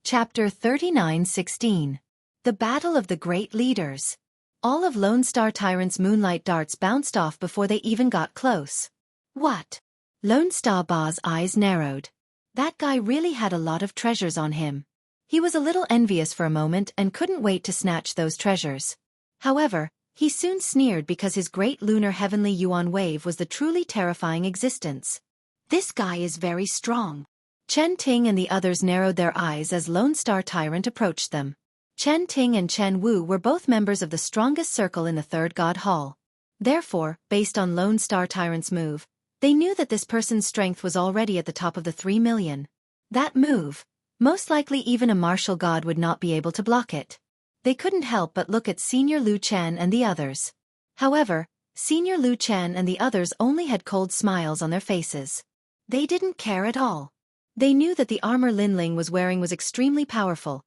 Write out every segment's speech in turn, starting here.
Chapter 39:16. The Battle of the Great Leaders. All of Lone Star Tyrant's moonlight darts bounced off before they even got close. What? Lone Star Ba's eyes narrowed. That guy really had a lot of treasures on him. He was a little envious for a moment and couldn't wait to snatch those treasures. However, he soon sneered because his great lunar heavenly yuan wave was the truly terrifying existence. This guy is very strong. Chen Ting and the others narrowed their eyes as Lone Star Tyrant approached them. Chen Ting and Chen Wu were both members of the strongest circle in the Third God Hall. Therefore, based on Lone Star Tyrant's move, they knew that this person's strength was already at the top of the 3 million. That move, most likely even a martial god would not be able to block it. They couldn't help but look at Senior Liu Chen and the others. However, Senior Liu Chen and the others only had cold smiles on their faces. They didn't care at all. They knew that the armor Lin Ling was wearing was extremely powerful,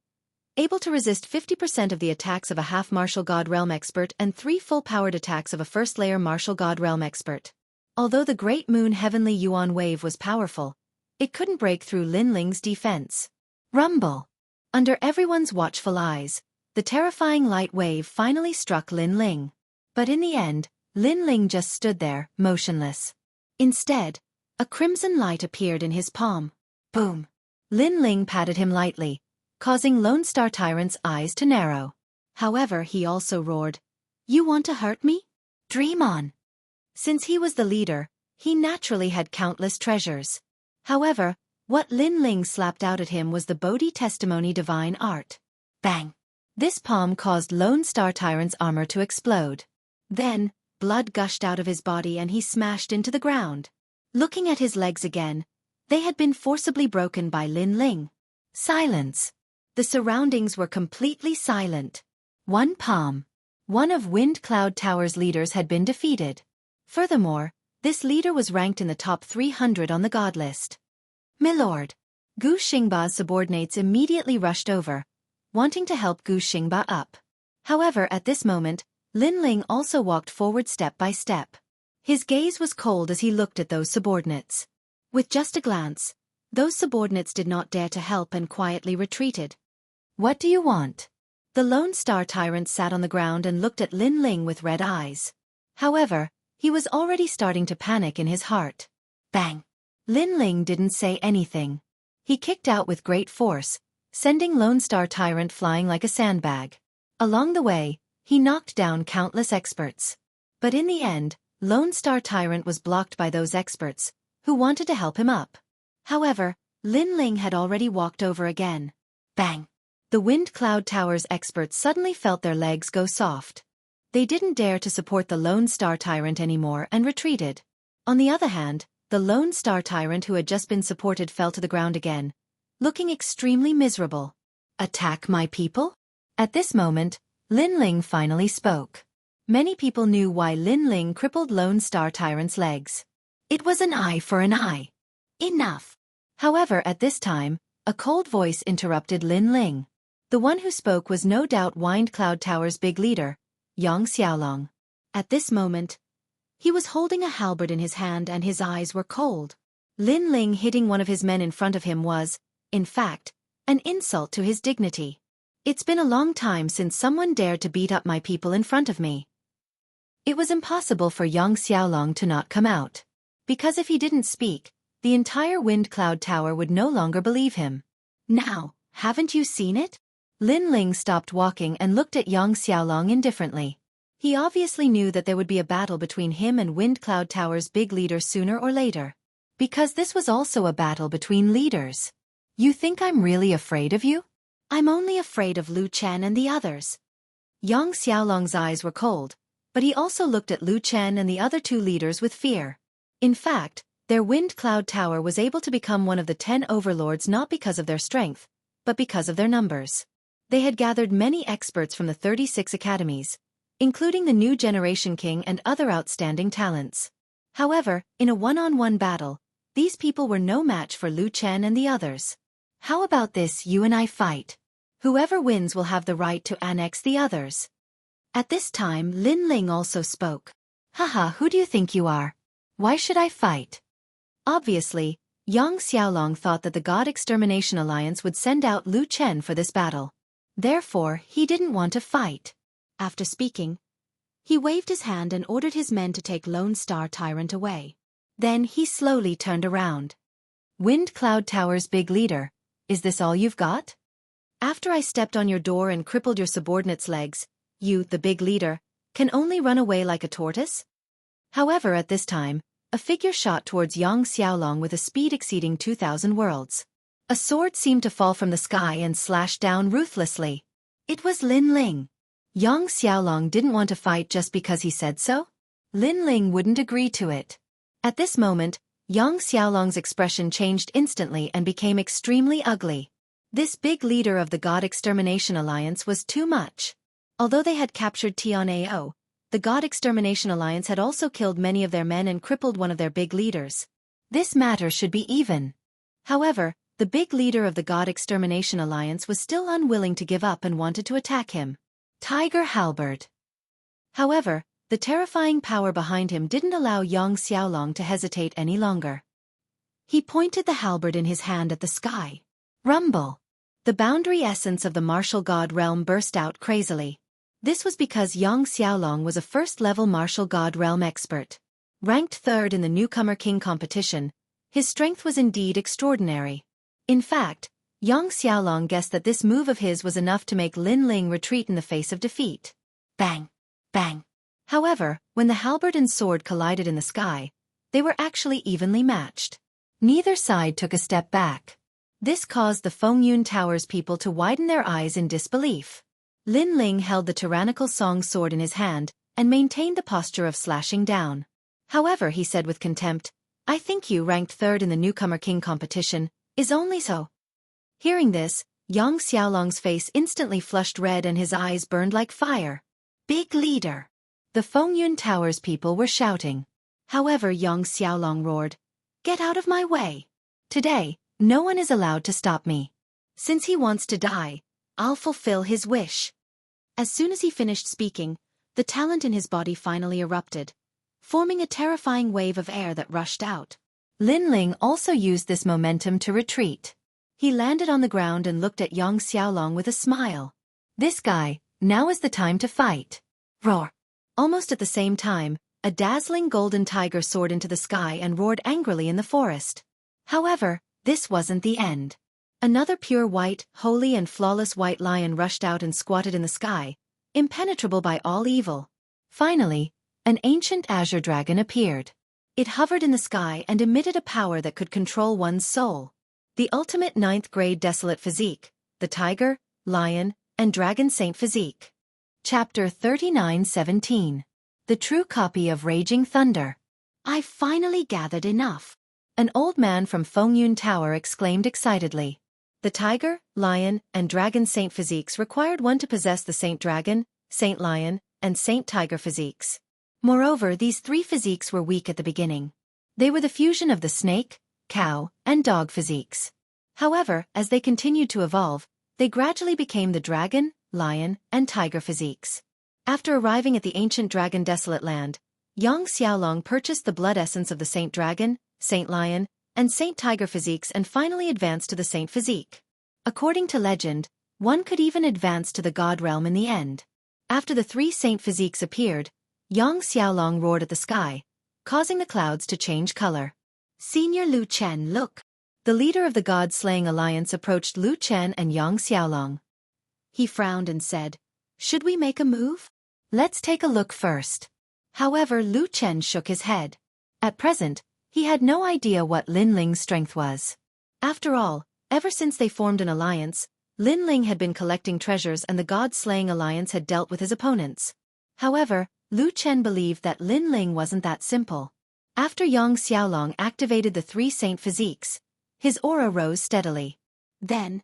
able to resist 50% of the attacks of a half-martial god realm expert and 3 full-powered attacks of a first-layer martial god realm expert. Although the Great Moon Heavenly Yuan wave was powerful, it couldn't break through Lin Ling's defense. Rumble! Under everyone's watchful eyes, the terrifying light wave finally struck Lin Ling. But in the end, Lin Ling just stood there, motionless. Instead, a crimson light appeared in his palm. Boom! Lin Ling patted him lightly, causing Lone Star Tyrant's eyes to narrow. However, he also roared, "You want to hurt me? Dream on!" Since he was the leader, he naturally had countless treasures. However, what Lin Ling slapped out at him was the Bodhi Testimony Divine Art. Bang! This palm caused Lone Star Tyrant's armor to explode. Then, blood gushed out of his body and he smashed into the ground. Looking at his legs again, they had been forcibly broken by Lin Ling. Silence. The surroundings were completely silent. One palm. One of Wind Cloud Tower's leaders had been defeated. Furthermore, this leader was ranked in the top 300 on the god list. Milord. Gu Xingba's subordinates immediately rushed over, wanting to help Gu Xingba up. However, at this moment, Lin Ling also walked forward step by step. His gaze was cold as he looked at those subordinates. With just a glance, those subordinates did not dare to help and quietly retreated. What do you want? The Lone Star Tyrant sat on the ground and looked at Lin Ling with red eyes. However, he was already starting to panic in his heart. Bang! Lin Ling didn't say anything. He kicked out with great force, sending Lone Star Tyrant flying like a sandbag. Along the way, he knocked down countless experts. But in the end, Lone Star Tyrant was blocked by those experts, who wanted to help him up. However, Lin Ling had already walked over again. Bang! The Wind Cloud Tower's experts suddenly felt their legs go soft. They didn't dare to support the Lone Star Tyrant anymore and retreated. On the other hand, the Lone Star Tyrant who had just been supported fell to the ground again, looking extremely miserable. Attack my people? At this moment, Lin Ling finally spoke. Many people knew why Lin Ling crippled Lone Star Tyrant's legs. It was an eye for an eye. Enough! However, at this time, a cold voice interrupted Lin Ling. The one who spoke was no doubt Wind Cloud Tower's big leader, Xianxia. At this moment, he was holding a halberd in his hand and his eyes were cold. Lin Ling hitting one of his men in front of him was, in fact, an insult to his dignity. It's been a long time since someone dared to beat up my people in front of me. It was impossible for Xianxia to not come out. Because if he didn't speak, the entire Wind Cloud Tower would no longer believe him. Now, haven't you seen it? Lin Ling stopped walking and looked at Xianxia indifferently. He obviously knew that there would be a battle between him and Wind Cloud Tower's big leader sooner or later. Because this was also a battle between leaders. You think I'm really afraid of you? I'm only afraid of Liu Chen and the others. Xiaolong's eyes were cold, but he also looked at Liu Chen and the other 2 leaders with fear. In fact, their Wind Cloud Tower was able to become one of the 10 overlords not because of their strength, but because of their numbers. They had gathered many experts from the 36 academies, including the new generation king and other outstanding talents. However, in a one-on-one battle, these people were no match for Liu Chen and the others. How about this, you and I fight? Whoever wins will have the right to annex the others. At this time, Lin Ling also spoke. Haha, who do you think you are? Why should I fight? Obviously, Yang Xiaolong thought that the God Extermination Alliance would send out Lu Chen for this battle. Therefore, he didn't want to fight. After speaking, he waved his hand and ordered his men to take Lone Star Tyrant away. Then he slowly turned around. Wind Cloud Tower's big leader, is this all you've got? After I stepped on your door and crippled your subordinates' legs, you, the big leader, can only run away like a tortoise? However, at this time, a figure shot towards Yang Xiaolong with a speed exceeding 2,000 worlds. A sword seemed to fall from the sky and slash down ruthlessly. It was Lin Ling. Yang Xiaolong didn't want to fight just because he said so? Lin Ling wouldn't agree to it. At this moment, Yang Xiaolong's expression changed instantly and became extremely ugly. This big leader of the God Extermination Alliance was too much. Although they had captured Tianao, the God Extermination Alliance had also killed many of their men and crippled one of their big leaders. This matter should be even. However, the big leader of the God Extermination Alliance was still unwilling to give up and wanted to attack him. Tiger Halberd. However, the terrifying power behind him didn't allow Yang Xiaolong to hesitate any longer. He pointed the halberd in his hand at the sky. Rumble! The boundary essence of the martial god realm burst out crazily. This was because Yang Xiaolong was a first-level martial god realm expert. Ranked third in the newcomer king competition, his strength was indeed extraordinary. In fact, Yang Xiaolong guessed that this move of his was enough to make Lin Ling retreat in the face of defeat. Bang! Bang! However, when the halberd and sword collided in the sky, they were actually evenly matched. Neither side took a step back. This caused the Fengyun Tower's people to widen their eyes in disbelief. Lin Ling held the tyrannical Song sword in his hand and maintained the posture of slashing down. However, he said with contempt, "I think you, ranked third in the newcomer king competition, is only so." Hearing this, Yang Xiaolong's face instantly flushed red and his eyes burned like fire. Big leader! The Fengyun Tower's people were shouting. However, Yang Xiaolong roared, "Get out of my way! Today, no one is allowed to stop me. Since he wants to die, I'll fulfill his wish." As soon as he finished speaking, the talent in his body finally erupted, forming a terrifying wave of air that rushed out. Lin Ling also used this momentum to retreat. He landed on the ground and looked at Yang Xiaolong with a smile. "This guy, now is the time to fight." Roar! Almost at the same time, a dazzling golden tiger soared into the sky and roared angrily in the forest. However, this wasn't the end. Another pure white, holy and flawless white lion rushed out and squatted in the sky, impenetrable by all evil. Finally, an ancient azure dragon appeared. It hovered in the sky and emitted a power that could control one's soul. The ultimate 9th grade desolate physique, the tiger, lion, and dragon saint physique. Chapter 39:17. The true copy of Raging Thunder. "I've finally gathered enough," an old man from Fengyun Tower exclaimed excitedly. The tiger, lion, and dragon saint physiques required one to possess the saint dragon, saint lion, and saint tiger physiques. Moreover, these three physiques were weak at the beginning. They were the fusion of the snake, cow, and dog physiques. However, as they continued to evolve, they gradually became the dragon, lion, and tiger physiques. After arriving at the ancient dragon desolate land, Yang Xiaolong purchased the blood essence of the saint dragon, saint lion, and saint tiger physiques and finally advanced to the saint physique. According to legend, one could even advance to the god realm in the end. After the three saint physiques appeared, Yang Xiaolong roared at the sky, causing the clouds to change color. "Senior Lu Chen, look!" The leader of the god-slaying alliance approached Lu Chen and Yang Xiaolong. He frowned and said, "Should we make a move? Let's take a look first." However, Lu Chen shook his head. At present, he had no idea what Lin Ling's strength was. After all, ever since they formed an alliance, Lin Ling had been collecting treasures and the god-slaying alliance had dealt with his opponents. However, Lu Chen believed that Lin Ling wasn't that simple. After Yang Xiaolong activated the three saint physiques, his aura rose steadily. Then,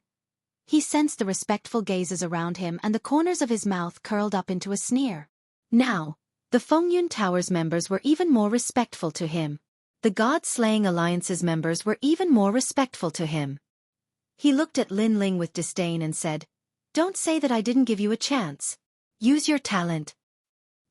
he sensed the respectful gazes around him and the corners of his mouth curled up into a sneer. Now, the Fengyun Tower's members were even more respectful to him. The God-slaying alliance's members were even more respectful to him. He looked at Lin Ling with disdain and said, "Don't say that I didn't give you a chance. Use your talent."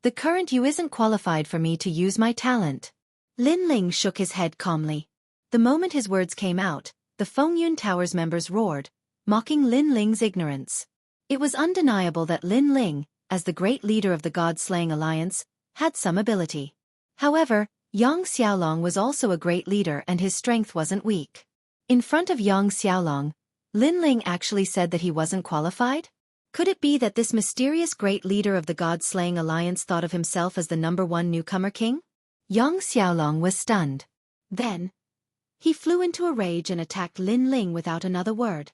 "The current you isn't qualified for me to use my talent." Lin Ling shook his head calmly. The moment his words came out, the Fengyun Tower's members roared, mocking Lin Ling's ignorance. It was undeniable that Lin Ling, as the great leader of the God-slaying alliance, had some ability. However, Yang Xiaolong was also a great leader and his strength wasn't weak. In front of Yang Xiaolong, Lin Ling actually said that he wasn't qualified? Could it be that this mysterious great leader of the God-slaying alliance thought of himself as the #1 newcomer king? Yang Xiaolong was stunned. Then, he flew into a rage and attacked Lin Ling without another word.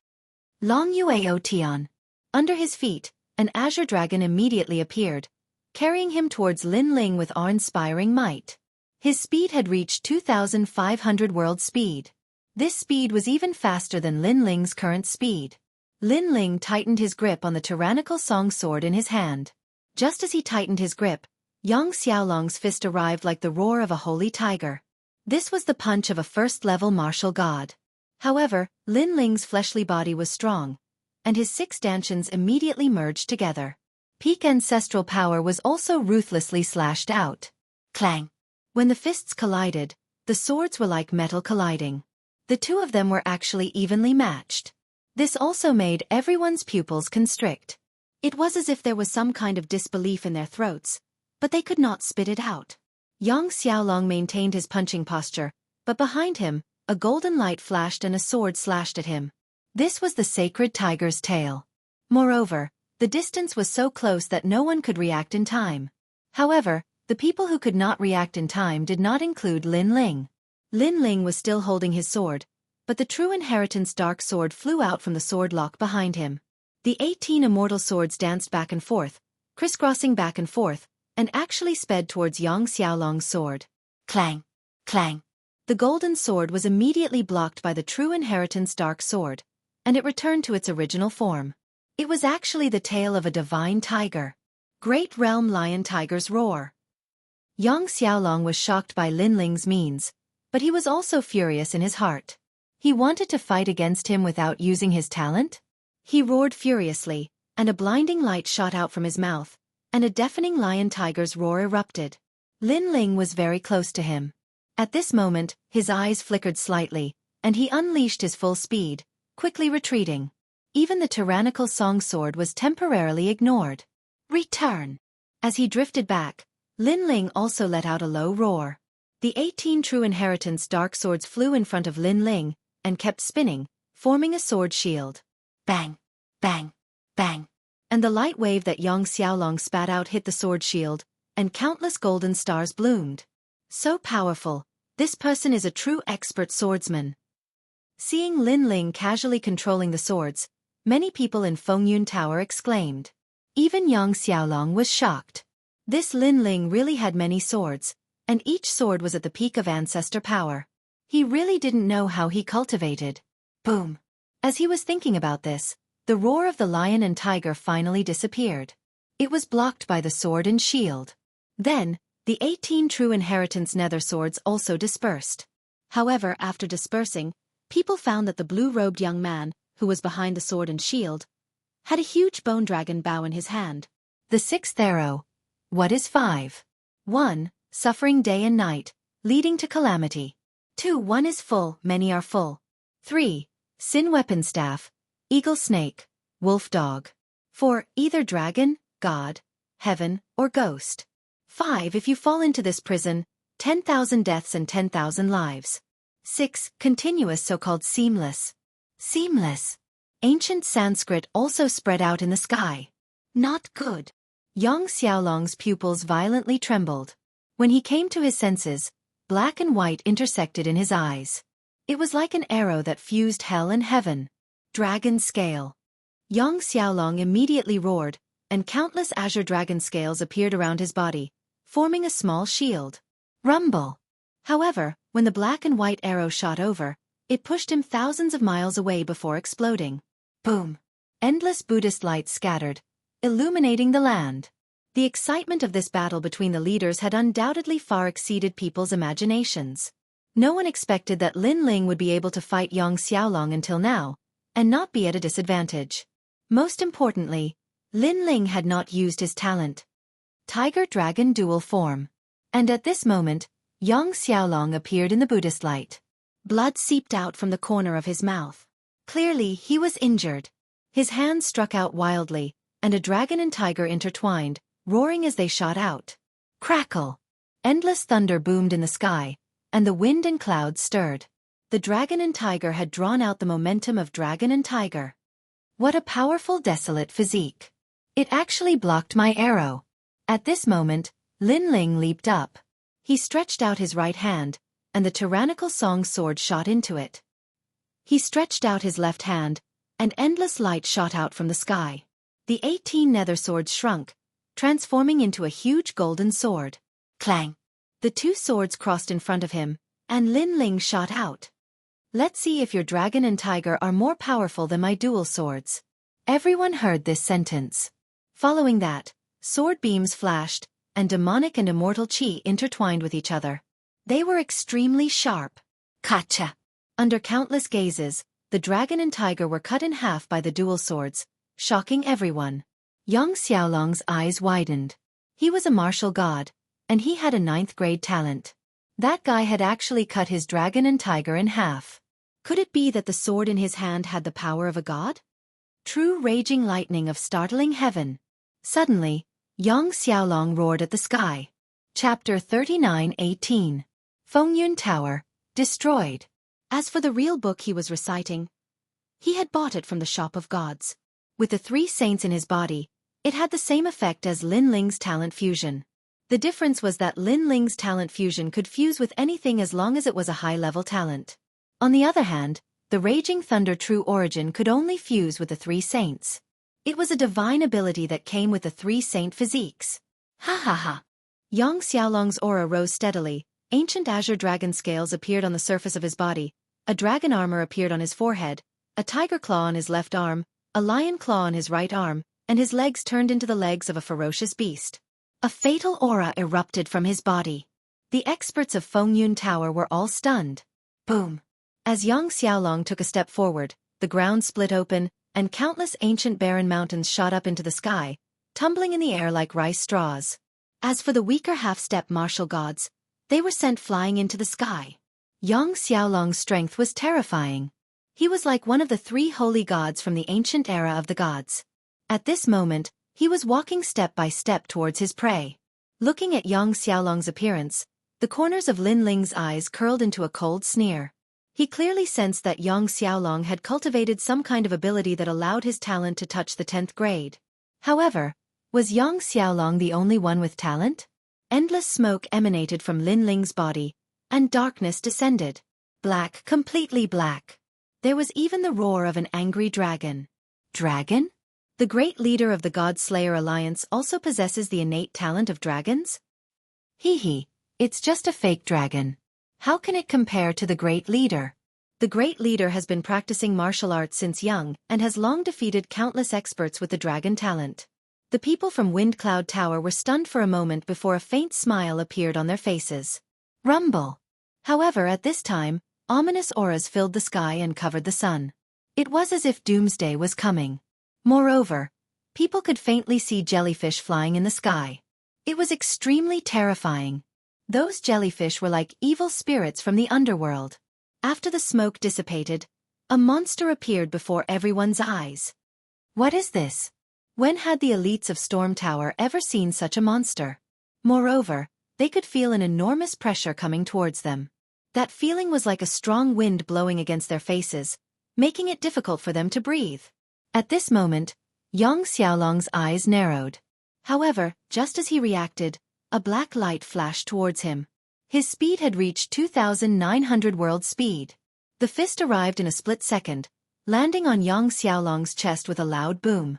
Long Yueo Tian. Under his feet, an azure dragon immediately appeared, carrying him towards Lin Ling with awe-inspiring might. His speed had reached 2,500 world speed. This speed was even faster than Lin Ling's current speed. Lin Ling tightened his grip on the tyrannical song sword in his hand. Just as he tightened his grip, Yang Xiaolong's fist arrived like the roar of a holy tiger. This was the punch of a first-level martial god. However, Lin Ling's fleshly body was strong, and his 6 dantians immediately merged together. Peak ancestral power was also ruthlessly slashed out. Clang! When the fists collided, the swords were like metal colliding. The two of them were actually evenly matched. This also made everyone's pupils constrict. It was as if there was some kind of disbelief in their throats, but they could not spit it out. Yang Xiaolong maintained his punching posture, but behind him, a golden light flashed and a sword slashed at him. This was the sacred tiger's tail. Moreover, the distance was so close that no one could react in time. However, the people who could not react in time did not include Lin Ling. Lin Ling was still holding his sword, but the true inheritance dark sword flew out from the sword lock behind him. The 18 immortal swords danced back and forth, crisscrossing back and forth, and actually sped towards Yang Xiaolong's sword. Clang! Clang! The golden sword was immediately blocked by the true inheritance dark sword, and it returned to its original form. It was actually the tail of a divine tiger. Great realm lion tiger's roar. Yang Xiaolong was shocked by Lin Ling's means, but he was also furious in his heart. He wanted to fight against him without using his talent? He roared furiously, and a blinding light shot out from his mouth, and a deafening lion tiger's roar erupted. Lin Ling was very close to him. At this moment, his eyes flickered slightly, and he unleashed his full speed, quickly retreating. Even the tyrannical song sword was temporarily ignored. Return! As he drifted back, Lin Ling also let out a low roar. The 18 true inheritance dark swords flew in front of Lin Ling, and kept spinning, forming a sword shield. Bang! Bang! Bang! And the light wave that Yang Xiaolong spat out hit the sword shield, and countless golden stars bloomed. So powerful, this person is a true expert swordsman. Seeing Lin Ling casually controlling the swords, many people in Fengyun Tower exclaimed. Even Yang Xiaolong was shocked. This Lin Ling really had many swords, and each sword was at the peak of ancestor power. He really didn't know how he cultivated. Boom! As he was thinking about this, the roar of the lion and tiger finally disappeared. It was blocked by the sword and shield. Then, the 18 true inheritance nether swords also dispersed. However, after dispersing, people found that the blue-robed young man, who was behind the sword and shield, had a huge bone dragon bow in his hand. The 6th arrow. What is 5? 1. Suffering day and night, leading to calamity. 2. 1 is full, many are full. 3. Sin weapon staff, eagle snake, wolf dog. 4. Either dragon, god, heaven, or ghost. 5. If you fall into this prison, 10,000 deaths and 10,000 lives. 6. Continuous so-called seamless. Seamless. Ancient Sanskrit also spread out in the sky. Not good. Yang Xiaolong's pupils violently trembled. When he came to his senses, black and white intersected in his eyes. It was like an arrow that fused hell and heaven. Dragon scale. Yang Xiaolong immediately roared, and countless azure dragon scales appeared around his body, forming a small shield. Rumble. However, when the black and white arrow shot over, it pushed him thousands of miles away before exploding. Boom! Endless Buddhist lights scattered, illuminating the land. The excitement of this battle between the leaders had undoubtedly far exceeded people's imaginations. No one expected that Lin Ling would be able to fight Yang Xiaolong until now, and not be at a disadvantage. Most importantly, Lin Ling had not used his talent. Tiger-dragon dual form. And at this moment, Yang Xiaolong appeared in the Buddhist light. Blood seeped out from the corner of his mouth. Clearly, he was injured. His hands struck out wildly, and a dragon and tiger intertwined, roaring as they shot out. Crackle! Endless thunder boomed in the sky, and the wind and clouds stirred. The dragon and tiger had drawn out the momentum of dragon and tiger. What a powerful desolate physique! It actually blocked my arrow. At this moment, Lin Ling leaped up. He stretched out his right hand, and the tyrannical song sword shot into it. He stretched out his left hand, and endless light shot out from the sky. The 18 nether swords shrunk, transforming into a huge golden sword. Clang! The two swords crossed in front of him, and Lin Ling shot out. Let's see if your dragon and tiger are more powerful than my dual swords. Everyone heard this sentence. Following that, sword beams flashed, and demonic and immortal chi intertwined with each other. They were extremely sharp. Gotcha! Under countless gazes, the dragon and tiger were cut in half by the dual swords, shocking everyone. Young Xiaolong's eyes widened. He was a martial god, and he had a 9th grade talent. That guy had actually cut his dragon and tiger in half. Could it be that the sword in his hand had the power of a god? True raging lightning of startling heaven. Suddenly, Yang Xiaolong roared at the sky. Chapter 39:18. Fengyun Tower, destroyed. As for the real book he was reciting, he had bought it from the Shop of Gods. With the 3 saints in his body, it had the same effect as Lin Ling's talent fusion. The difference was that Lin Ling's talent fusion could fuse with anything as long as it was a high-level talent. On the other hand, the Raging Thunder True Origin could only fuse with the 3 saints. It was a divine ability that came with the 3 saint physiques. Ha ha ha! Yang Xiaolong's aura rose steadily. Ancient azure dragon scales appeared on the surface of his body, a dragon armor appeared on his forehead, a tiger claw on his left arm, a lion claw on his right arm, and his legs turned into the legs of a ferocious beast. A fatal aura erupted from his body. The experts of Fengyun Tower were all stunned. Boom! As Yang Xiaolong took a step forward, the ground split open, and countless ancient barren mountains shot up into the sky, tumbling in the air like rice straws. As for the weaker half-step martial gods, they were sent flying into the sky. Yang Xiaolong's strength was terrifying. He was like one of the 3 holy gods from the ancient era of the gods. At this moment, he was walking step by step towards his prey. Looking at Yang Xiaolong's appearance, the corners of Lin Ling's eyes curled into a cold sneer. He clearly sensed that Yang Xiaolong had cultivated some kind of ability that allowed his talent to touch the 10th grade. However, was Yang Xiaolong the only one with talent? Endless smoke emanated from Lin Ling's body, and darkness descended. Black, completely black. There was even the roar of an angry dragon. Dragon? The great leader of the God Slayer Alliance also possesses the innate talent of dragons? Hee, it's just a fake dragon. How can it compare to the great leader? The great leader has been practicing martial arts since young and has long defeated countless experts with the dragon talent. The people from Wind Cloud Tower were stunned for a moment before a faint smile appeared on their faces. Rumble! However, at this time, ominous auras filled the sky and covered the sun. It was as if doomsday was coming. Moreover, people could faintly see jellyfish flying in the sky. It was extremely terrifying. Those jellyfish were like evil spirits from the underworld. After the smoke dissipated, a monster appeared before everyone's eyes. What is this? When had the elites of Storm Tower ever seen such a monster? Moreover, they could feel an enormous pressure coming towards them. That feeling was like a strong wind blowing against their faces, making it difficult for them to breathe. At this moment, Yang Xiaolong's eyes narrowed. However, just as he reacted, a black light flashed towards him. His speed had reached 2,900 world speed. The fist arrived in a split second, landing on Yang Xiaolong's chest with a loud boom.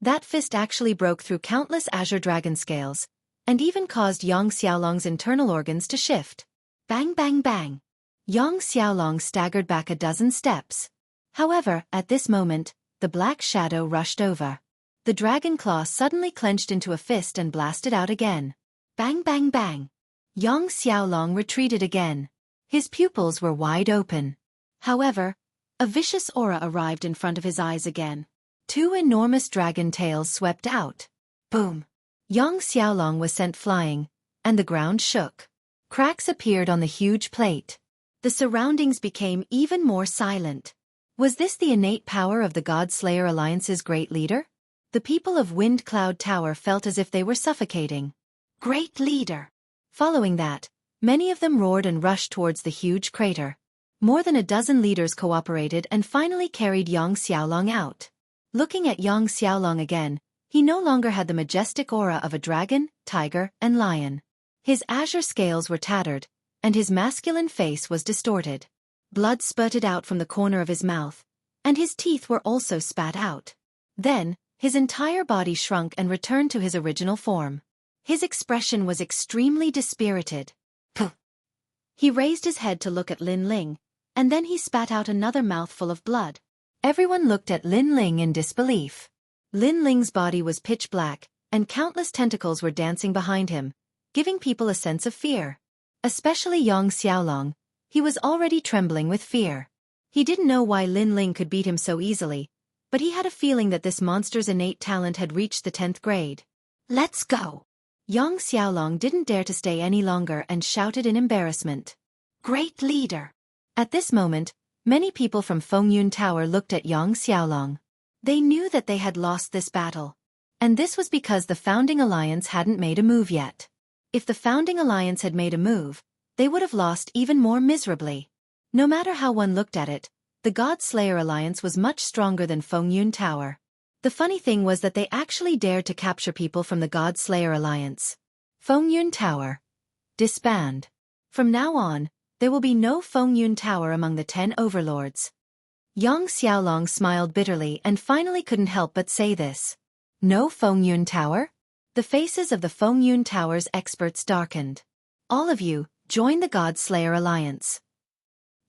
That fist actually broke through countless azure dragon scales, and even caused Yang Xiaolong's internal organs to shift. Bang bang bang! Yang Xiaolong staggered back a dozen steps. However, at this moment, the black shadow rushed over. The dragon claw suddenly clenched into a fist and blasted out again. Bang bang bang! Yang Xiaolong retreated again. His pupils were wide open. However, a vicious aura arrived in front of his eyes again. 2 enormous dragon tails swept out. Boom! Yang Xiaolong was sent flying, and the ground shook. Cracks appeared on the huge plate. The surroundings became even more silent. Was this the innate power of the God Slayer Alliance's great leader? The people of Wind Cloud Tower felt as if they were suffocating. Great leader! Following that, many of them roared and rushed towards the huge crater. More than a dozen leaders cooperated and finally carried Yang Xiaolong out. Looking at Yang Xiaolong again, he no longer had the majestic aura of a dragon, tiger, and lion. His azure scales were tattered, and his masculine face was distorted. Blood spurted out from the corner of his mouth, and his teeth were also spat out. Then, his entire body shrunk and returned to his original form. His expression was extremely dispirited. Puh! He raised his head to look at Lin Ling, and then he spat out another mouthful of blood. Everyone looked at Lin Ling in disbelief. Lin Ling's body was pitch black, and countless tentacles were dancing behind him, giving people a sense of fear. Especially Yang Xiaolong, he was already trembling with fear. He didn't know why Lin Ling could beat him so easily, but he had a feeling that this monster's innate talent had reached the 10th grade. Let's go! Yang Xiaolong didn't dare to stay any longer and shouted in embarrassment. Great leader! At this moment, many people from Fengyun Tower looked at Yang Xiaolong. They knew that they had lost this battle. And this was because the Founding Alliance hadn't made a move yet. If the Founding Alliance had made a move, they would have lost even more miserably. No matter how one looked at it, the God Slayer Alliance was much stronger than Fengyun Tower. The funny thing was that they actually dared to capture people from the God Slayer Alliance. Fengyun Tower. Disband. From now on, there will be no Fengyun Tower among the 10 overlords. Yang Xiaolong smiled bitterly and finally couldn't help but say this. No Fengyun Tower? The faces of the Fengyun Tower's experts darkened. All of you, join the God Slayer Alliance.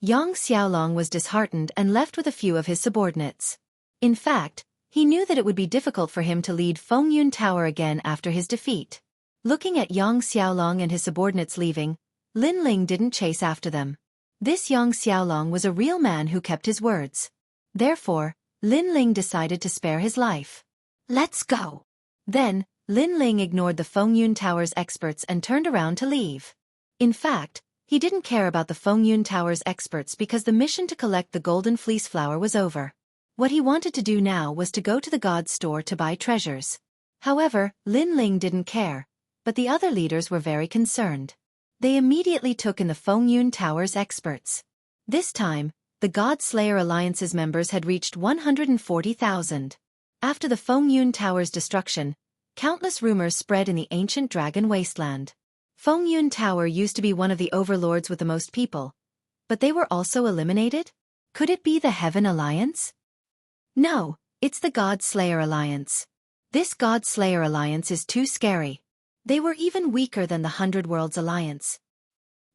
Yang Xiaolong was disheartened and left with a few of his subordinates. In fact, he knew that it would be difficult for him to lead Fengyun Tower again after his defeat. Looking at Yang Xiaolong and his subordinates leaving, Lin Ling didn't chase after them. This Yang Xiaolong was a real man who kept his words. Therefore, Lin Ling decided to spare his life. Let's go! Then, Lin Ling ignored the Fengyun Tower's experts and turned around to leave. In fact, he didn't care about the Fengyun Tower's experts because the mission to collect the golden fleece flower was over. What he wanted to do now was to go to the god's store to buy treasures. However, Lin Ling didn't care, but the other leaders were very concerned. They immediately took in the Fengyun Tower's experts. This time, the God Slayer Alliance's members had reached 140,000. After the Fengyun Tower's destruction, countless rumors spread in the ancient dragon wasteland. Fengyun Tower used to be one of the overlords with the most people. But they were also eliminated? Could it be the Heaven Alliance? No, it's the God Slayer Alliance. This God Slayer Alliance is too scary. They were even weaker than the 100 Worlds Alliance.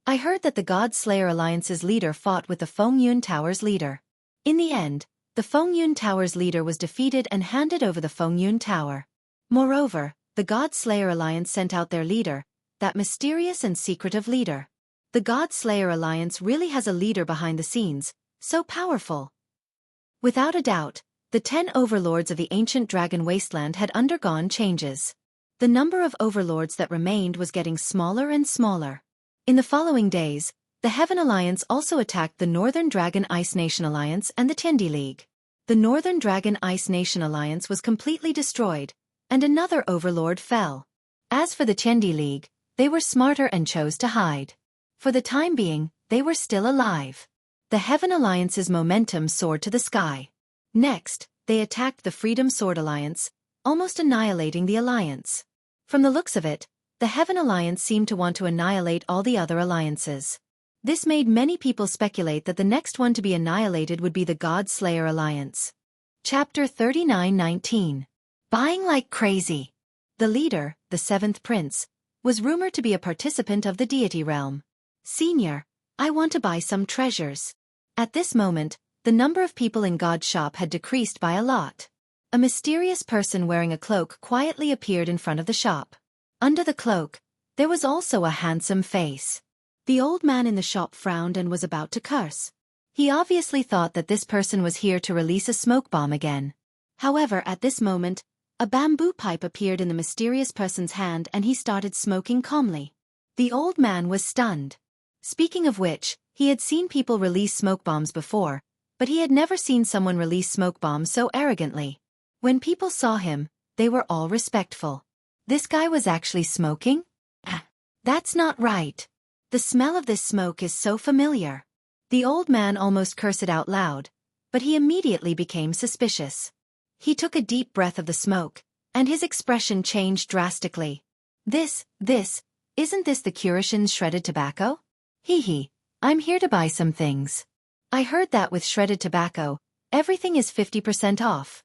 I heard that the God Slayer Alliance's leader fought with the Fengyun Tower's leader. In the end, the Fengyun Tower's leader was defeated and handed over the Fengyun Tower. Moreover, the God Slayer Alliance sent out their leader, that mysterious and secretive leader. The God Slayer Alliance really has a leader behind the scenes, so powerful. Without a doubt, the 10 overlords of the ancient dragon wasteland had undergone changes. The number of overlords that remained was getting smaller and smaller. In the following days, the Heaven Alliance also attacked the Northern Dragon Ice Nation Alliance and the Tiandi League. The Northern Dragon Ice Nation Alliance was completely destroyed, and another overlord fell. As for the Tiandi League, they were smarter and chose to hide. For the time being, they were still alive. The Heaven Alliance's momentum soared to the sky. Next, they attacked the Freedom Sword Alliance, almost annihilating the alliance. From the looks of it, the Heaven Alliance seemed to want to annihilate all the other alliances. This made many people speculate that the next one to be annihilated would be the God Slayer Alliance. Chapter 39:19. Buying like crazy. The leader, the 7th prince, was rumored to be a participant of the deity realm. Senior, I want to buy some treasures. At this moment, the number of people in God's shop had decreased by a lot. A mysterious person wearing a cloak quietly appeared in front of the shop. Under the cloak, there was also a handsome face. The old man in the shop frowned and was about to curse. He obviously thought that this person was here to release a smoke bomb again. However, at this moment, a bamboo pipe appeared in the mysterious person's hand and he started smoking calmly. The old man was stunned. Speaking of which, He had seen people release smoke bombs before, but he had never seen someone release smoke bombs so arrogantly. When people saw him, they were all respectful. This guy was actually smoking? That's not right. The smell of this smoke is so familiar. The old man almost cursed it out loud, but he immediately became suspicious. He took a deep breath of the smoke, and his expression changed drastically. Isn't this the Curatian's shredded tobacco? Hee, I'm here to buy some things. I heard that with shredded tobacco, everything is 50% off.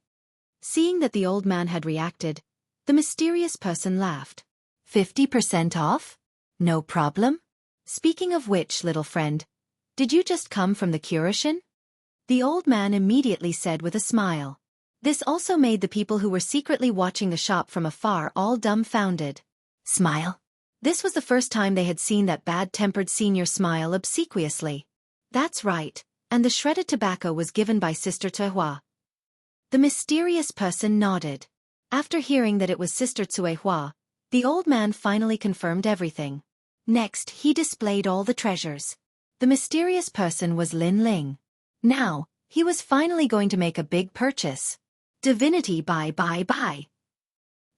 Seeing that the old man had reacted, the mysterious person laughed. 50% off? No problem. Speaking of which, little friend, did you just come from the Curatian? The old man immediately said with a smile. This also made the people who were secretly watching the shop from afar all dumbfounded. Smile? This was the first time they had seen that bad-tempered senior smile obsequiously. That's right, and the shredded tobacco was given by Sister Tuhua. The mysterious person nodded. After hearing that it was Sister Tsuehua, the old man finally confirmed everything. Next, he displayed all the treasures. The mysterious person was Lin Ling. Now, he was finally going to make a big purchase. Divinity buy.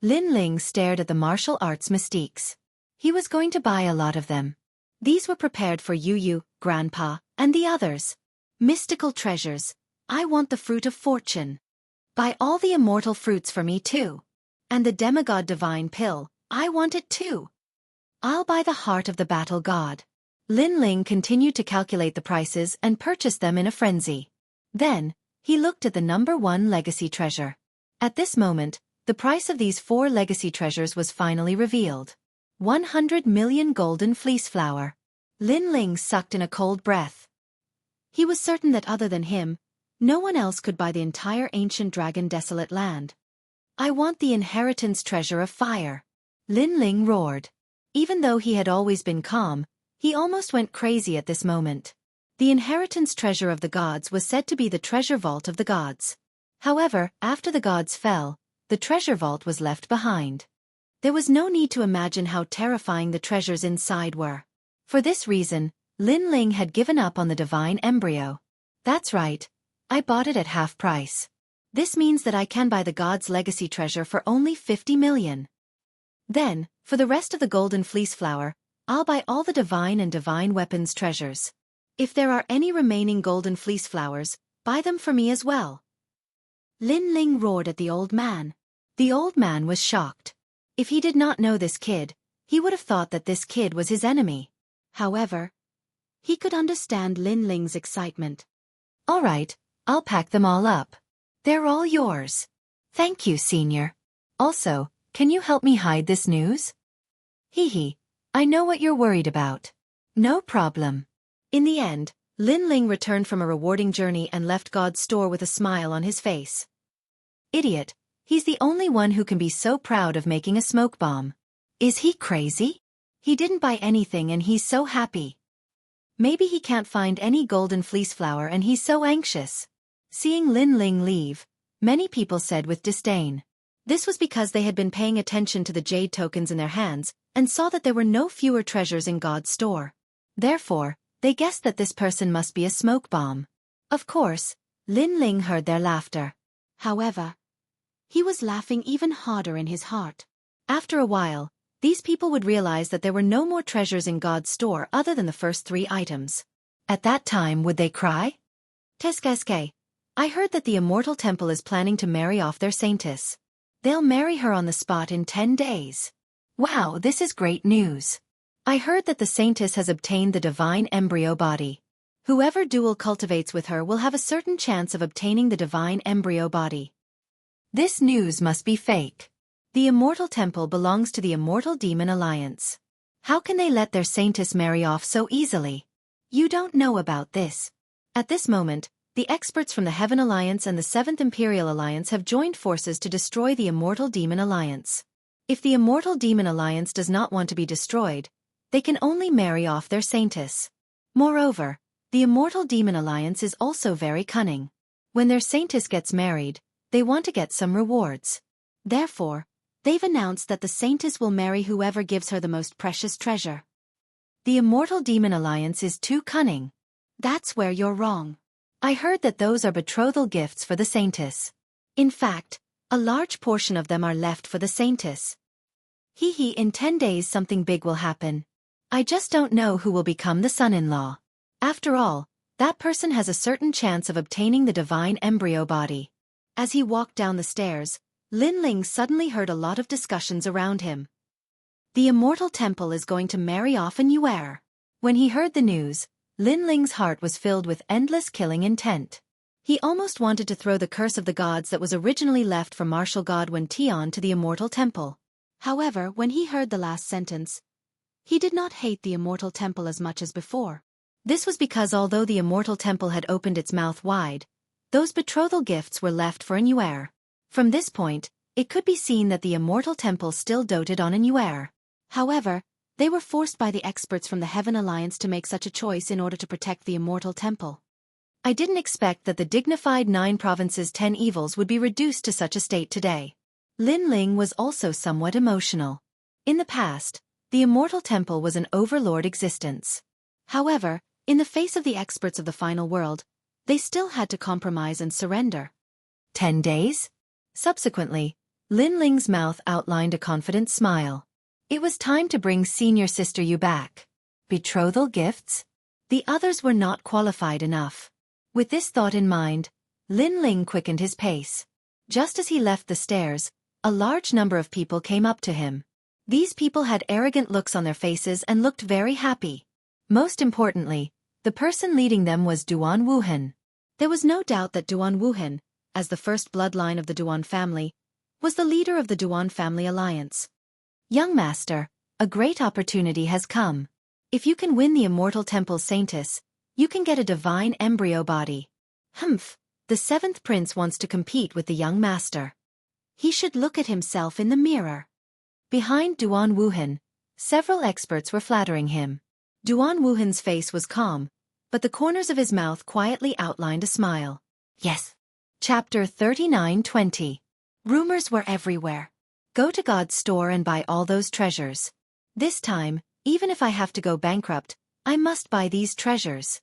Lin Ling stared at the martial arts mystiques. He was going to buy a lot of them. These were prepared for Yu, Grandpa, and the others. Mystical treasures. I want the fruit of fortune. Buy all the immortal fruits for me too. And the demigod divine pill, I want it too. I'll buy the heart of the battle god. Lin Ling continued to calculate the prices and purchased them in a frenzy. Then, he looked at the number 1 legacy treasure. At this moment, the price of these 4 legacy treasures was finally revealed. 100 million golden fleece flower. Lin Ling sucked in a cold breath. He was certain that other than him, no one else could buy the entire ancient dragon desolate land. I want the inheritance treasure of fire. Lin Ling roared. Even though he had always been calm, he almost went crazy at this moment. The inheritance treasure of the gods was said to be the treasure vault of the gods. However, after the gods fell, the treasure vault was left behind. There was no need to imagine how terrifying the treasures inside were. For this reason, Lin Ling had given up on the divine embryo. That's right. I bought it at half price. This means that I can buy the god's legacy treasure for only 50 million. Then, for the rest of the golden fleece flower, I'll buy all the divine and divine weapons treasures. If there are any remaining golden fleece flowers, buy them for me as well. Lin Ling roared at the old man. The old man was shocked. If he did not know this kid, he would have thought that this kid was his enemy. However, he could understand Lin Ling's excitement. All right, I'll pack them all up. They're all yours. Thank you, Senior. Also, can you help me hide this news? Hee, I know what you're worried about. No problem. In the end, Lin Ling returned from a rewarding journey and left God's store with a smile on his face. Idiot, he's the only one who can be so proud of making a smoke bomb. Is he crazy? He didn't buy anything and he's so happy. Maybe he can't find any golden fleece flower and he's so anxious. Seeing Lin Ling leave, many people said with disdain. This was because they had been paying attention to the jade tokens in their hands and saw that there were no fewer treasures in God's store. Therefore, they guessed that this person must be a smoke bomb. Of course, Lin Ling heard their laughter. However, he was laughing even harder in his heart. After a while, these people would realize that there were no more treasures in God's store other than the first 3 items. At that time, would they cry? Teskeske, I heard that the Immortal Temple is planning to marry off their saintess. They'll marry her on the spot in 10 days. Wow, this is great news. I heard that the saintess has obtained the divine embryo body. Whoever dual cultivates with her will have a certain chance of obtaining the divine embryo body. This news must be fake. The Immortal Temple belongs to the Immortal Demon Alliance. How can they let their saintess marry off so easily? You don't know about this. At this moment, the experts from the Heaven Alliance and the 7th Imperial Alliance have joined forces to destroy the Immortal Demon Alliance. If the Immortal Demon Alliance does not want to be destroyed, they can only marry off their saintess. Moreover, the Immortal Demon Alliance is also very cunning. When their saintess gets married, they want to get some rewards. Therefore, they've announced that the saintess will marry whoever gives her the most precious treasure. The Immortal Demon Alliance is too cunning. That's where you're wrong. I heard that those are betrothal gifts for the saintess. In fact, a large portion of them are left for the saintess. In 10 days something big will happen. I just don't know who will become the son-in-law. After all, that person has a certain chance of obtaining the divine embryo body. As he walked down the stairs, Lin Ling suddenly heard a lot of discussions around him. The immortal temple is going to marry off a new heir. When he heard the news, Lin Ling's heart was filled with endless killing intent. He almost wanted to throw the curse of the gods that was originally left for martial god Wen Tian to the immortal temple. However, when he heard the last sentence, he did not hate the immortal temple as much as before. This was because although the immortal temple had opened its mouth wide, those betrothal gifts were left for a new heir. From this point, it could be seen that the immortal temple still doted on a new heir. However, they were forced by the experts from the Heaven Alliance to make such a choice in order to protect the immortal temple. I didn't expect that the dignified 9 provinces' 10 evils would be reduced to such a state today. Lin Ling was also somewhat emotional. In the past, the immortal temple was an overlord existence. However, in the face of the experts of the final world, they still had to compromise and surrender. 10 days? Subsequently, Lin Ling's mouth outlined a confident smile. It was time to bring senior sister Yu back. Betrothal gifts? The others were not qualified enough. With this thought in mind, Lin Ling quickened his pace. Just as he left the stairs, a large number of people came up to him. These people had arrogant looks on their faces and looked very happy. Most importantly, the person leading them was Duan Wuhan. There was no doubt that Duan Wuhan, as the first bloodline of the Duan family, was the leader of the Duan family alliance. Young master, a great opportunity has come. If you can win the immortal temple's saintess, you can get a divine embryo body. Humph, the 7th prince wants to compete with the young master. He should look at himself in the mirror. Behind Duan Wuhan, several experts were flattering him. Duan Wuhan's face was calm, but the corners of his mouth quietly outlined a smile. Yes. Chapter 39:20. Rumors were everywhere. Go to God's store and buy all those treasures. This time, even if I have to go bankrupt, I must buy these treasures.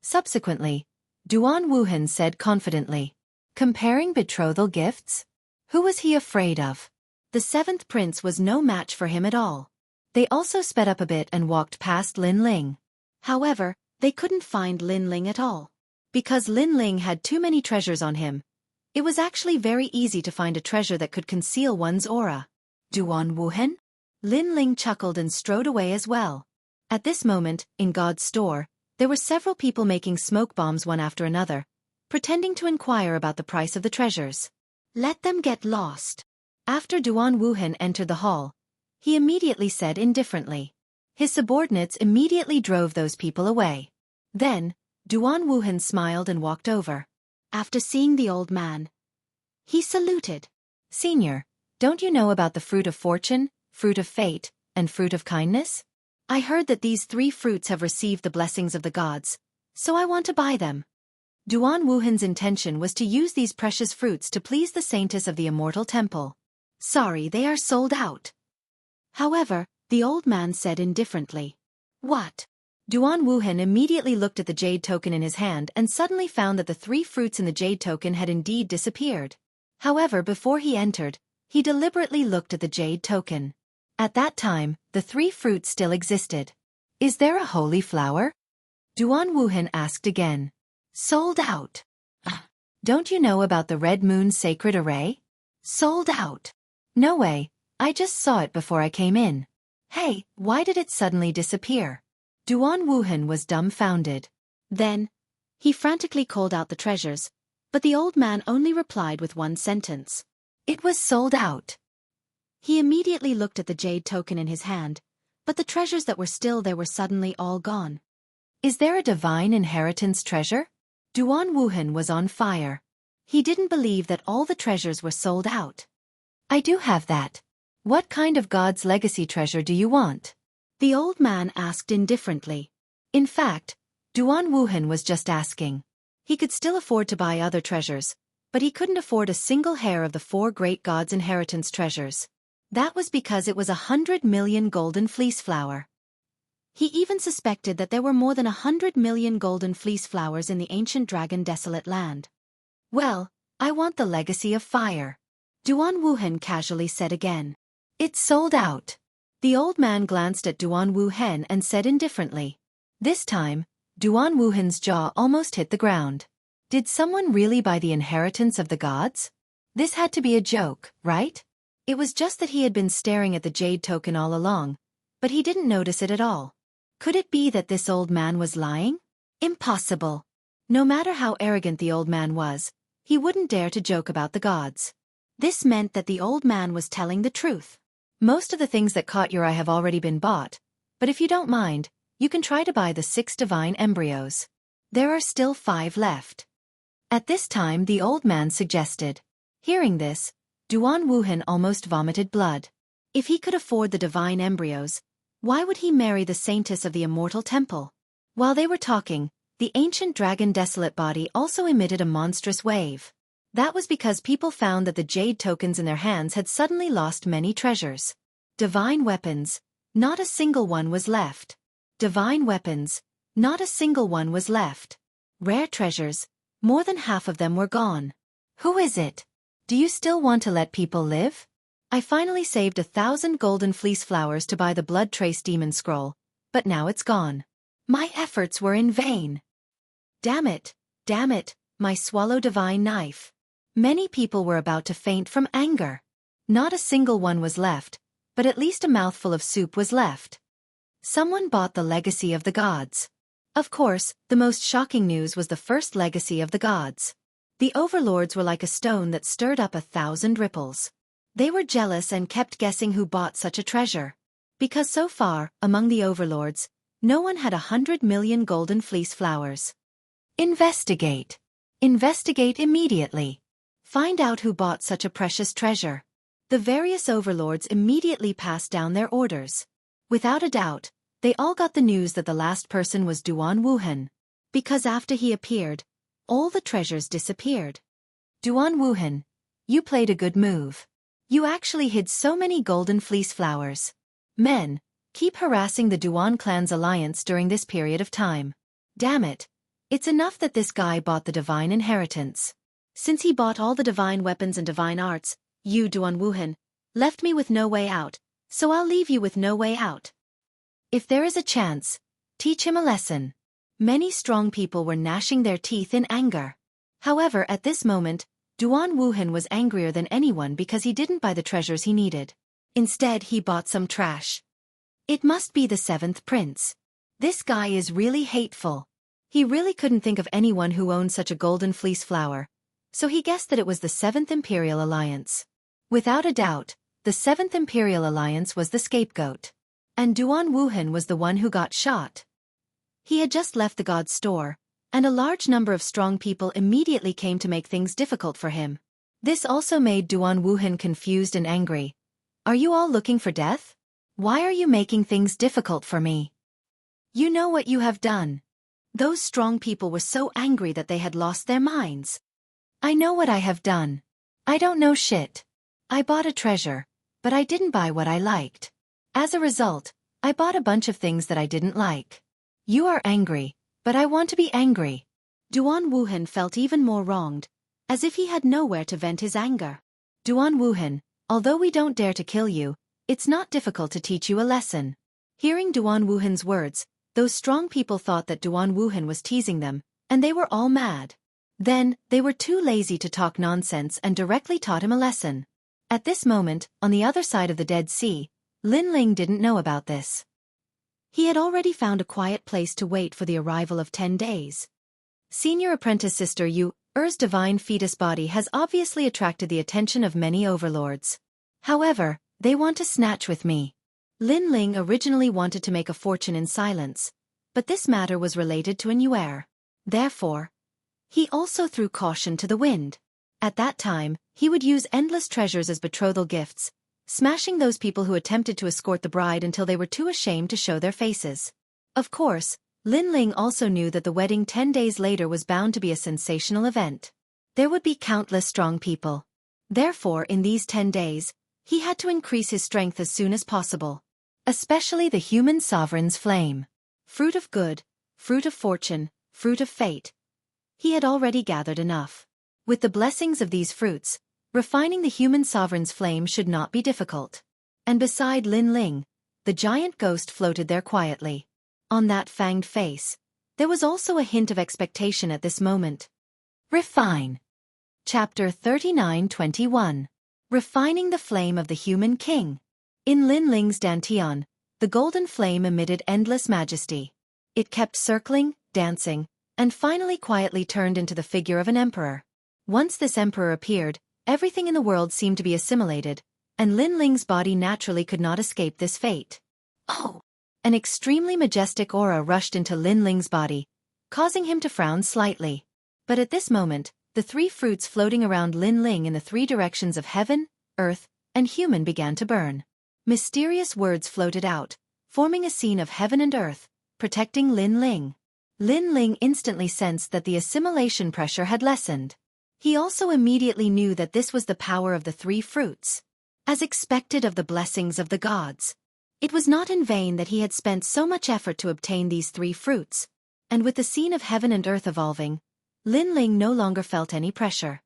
Subsequently, Duan Wuhan said confidently. Comparing betrothal gifts? Who was he afraid of? The 7th prince was no match for him at all. They also sped up a bit and walked past Lin Ling. However, they couldn't find Lin Ling at all. Because Lin Ling had too many treasures on him, it was actually very easy to find a treasure that could conceal one's aura. Duan Wuhan? Lin Ling chuckled and strode away as well. At this moment, in God's store, there were several people making smoke bombs one after another, pretending to inquire about the price of the treasures. Let them get lost. After Duan Wuhan entered the hall, he immediately said indifferently. His subordinates immediately drove those people away. Then, Duan Wuhan smiled and walked over. After seeing the old man, he saluted. Senior, don't you know about the fruit of fortune, fruit of fate, and fruit of kindness? I heard that these 3 fruits have received the blessings of the gods, so I want to buy them. Duan Wuhan's intention was to use these precious fruits to please the saintess of the immortal temple. Sorry, they are sold out. However, the old man said indifferently. What? Duan Wuhan immediately looked at the jade token in his hand and suddenly found that the 3 fruits in the jade token had indeed disappeared. However, before he entered, he deliberately looked at the jade token. At that time, the 3 fruits still existed. Is there a holy flower? Duan Wuhan asked again. Sold out. Don't you know about the red moon's sacred array? Sold out. No way, I just saw it before I came in. Hey, why did it suddenly disappear? Duan Wuhan was dumbfounded. Then, he frantically called out the treasures, but the old man only replied with one sentence. It was sold out. He immediately looked at the jade token in his hand, but the treasures that were still there were suddenly all gone. Is there a divine inheritance treasure? Duan Wuhan was on fire. He didn't believe that all the treasures were sold out. I do have that. What kind of God's legacy treasure do you want? The old man asked indifferently. In fact, Duan Wuhan was just asking. He could still afford to buy other treasures, but he couldn't afford a single hair of the 4 great gods' inheritance treasures. That was because it was 100 million golden fleece flower. He even suspected that there were more than 100 million golden fleece flowers in the ancient dragon desolate land. Well, I want the legacy of fire, Duan Wuhen casually said again. It's sold out. The old man glanced at Duan Wuhen and said indifferently. This time, Duan Wuhen's jaw almost hit the ground. Did someone really buy the inheritance of the gods? This had to be a joke, right? It was just that he had been staring at the jade token all along, but he didn't notice it at all. Could it be that this old man was lying? Impossible. No matter how arrogant the old man was, he wouldn't dare to joke about the gods. This meant that the old man was telling the truth. Most of the things that caught your eye have already been bought, but if you don't mind, you can try to buy the 6 divine embryos. There are still 5 left. At this time the old man suggested. Hearing this, Duan Wuhan almost vomited blood. If he could afford the divine embryos, why would he marry the saintess of the immortal temple? While they were talking, the ancient dragon desolate body also emitted a monstrous wave. That was because people found that the jade tokens in their hands had suddenly lost many treasures. Divine weapons, not a single one was left. Divine weapons, not a single one was left. Rare treasures, more than half of them were gone. Who is it? Do you still want to let people live? I finally saved 1,000 golden fleece flowers to buy the blood trace demon scroll, but now it's gone. My efforts were in vain. Damn it, my swallow divine knife. Many people were about to faint from anger. Not a single one was left, but at least a mouthful of soup was left. Someone bought the legacy of the gods. Of course, the most shocking news was the first legacy of the gods. The overlords were like a stone that stirred up 1,000 ripples. They were jealous and kept guessing who bought such a treasure. Because so far, among the overlords, no one had 100 million golden fleece flowers. Investigate. Investigate immediately. Find out who bought such a precious treasure. The various overlords immediately passed down their orders. Without a doubt, they all got the news that the last person was Duan Wuhan. Because after he appeared, all the treasures disappeared. Duan Wuhan, you played a good move. You actually hid so many golden fleece flowers. Men, keep harassing the Duan clan's alliance during this period of time. Damn it. It's enough that this guy bought the divine inheritance. Since he bought all the divine weapons and divine arts, you, Duan Wuhan, left me with no way out, so I'll leave you with no way out. If there is a chance, teach him a lesson. Many strong people were gnashing their teeth in anger. However, at this moment, Duan Wuhan was angrier than anyone because he didn't buy the treasures he needed. Instead, he bought some trash. It must be the 7th prince. This guy is really hateful. He really couldn't think of anyone who owned such a golden fleece flower, so he guessed that it was the 7th Imperial Alliance. Without a doubt, the 7th Imperial Alliance was the scapegoat. And Duan Wuhan was the one who got shot. He had just left the god's store, and a large number of strong people immediately came to make things difficult for him. This also made Duan Wuhan confused and angry. Are you all looking for death? Why are you making things difficult for me? You know what you have done. Those strong people were so angry that they had lost their minds. I know what I have done. I don't know shit. I bought a treasure, but I didn't buy what I liked. As a result, I bought a bunch of things that I didn't like. You are angry, but I want to be angry. Duan Wuhan felt even more wronged, as if he had nowhere to vent his anger. Duan Wuhan, although we don't dare to kill you, it's not difficult to teach you a lesson. Hearing Duan Wuhan's words, those strong people thought that Duan Wuhan was teasing them, and they were all mad. Then, they were too lazy to talk nonsense and directly taught him a lesson. At this moment, on the other side of the Dead Sea, Lin Ling didn't know about this. He had already found a quiet place to wait for the arrival of 10 days. Senior apprentice sister Yu Er's divine fetus body has obviously attracted the attention of many overlords. However, they want to snatch with me. Lin Ling originally wanted to make a fortune in silence, but this matter was related to an Yuer. Therefore, he also threw caution to the wind. At that time, he would use endless treasures as betrothal gifts, smashing those people who attempted to escort the bride until they were too ashamed to show their faces. Of course, Lin Ling also knew that the wedding 10 days later was bound to be a sensational event. There would be countless strong people. Therefore, in these 10 days, he had to increase his strength as soon as possible. especially the human sovereign's flame. Fruit of good, fruit of fortune, fruit of fate. He had already gathered enough. With the blessings of these fruits, refining the human sovereign's flame should not be difficult. And beside Lin Ling, the giant ghost floated there quietly. On that fanged face, there was also a hint of expectation at this moment. Refine. Chapter 39-21. Refining the flame of the human king. In Lin Ling's dantian, the golden flame emitted endless majesty. It kept circling, dancing, and finally quietly turned into the figure of an emperor. Once this emperor appeared, everything in the world seemed to be assimilated, and Lin Ling's body naturally could not escape this fate. Oh! An extremely majestic aura rushed into Lin Ling's body, causing him to frown slightly. But at this moment, the three fruits floating around Lin Ling in the three directions of heaven, earth, and human began to burn. Mysterious words floated out, forming a scene of heaven and earth, protecting Lin Ling. Lin Ling instantly sensed that the assimilation pressure had lessened. He also immediately knew that this was the power of the three fruits. As expected of the blessings of the gods. It was not in vain that he had spent so much effort to obtain these three fruits, and with the scene of heaven and earth evolving, Lin Ling no longer felt any pressure.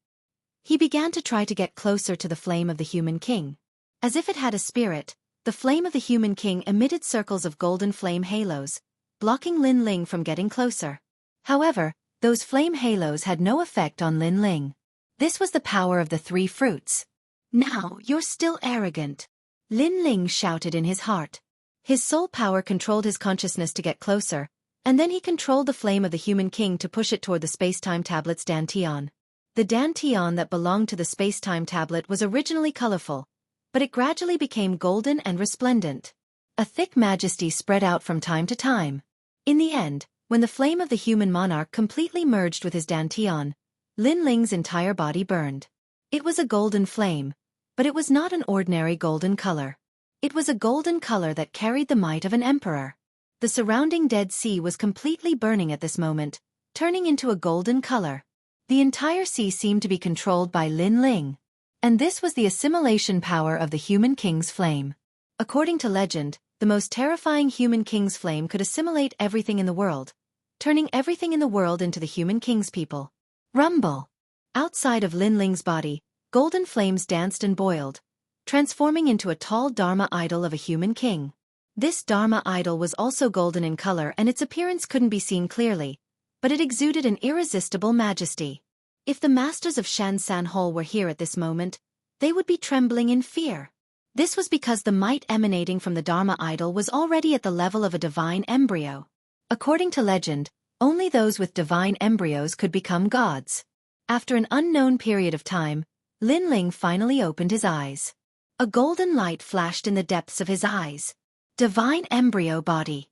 He began to try to get closer to the flame of the human king. As if it had a spirit, the flame of the human king emitted circles of golden flame halos, blocking Lin Ling from getting closer. However, those flame halos had no effect on Lin Ling. This was the power of the three fruits. Now you're still arrogant, Lin Ling shouted in his heart. His soul power controlled his consciousness to get closer, and then he controlled the flame of the human king to push it toward the space-time tablet's dantian. The dantian that belonged to the space-time tablet was originally colorful, but it gradually became golden and resplendent. A thick majesty spread out from time to time. In the end, when the flame of the human monarch completely merged with his dantian, Lin Ling's entire body burned. It was a golden flame, but it was not an ordinary golden color. It was a golden color that carried the might of an emperor. The surrounding Dead Sea was completely burning at this moment, turning into a golden color. The entire sea seemed to be controlled by Lin Ling. And this was the assimilation power of the human king's flame. According to legend, the most terrifying human king's flame could assimilate everything in the world, turning everything in the world into the human king's people. Rumble! Outside of Lin Ling's body, golden flames danced and boiled, transforming into a tall Dharma idol of a human king. This Dharma idol was also golden in color and its appearance couldn't be seen clearly, but it exuded an irresistible majesty. If the masters of Xianxia were here at this moment, they would be trembling in fear. This was because the might emanating from the Dharma idol was already at the level of a divine embryo. According to legend, only those with divine embryos could become gods. After an unknown period of time, Lin Ling finally opened his eyes. A golden light flashed in the depths of his eyes. Divine embryo body.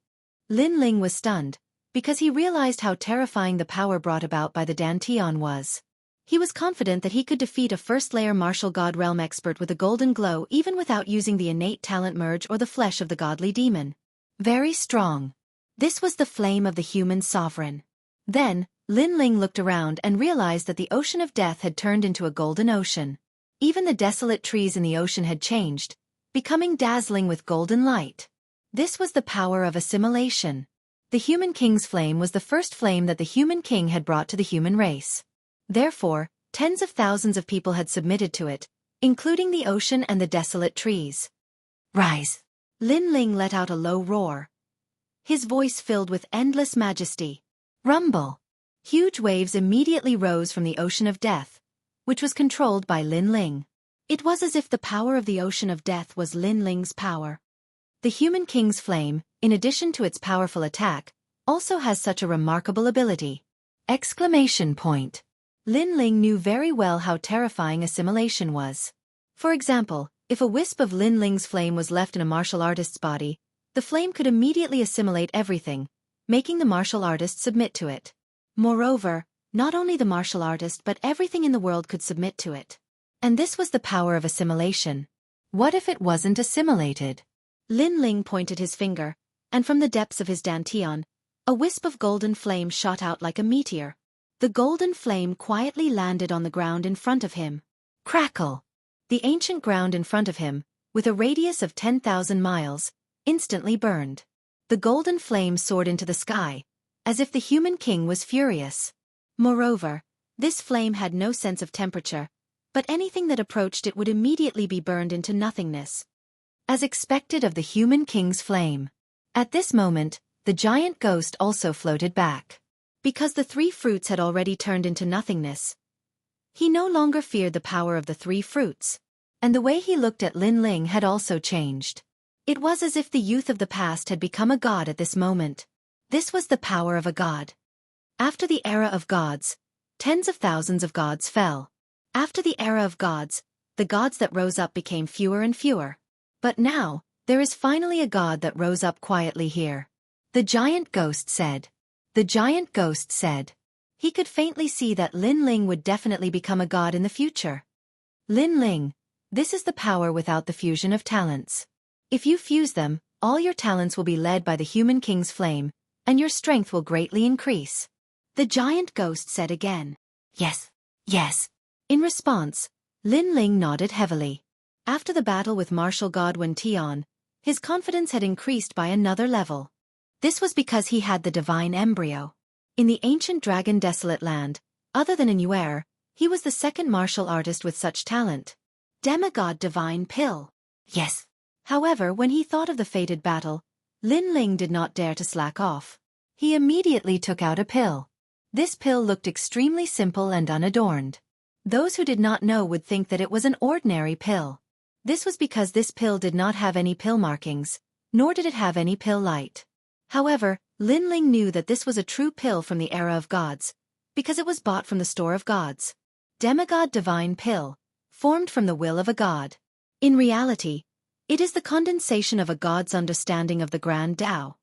Lin Ling was stunned, because he realized how terrifying the power brought about by the dantian was. He was confident that he could defeat a first-layer martial god realm expert with a golden glow even without using the innate talent merge or the flesh of the godly demon. Very strong. This was the flame of the human sovereign. Then, Lin Ling looked around and realized that the ocean of death had turned into a golden ocean. Even the desolate trees in the ocean had changed, becoming dazzling with golden light. This was the power of assimilation. The human king's flame was the first flame that the human king had brought to the human race. Therefore, tens of thousands of people had submitted to it, including the ocean and the desolate trees. Rise! Lin Ling let out a low roar. His voice filled with endless majesty. Rumble! Huge waves immediately rose from the ocean of death, which was controlled by Lin Ling. It was as if the power of the ocean of death was Lin Ling's power. The human king's flame, in addition to its powerful attack, also has such a remarkable ability. Exclamation point. Lin Ling knew very well how terrifying assimilation was. For example, if a wisp of Lin Ling's flame was left in a martial artist's body, the flame could immediately assimilate everything, making the martial artist submit to it. Moreover, not only the martial artist but everything in the world could submit to it. And this was the power of assimilation. What if it wasn't assimilated? Lin Ling pointed his finger, and from the depths of his dantian, a wisp of golden flame shot out like a meteor. The golden flame quietly landed on the ground in front of him. Crackle! The ancient ground in front of him, with a radius of 10,000 miles, instantly burned. The golden flame soared into the sky, as if the human king was furious. Moreover, this flame had no sense of temperature, but anything that approached it would immediately be burned into nothingness. As expected of the human king's flame. At this moment, the giant ghost also floated back. Because the three fruits had already turned into nothingness, he no longer feared the power of the three fruits. And the way he looked at Lin Ling had also changed. It was as if the youth of the past had become a god at this moment. This was the power of a god. After the era of gods, tens of thousands of gods fell. After the era of gods, the gods that rose up became fewer and fewer. But now, there is finally a god that rose up quietly here. The giant ghost said. The giant ghost said. He could faintly see that Lin Ling would definitely become a god in the future. Lin Ling, this is the power without the fusion of talents. If you fuse them, all your talents will be led by the human king's flame, and your strength will greatly increase. The giant ghost said again. Yes, yes. In response, Lin Ling nodded heavily. After the battle with martial god Wen Tian, his confidence had increased by another level. This was because he had the divine embryo. In the ancient dragon desolate land, other than in Yuer, he was the second martial artist with such talent. Demigod divine pill. Yes. However, when he thought of the fated battle, Lin Ling did not dare to slack off. He immediately took out a pill. This pill looked extremely simple and unadorned. Those who did not know would think that it was an ordinary pill. This was because this pill did not have any pill markings, nor did it have any pill light. However, Lin Ling knew that this was a true pill from the era of gods, because it was bought from the store of gods. Demigod divine pill, formed from the will of a god. In reality, it is the condensation of a god's understanding of the grand Tao.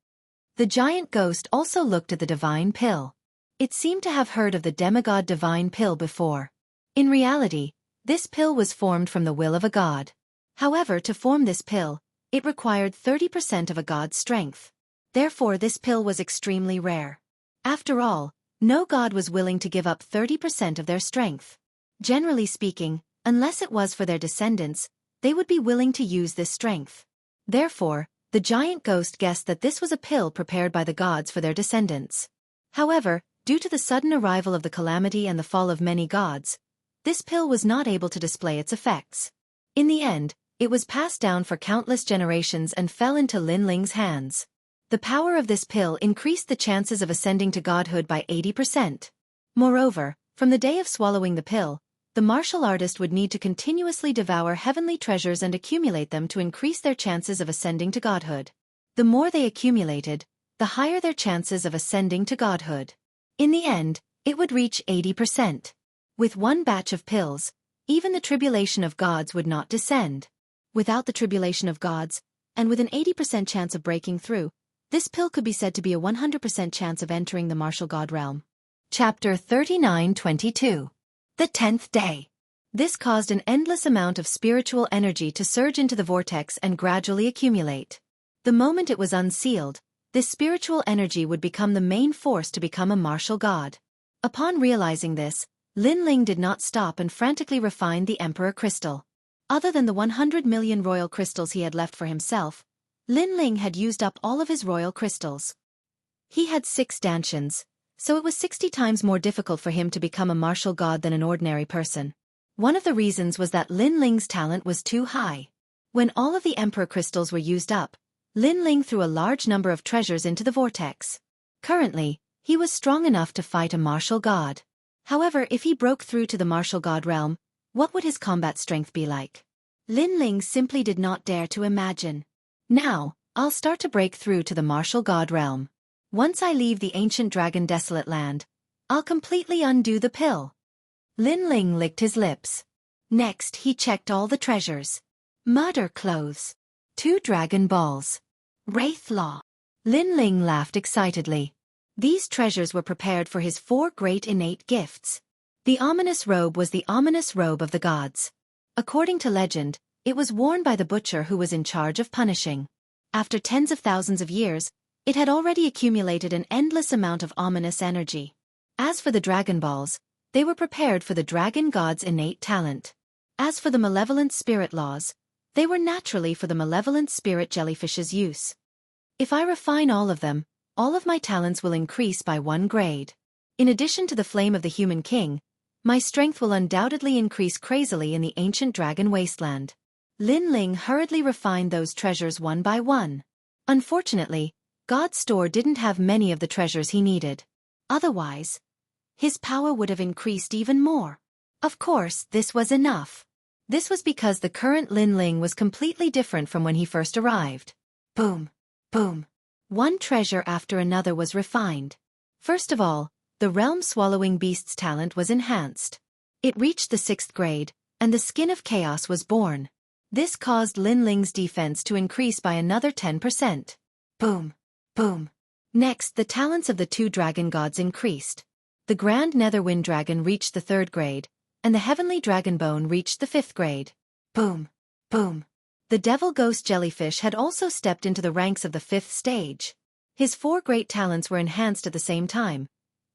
The giant ghost also looked at the divine pill. It seemed to have heard of the demigod divine pill before. In reality, this pill was formed from the will of a god. However, to form this pill, it required 30% of a god's strength. Therefore, this pill was extremely rare. After all, no god was willing to give up 30% of their strength. Generally speaking, unless it was for their descendants, they would be willing to use this strength. Therefore, the giant ghost guessed that this was a pill prepared by the gods for their descendants. However, due to the sudden arrival of the calamity and the fall of many gods, this pill was not able to display its effects. In the end, it was passed down for countless generations and fell into Lin Ling's hands. The power of this pill increased the chances of ascending to godhood by 80%. Moreover, from the day of swallowing the pill, the martial artist would need to continuously devour heavenly treasures and accumulate them to increase their chances of ascending to godhood. The more they accumulated, the higher their chances of ascending to godhood. In the end, it would reach 80%. With one batch of pills, even the tribulation of gods would not descend. Without the tribulation of gods, and with an 80% chance of breaking through, this pill could be said to be a 100% chance of entering the martial god realm. Chapter 39-22. The 10th day. This caused an endless amount of spiritual energy to surge into the vortex and gradually accumulate. The moment it was unsealed, this spiritual energy would become the main force to become a martial god. Upon realizing this, Lin Ling did not stop and frantically refine the Emperor Crystal. Other than the 100 million royal crystals he had left for himself, Lin Ling had used up all of his royal crystals. He had 6 stanchions, so it was 60 times more difficult for him to become a martial god than an ordinary person. One of the reasons was that Lin Ling's talent was too high. When all of the Emperor crystals were used up, Lin Ling threw a large number of treasures into the vortex. Currently, he was strong enough to fight a martial god. However, if he broke through to the martial god realm, what would his combat strength be like? Lin Ling simply did not dare to imagine. Now, I'll start to break through to the martial god realm. Once I leave the ancient dragon desolate land, I'll completely undo the pill. Lin Ling licked his lips. Next, he checked all the treasures. Murder clothes. 2 dragon balls. Wraith law. Lin Ling laughed excitedly. These treasures were prepared for his 4 great innate gifts. The ominous robe was the ominous robe of the gods. According to legend, it was worn by the butcher who was in charge of punishing. After tens of thousands of years, it had already accumulated an endless amount of ominous energy. As for the Dragon Balls, they were prepared for the dragon god's innate talent. As for the malevolent spirit laws, They were naturally for the malevolent spirit jellyfish's use. If I refine all of them, all of my talents will increase by 1 grade. In addition to the flame of the human king, my strength will undoubtedly increase crazily in the ancient dragon wasteland. Lin Ling hurriedly refined those treasures one by one. Unfortunately, God's store didn't have many of the treasures he needed. Otherwise, his power would have increased even more. Of course, this was enough. This was because the current Lin Ling was completely different from when he first arrived. Boom, boom. One treasure after another was refined. First of all, the realm-swallowing beast's talent was enhanced. It reached the 6th grade, and the skin of chaos was born. This caused Lin Ling's defense to increase by another 10%. Boom, boom. Next, the talents of the 2 dragon gods increased. The Grand Netherwind Dragon reached the 3rd grade, and the Heavenly Dragonbone reached the 5th grade. Boom, boom. The Devil Ghost Jellyfish had also stepped into the ranks of the 5th stage. His 4 great talents were enhanced at the same time,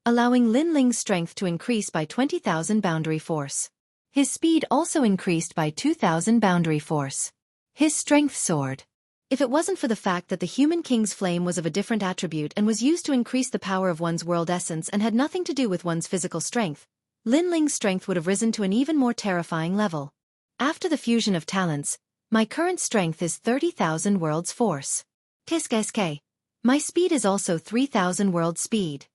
allowing Lin Ling's strength to increase by 20,000 boundary force. His speed also increased by 2,000 boundary force. His strength soared. If it wasn't for the fact that the human king's flame was of a different attribute and was used to increase the power of one's world essence and had nothing to do with one's physical strength, Lin Ling's strength would have risen to an even more terrifying level. After the fusion of talents, my current strength is 30,000 worlds force. Kisk. My speed is also 3,000 world speed.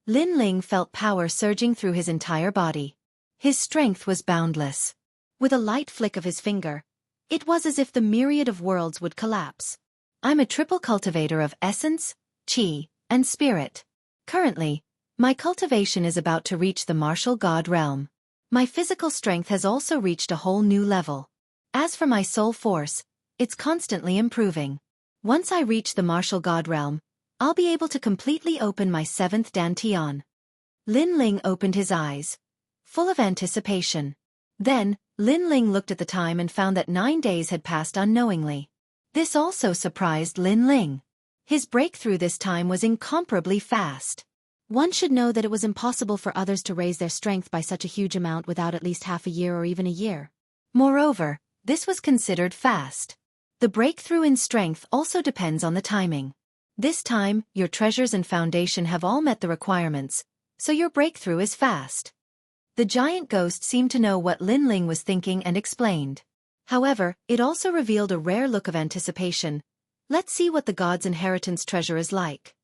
Lin Ling felt power surging through his entire body. His strength was boundless. With a light flick of his finger, it was as if the myriad of worlds would collapse. I'm a triple cultivator of essence, chi, and spirit. Currently, my cultivation is about to reach the martial god realm. My physical strength has also reached a whole new level. As for my soul force, it's constantly improving. Once I reach the martial god realm, I'll be able to completely open my 7th dantian. Lin Ling opened his eyes, full of anticipation. Then, Lin Ling looked at the time and found that 9 days had passed unknowingly. This also surprised Lin Ling. His breakthrough this time was incomparably fast. One should know that it was impossible for others to raise their strength by such a huge amount without at least half a year or even a year. Moreover, this was considered fast. The breakthrough in strength also depends on the timing. This time, your treasures and foundation have all met the requirements, so your breakthrough is fast. The giant ghost seemed to know what Lin Ling was thinking and explained. However, it also revealed a rare look of anticipation. Let's see what the god's inheritance treasure is like.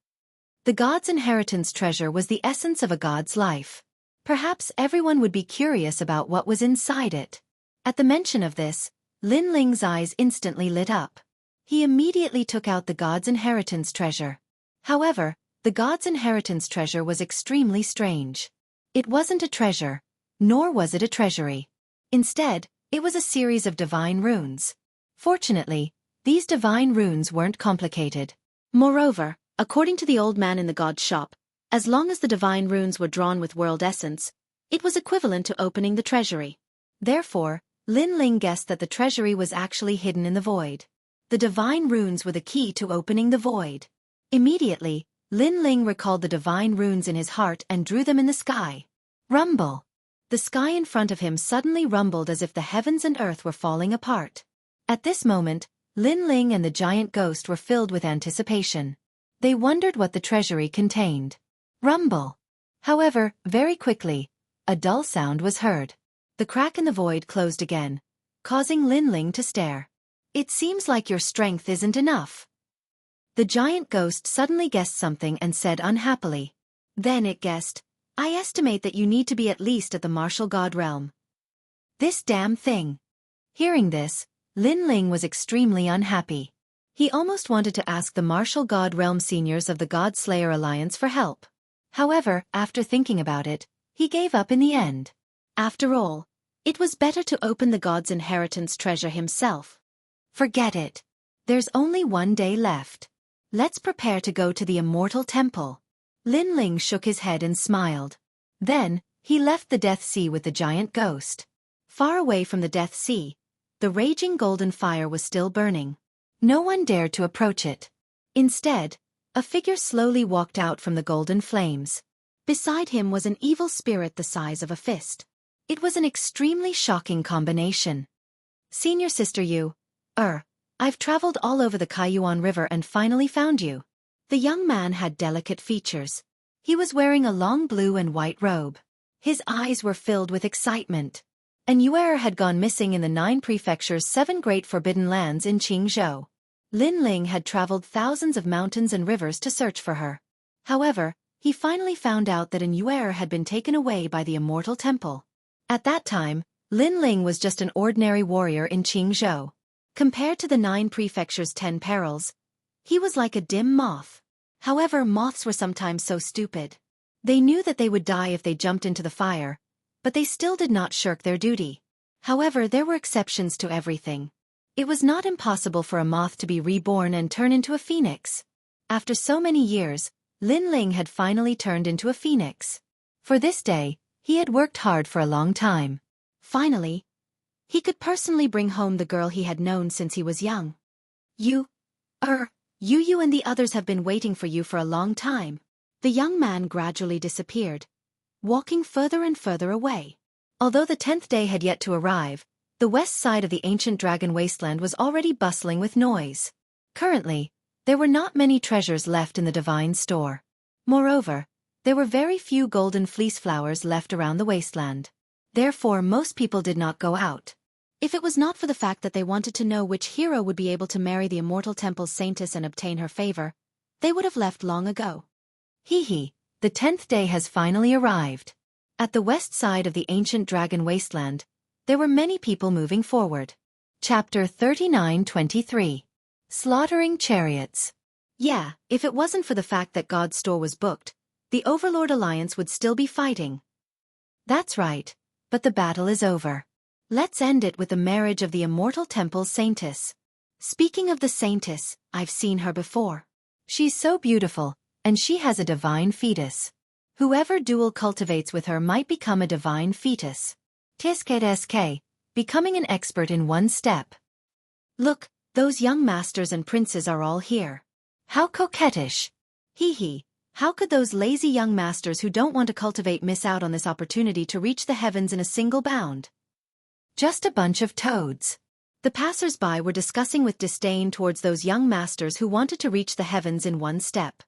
The god's inheritance treasure was the essence of a god's life. Perhaps everyone would be curious about what was inside it. At the mention of this, Lin Ling's eyes instantly lit up. He immediately took out the god's inheritance treasure. However, the god's inheritance treasure was extremely strange. It wasn't a treasure, nor was it a treasury. Instead, it was a series of divine runes. Fortunately, these divine runes weren't complicated. Moreover, according to the old man in the god's shop, as long as the divine runes were drawn with world essence, it was equivalent to opening the treasury. Therefore, Lin Ling guessed that the treasury was actually hidden in the void. The divine runes were the key to opening the void. Immediately, Lin Ling recalled the divine runes in his heart and drew them in the sky. Rumble! The sky in front of him suddenly rumbled as if the heavens and earth were falling apart. At this moment, Lin Ling and the giant ghost were filled with anticipation. They wondered what the treasury contained. Rumble! However, very quickly, a dull sound was heard. The crack in the void closed again, causing Lin Ling to stare. It seems like your strength isn't enough. The giant ghost suddenly guessed something and said unhappily. Then it guessed, I estimate that you need to be at least at the martial god realm. This damn thing. Hearing this, Lin Ling was extremely unhappy. He almost wanted to ask the martial god realm seniors of the God Slayer Alliance for help. However, after thinking about it, he gave up in the end. After all, it was better to open the god's inheritance treasure himself. Forget it. There's only 1 day left. Let's prepare to go to the Immortal Temple. Lin Ling shook his head and smiled. Then, he left the Death Sea with the giant ghost. Far away from the Death Sea, the raging golden fire was still burning. No one dared to approach it. Instead, a figure slowly walked out from the golden flames. Beside him was an evil spirit the size of a fist. It was an extremely shocking combination. Senior Sister Yu, I've traveled all over the Kaiyuan River and finally found you. The young man had delicate features. He was wearing a long blue and white robe. His eyes were filled with excitement. An Yuer had gone missing in the 9 prefectures' 7 great forbidden lands in Qingzhou. Lin Ling had traveled thousands of mountains and rivers to search for her. However, he finally found out that an Yuer had been taken away by the Immortal Temple. At that time, Lin Ling was just an ordinary warrior in Qingzhou. Compared to the 9 prefectures' 10 perils, he was like a dim moth. However, moths were sometimes so stupid. They knew that they would die if they jumped into the fire, but they still did not shirk their duty. However, there were exceptions to everything. It was not impossible for a moth to be reborn and turn into a phoenix. After so many years, Lin Ling had finally turned into a phoenix. For this day, he had worked hard for a long time. Finally, he could personally bring home the girl he had known since he was young. You and the others have been waiting for you for a long time. The young man gradually disappeared, walking further and further away. Although the 10th day had yet to arrive, the west side of the ancient dragon wasteland was already bustling with noise. Currently, there were not many treasures left in the divine store. Moreover, there were very few golden fleece flowers left around the wasteland. Therefore, most people did not go out. If it was not for the fact that they wanted to know which hero would be able to marry the Immortal Temple's saintess and obtain her favor, they would have left long ago. The 10th day has finally arrived. At the west side of the ancient dragon wasteland, there were many people moving forward. Chapter 39-23. Slaughtering Chariots. Yeah, if it wasn't for the fact that God's store was booked, the Overlord Alliance would still be fighting. That's right, but the battle is over. Let's end it with the marriage of the Immortal Temple's saintess. Speaking of the saintess, I've seen her before. She's so beautiful, and she has a divine fetus. Whoever dual cultivates with her might become a divine fetus. TSK, becoming an expert in one step. Look, those young masters and princes are all here. How coquettish. How could those lazy young masters who don't want to cultivate miss out on this opportunity to reach the heavens in a single bound? Just a bunch of toads. The passers-by were discussing with disdain towards those young masters who wanted to reach the heavens in one step.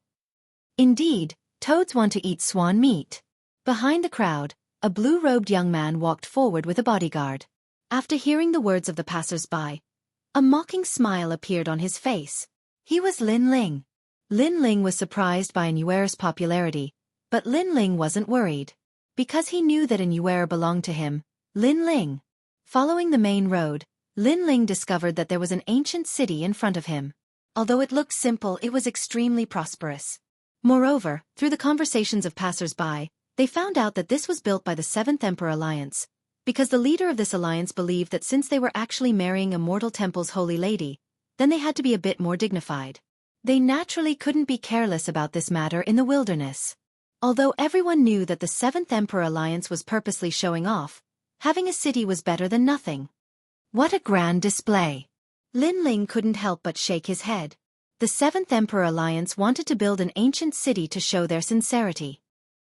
Indeed, toads want to eat swan meat. Behind the crowd, a blue-robed young man walked forward with a bodyguard. After hearing the words of the passers-by, a mocking smile appeared on his face. He was Lin Ling. Lin Ling was surprised by an Yuer's popularity, but Lin Ling wasn't worried. Because he knew that an Yuer belonged to him, Lin Ling. Following the main road, Lin Ling discovered that there was an ancient city in front of him. Although it looked simple, it was extremely prosperous. Moreover, through the conversations of passers-by, they found out that this was built by the 7th Emperor Alliance, because the leader of this alliance believed that since they were actually marrying Immortal Temple's holy lady, then they had to be a bit more dignified. They naturally couldn't be careless about this matter in the wilderness. Although everyone knew that the 7th Emperor Alliance was purposely showing off, having a city was better than nothing. What a grand display! Lin Ling couldn't help but shake his head. The 7th Emperor Alliance wanted to build an ancient city to show their sincerity.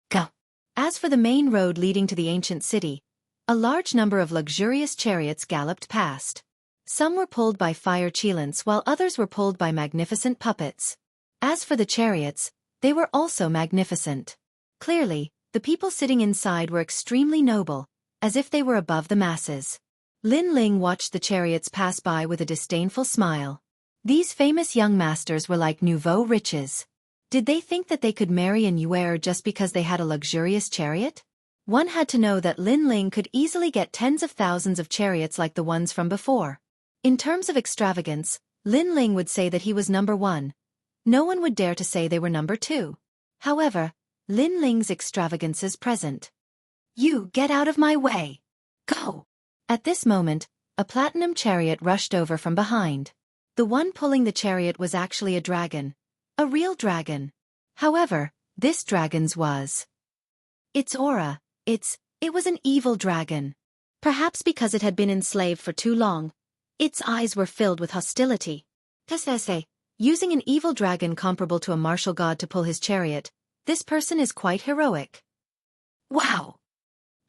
Go! As for the main road leading to the ancient city, a large number of luxurious chariots galloped past. Some were pulled by fire cheelants while others were pulled by magnificent puppets. As for the chariots, they were also magnificent. Clearly, the people sitting inside were extremely noble, as if they were above the masses. Lin Ling watched the chariots pass by with a disdainful smile. These famous young masters were like nouveau riches. Did they think that they could marry an Yuer just because they had a luxurious chariot? One had to know that Lin Ling could easily get tens of thousands of chariots like the ones from before. In terms of extravagance, Lin Ling would say that he was number 1. No one would dare to say they were number 2. However, Lin Ling's extravagance is present. You get out of my way! Go! At this moment, a platinum chariot rushed over from behind. The one pulling the chariot was actually a dragon. A real dragon. However, this dragon's was its aura. It was an evil dragon. Perhaps because it had been enslaved for too long, its eyes were filled with hostility. Using an evil dragon comparable to a martial god to pull his chariot, this person is quite heroic. Wow!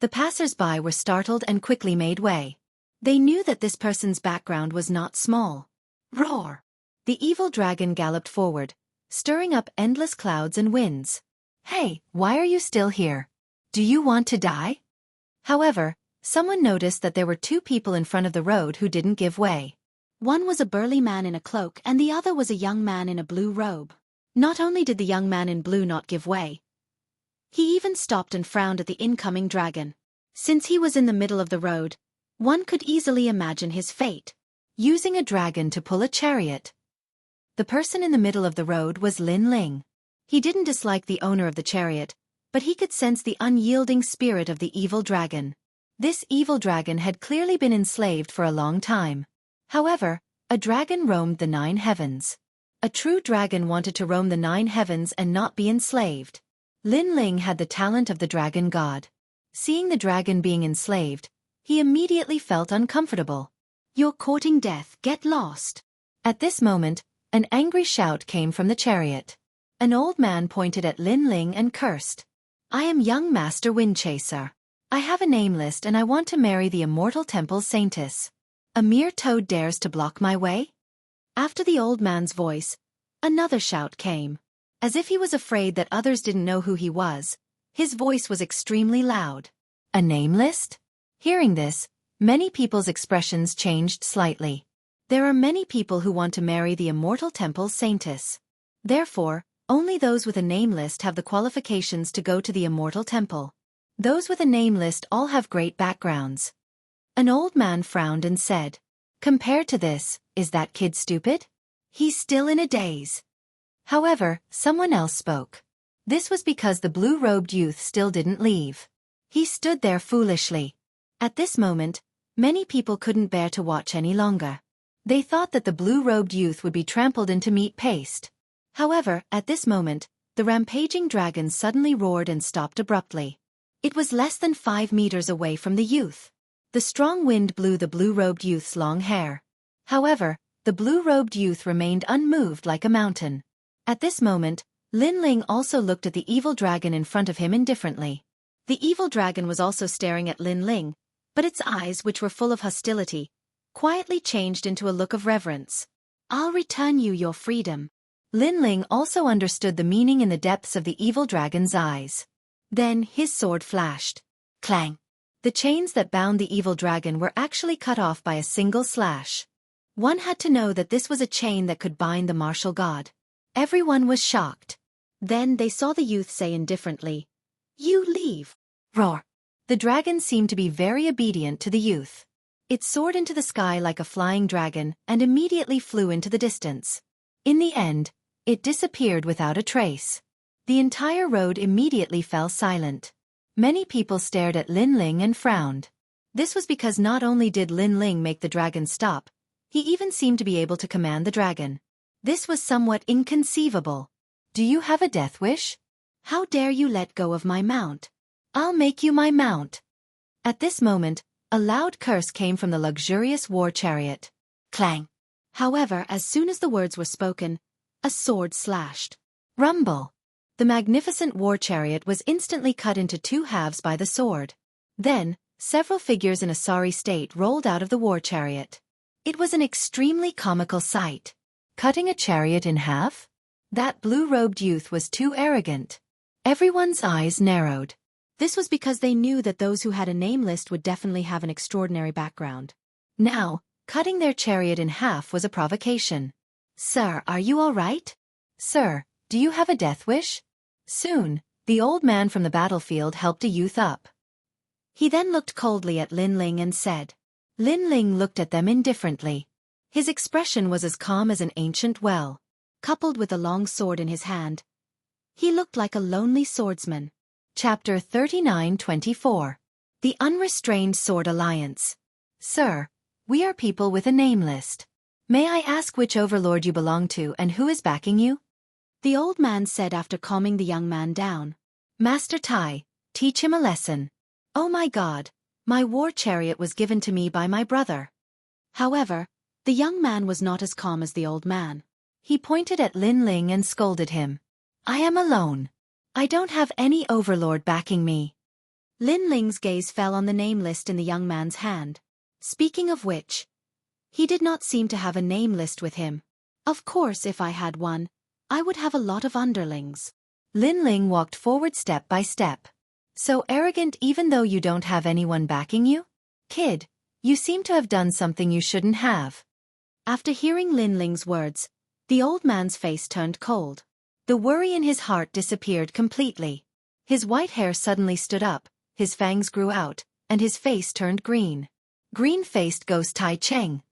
The passers-by were startled and quickly made way. They knew that this person's background was not small. Roar! The evil dragon galloped forward, stirring up endless clouds and winds. Hey, why are you still here? Do you want to die? However, someone noticed that there were two people in front of the road who didn't give way. One was a burly man in a cloak and the other was a young man in a blue robe. Not only did the young man in blue not give way, he even stopped and frowned at the incoming dragon. Since he was in the middle of the road, one could easily imagine his fate. Using a dragon to pull a chariot. The person in the middle of the road was Lin Ling. He didn't dislike the owner of the chariot, but he could sense the unyielding spirit of the evil dragon. This evil dragon had clearly been enslaved for a long time. However, a dragon roamed the 9 heavens. A true dragon wanted to roam the 9 heavens and not be enslaved. Lin Ling had the talent of the dragon god. Seeing the dragon being enslaved, he immediately felt uncomfortable. You're courting death, get lost. At this moment, an angry shout came from the chariot. An old man pointed at Lin Ling and cursed. I am young Master Windchaser. I have a name list and I want to marry the immortal temple's saintess. A mere toad dares to block my way? After the old man's voice, another shout came. As if he was afraid that others didn't know who he was, his voice was extremely loud. A name list? Hearing this, many people's expressions changed slightly. There are many people who want to marry the immortal temple's saintess. Therefore, only those with a name list have the qualifications to go to the immortal temple. Those with a name list all have great backgrounds. An old man frowned and said, compared to this, is that kid stupid? He's still in a daze. However, someone else spoke. This was because the blue-robed youth still didn't leave. He stood there foolishly. At this moment, many people couldn't bear to watch any longer. They thought that the blue-robed youth would be trampled into meat paste. However, at this moment, the rampaging dragon suddenly roared and stopped abruptly. It was less than 5 meters away from the youth. The strong wind blew the blue-robed youth's long hair. However, the blue-robed youth remained unmoved like a mountain. At this moment, Lin Ling also looked at the evil dragon in front of him indifferently. The evil dragon was also staring at Lin Ling, but its eyes, which were full of hostility, quietly changed into a look of reverence. I'll return you your freedom. Lin Ling also understood the meaning in the depths of the evil dragon's eyes. Then his sword flashed. Clang! The chains that bound the evil dragon were actually cut off by a single slash. One had to know that this was a chain that could bind the martial god. Everyone was shocked. Then they saw the youth say indifferently, "You leave." Roar! The dragon seemed to be very obedient to the youth. It soared into the sky like a flying dragon and immediately flew into the distance. In the end, it disappeared without a trace. The entire road immediately fell silent. Many people stared at Lin Ling and frowned. This was because not only did Lin Ling make the dragon stop, he even seemed to be able to command the dragon. This was somewhat inconceivable. Do you have a death wish? How dare you let go of my mount? I'll make you my mount. At this moment, a loud curse came from the luxurious war chariot. Clang! However, as soon as the words were spoken, a sword slashed. Rumble! The magnificent war chariot was instantly cut into 2 halves by the sword. Then, several figures in a sorry state rolled out of the war chariot. It was an extremely comical sight. Cutting a chariot in half? That blue-robed youth was too arrogant. Everyone's eyes narrowed. This was because they knew that those who had a name list would definitely have an extraordinary background. Now, cutting their chariot in half was a provocation. Sir, are you all right? Sir, do you have a death wish? Soon, the old man from the battlefield helped a youth up. He then looked coldly at Lin Ling and said. Lin Ling looked at them indifferently. His expression was as calm as an ancient well. Coupled with a long sword in his hand, he looked like a lonely swordsman. Chapter 39-24. The Unrestrained Sword Alliance. Sir, we are people with a name list. May I ask which overlord you belong to and who is backing you? The old man said after calming the young man down. Master Tai, teach him a lesson. Oh my God, my war chariot was given to me by my brother. However, the young man was not as calm as the old man. He pointed at Lin Ling and scolded him. I am alone. I don't have any overlord backing me. Lin Ling's gaze fell on the name list in the young man's hand. Speaking of which, he did not seem to have a name list with him. Of course, if I had one, I would have a lot of underlings. Lin Ling walked forward step by step. So arrogant even though you don't have anyone backing you? Kid, you seem to have done something you shouldn't have. After hearing Lin Ling's words, the old man's face turned cold. The worry in his heart disappeared completely. His white hair suddenly stood up, his fangs grew out, and his face turned green. Green-faced ghost Tai Cheng.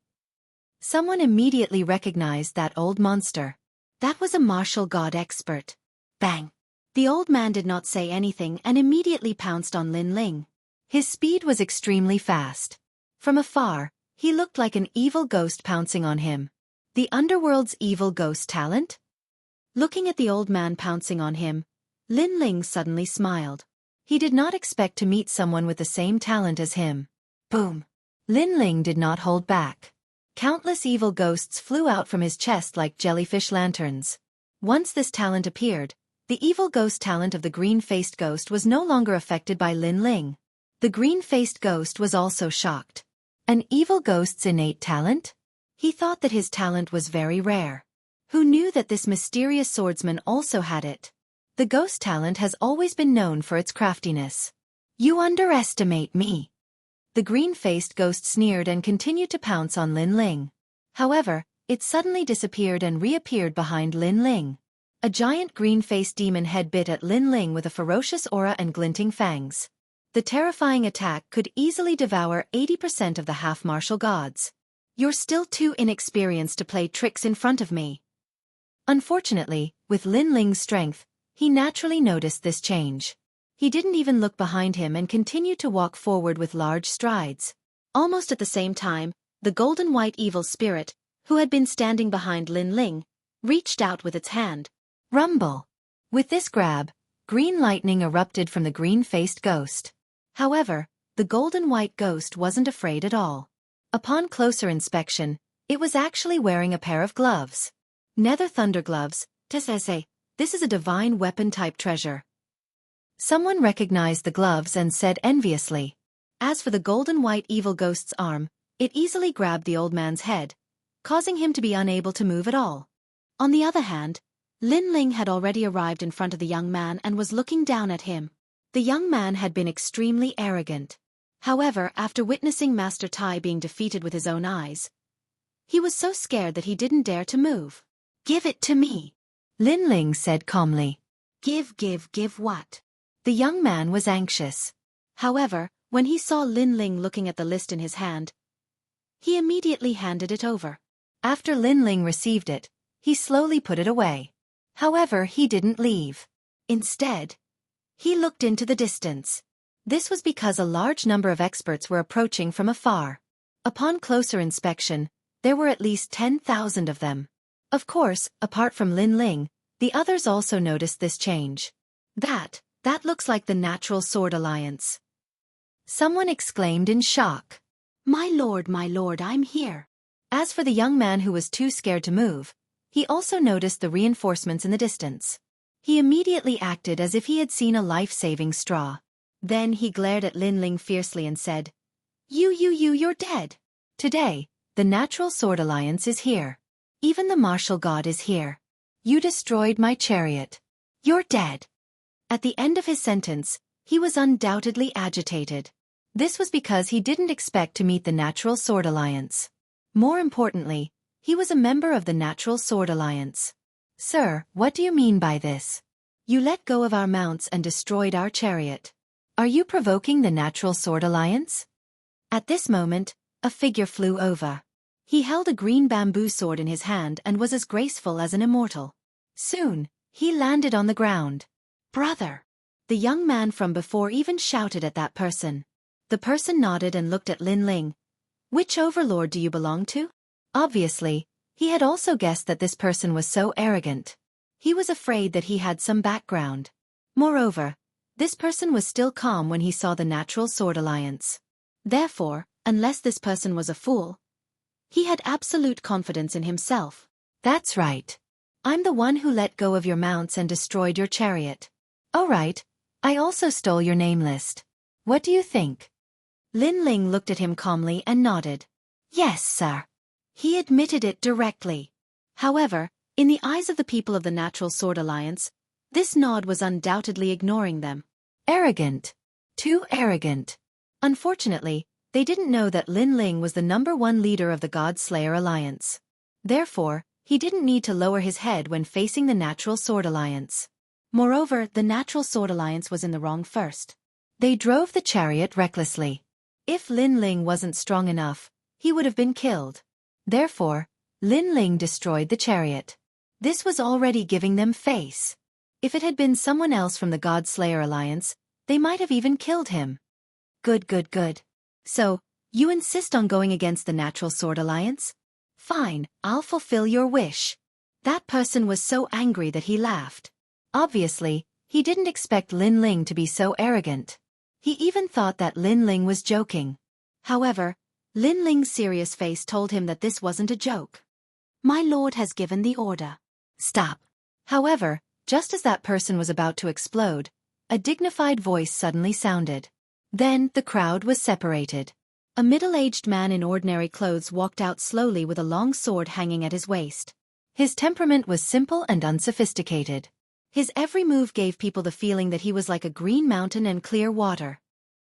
Someone immediately recognized that old monster. That was a martial god expert. Bang! The old man did not say anything and immediately pounced on Lin Ling. His speed was extremely fast. From afar, he looked like an evil ghost pouncing on him. The underworld's evil ghost talent? Looking at the old man pouncing on him, Lin Ling suddenly smiled. He did not expect to meet someone with the same talent as him. Boom! Lin Ling did not hold back. Countless evil ghosts flew out from his chest like jellyfish lanterns. Once this talent appeared, the evil ghost talent of the green-faced ghost was no longer affected by Lin Ling. The green-faced ghost was also shocked. An evil ghost's innate talent? He thought that his talent was very rare. Who knew that this mysterious swordsman also had it? The ghost talent has always been known for its craftiness. You underestimate me. The green-faced ghost sneered and continued to pounce on Lin Ling. However, it suddenly disappeared and reappeared behind Lin Ling. A giant green-faced demon head bit at Lin Ling with a ferocious aura and glinting fangs. The terrifying attack could easily devour 80% of the half-martial gods. You're still too inexperienced to play tricks in front of me. Unfortunately, with Lin Ling's strength, he naturally noticed this change. He didn't even look behind him and continued to walk forward with large strides. Almost at the same time, the golden-white evil spirit, who had been standing behind Lin Ling, reached out with its hand. Rumble! With this grab, green lightning erupted from the green-faced ghost. However, the golden-white ghost wasn't afraid at all. Upon closer inspection, it was actually wearing a pair of gloves. Nether Thunder Gloves, Tessese. This is a divine weapon-type treasure. Someone recognized the gloves and said enviously. As for the golden-white evil ghost's arm, it easily grabbed the old man's head, causing him to be unable to move at all. On the other hand, Lin Ling had already arrived in front of the young man and was looking down at him. The young man had been extremely arrogant. However, after witnessing Master Tai being defeated with his own eyes, he was so scared that he didn't dare to move. Give it to me, Lin Ling said calmly. Give what? The young man was anxious. However, when he saw Lin Ling looking at the list in his hand, he immediately handed it over. After Lin Ling received it, he slowly put it away. However, he didn't leave. Instead, he looked into the distance. This was because a large number of experts were approaching from afar. Upon closer inspection, there were at least 10,000 of them. Of course, apart from Lin Ling, the others also noticed this change. That looks like the Natural Sword Alliance. Someone exclaimed in shock. My lord, I'm here. As for the young man who was too scared to move, he also noticed the reinforcements in the distance. He immediately acted as if he had seen a life-saving straw. Then he glared at Lin Ling fiercely and said, You're dead. Today, the Natural Sword Alliance is here. Even the martial god is here. You destroyed my chariot. You're dead. At the end of his sentence, he was undoubtedly agitated. This was because he didn't expect to meet the Natural Sword Alliance. More importantly, he was a member of the Natural Sword Alliance. Sir, what do you mean by this? You let go of our mounts and destroyed our chariot. Are you provoking the Natural Sword Alliance? At this moment, a figure flew over. He held a green bamboo sword in his hand and was as graceful as an immortal. Soon, he landed on the ground. Brother! The young man from before even shouted at that person. The person nodded and looked at Lin Ling. Which overlord do you belong to? Obviously, he had also guessed that this person was so arrogant. He was afraid that he had some background. Moreover, this person was still calm when he saw the Natural Sword Alliance. Therefore, unless this person was a fool, he had absolute confidence in himself. That's right. I'm the one who let go of your mounts and destroyed your chariot. All right, I also stole your name list. What do you think? Lin Ling looked at him calmly and nodded. Yes, sir. He admitted it directly. However, in the eyes of the people of the Natural Sword Alliance, this nod was undoubtedly ignoring them. Arrogant. Too arrogant. Unfortunately, they didn't know that Lin Ling was the #1 leader of the God Slayer Alliance. Therefore, he didn't need to lower his head when facing the Natural Sword Alliance. Moreover, the Natural Sword Alliance was in the wrong first. They drove the chariot recklessly. If Lin Ling wasn't strong enough, he would have been killed. Therefore, Lin Ling destroyed the chariot. This was already giving them face. If it had been someone else from the God Slayer Alliance, they might have even killed him. Good, good, good. So, you insist on going against the Natural Sword Alliance? Fine, I'll fulfill your wish. That person was so angry that he laughed. Obviously, he didn't expect Lin Ling to be so arrogant. He even thought that Lin Ling was joking. However, Lin Ling's serious face told him that this wasn't a joke. My lord has given the order. Stop. However, just as that person was about to explode, a dignified voice suddenly sounded. Then, the crowd was separated. A middle-aged man in ordinary clothes walked out slowly with a long sword hanging at his waist. His temperament was simple and unsophisticated. His every move gave people the feeling that he was like a green mountain and clear water.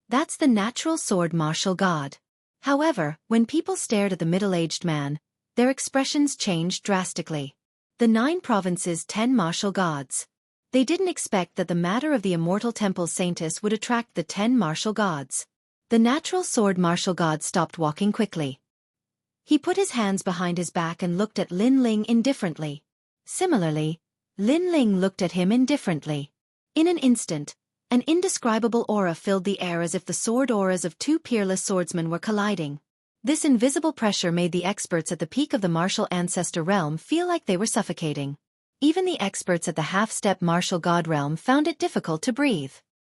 That's the Natural Sword Martial God. However, when people stared at the middle-aged man, their expressions changed drastically. The 9 provinces' 10 martial gods. They didn't expect that the matter of the immortal temple's saintess would attract the 10 martial gods. The Natural Sword Martial God stopped walking quickly. He put his hands behind his back and looked at Lin Ling indifferently. Similarly, Lin Ling looked at him indifferently. In an instant, an indescribable aura filled the air as if the sword auras of 2 peerless swordsmen were colliding. This invisible pressure made the experts at the peak of the martial ancestor realm feel like they were suffocating. Even the experts at the half-step martial god realm found it difficult to breathe.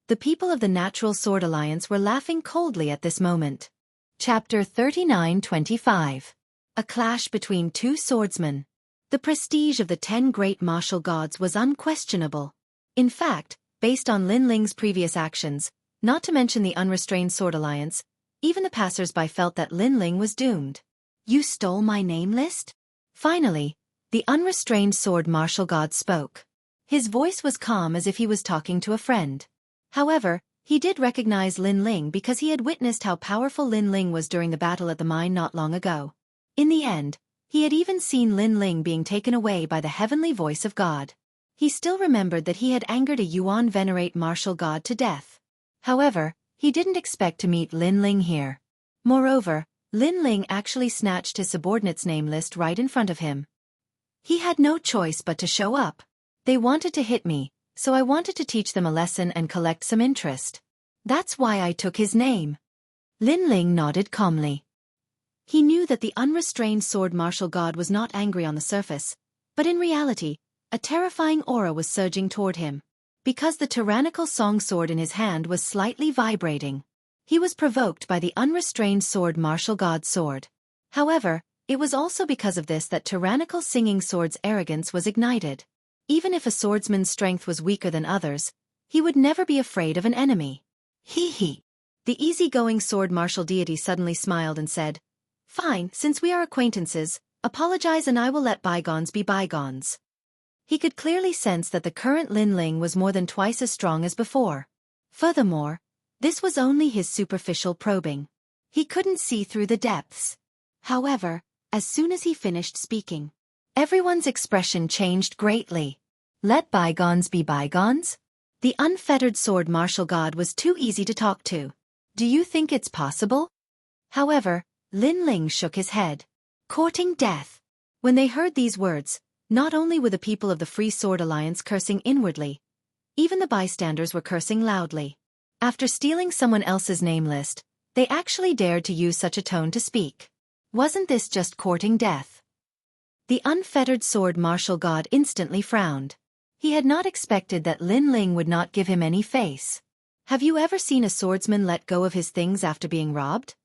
The people of the Natural Sword Alliance were laughing coldly at this moment. Chapter 39-25. A clash between 2 swordsmen. The prestige of the 10 great martial gods was unquestionable. In fact, based on Lin Ling's previous actions, not to mention the Unrestrained Sword Alliance, even the passers-by felt that Lin Ling was doomed. You stole my name list? Finally, the Unrestrained Sword Martial God spoke. His voice was calm as if he was talking to a friend. However, he did recognize Lin Ling because he had witnessed how powerful Lin Ling was during the battle at the mine not long ago. In the end, he had even seen Lin Ling being taken away by the heavenly voice of God. He still remembered that he had angered a Yuan venerate martial god to death. However, he didn't expect to meet Lin Ling here. Moreover, Lin Ling actually snatched his subordinates' name list right in front of him. He had no choice but to show up. They wanted to hit me, so I wanted to teach them a lesson and collect some interest. That's why I took his name. Lin Ling nodded calmly. He knew that the Unrestrained Sword Martial God was not angry on the surface, but in reality, a terrifying aura was surging toward him. Because the tyrannical song sword in his hand was slightly vibrating. He was provoked by the Unrestrained Sword Martial God's sword. However, it was also because of this that tyrannical singing sword's arrogance was ignited. Even if a swordsman's strength was weaker than others, he would never be afraid of an enemy. Hee hee. The easygoing sword martial deity suddenly smiled and said, Fine, since we are acquaintances, apologize and I will let bygones be bygones. He could clearly sense that the current Lin Ling was more than twice as strong as before. Furthermore, this was only his superficial probing. He couldn't see through the depths. However, as soon as he finished speaking, everyone's expression changed greatly. Let bygones be bygones? The unfettered sword martial god was too easy to talk to. Do you think it's possible? However, Lin Ling shook his head. Courting death. When they heard these words, not only were the people of the Free Sword Alliance cursing inwardly, even the bystanders were cursing loudly. After stealing someone else's name list, they actually dared to use such a tone to speak. Wasn't this just courting death? The unfettered sword martial god instantly frowned. He had not expected that Lin Ling would not give him any face. Have you ever seen a swordsman let go of his things after being robbed?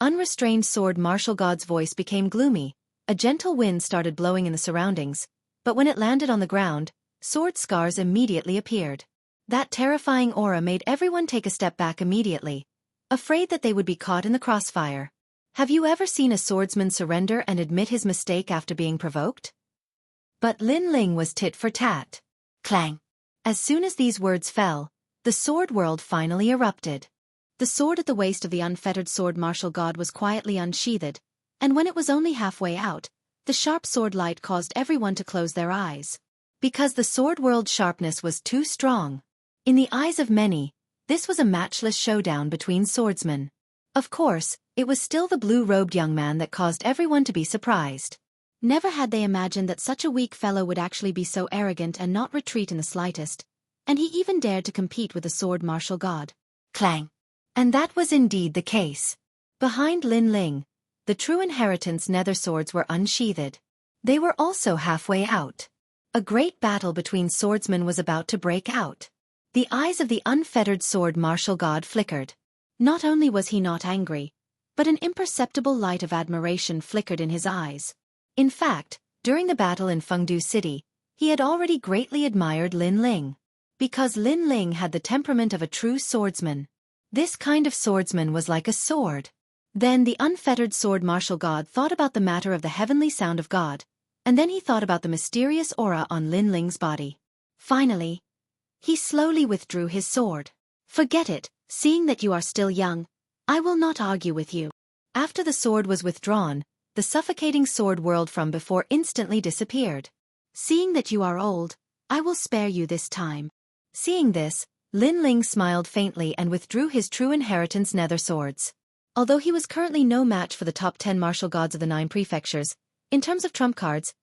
Unrestrained sword martial god's voice became gloomy. A gentle wind started blowing in the surroundings, but when it landed on the ground, sword scars immediately appeared. That terrifying aura made everyone take a step back immediately. afraid that they would be caught in the crossfire. Have you ever seen a swordsman surrender and admit his mistake after being provoked? But Lin Ling was tit for tat. Clang! As soon as these words fell, the sword world finally erupted. The sword at the waist of the unfettered sword martial god was quietly unsheathed, and when it was only halfway out, the sharp sword light caused everyone to close their eyes. Because the sword world's sharpness was too strong. In the eyes of many, this was a matchless showdown between swordsmen. Of course, it was still the blue-robed young man that caused everyone to be surprised. Never had they imagined that such a weak fellow would actually be so arrogant and not retreat in the slightest, and he even dared to compete with the sword martial god. Clang! And that was indeed the case. Behind Lin Ling, the true inheritance nether swords were unsheathed. They were also halfway out. A great battle between swordsmen was about to break out. The eyes of the unfettered sword martial god flickered. Not only was he not angry, but an imperceptible light of admiration flickered in his eyes. In fact, during the battle in Fengdu City, he had already greatly admired Lin Ling. Because Lin Ling had the temperament of a true swordsman. This kind of swordsman was like a sword. Then the unfettered sword martial god thought about the matter of the heavenly sound of God, and then he thought about the mysterious aura on Lin Ling's body. Finally, he slowly withdrew his sword. Forget it, seeing that you are still young, I will not argue with you. After the sword was withdrawn, the suffocating sword world from before instantly disappeared. Seeing that you are old, I will spare you this time. Seeing this, Lin Ling smiled faintly and withdrew his true inheritance nether swords. Although he was currently no match for the top 10 martial gods of the 9 prefectures, in terms of trump cards,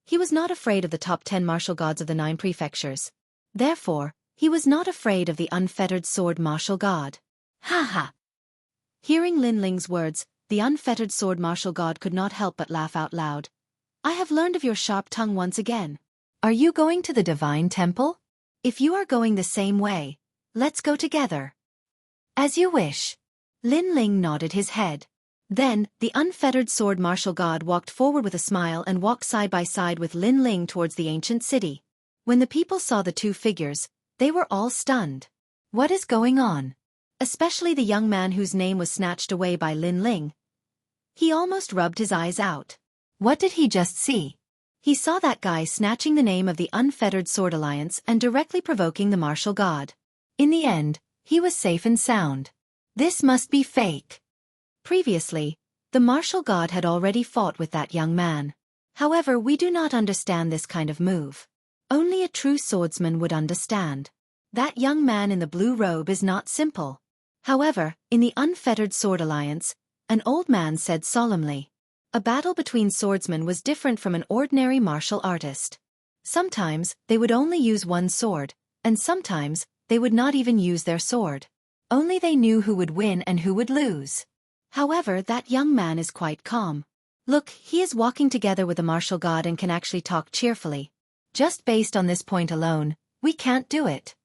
he was not afraid of the top 10 martial gods of the 9 prefectures. Therefore, he was not afraid of the unfettered sword martial god. Ha ha! Hearing Lin Ling's words, the unfettered sword martial god could not help but laugh out loud. I have learned of your sharp tongue once again. Are you going to the divine temple? If you are going the same way, let's go together. As you wish. Lin Ling nodded his head. Then, the unfettered sword martial god walked forward with a smile and walked side by side with Lin Ling towards the ancient city. When the people saw the two figures, they were all stunned. What is going on? Especially the young man whose name was snatched away by Lin Ling. He almost rubbed his eyes out. What did he just see? He saw that guy snatching the name of the Unfettered Sword Alliance and directly provoking the martial god. In the end, he was safe and sound. This must be fake. Previously, the martial god had already fought with that young man. However, we do not understand this kind of move. Only a true swordsman would understand. That young man in the blue robe is not simple. However, in the Unfettered Sword Alliance, an old man said solemnly, a battle between swordsmen was different from an ordinary martial artist. Sometimes, they would only use one sword, and sometimes, they would not even use their sword. Only they knew who would win and who would lose. However, that young man is quite calm. Look, he is walking together with the martial god and can actually talk cheerfully. Just based on this point alone, we can't do it.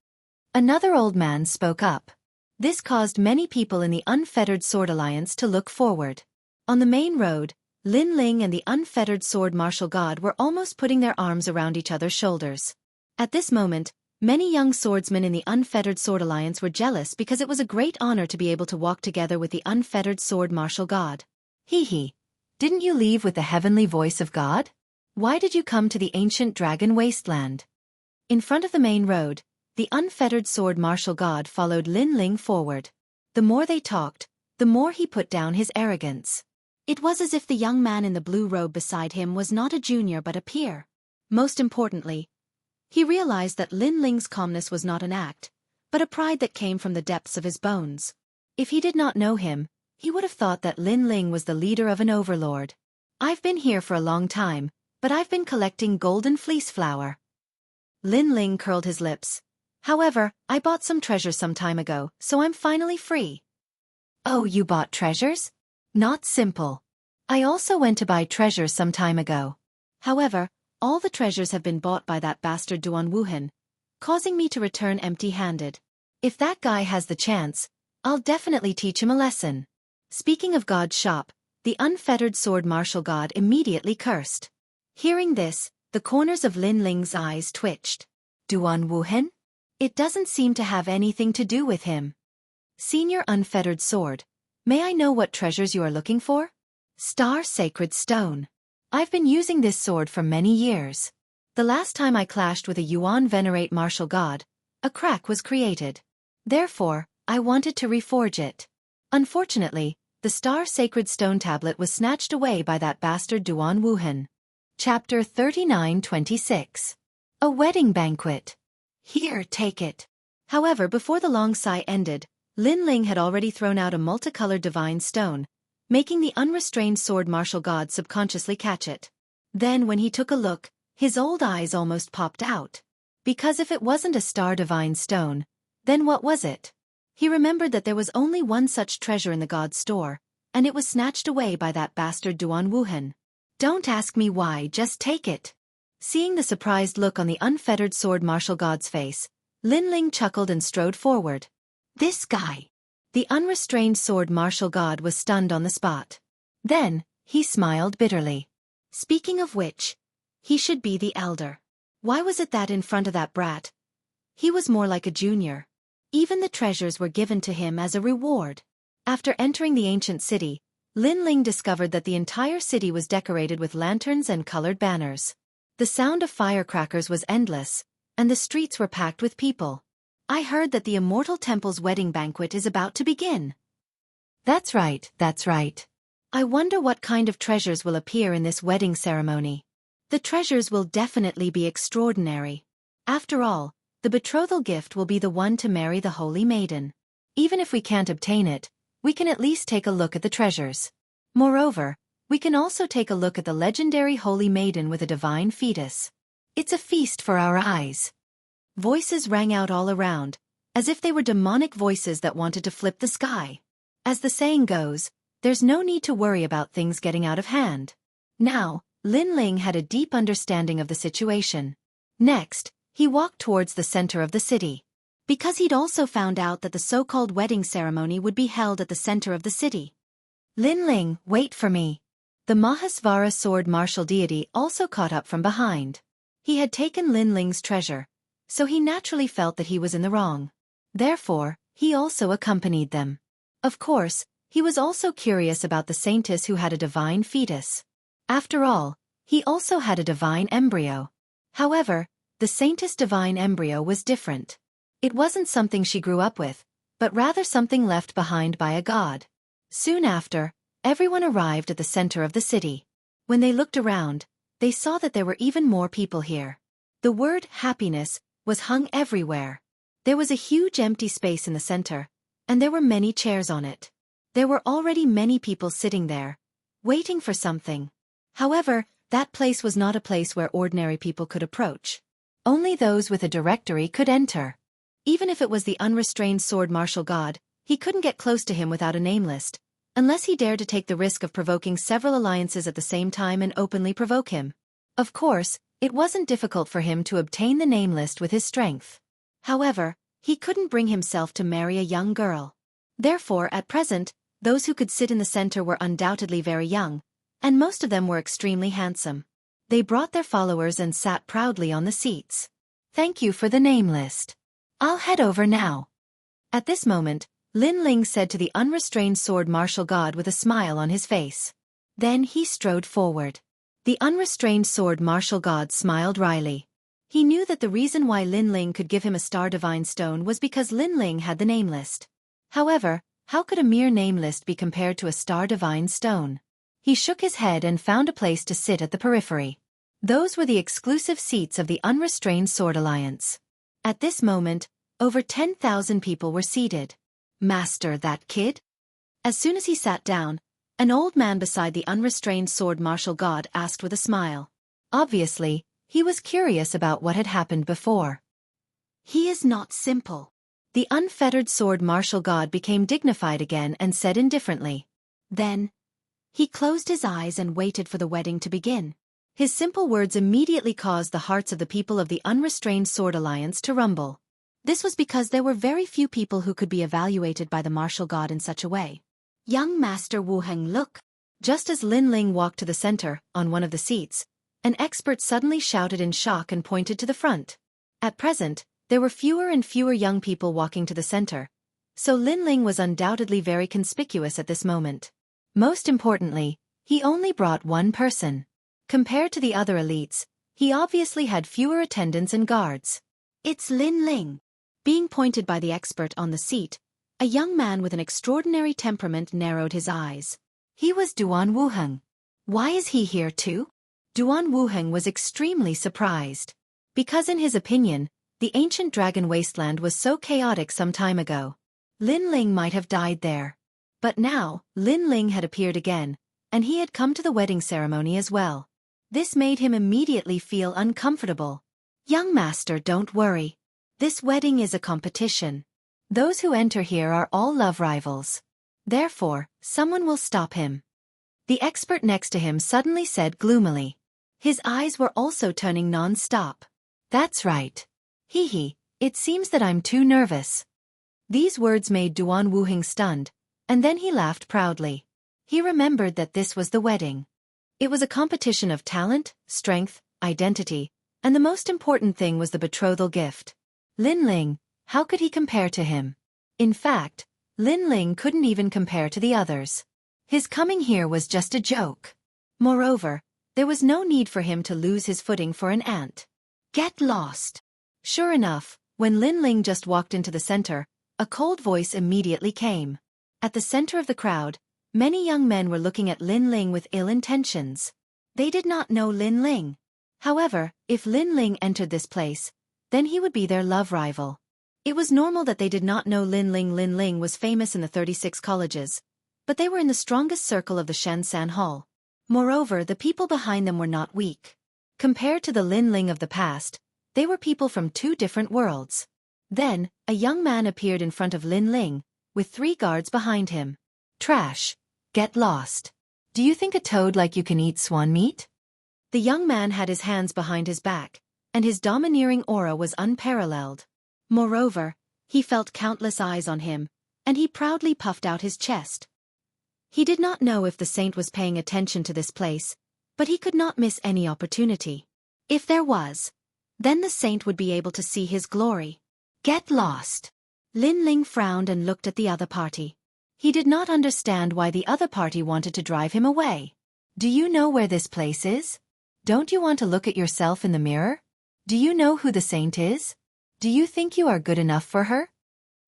Another old man spoke up. This caused many people in the Unfettered Sword Alliance to look forward. On the main road, Lin Ling and the Unfettered Sword Martial God were almost putting their arms around each other's shoulders. At this moment, many young swordsmen in the Unfettered Sword Alliance were jealous because it was a great honor to be able to walk together with the Unfettered Sword Martial God. Hee hee. Didn't you leave with the heavenly voice of God? Why did you come to the ancient dragon wasteland? In front of the main road, the Unfettered Sword Martial God followed Lin Ling forward. The more they talked, the more he put down his arrogance. It was as if the young man in the blue robe beside him was not a junior but a peer. Most importantly, he realized that Lin Ling's calmness was not an act, but a pride that came from the depths of his bones. If he did not know him, he would have thought that Lin Ling was the leader of an overlord. I've been here for a long time, but I've been collecting golden fleece flower. Lin Ling curled his lips. However, I bought some treasures some time ago, so I'm finally free. Oh, you bought treasures? Not simple. I also went to buy treasures some time ago. However, all the treasures have been bought by that bastard Duan Wuhan, causing me to return empty-handed. If that guy has the chance, I'll definitely teach him a lesson. Speaking of God's shop, the Unfettered Sword Martial God immediately cursed. Hearing this, the corners of Lin Ling's eyes twitched. Duan Wuhan? It doesn't seem to have anything to do with him. Senior Unfettered Sword. May I know what treasures you are looking for? Star Sacred Stone. I've been using this sword for many years. The last time I clashed with a Yuan Venerate martial god, a crack was created. Therefore, I wanted to reforge it. Unfortunately, the Star Sacred Stone tablet was snatched away by that bastard Duan Wuhan. Chapter 39-26. A Wedding Banquet. Here, take it. However, before the long sigh ended, Lin Ling had already thrown out a multicolored divine stone, making the unrestrained sword martial god subconsciously catch it. Then when he took a look, his old eyes almost popped out. Because if it wasn't a star divine stone, then what was it? He remembered that there was only one such treasure in the god's store, and it was snatched away by that bastard Duan Wuhan. Don't ask me why, just take it. Seeing the surprised look on the unfettered sword martial god's face, Lin Ling chuckled and strode forward. This guy. The unrestrained sword martial god was stunned on the spot. Then, he smiled bitterly. Speaking of which, he should be the elder. Why was it that in front of that brat? He was more like a junior. Even the treasures were given to him as a reward. After entering the ancient city, Lin Ling discovered that the entire city was decorated with lanterns and colored banners. The sound of firecrackers was endless, and the streets were packed with people. I heard that the Immortal Temple's wedding banquet is about to begin. That's right, that's right. I wonder what kind of treasures will appear in this wedding ceremony. The treasures will definitely be extraordinary. After all, the betrothal gift will be the one to marry the holy maiden. Even if we can't obtain it, we can at least take a look at the treasures. Moreover, we can also take a look at the legendary holy maiden with a divine fetus. It's a feast for our eyes. Voices rang out all around, as if they were demonic voices that wanted to flip the sky. As the saying goes, there's no need to worry about things getting out of hand. Now, Lin Ling had a deep understanding of the situation. Next, he walked towards the center of the city. Because he'd also found out that the so-called wedding ceremony would be held at the center of the city. Lin Ling, wait for me. The Mahasvara sword martial deity also caught up from behind. He had taken Lin Ling's treasure, so he naturally felt that he was in the wrong. Therefore, he also accompanied them. Of course, he was also curious about the saintess who had a divine fetus. After all, he also had a divine embryo. However, the saintess' divine embryo was different. It wasn't something she grew up with, but rather something left behind by a god. Soon after, everyone arrived at the center of the city. When they looked around, they saw that there were even more people here. The word happiness was hung everywhere. There was a huge empty space in the center, and there were many chairs on it. There were already many people sitting there, waiting for something. However, that place was not a place where ordinary people could approach. Only those with a directory could enter. Even if it was the unrestrained sword martial god, he couldn't get close to him without a name list, unless he dared to take the risk of provoking several alliances at the same time and openly provoke him. Of course, it wasn't difficult for him to obtain the name list with his strength. However, he couldn't bring himself to marry a young girl. Therefore, at present, those who could sit in the center were undoubtedly very young, and most of them were extremely handsome. They brought their followers and sat proudly on the seats. Thank you for the name list. I'll head over now. At this moment, Lin Ling said to the unrestrained sword martial god with a smile on his face. Then he strode forward. The unrestrained sword martial god smiled wryly. He knew that the reason why Lin Ling could give him a star divine stone was because Lin Ling had the name list. However, how could a mere name list be compared to a star divine stone? He shook his head and found a place to sit at the periphery. Those were the exclusive seats of the Unrestrained Sword Alliance. At this moment, over 10,000 people were seated. Master, that kid? As soon as he sat down, an old man beside the unrestrained sword martial god asked with a smile. Obviously, he was curious about what had happened before. He is not simple. The unfettered sword martial god became dignified again and said indifferently. Then, he closed his eyes and waited for the wedding to begin. His simple words immediately caused the hearts of the people of the Unrestrained Sword Alliance to rumble. This was because there were very few people who could be evaluated by the martial god in such a way. Young Master Wu Heng, look! Just as Lin Ling walked to the center, on one of the seats, an expert suddenly shouted in shock and pointed to the front. At present, there were fewer and fewer young people walking to the center, So Lin Ling was undoubtedly very conspicuous at this moment. Most importantly, he only brought one person. Compared to the other elites, he obviously had fewer attendants and guards. It's Lin Ling. Being pointed by the expert on the seat, a young man with an extraordinary temperament narrowed his eyes. He was Duan Wuheng. Why is he here too? Duan Wuheng was extremely surprised. Because in his opinion, the ancient dragon wasteland was so chaotic some time ago. Lin Ling might have died there. But now, Lin Ling had appeared again, and he had come to the wedding ceremony as well. This made him immediately feel uncomfortable. Young master, don't worry. This wedding is a competition. Those who enter here are all love rivals. Therefore, someone will stop him. The expert next to him suddenly said gloomily. His eyes were also turning non-stop. That's right. Hee, it seems that I'm too nervous. These words made Duan Wuheng stunned, and then he laughed proudly. He remembered that this was the wedding. It was a competition of talent, strength, identity, and the most important thing was the betrothal gift. Lin Ling, how could he compare to him? In fact, Lin Ling couldn't even compare to the others. His coming here was just a joke. Moreover, there was no need for him to lose his footing for an ant. Get lost. Sure enough, when Lin Ling just walked into the center, a cold voice immediately came. At the center of the crowd, many young men were looking at Lin Ling with ill intentions. They did not know Lin Ling. However, if Lin Ling entered this place, then he would be their love rival. It was normal that they did not know Lin Ling. Lin Ling was famous in the 36 colleges, but they were in the strongest circle of the Shensan Hall. Moreover, the people behind them were not weak. Compared to the Lin Ling of the past, they were people from two different worlds. Then, a young man appeared in front of Lin Ling, with 3 guards behind him. Trash. Get lost. Do you think a toad like you can eat swan meat? The young man had his hands behind his back, and his domineering aura was unparalleled. Moreover, he felt countless eyes on him, and he proudly puffed out his chest. He did not know if the saint was paying attention to this place, but he could not miss any opportunity. If there was, then the saint would be able to see his glory. Get lost. Lin Ling frowned and looked at the other party. He did not understand why the other party wanted to drive him away. Do you know where this place is? Don't you want to look at yourself in the mirror? Do you know who the saint is? Do you think you are good enough for her?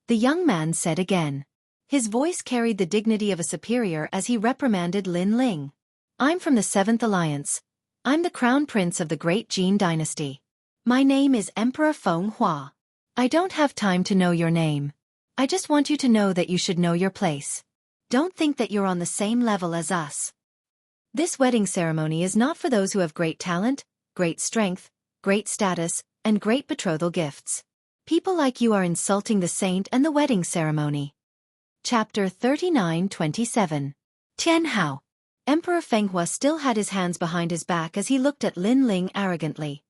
The young man said again. His voice carried the dignity of a superior as he reprimanded Lin Ling. I'm from the 7th Alliance. I'm the crown prince of the great Jin dynasty. My name is Emperor Feng Hua. I don't have time to know your name. I just want you to know that you should know your place. Don't think that you're on the same level as us. This wedding ceremony is not for those who have great talent, great strength, great status, and great betrothal gifts. People like you are insulting the saint and the wedding ceremony. Chapter 39:27. Tianhao. Emperor Fenghua still had his hands behind his back as he looked at Lin Ling arrogantly.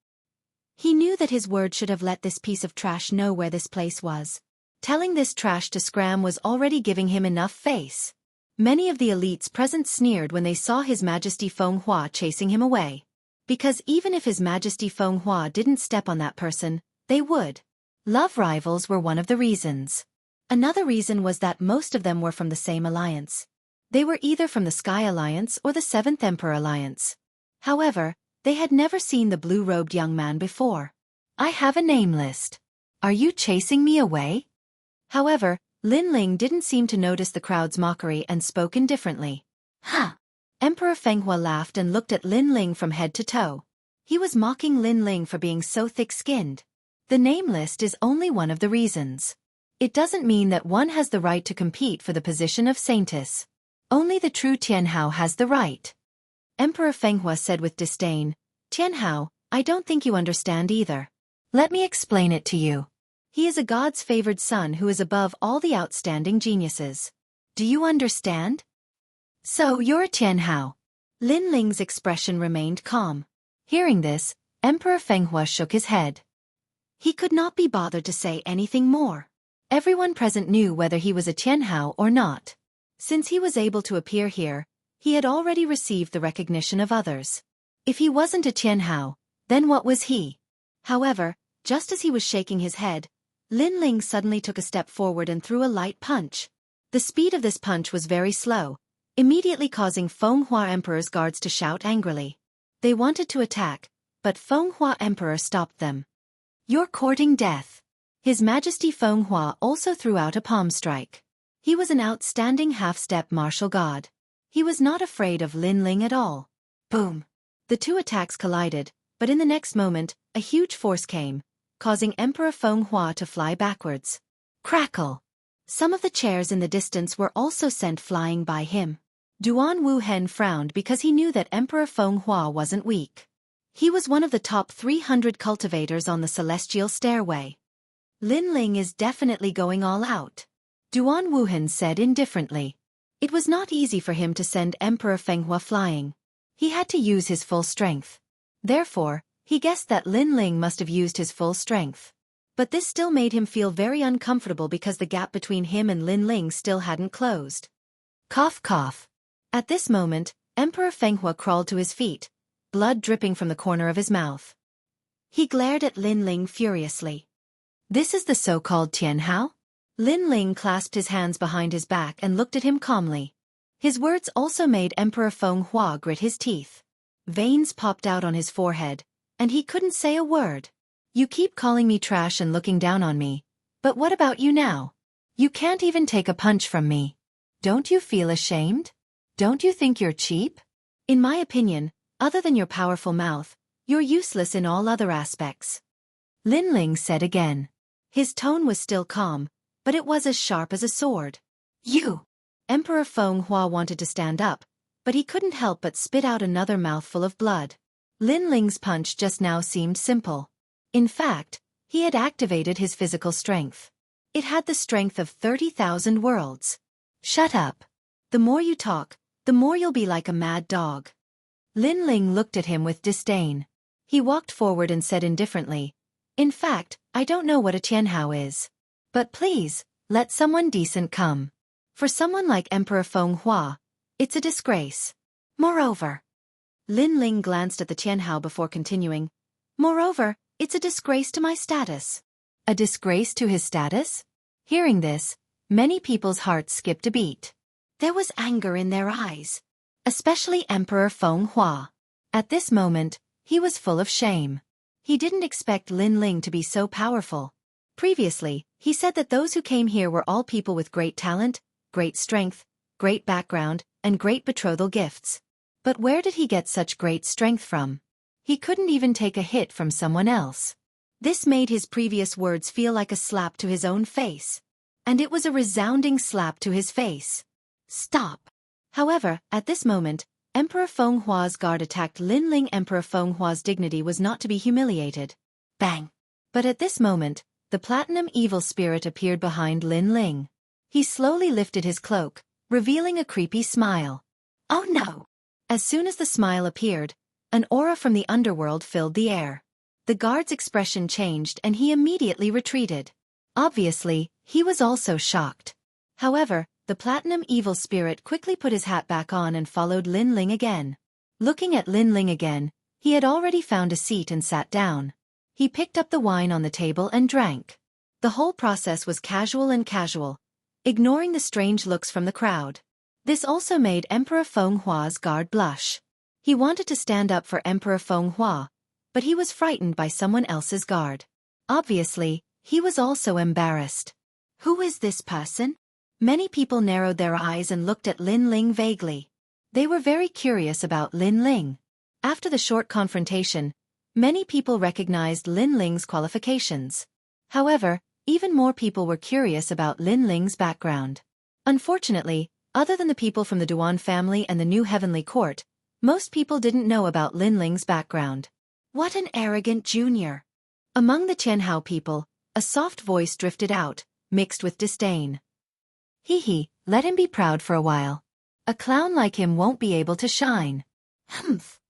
He knew that his word should have let this piece of trash know where this place was. Telling this trash to scram was already giving him enough face. Many of the elites present sneered when they saw His Majesty Feng Hua chasing him away. Because even if His Majesty Feng Hua didn't step on that person, they would. Love rivals were one of the reasons. Another reason was that most of them were from the same alliance. They were either from the Sky Alliance or the 7th Emperor Alliance. However, they had never seen the blue-robed young man before. I have a name list. Are you chasing me away? However, Lin Ling didn't seem to notice the crowd's mockery and spoke indifferently. Huh! Emperor Fenghua laughed and looked at Lin Ling from head to toe. He was mocking Lin Ling for being so thick-skinned. The name list is only one of the reasons. It doesn't mean that one has the right to compete for the position of saintess. Only the true Tianhao has the right. Emperor Fenghua said with disdain, Tianhao, I don't think you understand either. Let me explain it to you. He is a god's favored son who is above all the outstanding geniuses. Do you understand? So you're a Tianhao. Lin Ling's expression remained calm. Hearing this, Emperor Fenghua shook his head. He could not be bothered to say anything more. Everyone present knew whether he was a Tianhao or not. Since he was able to appear here, he had already received the recognition of others. If he wasn't a Tianhao, then what was he? However, just as he was shaking his head, Lin Ling suddenly took a step forward and threw a light punch. The speed of this punch was very slow, immediately causing Fenghua Emperor's guards to shout angrily. They wanted to attack, but Fenghua Emperor stopped them. "You're courting death." His Majesty Fenghua also threw out a palm strike. He was an outstanding half-step martial god. He was not afraid of Lin Ling at all. Boom! The two attacks collided, but in the next moment, a huge force came, causing Emperor Fenghua to fly backwards. Crackle! Some of the chairs in the distance were also sent flying by him. Duan Wuhen frowned because he knew that Emperor Fenghua wasn't weak. He was one of the top 300 cultivators on the celestial stairway. Lin Ling is definitely going all out, Duan Wuhen said indifferently. It was not easy for him to send Emperor Fenghua flying. He had to use his full strength. Therefore, he guessed that Lin Ling must have used his full strength. But this still made him feel very uncomfortable because the gap between him and Lin Ling still hadn't closed. Cough cough. At this moment, Emperor Fenghua crawled to his feet, blood dripping from the corner of his mouth. He glared at Lin Ling furiously. "This is the so-called Tianhao?" Lin Ling clasped his hands behind his back and looked at him calmly. His words also made Emperor Fenghua grit his teeth. Veins popped out on his forehead, and he couldn't say a word. "You keep calling me trash and looking down on me, but what about you now? You can't even take a punch from me. Don't you feel ashamed? Don't you think you're cheap? In my opinion, other than your powerful mouth, you're useless in all other aspects," Lin Ling said again. His tone was still calm, but it was as sharp as a sword. "You!" Emperor Fenghua wanted to stand up, but he couldn't help but spit out another mouthful of blood. Lin Ling's punch just now seemed simple. In fact, he had activated his physical strength. It had the strength of 30,000 worlds. "Shut up. The more you talk, the more you'll be like a mad dog." Lin Ling looked at him with disdain. He walked forward and said indifferently, "In fact, I don't know what a Tianhao is. But please, let someone decent come. For someone like Emperor Fenghua, it's a disgrace. Moreover," Lin Ling glanced at the Tianhao before continuing, "Moreover, it's a disgrace to my status." A disgrace to his status? Hearing this, many people's hearts skipped a beat. There was anger in their eyes. Especially Emperor Fenghua. At this moment, he was full of shame. He didn't expect Lin Ling to be so powerful. Previously, he said that those who came here were all people with great talent, great strength, great background, and great betrothal gifts. But where did he get such great strength from? He couldn't even take a hit from someone else. This made his previous words feel like a slap to his own face. And it was a resounding slap to his face. Stop. However, at this moment, Emperor Fenghua's guard attacked Lin Ling. Emperor Fenghua's dignity was not to be humiliated. Bang! But at this moment, the platinum evil spirit appeared behind Lin Ling. He slowly lifted his cloak, revealing a creepy smile. Oh no! As soon as the smile appeared, an aura from the underworld filled the air. The guard's expression changed and he immediately retreated. Obviously, he was also shocked. However, the platinum evil spirit quickly put his hat back on and followed Lin Ling again. Looking at Lin Ling again, he had already found a seat and sat down. He picked up the wine on the table and drank. The whole process was casual, ignoring the strange looks from the crowd. This also made Emperor Fenghua's guard blush. He wanted to stand up for Emperor Fenghua, but he was frightened by someone else's guard. Obviously, he was also embarrassed. Who is this person? Many people narrowed their eyes and looked at Lin Ling vaguely. They were very curious about Lin Ling. After the short confrontation, many people recognized Lin Ling's qualifications. However, even more people were curious about Lin Ling's background. Unfortunately, other than the people from the Duan family and the New Heavenly Court, most people didn't know about Lin Ling's background. What an arrogant junior! Among the Tianhao people, a soft voice drifted out, mixed with disdain. Hee, let him be proud for a while. A clown like him won't be able to shine. Humph.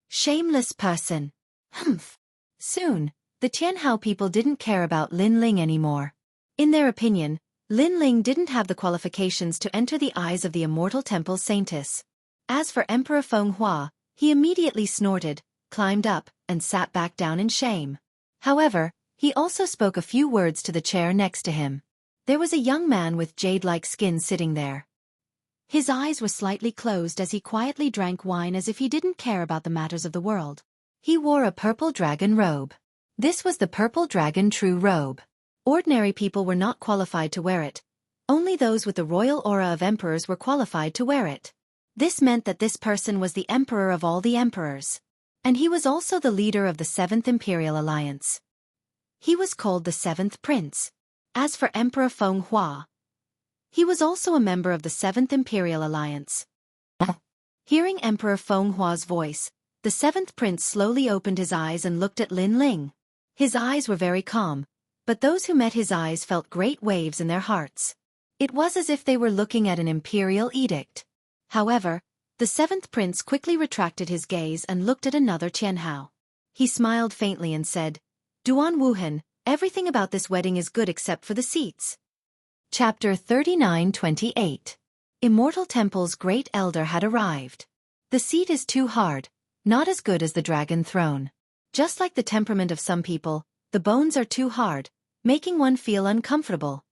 Shameless person. Humph. Soon, the Tianhao people didn't care about Lin Ling anymore. In their opinion, Lin Ling didn't have the qualifications to enter the eyes of the immortal temple saintess. As for Emperor Fenghua, he immediately snorted, climbed up, and sat back down in shame. However, He also spoke a few words to the chair next to him. There was a young man with jade-like skin sitting there. His eyes were slightly closed as he quietly drank wine as if he didn't care about the matters of the world. He wore a purple dragon robe. This was the purple dragon true robe. Ordinary people were not qualified to wear it. Only those with the royal aura of emperors were qualified to wear it. This meant that this person was the emperor of all the emperors. And he was also the leader of the 7th Imperial Alliance. He was called the 7th Prince. As for Emperor Feng Hua, he was also a member of the 7th Imperial Alliance. Hearing Emperor Feng Hua's voice, the 7th Prince slowly opened his eyes and looked at Lin Ling. His eyes were very calm, but those who met his eyes felt great waves in their hearts. It was as if they were looking at an imperial edict. However, the 7th Prince quickly retracted his gaze and looked at another Qianhao. He smiled faintly and said, "Duan Wuhan, everything about this wedding is good except for the seats." Chapter 39-28. Immortal Temple's great elder had arrived. The seat is too hard, not as good as the dragon throne. Just like the temperament of some people, the bones are too hard, making one feel uncomfortable.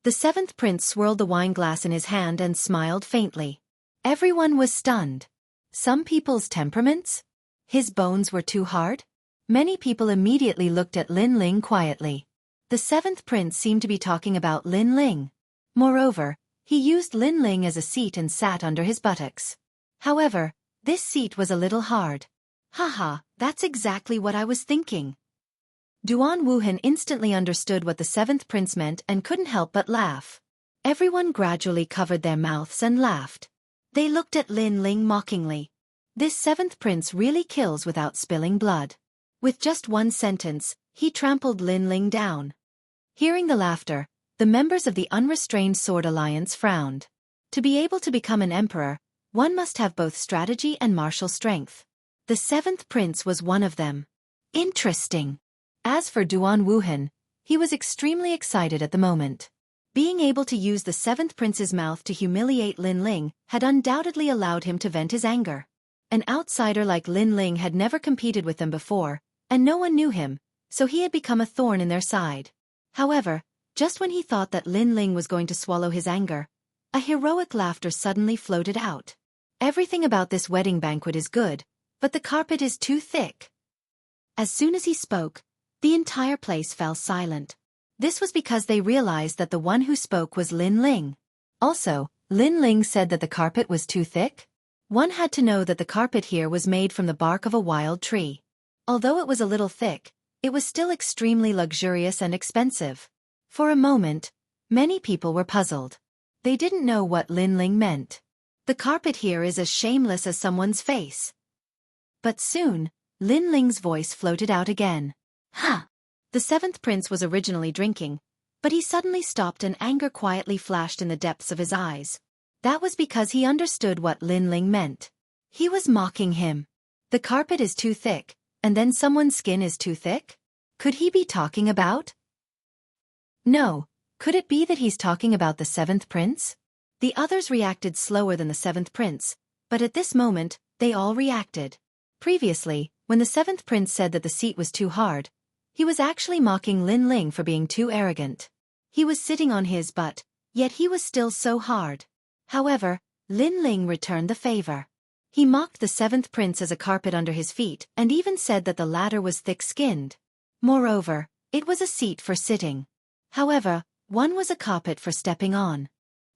The 7th Prince swirled the wine glass in his hand and smiled faintly. Everyone was stunned. Some people's temperaments? His bones were too hard? Many people immediately looked at Lin Ling quietly. The 7th Prince seemed to be talking about Lin Ling. Moreover, he used Lin Ling as a seat and sat under his buttocks. However, this seat was a little hard. Haha, that's exactly what I was thinking. Duan Wuhan instantly understood what the 7th Prince meant and couldn't help but laugh. Everyone gradually covered their mouths and laughed. They looked at Lin Ling mockingly. This 7th Prince really kills without spilling blood. With just one sentence, he trampled Lin Ling down. Hearing the laughter, the members of the Unrestrained Sword Alliance frowned. To be able to become an emperor, one must have both strategy and martial strength. The 7th Prince was one of them. Interesting. As for Duan Wuhan, he was extremely excited at the moment. Being able to use the 7th Prince's mouth to humiliate Lin Ling had undoubtedly allowed him to vent his anger. An outsider like Lin Ling had never competed with them before, and no one knew him, so he had become a thorn in their side. However, just when he thought that Lin Ling was going to swallow his anger, a heroic laughter suddenly floated out. Everything about this wedding banquet is good, but the carpet is too thick. As soon as he spoke, the entire place fell silent. This was because they realized that the one who spoke was Lin Ling. Also, Lin Ling said that the carpet was too thick. One had to know that the carpet here was made from the bark of a wild tree. Although it was a little thick, it was still extremely luxurious and expensive. For a moment, many people were puzzled. They didn't know what Lin Ling meant. The carpet here is as shameless as someone's face. But soon, Lin Ling's voice floated out again. Ha! The 7th Prince was originally drinking, but he suddenly stopped and anger quietly flashed in the depths of his eyes. That was because he understood what Lin Ling meant. He was mocking him. The carpet is too thick, and then someone's skin is too thick? Could he be talking about? No, could it be that he's talking about the 7th Prince? The others reacted slower than the 7th Prince, but at this moment, they all reacted. Previously, when the 7th Prince said that the seat was too hard, he was actually mocking Lin Ling for being too arrogant. He was sitting on his butt, yet he was still so hard. However, Lin Ling returned the favor. He mocked the 7th Prince as a carpet under his feet and even said that the latter was thick-skinned. Moreover, it was a seat for sitting. However, one was a carpet for stepping on.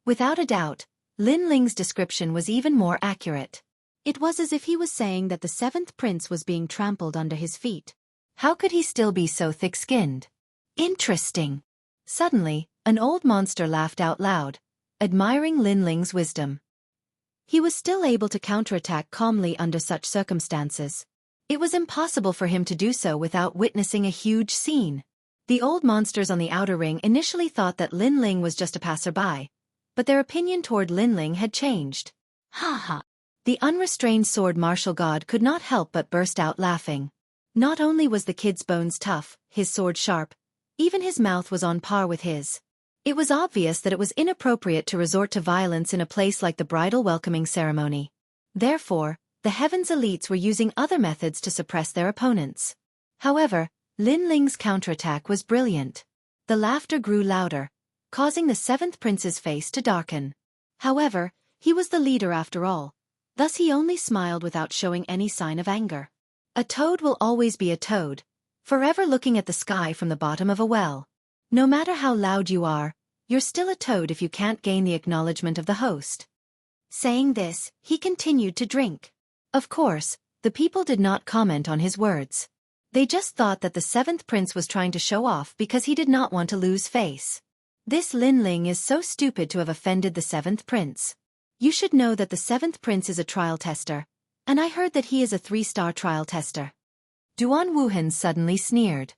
Without a doubt, Lin Ling's description was even more accurate. It was as if he was saying that the 7th Prince was being trampled under his feet. How could he still be so thick-skinned? Interesting. Suddenly, an old monster laughed out loud, admiring Lin Ling's wisdom. He was still able to counterattack calmly under such circumstances. It was impossible for him to do so without witnessing a huge scene. The old monsters on the outer ring initially thought that Lin Ling was just a passerby, but their opinion toward Lin Ling had changed. Ha ha! The unrestrained sword martial god could not help but burst out laughing. Not only was the kid's bones tough, his sword sharp, even his mouth was on par with his. It was obvious that it was inappropriate to resort to violence in a place like the bridal welcoming ceremony. Therefore, the Heavens elites were using other methods to suppress their opponents. However, Lin Ling's counterattack was brilliant. The laughter grew louder, causing the seventh prince's face to darken. However, he was the leader after all, thus he only smiled without showing any sign of anger. A toad will always be a toad, forever looking at the sky from the bottom of a well. No matter how loud you are, you're still a toad if you can't gain the acknowledgement of the host. Saying this, he continued to drink. Of course, the people did not comment on his words. They just thought that the seventh prince was trying to show off because he did not want to lose face. This Lin Ling is so stupid to have offended the seventh prince. You should know that the seventh prince is a trial tester, and I heard that he is a 3-star trial tester. Duan Wuhan suddenly sneered.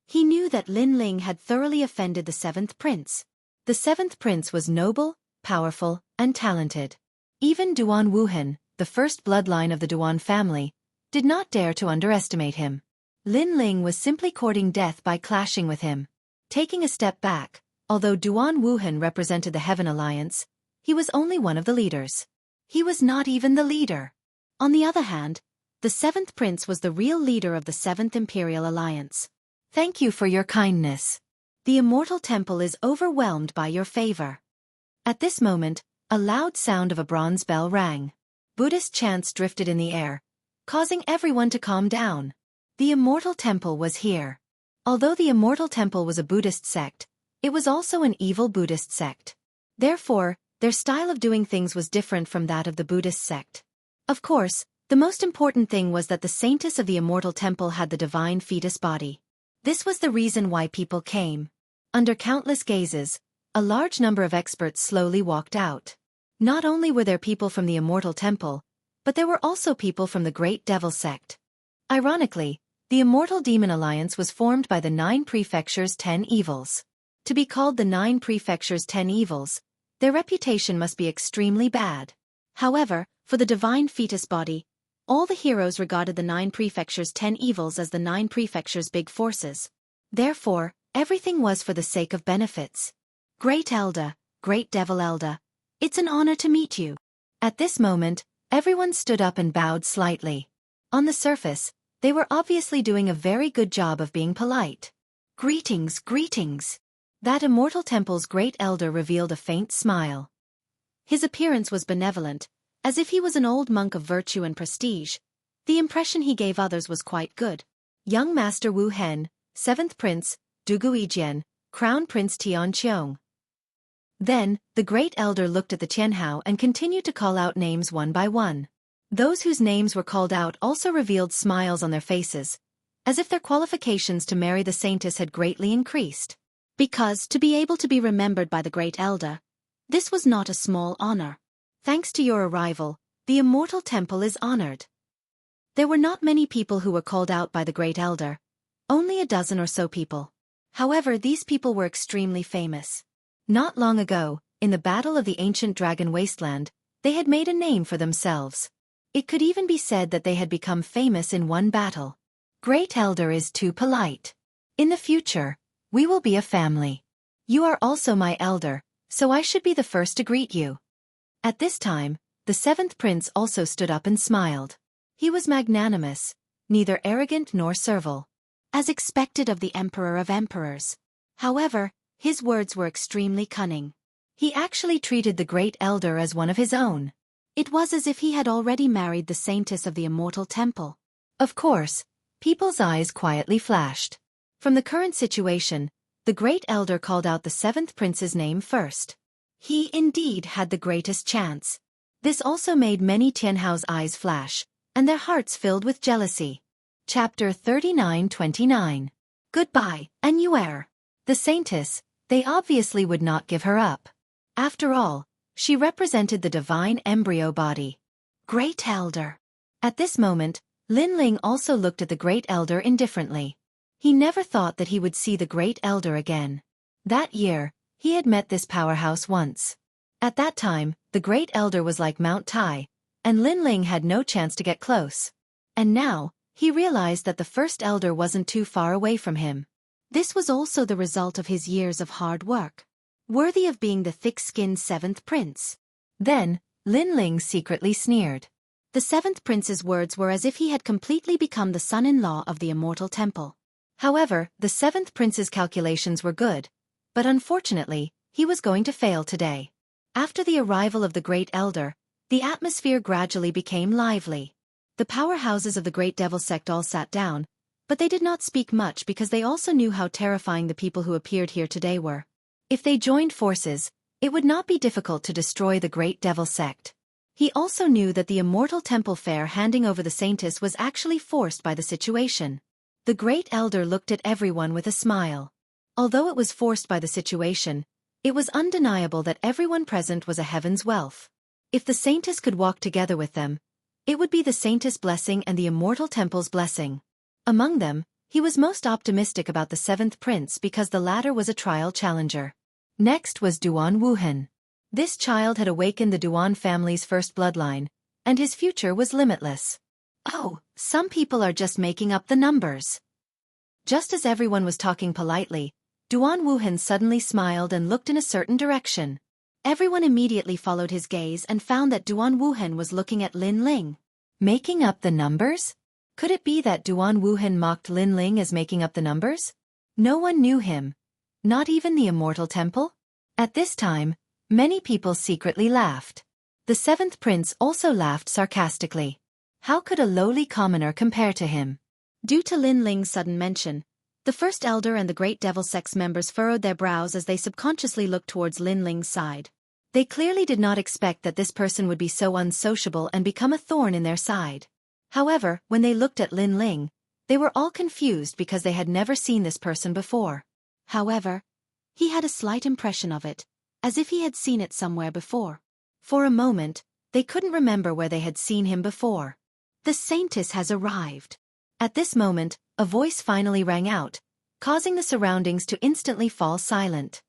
He knew that Lin Ling had thoroughly offended the seventh prince. The seventh prince was noble, powerful, and talented. Even Duan Wuhan, the first bloodline of the Duan family, did not dare to underestimate him. Lin Ling was simply courting death by clashing with him. Taking a step back, although Duan Wuhan represented the Heaven Alliance, he was only one of the leaders. He was not even the leader. On the other hand, the seventh prince was the real leader of the Seventh Imperial Alliance. Thank you for your kindness. The Immortal Temple is overwhelmed by your favor. At this moment, a loud sound of a bronze bell rang. Buddhist chants drifted in the air, causing everyone to calm down. The Immortal Temple was here. Although the Immortal Temple was a Buddhist sect, it was also an evil Buddhist sect. Therefore, their style of doing things was different from that of the Buddhist sect. Of course, the most important thing was that the saintess of the Immortal Temple had the divine fetus body. This was the reason why people came. Under countless gazes, a large number of experts slowly walked out. Not only were there people from the Immortal Temple, but there were also people from the Great Devil sect. Ironically, the Immortal Demon Alliance was formed by the 9 prefectures' 10 evils. To be called the 9 prefectures' 10 evils, their reputation must be extremely bad. However, for the divine fetus body, all the heroes regarded the 9 prefectures' 10 evils as the 9 prefectures' big forces. Therefore, everything was for the sake of benefits. Great Elder, Great Devil Elder, it's an honor to meet you. At this moment, everyone stood up and bowed slightly. On the surface, they were obviously doing a very good job of being polite. Greetings, greetings. That Immortal Temple's Great Elder revealed a faint smile. His appearance was benevolent, as if he was an old monk of virtue and prestige. The impression he gave others was quite good. Young Master Wu Hen, 7th Prince, Duguijian, Crown Prince Tian Qiong. Then, the Great Elder looked at the Tianhao and continued to call out names one by one. Those whose names were called out also revealed smiles on their faces, as if their qualifications to marry the saintess had greatly increased. Because, to be able to be remembered by the Great Elder, this was not a small honor. Thanks to your arrival, the Immortal Temple is honored. There were not many people who were called out by the Great Elder, only a dozen or so people. However, these people were extremely famous. Not long ago, in the Battle of the Ancient Dragon Wasteland, they had made a name for themselves. It could even be said that they had become famous in one battle. Great Elder is too polite. In the future, we will be a family. You are also my elder, so I should be the first to greet you. At this time, the 7th Prince also stood up and smiled. He was magnanimous, neither arrogant nor servile, as expected of the Emperor of Emperors. However, his words were extremely cunning. He actually treated the Great Elder as one of his own. It was as if he had already married the saintess of the Immortal Temple. Of course, people's eyes quietly flashed. From the current situation, the Great Elder called out the 7th Prince's name first. He indeed had the greatest chance. This also made many Tianhao's eyes flash, and their hearts filled with jealousy. Chapter 39-29. Goodbye, Annuaire. The saintess, they obviously would not give her up. After all, she represented the divine embryo body. Great Elder. At this moment, Lin Ling also looked at the Great Elder indifferently. He never thought that he would see the Great Elder again. That year, he had met this powerhouse once. At that time, the Great Elder was like Mount Tai, and Lin Ling had no chance to get close. And now, he realized that the first elder wasn't too far away from him. This was also the result of his years of hard work. Worthy of being the thick-skinned 7th Prince. Then, Lin Ling secretly sneered. The 7th Prince's words were as if he had completely become the son-in-law of the Immortal Temple. However, the seventh prince's calculations were good, but unfortunately, he was going to fail today. After the arrival of the Great Elder, the atmosphere gradually became lively. The powerhouses of the Great Devil sect all sat down, but they did not speak much because they also knew how terrifying the people who appeared here today were. If they joined forces, it would not be difficult to destroy the Great Devil sect. He also knew that the Immortal Temple Fair handing over the Saintess was actually forced by the situation. The Great Elder looked at everyone with a smile. Although it was forced by the situation, it was undeniable that everyone present was a heaven's wealth. If the Saintess could walk together with them, it would be the Saintess' blessing and the Immortal Temple's blessing. Among them, he was most optimistic about the seventh prince because the latter was a trial challenger. Next was Duan Wuhan. This child had awakened the Duan family's first bloodline, and his future was limitless. Oh, some people are just making up the numbers. Just as everyone was talking politely, Duan Wuhan suddenly smiled and looked in a certain direction. Everyone immediately followed his gaze and found that Duan Wuhan was looking at Lin Ling. Making up the numbers? Could it be that Duan Wuhan mocked Lin Ling as making up the numbers? No one knew him. Not even the Immortal Temple? At this time, many people secretly laughed. The seventh prince also laughed sarcastically. How could a lowly commoner compare to him? Due to Lin Ling's sudden mention, the First Elder and the Great Devil Sect's members furrowed their brows as they subconsciously looked towards Lin Ling's side. They clearly did not expect that this person would be so unsociable and become a thorn in their side. However, when they looked at Lin Ling, they were all confused because they had never seen this person before. However, he had a slight impression of it, as if he had seen it somewhere before. For a moment, they couldn't remember where they had seen him before. The Saintess has arrived. At this moment, a voice finally rang out, causing the surroundings to instantly fall silent.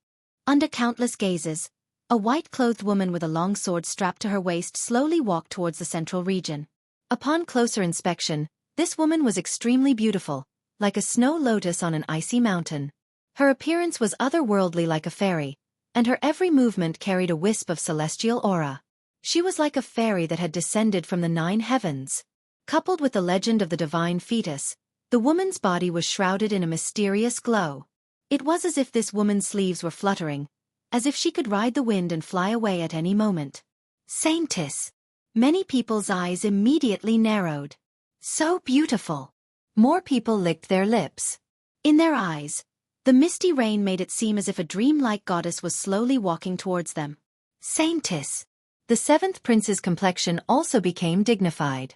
Under countless gazes, a white-clothed woman with a long sword strapped to her waist slowly walked towards the central region. Upon closer inspection, this woman was extremely beautiful, like a snow lotus on an icy mountain. Her appearance was otherworldly like a fairy, and her every movement carried a wisp of celestial aura. She was like a fairy that had descended from the 9 heavens. Coupled with the legend of the divine fetus, the woman's body was shrouded in a mysterious glow. It was as if this woman's sleeves were fluttering, as if she could ride the wind and fly away at any moment. Saintess! Many people's eyes immediately narrowed. So beautiful! More people licked their lips. In their eyes, the misty rain made it seem as if a dreamlike goddess was slowly walking towards them. Saintess! The seventh prince's complexion also became dignified.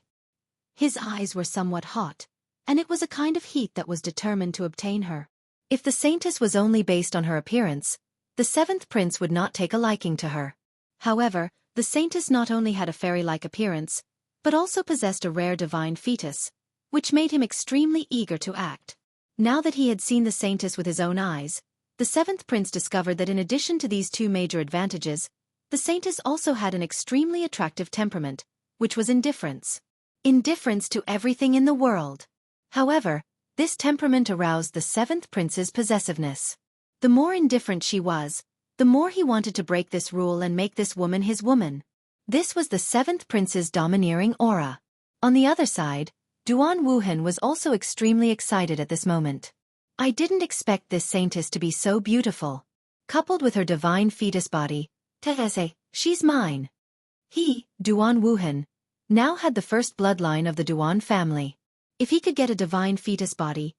His eyes were somewhat hot, and it was a kind of heat that was determined to obtain her. If the Saintess was only based on her appearance, the seventh prince would not take a liking to her. However, the Saintess not only had a fairy-like appearance, but also possessed a rare divine fetus, which made him extremely eager to act. Now that he had seen the Saintess with his own eyes, the seventh prince discovered that in addition to these 2 major advantages, the Saintess also had an extremely attractive temperament, which was indifference. Indifference to everything in the world. However, this temperament aroused the seventh prince's possessiveness. The more indifferent she was, the more he wanted to break this rule and make this woman his woman. This was the seventh prince's domineering aura. On the other side, Duan Wuhan was also extremely excited at this moment. I didn't expect this Saintess to be so beautiful. Coupled with her divine fetus body, she's mine. He, Duan Wuhan, now had the first bloodline of the Duan family. If he could get a divine fetus body,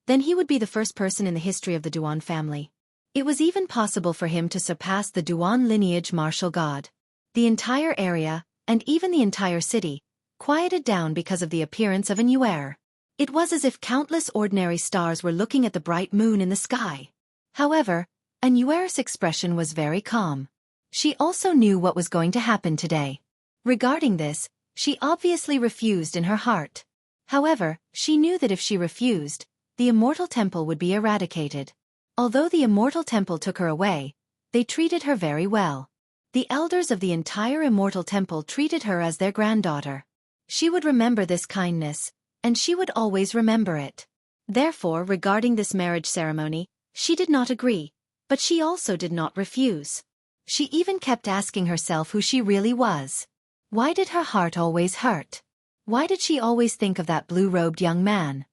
then he would be the first person in the history of the Duan family. It was even possible for him to surpass the Duan lineage martial god. The entire area, and even the entire city, quieted down because of the appearance of a new heir. It was as if countless ordinary stars were looking at the bright moon in the sky. However, Anuer's expression was very calm. She also knew what was going to happen today. Regarding this, she obviously refused in her heart. However, she knew that if she refused, the Immortal Temple would be eradicated. Although the Immortal Temple took her away, they treated her very well. The elders of the entire Immortal Temple treated her as their granddaughter. She would remember this kindness, and she would always remember it. Therefore, regarding this marriage ceremony, she did not agree, but she also did not refuse. She even kept asking herself who she really was. Why did her heart always hurt? Why did she always think of that blue-robed young man?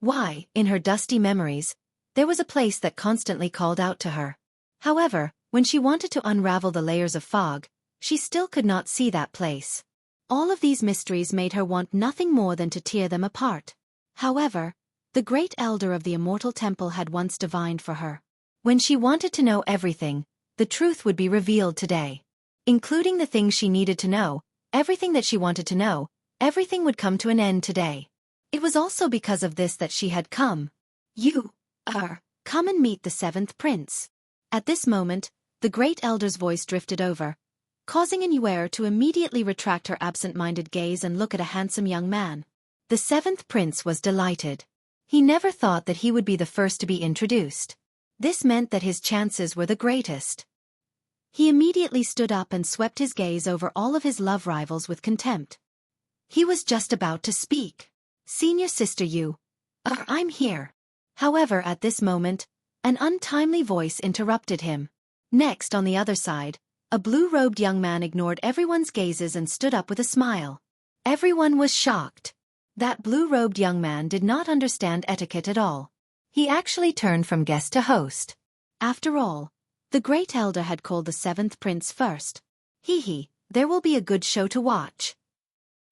Why, in her dusty memories, there was a place that constantly called out to her. However, when she wanted to unravel the layers of fog, she still could not see that place. All of these mysteries made her want nothing more than to tear them apart. However, the great elder of the immortal temple had once divined for her. When she wanted to know everything, the truth would be revealed today. Including the things she needed to know, everything that she wanted to know, everything would come to an end today. It was also because of this that she had come. Come and meet the seventh prince. At this moment, the great elder's voice drifted over, causing Anuere to immediately retract her absent-minded gaze and look at a handsome young man. The seventh prince was delighted. He never thought that he would be the first to be introduced. This meant that his chances were the greatest. He immediately stood up and swept his gaze over all of his love rivals with contempt. He was just about to speak. Senior sister I'm here. However, at this moment, an untimely voice interrupted him. Next, on the other side, a blue-robed young man ignored everyone's gazes and stood up with a smile. Everyone was shocked. That blue-robed young man did not understand etiquette at all. He actually turned from guest to host. After all, the great elder had called the seventh prince first. There will be a good show to watch.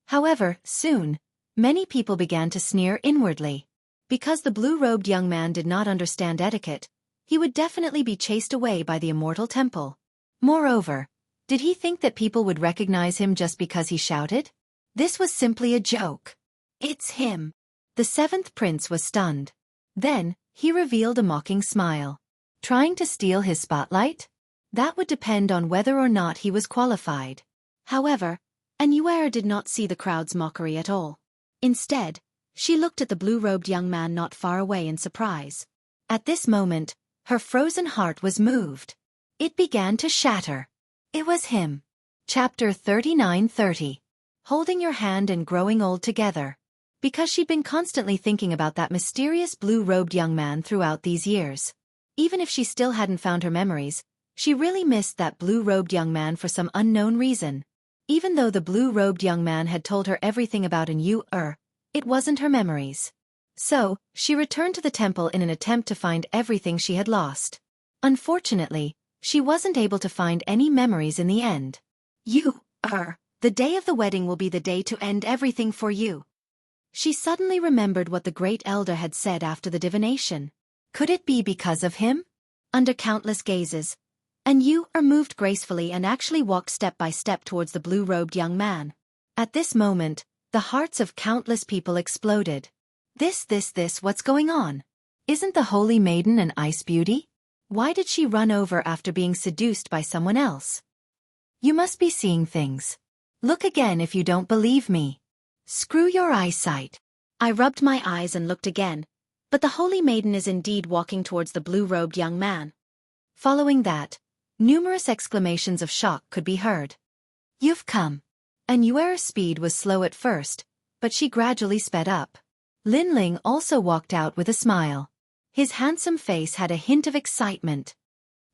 However, soon, many people began to sneer inwardly. Because the blue-robed young man did not understand etiquette, he would definitely be chased away by the immortal temple. Moreover, did he think that people would recognize him just because he shouted? This was simply a joke. It's him. The seventh prince was stunned. Then, he revealed a mocking smile. Trying to steal his spotlight? That would depend on whether or not he was qualified. However, Anuere did not see the crowd's mockery at all. Instead, she looked at the blue-robed young man not far away in surprise. At this moment, her frozen heart was moved. It began to shatter. It was him. Chapter 39:30. Holding your hand and growing old together. Because she'd been constantly thinking about that mysterious blue-robed young man throughout these years. Even if she still hadn't found her memories, she really missed that blue-robed young man for some unknown reason. Even though the blue-robed young man had told her everything about Anuere, it wasn't her memories. So, she returned to the temple in an attempt to find everything she had lost. Unfortunately, she wasn't able to find any memories in the end. The day of the wedding will be the day to end everything for you. She suddenly remembered what the great elder had said after the divination. Could it be because of him? Under countless gazes, Anuere moved gracefully and actually walked step by step towards the blue-robed young man. At this moment, the hearts of countless people exploded. What's going on? Isn't the holy maiden an ice beauty? Why did she run over after being seduced by someone else? You must be seeing things. Look again if you don't believe me. Screw your eyesight. I rubbed my eyes and looked again, but the holy maiden is indeed walking towards the blue-robed young man. Following that, numerous exclamations of shock could be heard. You've come. Anuere's speed was slow at first, but she gradually sped up. Linling also walked out with a smile. His handsome face had a hint of excitement.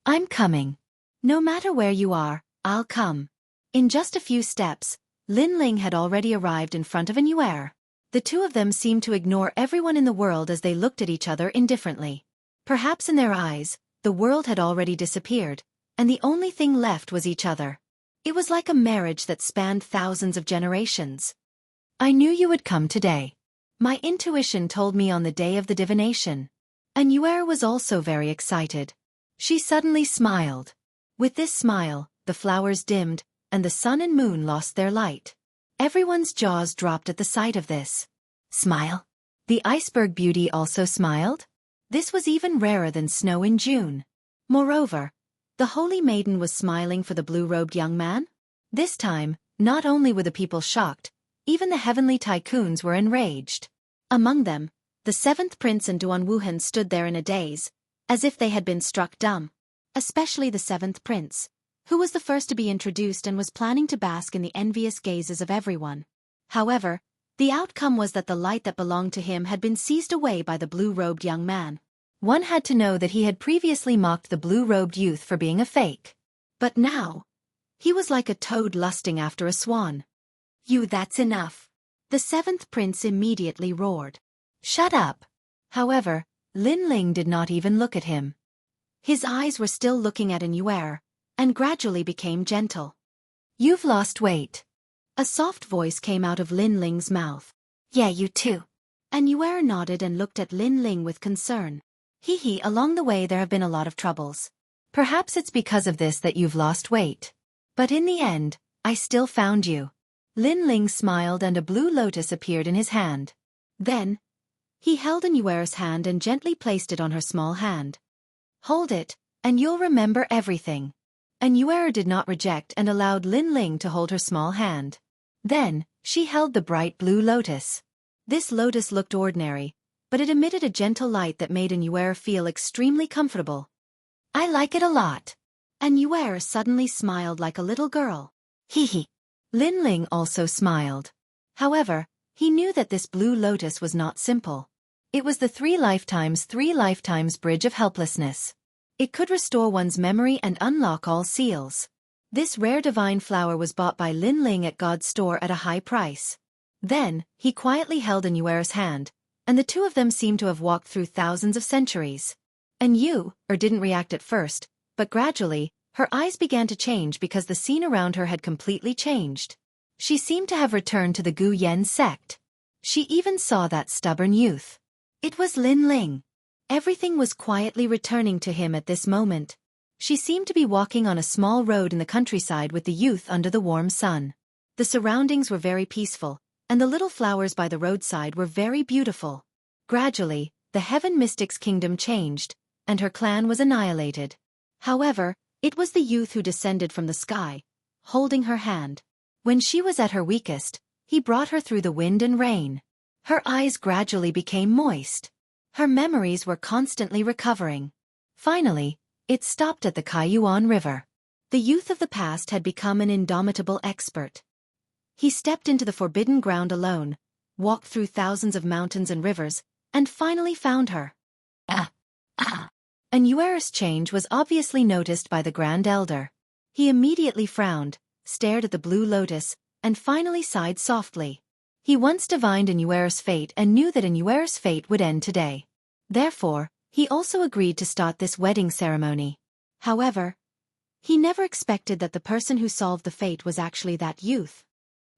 I'm coming. No matter where you are, I'll come. In just a few steps, Linling had already arrived in front of Anuere. The two of them seemed to ignore everyone in the world as they looked at each other indifferently. Perhaps in their eyes, the world had already disappeared, and the only thing left was each other. It was like a marriage that spanned thousands of generations. I knew you would come today. My intuition told me on the day of the divination. Anuere was also very excited. She suddenly smiled. With this smile, the flowers dimmed, and the sun and moon lost their light. Everyone's jaws dropped at the sight of this. Smile? The iceberg beauty also smiled? This was even rarer than snow in June. Moreover, the holy maiden was smiling for the blue-robed young man? This time, not only were the people shocked, even the heavenly tycoons were enraged. Among them, the seventh prince and Duan Wuhan stood there in a daze, as if they had been struck dumb. Especially the seventh prince, who was the first to be introduced and was planning to bask in the envious gazes of everyone. However, the outcome was that the light that belonged to him had been seized away by the blue-robed young man. One had to know that he had previously mocked the blue-robed youth for being a fake. But now, he was like a toad lusting after a swan. That's enough. The seventh prince immediately roared. Shut up. However, Lin Ling did not even look at him. His eyes were still looking at Yuer, and gradually became gentle. "You've lost weight." A soft voice came out of Lin Ling's mouth. "Yeah, you too." Yuer nodded and looked at Lin Ling with concern. Along the way there have been a lot of troubles. Perhaps it's because of this that you've lost weight. But in the end, I still found you." Lin Ling smiled and a blue lotus appeared in his hand. Then, he held Yuer's hand and gently placed it on her small hand. "Hold it, and you'll remember everything." Yuer did not reject and allowed Lin Ling to hold her small hand. Then, she held the bright blue lotus. This lotus looked ordinary, but it emitted a gentle light that made Yuer feel extremely comfortable. "I like it a lot." Yuer suddenly smiled like a little girl. Lin Ling also smiled. However, he knew that this blue lotus was not simple. It was the 3 lifetimes bridge of helplessness. It could restore one's memory and unlock all seals. This rare divine flower was bought by Lin Ling at God's store at a high price. Then, he quietly held Yuer's hand, and the two of them seemed to have walked through thousands of centuries. Yuer didn't react at first, but gradually, her eyes began to change because the scene around her had completely changed. She seemed to have returned to the Gu Yen sect. She even saw that stubborn youth. It was Lin Ling. Everything was quietly returning to him at this moment. She seemed to be walking on a small road in the countryside with the youth under the warm sun. The surroundings were very peaceful, and the little flowers by the roadside were very beautiful. Gradually, the Heaven Mystic's kingdom changed, and her clan was annihilated. However, it was the youth who descended from the sky, holding her hand. When she was at her weakest, he brought her through the wind and rain. Her eyes gradually became moist. Her memories were constantly recovering. Finally, it stopped at the Kaiyuan River. The youth of the past had become an indomitable expert. He stepped into the forbidden ground alone, walked through thousands of mountains and rivers, and finally found her. Yuer's change was obviously noticed by the Grand Elder. He immediately frowned, stared at the blue lotus, and finally sighed softly. He once divined Yuer's fate and knew that Yuer's fate would end today. Therefore, he also agreed to start this wedding ceremony. However, he never expected that the person who solved the fate was actually that youth.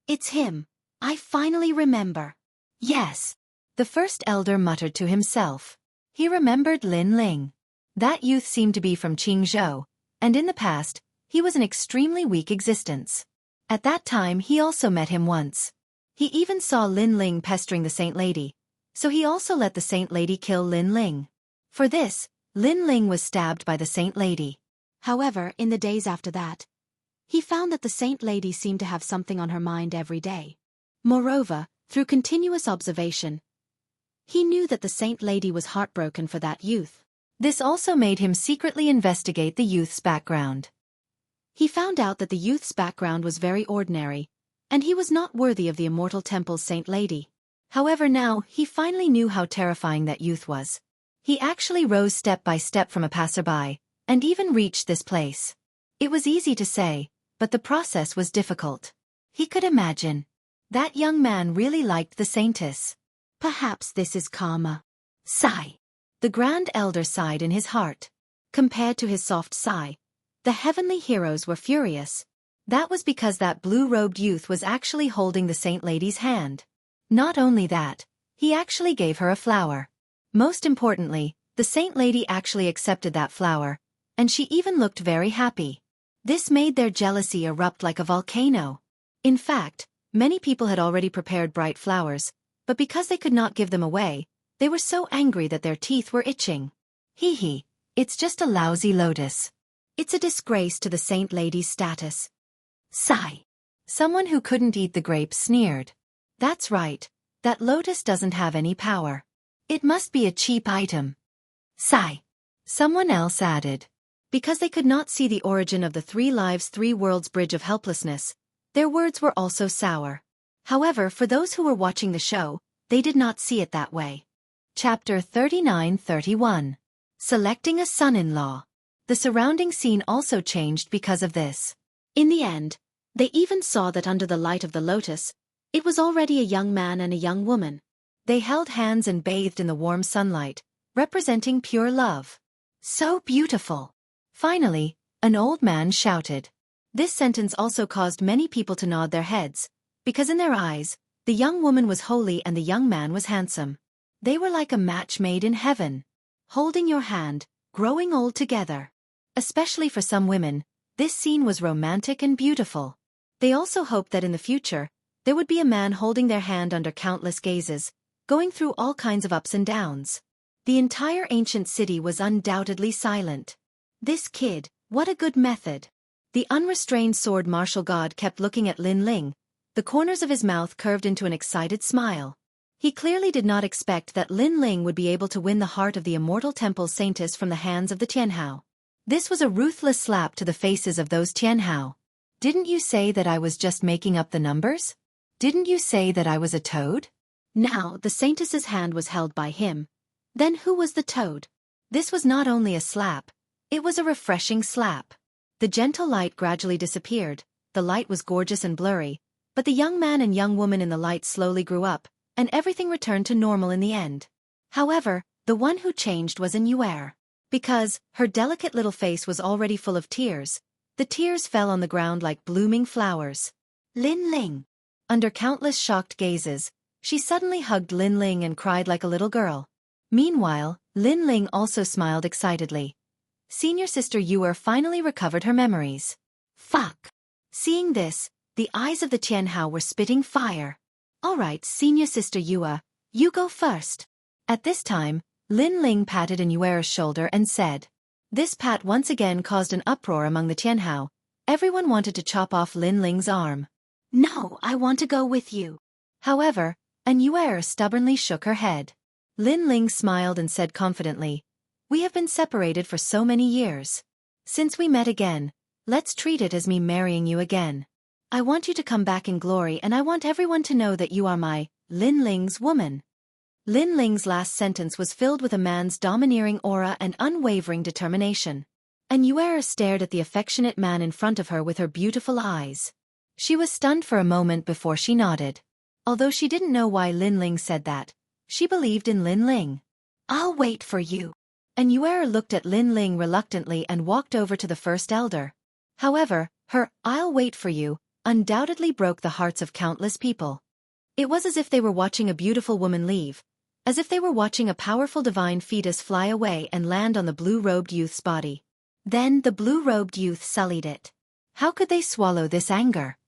"It's him. I finally remember." "Yes." The first elder muttered to himself. He remembered Lin Ling. That youth seemed to be from Jianghu, and in the past, he was an extremely weak existence. At that time he also met him once. He even saw Lin Ling pestering the Saint Lady, so he also let the Saint Lady kill Lin Ling. For this, Lin Ling was stabbed by the Saint Lady. However, in the days after that, he found that the Saint Lady seemed to have something on her mind every day. Moreover, through continuous observation, he knew that the Saint Lady was heartbroken for that youth. This also made him secretly investigate the youth's background. He found out that the youth's background was very ordinary, and he was not worthy of the Immortal Temple's Saint Lady. However, now, he finally knew how terrifying that youth was. He actually rose step by step from a passerby, and even reached this place. It was easy to say, but the process was difficult. He could imagine. That young man really liked the saintess. Perhaps this is karma. Sigh. The Grand Elder sighed in his heart. Compared to his soft sigh, the heavenly heroes were furious. That was because that blue-robed youth was actually holding the Saint Lady's hand. Not only that, he actually gave her a flower. Most importantly, the Saint Lady actually accepted that flower, and she even looked very happy. This made their jealousy erupt like a volcano. In fact, many people had already prepared bright flowers, but because they could not give them away, they were so angry that their teeth were itching. It's just a lousy lotus. It's a disgrace to the Saint Lady's status. Sigh. Someone who couldn't eat the grapes sneered. That's right, that lotus doesn't have any power. It must be a cheap item. Sigh. Someone else added. Because they could not see the origin of the 3 lives 3 worlds bridge of helplessness, their words were also sour. However, for those who were watching the show, they did not see it that way. Chapter 39-31. Selecting a son-in-law. The surrounding scene also changed because of this. In the end, they even saw that under the light of the lotus, it was already a young man and a young woman. They held hands and bathed in the warm sunlight, representing pure love. So beautiful! Finally, an old man shouted. This sentence also caused many people to nod their heads, because in their eyes, the young woman was holy and the young man was handsome. They were like a match made in heaven. Holding your hand, growing old together. Especially for some women, this scene was romantic and beautiful. They also hoped that in the future, there would be a man holding their hand under countless gazes, going through all kinds of ups and downs. The entire ancient city was undoubtedly silent. This kid, what a good method. The unrestrained sword martial god kept looking at Lin Ling. The corners of his mouth curved into an excited smile. He clearly did not expect that Lin Ling would be able to win the heart of the immortal temple saintess from the hands of the Tianhao. This was a ruthless slap to the faces of those Tianhao. Didn't you say that I was just making up the numbers? Didn't you say that I was a toad? Now, the saintess's hand was held by him. Then who was the toad? This was not only a slap, it was a refreshing slap. The gentle light gradually disappeared, the light was gorgeous and blurry, but the young man and young woman in the light slowly grew up, and everything returned to normal in the end. However, the one who changed was Yuer. Because her delicate little face was already full of tears, the tears fell on the ground like blooming flowers. Lin Ling. Under countless shocked gazes, she suddenly hugged Lin Ling and cried like a little girl. Meanwhile, Lin Ling also smiled excitedly. Senior sister Yuer finally recovered her memories. Fuck! Seeing this, the eyes of the Tianhao were spitting fire. Alright, senior sister Yuer, you go first. At this time, Lin Ling patted Yuer's shoulder and said. This pat once again caused an uproar among the Tianhao. Everyone wanted to chop off Lin Ling's arm. No, I want to go with you. However, Yuer stubbornly shook her head. Lin Ling smiled and said confidently, we have been separated for so many years. Since we met again, let's treat it as me marrying you again. I want you to come back in glory and I want everyone to know that you are my, Lin Ling's woman. Lin Ling's last sentence was filled with a man's domineering aura and unwavering determination. Yuer stared at the affectionate man in front of her with her beautiful eyes. She was stunned for a moment before she nodded. Although she didn't know why Lin Ling said that, she believed in Lin Ling. I'll wait for you. Yuer looked at Lin Ling reluctantly and walked over to the first elder. However, her "I'll wait for you" undoubtedly broke the hearts of countless people. It was as if they were watching a beautiful woman leave, as if they were watching a powerful divine fetus fly away and land on the blue-robed youth's body. Then the blue-robed youth sullied it. How could they swallow this anger?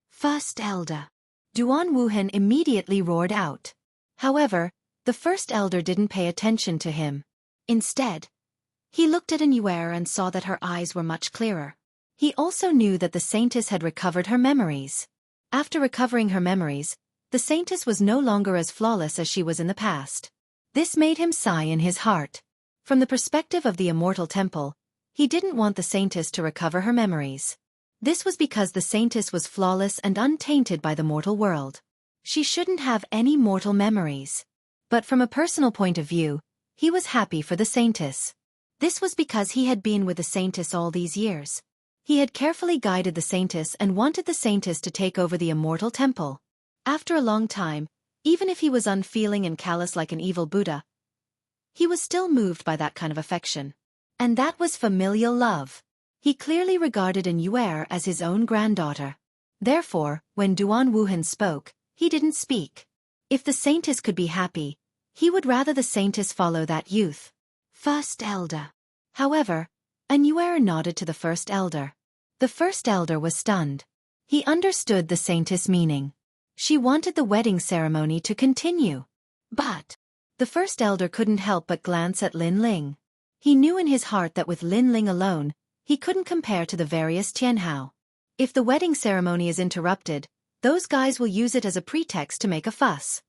First elder. Duan Wuhan immediately roared out. However, the first elder didn't pay attention to him. Instead, he looked at Yuer and saw that her eyes were much clearer. He also knew that the saintess had recovered her memories. After recovering her memories, the saintess was no longer as flawless as she was in the past. This made him sigh in his heart. From the perspective of the immortal temple, he didn't want the saintess to recover her memories. This was because the saintess was flawless and untainted by the mortal world. She shouldn't have any mortal memories. But from a personal point of view, he was happy for the saintess. This was because he had been with the saintess all these years. He had carefully guided the saintess and wanted the saintess to take over the immortal temple. After a long time, even if he was unfeeling and callous like an evil Buddha, he was still moved by that kind of affection. And that was familial love. He clearly regarded Yuer as his own granddaughter. Therefore, when Duan Wuhan spoke, he didn't speak. If the saintess could be happy, he would rather the saintess follow that youth. First elder. However, Yuer nodded to the first elder. The first elder was stunned. He understood the saintess' meaning. She wanted the wedding ceremony to continue. But the first elder couldn't help but glance at Lin Ling. He knew in his heart that with Lin Ling alone, he couldn't compare to the various Tianhao. If the wedding ceremony is interrupted, those guys will use it as a pretext to make a fuss.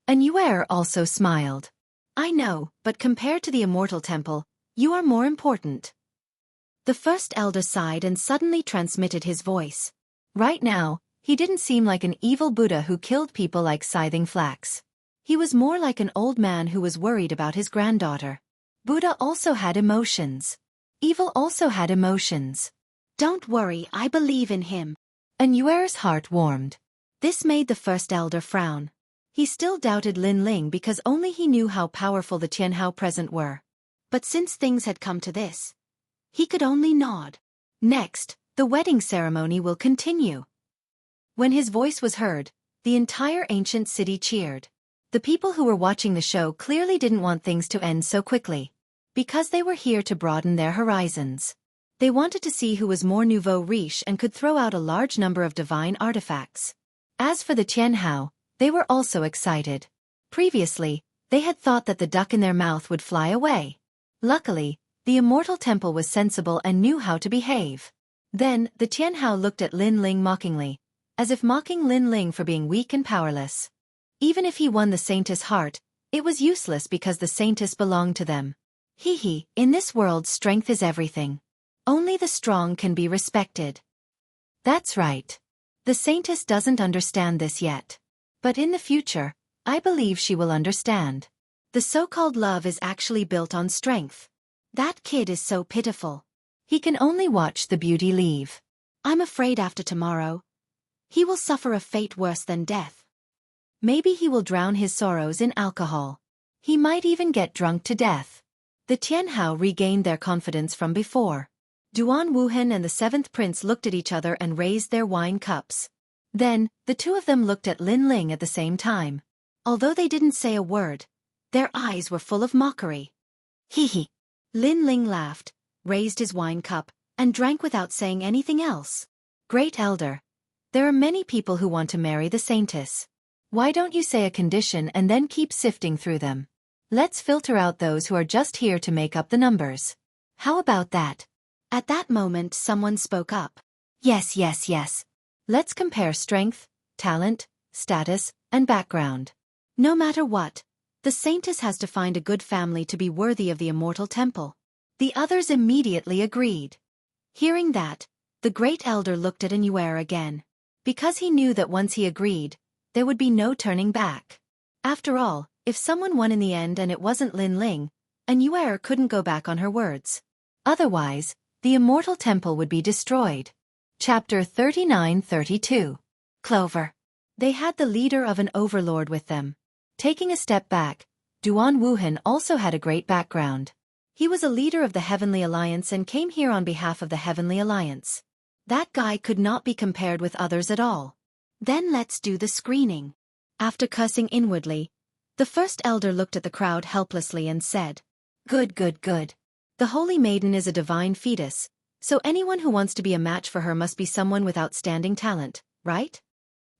Yuer also smiled. I know, but compared to the immortal temple, you are more important. The first elder sighed and suddenly transmitted his voice. Right now, he didn't seem like an evil Buddha who killed people like scything flax. He was more like an old man who was worried about his granddaughter. Buddha also had emotions. Evil also had emotions. Don't worry, I believe in him. Yuer's heart warmed. This made the first elder frown. He still doubted Lin Ling because only he knew how powerful the Qianhao present were. But since things had come to this, he could only nod. Next, the wedding ceremony will continue. When his voice was heard, the entire ancient city cheered. The people who were watching the show clearly didn't want things to end so quickly, because they were here to broaden their horizons. They wanted to see who was more nouveau riche and could throw out a large number of divine artifacts. As for the Qianhao, they were also excited. Previously, they had thought that the duck in their mouth would fly away. Luckily, the immortal temple was sensible and knew how to behave. Then, the Qianhao looked at Lin Ling mockingly, as if mocking Lin Ling for being weak and powerless. Even if he won the saintess' heart, it was useless because the saintess belonged to them. In this world strength is everything. Only the strong can be respected. That's right. The saintess doesn't understand this yet. But in the future, I believe she will understand. The so-called love is actually built on strength. That kid is so pitiful. He can only watch the beauty leave. I'm afraid after tomorrow, he will suffer a fate worse than death. Maybe he will drown his sorrows in alcohol. He might even get drunk to death. The Qianhao regained their confidence from before. Duan Wuhan and the seventh prince looked at each other and raised their wine cups. Then, the two of them looked at Lin Ling at the same time. Although they didn't say a word, their eyes were full of mockery. Lin Ling laughed, raised his wine cup, and drank without saying anything else. Great Elder, there are many people who want to marry the saintess. Why don't you say a condition and then keep sifting through them? Let's filter out those who are just here to make up the numbers. How about that? At that moment someone spoke up. Yes. Let's compare strength, talent, status, and background. No matter what, the saintess has to find a good family to be worthy of the immortal temple. The others immediately agreed. Hearing that, the great elder looked at Anuer again. Because he knew that once he agreed, there would be no turning back. After all, if someone won in the end and it wasn't Lin Ling, Anuer couldn't go back on her words. Otherwise, the immortal temple would be destroyed. Chapter 39-32. Clover. They had the leader of an overlord with them. Taking a step back, Duan Wuhan also had a great background. He was a leader of the Heavenly Alliance and came here on behalf of the Heavenly Alliance. That guy could not be compared with others at all. Then let's do the screening. After cursing inwardly, the first elder looked at the crowd helplessly and said, Good. The Holy Maiden is a divine fetus, so anyone who wants to be a match for her must be someone with outstanding talent, right?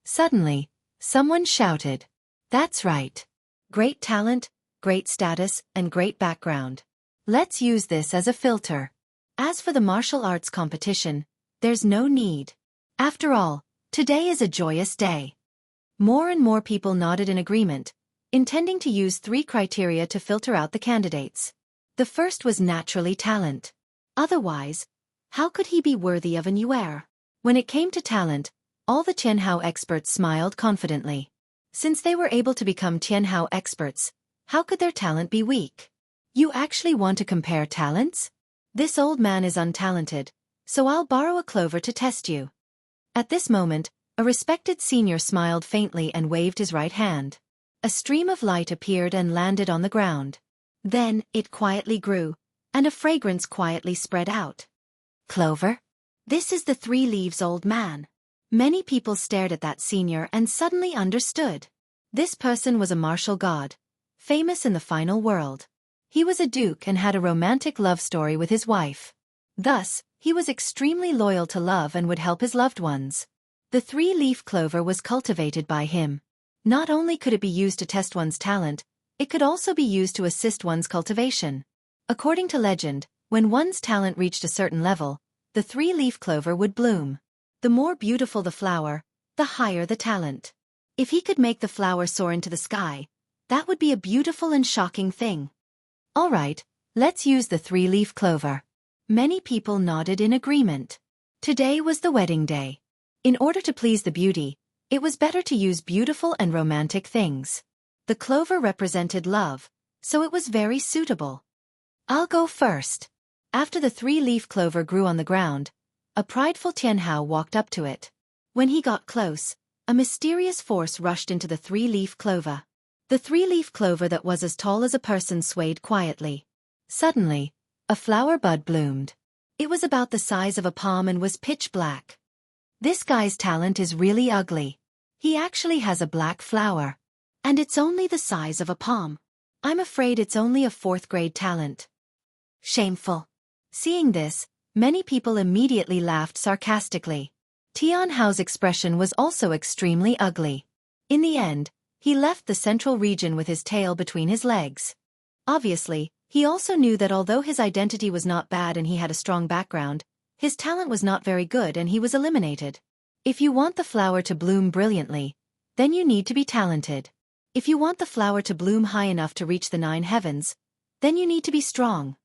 Suddenly, someone shouted, That's right. Great talent, great status, and great background. Let's use this as a filter. As for the martial arts competition, there's no need. After all, today is a joyous day. More and more people nodded in agreement, intending to use 3 criteria to filter out the candidates. The first was naturally talent. Otherwise, how could he be worthy of an Yuer? When it came to talent, all the Qianhao experts smiled confidently. Since they were able to become Qianhao experts, how could their talent be weak? You actually want to compare talents? This old man is untalented, so I'll borrow a clover to test you. At this moment, a respected senior smiled faintly and waved his right hand. A stream of light appeared and landed on the ground. Then, it quietly grew, and a fragrance quietly spread out. Clover? This is the 3 leaves old man. Many people stared at that senior and suddenly understood. This person was a martial god, famous in the final world. He was a duke and had a romantic love story with his wife. Thus, he was extremely loyal to love and would help his loved ones. The 3-leaf clover was cultivated by him. Not only could it be used to test one's talent, it could also be used to assist one's cultivation. According to legend, when one's talent reached a certain level, the 3-leaf clover would bloom. The more beautiful the flower, the higher the talent. If he could make the flower soar into the sky, that would be a beautiful and shocking thing. All right, let's use the 3-leaf clover. Many people nodded in agreement. Today was the wedding day. In order to please the beauty, it was better to use beautiful and romantic things. The clover represented love, so it was very suitable. I'll go first. After the 3-leaf clover grew on the ground, a prideful Qianhao walked up to it. When he got close, a mysterious force rushed into the three-leaf clover. The three-leaf clover that was as tall as a person swayed quietly. Suddenly, a flower bud bloomed. It was about the size of a palm and was pitch black. This guy's talent is really ugly. He actually has a black flower. And it's only the size of a palm. I'm afraid it's only a fourth-grade talent. Shameful. Seeing this, many people immediately laughed sarcastically. Tianhao's expression was also extremely ugly. In the end, he left the central region with his tail between his legs. Obviously, he also knew that although his identity was not bad and he had a strong background, his talent was not very good and he was eliminated. If you want the flower to bloom brilliantly, then you need to be talented. If you want the flower to bloom high enough to reach the 9 heavens, then you need to be strong.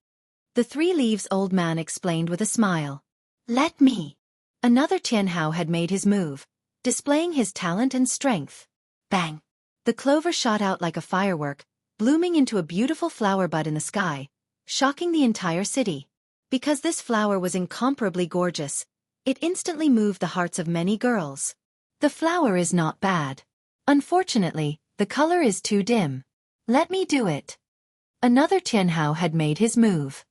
The 3 leaves old man explained with a smile. Let me. Another Tianhao had made his move, displaying his talent and strength. Bang! The clover shot out like a firework, blooming into a beautiful flower bud in the sky, shocking the entire city. Because this flower was incomparably gorgeous, it instantly moved the hearts of many girls. The flower is not bad. Unfortunately, the color is too dim. Let me do it. Another Tianhao had made his move.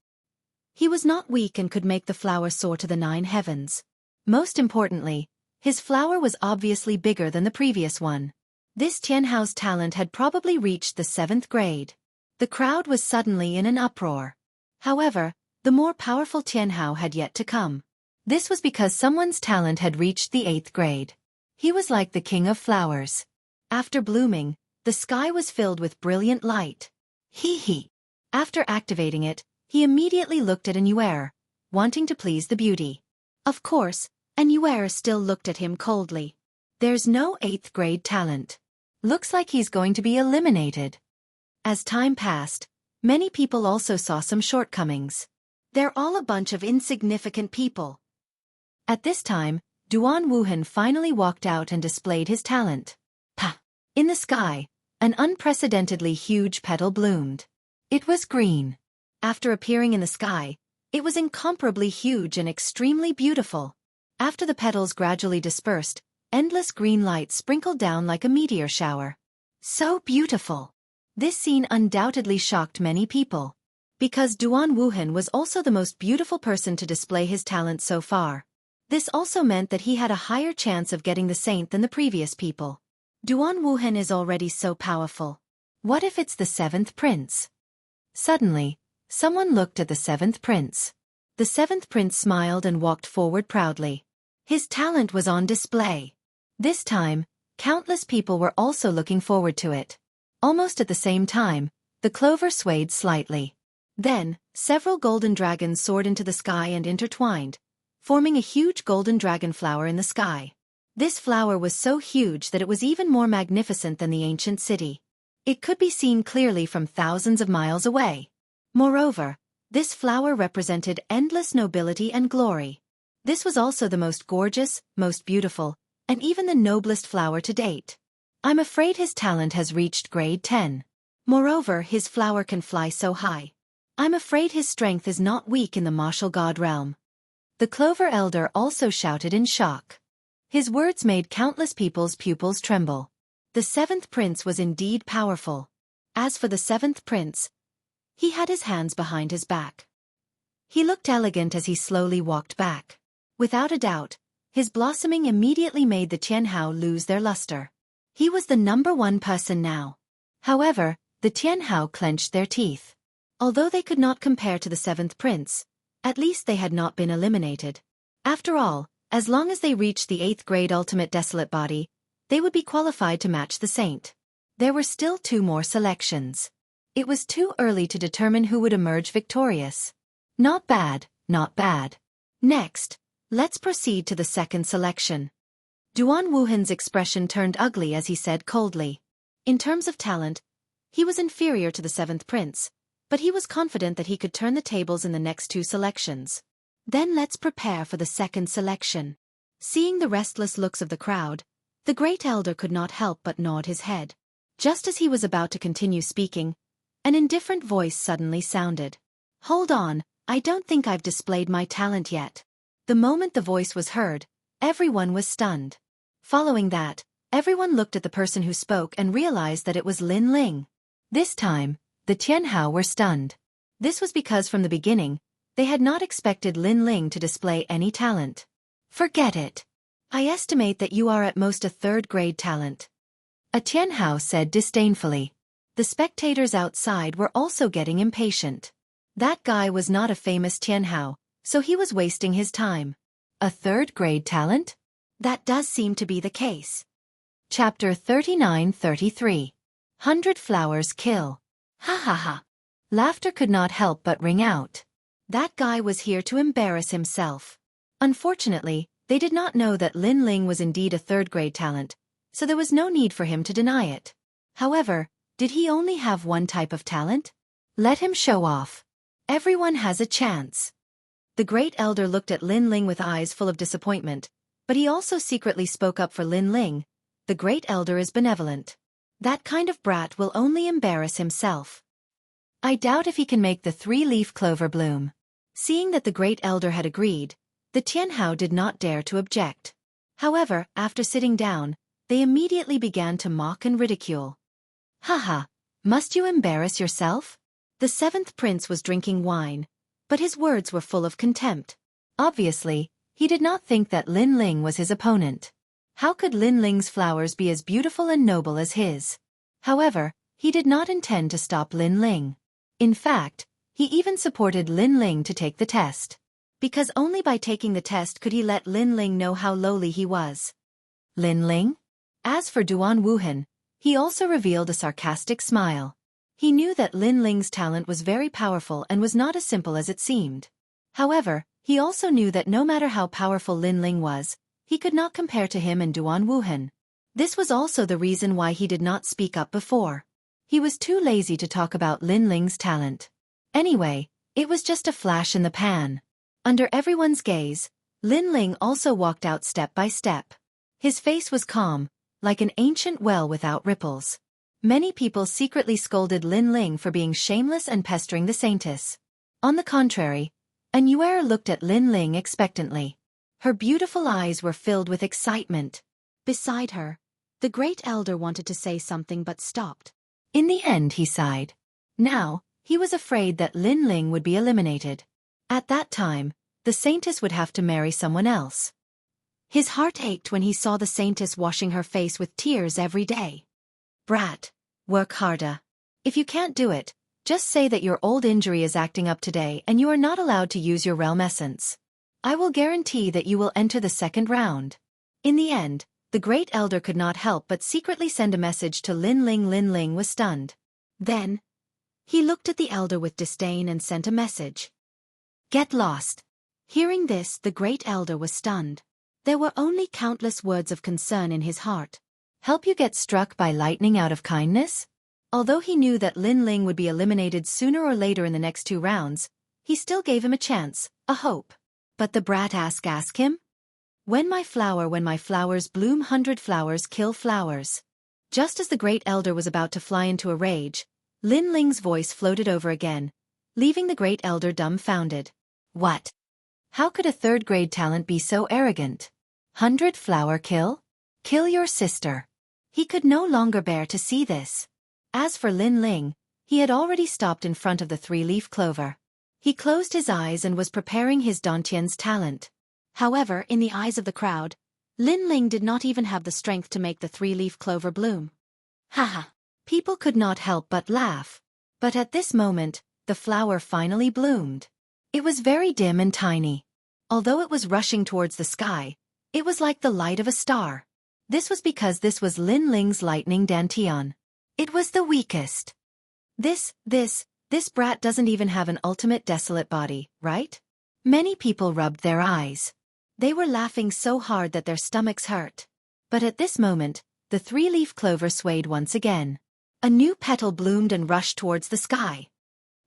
He was not weak and could make the flower soar to the 9 heavens. Most importantly, his flower was obviously bigger than the previous one. This Tianhao's talent had probably reached the 7th grade. The crowd was suddenly in an uproar. However, the more powerful Tianhao had yet to come. This was because someone's talent had reached the 8th grade. He was like the king of flowers. After blooming, the sky was filled with brilliant light. Hee. After activating it, he immediately looked at Anuere, wanting to please the beauty. Of course, Anuere still looked at him coldly. There's no 8th grade talent. Looks like he's going to be eliminated. As time passed, many people also saw some shortcomings. They're all a bunch of insignificant people. At this time, Duan Wuhan finally walked out and displayed his talent. Pa! In the sky, an unprecedentedly huge petal bloomed. It was green. After appearing in the sky, it was incomparably huge and extremely beautiful. After the petals gradually dispersed, endless green light sprinkled down like a meteor shower. So beautiful! This scene undoubtedly shocked many people. Because Duan Wuhan was also the most beautiful person to display his talent so far. This also meant that he had a higher chance of getting the saint than the previous people. Duan Wuhan is already so powerful. What if it's the 7th prince? Suddenly, someone looked at the 7th prince. The 7th prince smiled and walked forward proudly. His talent was on display. This time, countless people were also looking forward to it. Almost at the same time, the clover swayed slightly. Then, several golden dragons soared into the sky and intertwined, forming a huge golden dragon flower in the sky. This flower was so huge that it was even more magnificent than the ancient city. It could be seen clearly from thousands of miles away. Moreover, this flower represented endless nobility and glory. This was also the most gorgeous, most beautiful, and even the noblest flower to date. I'm afraid his talent has reached grade 10. Moreover, his flower can fly so high. I'm afraid his strength is not weak in the martial god realm. The Clover Elder also shouted in shock. His words made countless people's pupils tremble. The 7th prince was indeed powerful. As for the 7th prince, he had his hands behind his back. He looked elegant as he slowly walked back. Without a doubt, his blossoming immediately made the Tianhao lose their luster. He was the #1 person now. However, the Tianhao clenched their teeth. Although they could not compare to the 7th prince, at least they had not been eliminated. After all, as long as they reached the 8th grade ultimate desolate body, they would be qualified to match the saint. There were still 2 more selections. It was too early to determine who would emerge victorious. Not bad, not bad. Next, let's proceed to the 2nd selection. Duan Wuhan's expression turned ugly as he said coldly. In terms of talent, he was inferior to the 7th prince, but he was confident that he could turn the tables in the next 2 selections. Then let's prepare for the 2nd selection. Seeing the restless looks of the crowd, the great elder could not help but nod his head. Just as he was about to continue speaking, an indifferent voice suddenly sounded. Hold on, I don't think I've displayed my talent yet. The moment the voice was heard, everyone was stunned. Following that, Everyone looked at the person who spoke and realized that it was Lin Ling. This time, the Tianhao were stunned. This was because from the beginning, they had not expected Lin Ling to display any talent. Forget it. I estimate that you are at most a third-grade talent. A Tianhao said disdainfully. The spectators outside were also getting impatient. That guy was not a famous Tianhao, so he was wasting his time. A third-grade talent? That does seem to be the case. Chapter 39-33. 100 Flowers Kill. Ha ha ha. Laughter could not help but ring out. That guy was here to embarrass himself. Unfortunately, they did not know that Lin Ling was indeed a third-grade talent, so there was no need for him to deny it. However, did he only have one type of talent? Let him show off. Everyone has a chance. The great elder looked at Lin Ling with eyes full of disappointment, but he also secretly spoke up for Lin Ling. The great elder is benevolent. That kind of brat will only embarrass himself. I doubt if he can make the three-leaf clover bloom. Seeing that the great elder had agreed, the Tianhao did not dare to object. However, after sitting down, they immediately began to mock and ridicule. Haha, must you embarrass yourself? The seventh prince was drinking wine, but his words were full of contempt. Obviously, he did not think that Lin Ling was his opponent. How could Lin Ling's flowers be as beautiful and noble as his? However, he did not intend to stop Lin Ling. In fact, he even supported Lin Ling to take the test. Because only by taking the test could he let Lin Ling know how lowly he was. Lin Ling? As for Duan Wuhan, he also revealed a sarcastic smile. He knew that Lin Ling's talent was very powerful and was not as simple as it seemed. However, he also knew that no matter how powerful Lin Ling was, he could not compare to him and Duan Wuhan. This was also the reason why he did not speak up before. He was too lazy to talk about Lin Ling's talent. Anyway, it was just a flash in the pan. Under everyone's gaze, Lin Ling also walked out step by step. His face was calm, like an ancient well without ripples. Many people secretly scolded Lin Ling for being shameless and pestering the saintess. On the contrary, a Nuer looked at Lin Ling expectantly. Her beautiful eyes were filled with excitement. Beside her, the great elder wanted to say something but stopped. In the end, he sighed. Now, he was afraid that Lin Ling would be eliminated. At that time, the saintess would have to marry someone else. His heart ached when he saw the saintess washing her face with tears every day. Brat, work harder. If you can't do it, just say that your old injury is acting up today and you are not allowed to use your realm essence. I will guarantee that you will enter the second round. In the end, the great elder could not help but secretly send a message to Lin Ling. Lin Ling was stunned. Then, he looked at the elder with disdain and sent a message. Get lost. Hearing this, the great elder was stunned. There were only countless words of concern in his heart. Help you get struck by lightning out of kindness? Although he knew that Lin Ling would be eliminated sooner or later in the next 2 rounds, he still gave him a chance, a hope. But the brat ask him? When my flowers bloom, 100 flowers kill flowers. Just as the great elder was about to fly into a rage, Lin Ling's voice floated over again, leaving the great elder dumbfounded. What? How could a third-grade talent be so arrogant? 100 flower kill? Kill your sister. He could no longer bear to see this. As for Lin Ling, he had already stopped in front of the 3-leaf clover. He closed his eyes and was preparing his Dantian's talent. However, in the eyes of the crowd, Lin Ling did not even have the strength to make the 3-leaf clover bloom. Haha! People could not help but laugh. But at this moment, the flower finally bloomed. It was very dim and tiny. Although it was rushing towards the sky, it was like the light of a star. This was because this was Lin Ling's lightning Dantian. It was the weakest. This brat doesn't even have an ultimate desolate body, right? Many people rubbed their eyes. They were laughing so hard that their stomachs hurt. But at this moment, the 3-leaf clover swayed once again. A new petal bloomed and rushed towards the sky.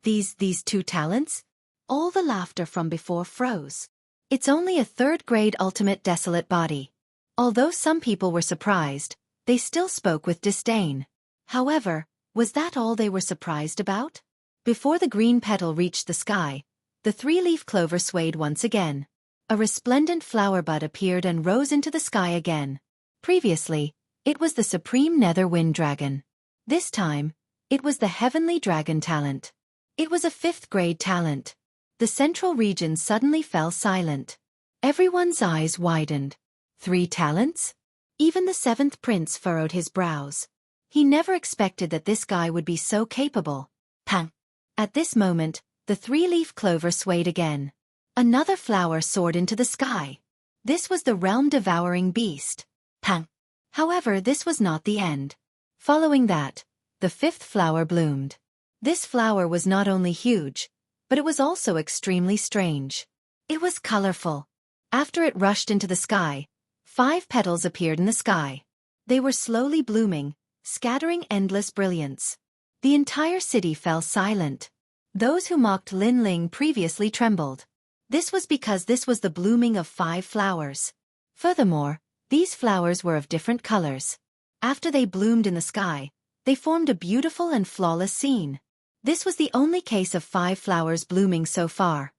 These 2 talents? All the laughter from before froze. It's only a 3rd-grade ultimate desolate body. Although some people were surprised, they still spoke with disdain. However, was that all they were surprised about? Before the green petal reached the sky, the 3-leaf clover swayed once again. A resplendent flower bud appeared and rose into the sky again. Previously, It was the supreme nether wind dragon. This time, it was the heavenly dragon talent. It was a 5th grade talent. The central region suddenly fell silent. Everyone's eyes widened. 3 talents? Even the 7th prince furrowed his brows. He never expected that this guy would be so capable. Pang! At this moment, the 3-leaf clover swayed again. Another flower soared into the sky. This was the realm-devouring beast. Pang! However, this was not the end. Following that, the 5th flower bloomed. This flower was not only huge, but it was also extremely strange. It was colorful. After it rushed into the sky, 5 petals appeared in the sky. They were slowly blooming, scattering endless brilliance. The entire city fell silent. Those who mocked Lin Ling previously trembled. This was because this was the blooming of 5 flowers. Furthermore, these flowers were of different colors. After they bloomed in the sky, they formed a beautiful and flawless scene. This was the only case of 5 flowers blooming so far.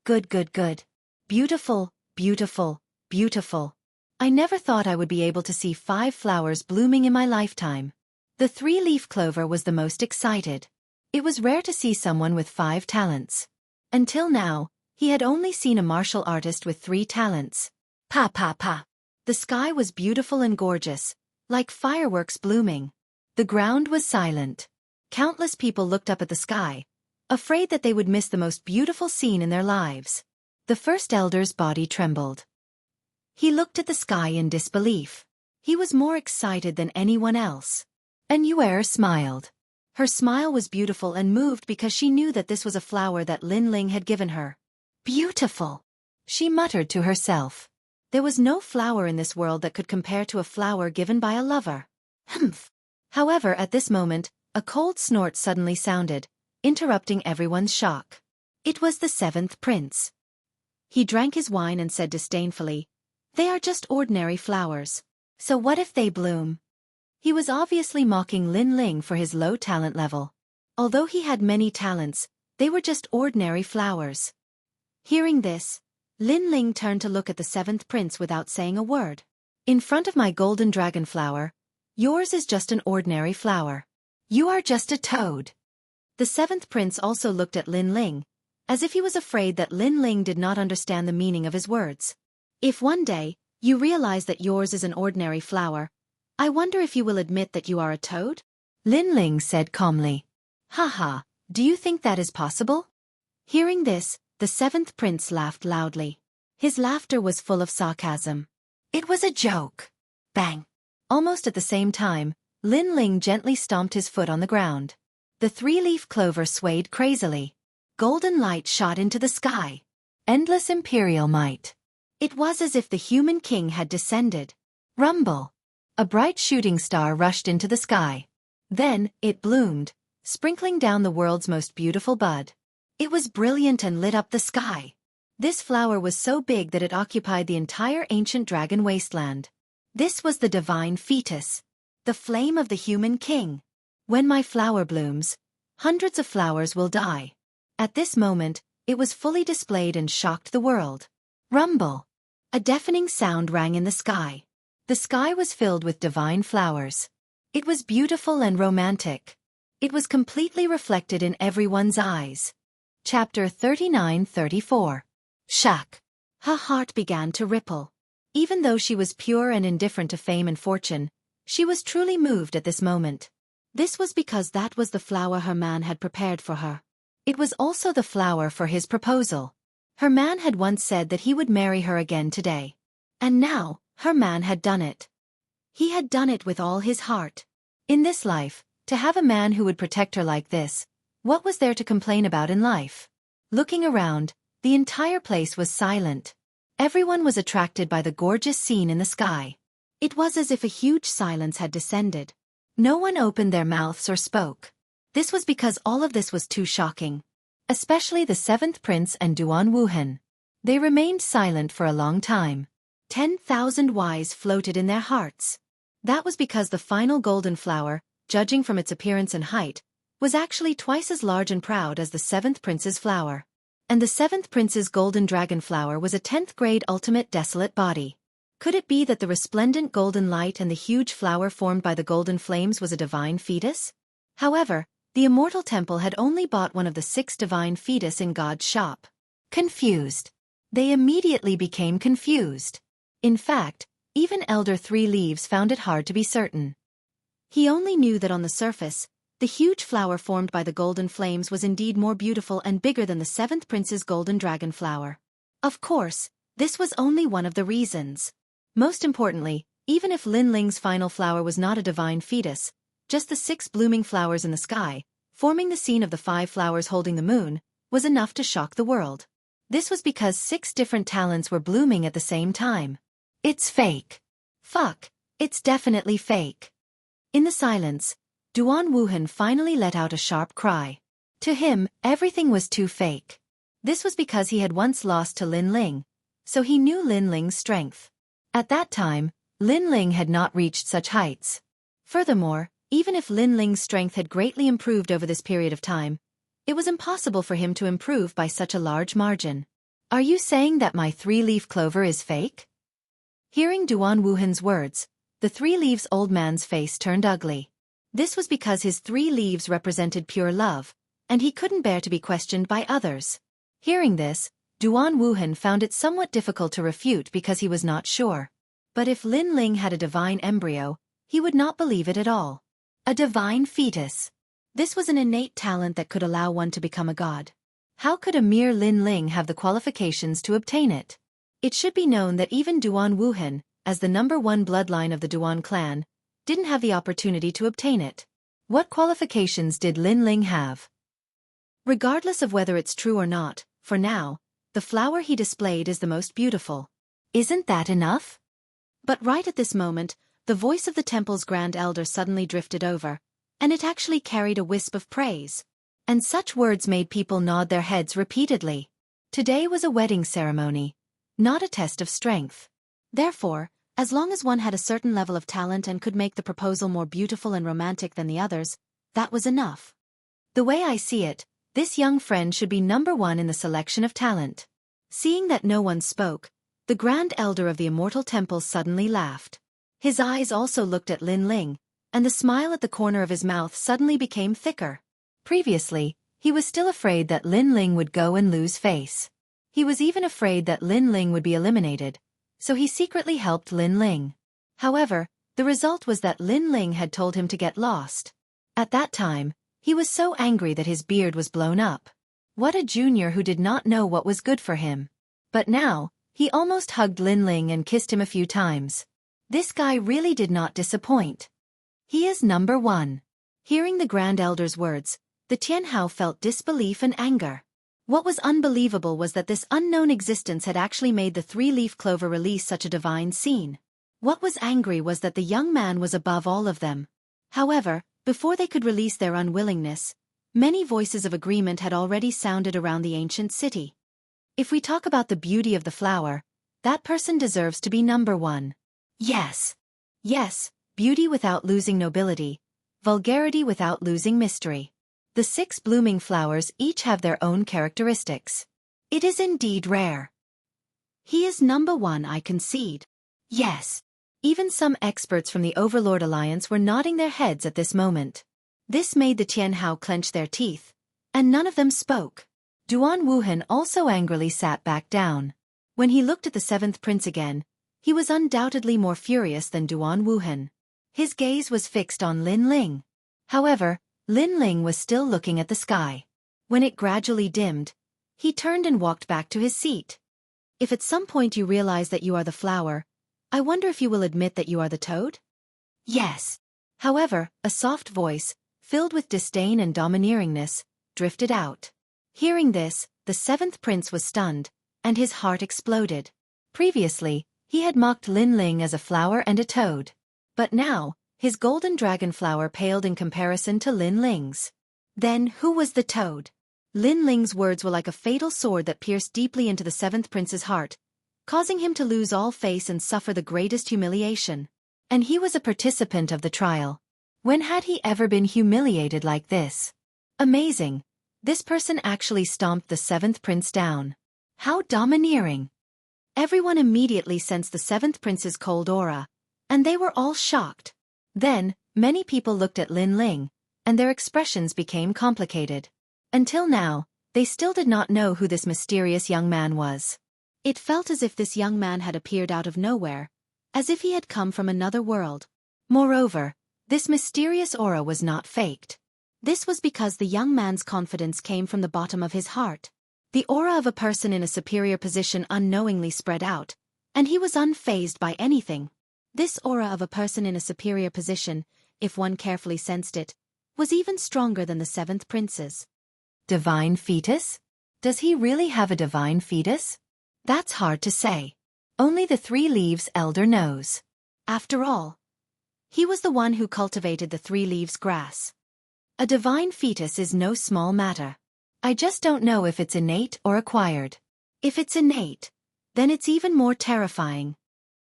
Good, good, good. Beautiful, beautiful, beautiful. I never thought I would be able to see 5 flowers blooming in my lifetime. The 3-leaf clover was the most excited. It was rare to see someone with 5 talents. Until now, he had only seen a martial artist with 3 talents. Pa pa pa. The sky was beautiful and gorgeous, like fireworks blooming. The ground was silent. Countless people looked up at the sky, afraid that they would miss the most beautiful scene in their lives. The first elder's body trembled. He looked at the sky in disbelief. He was more excited than anyone else. And Yuer smiled. Her smile was beautiful and moved because she knew that this was a flower that Lin Ling had given her. Beautiful! She muttered to herself. There was no flower in this world that could compare to a flower given by a lover. Humph! However, at this moment, a cold snort suddenly sounded, interrupting everyone's shock. It was the 7th prince. He drank his wine and said disdainfully, "They are just ordinary flowers. So what if they bloom?" He was obviously mocking Lin Ling for his low talent level. Although he had many talents, they were just ordinary flowers. Hearing this, Lin Ling turned to look at the 7th prince without saying a word. "In front of my golden dragon flower, yours is just an ordinary flower. You are just a toad." The 7th prince also looked at Lin Ling, as if he was afraid that Lin Ling did not understand the meaning of his words. "If one day, you realize that yours is an ordinary flower, I wonder if you will admit that you are a toad?" Lin Ling said calmly. "Haha, do you think that is possible?" Hearing this, the 7th prince laughed loudly. His laughter was full of sarcasm. It was a joke. Bang! Almost at the same time, Lin Ling gently stomped his foot on the ground. The 3-leaf clover swayed crazily. Golden light shot into the sky. Endless imperial might. It was as if the human king had descended. Rumble! A bright shooting star rushed into the sky. Then, it bloomed, sprinkling down the world's most beautiful bud. It was brilliant and lit up the sky. This flower was so big that it occupied the entire ancient dragon wasteland. This was the divine fetus, the flame of the human king. When my flower blooms, hundreds of flowers will die. At this moment, it was fully displayed and shocked the world. Rumble! A deafening sound rang in the sky. The sky was filled with divine flowers. It was beautiful and romantic. It was completely reflected in everyone's eyes. Chapter 39-34. Shock. Her heart began to ripple. Even though she was pure and indifferent to fame and fortune, she was truly moved at this moment. This was because that was the flower her man had prepared for her. It was also the flower for his proposal. Her man had once said that he would marry her again today. And now, her man had done it. He had done it with all his heart. In this life, to have a man who would protect her like this, what was there to complain about in life? Looking around, the entire place was silent. Everyone was attracted by the gorgeous scene in the sky. It was as if a huge silence had descended. No one opened their mouths or spoke. This was because all of this was too shocking. Especially the 7th prince and Duan Wuhan. They remained silent for a long time. 10,000 whys floated in their hearts. That was because the final golden flower, judging from its appearance and height, was actually twice as large and proud as the 7th prince's flower. And the 7th prince's golden dragon flower was a 10th grade ultimate desolate body. Could it be that the resplendent golden light and the huge flower formed by the golden flames was a divine fetus? However, the immortal temple had only bought one of the 6 divine fetus in God's shop. Confused. They immediately became confused. In fact, even Elder Three Leaves found it hard to be certain. He only knew that on the surface, the huge flower formed by the golden flames was indeed more beautiful and bigger than the 7th prince's golden dragon flower. Of course, this was only one of the reasons. Most importantly, even if Lin Ling's final flower was not a divine fetus, just the 6 blooming flowers in the sky, forming the scene of the 5 flowers holding the moon, was enough to shock the world. This was because 6 different talents were blooming at the same time. It's fake. Fuck, it's definitely fake. In the silence, Duan Wuhan finally let out a sharp cry. To him, everything was too fake. This was because he had once lost to Lin Ling, so he knew Lin Ling's strength. At that time, Lin Ling had not reached such heights. Furthermore, even if Lin Ling's strength had greatly improved over this period of time, it was impossible for him to improve by such a large margin. Are you saying that my 3-leaf clover is fake? Hearing Duan Wuhan's words, the 3 leaves old man's face turned ugly. This was because his 3 leaves represented pure love, and he couldn't bear to be questioned by others. Hearing this, Duan Wuhan found it somewhat difficult to refute because he was not sure. But if Lin Ling had a divine embryo, he would not believe it at all. A divine fetus. This was an innate talent that could allow one to become a god. How could a mere Lin Ling have the qualifications to obtain it? It should be known that even Duan Wuhan, as the #1 bloodline of the Duan clan, didn't have the opportunity to obtain it. What qualifications did Lin Ling have? Regardless of whether it's true or not, for now, the flower he displayed is the most beautiful. Isn't that enough? But right at this moment, the voice of the temple's grand elder suddenly drifted over, and it actually carried a wisp of praise. And such words made people nod their heads repeatedly. Today was a wedding ceremony, not a test of strength. Therefore, as long as one had a certain level of talent and could make the proposal more beautiful and romantic than the others, that was enough. The way I see it, this young friend should be #1 in the selection of talent. Seeing that no one spoke, the Grand Elder of the Immortal Temple suddenly laughed. His eyes also looked at Lin Ling, and the smile at the corner of his mouth suddenly became thicker. Previously, he was still afraid that Lin Ling would go and lose face. He was even afraid that Lin Ling would be eliminated, so he secretly helped Lin Ling. However, the result was that Lin Ling had told him to get lost. At that time, he was so angry that his beard was blown up. What a junior who did not know what was good for him. But now, he almost hugged Lin Ling and kissed him a few times. This guy really did not disappoint. He is #1. Hearing the Grand Elder's words, the Xianxia felt disbelief and anger. What was unbelievable was that this unknown existence had actually made the 3-leaf clover release such a divine scene. What was angry was that the young man was above all of them. However, before they could release their unwillingness, many voices of agreement had already sounded around the ancient city. If we talk about the beauty of the flower, that person deserves to be #1. Yes. Yes, beauty without losing nobility, vulgarity without losing mystery. The 6 blooming flowers each have their own characteristics. It is indeed rare. He is #1, I concede. Yes. Even some experts from the Overlord Alliance were nodding their heads at this moment. This made the Xianxia clench their teeth, and none of them spoke. Duan Wuhan also angrily sat back down. When he looked at the 7th prince again, he was undoubtedly more furious than Duan Wuhan. His gaze was fixed on Lin Ling. However, Lin Ling was still looking at the sky. When it gradually dimmed, he turned and walked back to his seat. If at some point you realize that you are the flower, I wonder if you will admit that you are the toad? Yes. However, a soft voice, filled with disdain and domineeringness, drifted out. Hearing this, the 7th prince was stunned, and his heart exploded. Previously, he had mocked Lin Ling as a flower and a toad. But now, his golden dragon flower paled in comparison to Lin Ling's. Then who was the toad? Lin Ling's words were like a fatal sword that pierced deeply into the 7th prince's heart, causing him to lose all face and suffer the greatest humiliation. And he was a participant of the trial. When had he ever been humiliated like this? Amazing. This person actually stomped the 7th prince down. How domineering. Everyone immediately sensed the seventh prince's cold aura, and they were all shocked. Then, many people looked at Lin Ling, and their expressions became complicated. Until now, they still did not know who this mysterious young man was. It felt as if this young man had appeared out of nowhere, as if he had come from another world. Moreover, this mysterious aura was not faked. This was because the young man's confidence came from the bottom of his heart. The aura of a person in a superior position unknowingly spread out, and he was unfazed by anything. This aura of a person in a superior position, if one carefully sensed it, was even stronger than the seventh prince's. Divine fetus? Does he really have a divine fetus? That's hard to say. Only the 3 Leaves elder knows. After all, he was the one who cultivated the 3 Leaves grass. A divine fetus is no small matter. I just don't know if it's innate or acquired. If it's innate, then it's even more terrifying.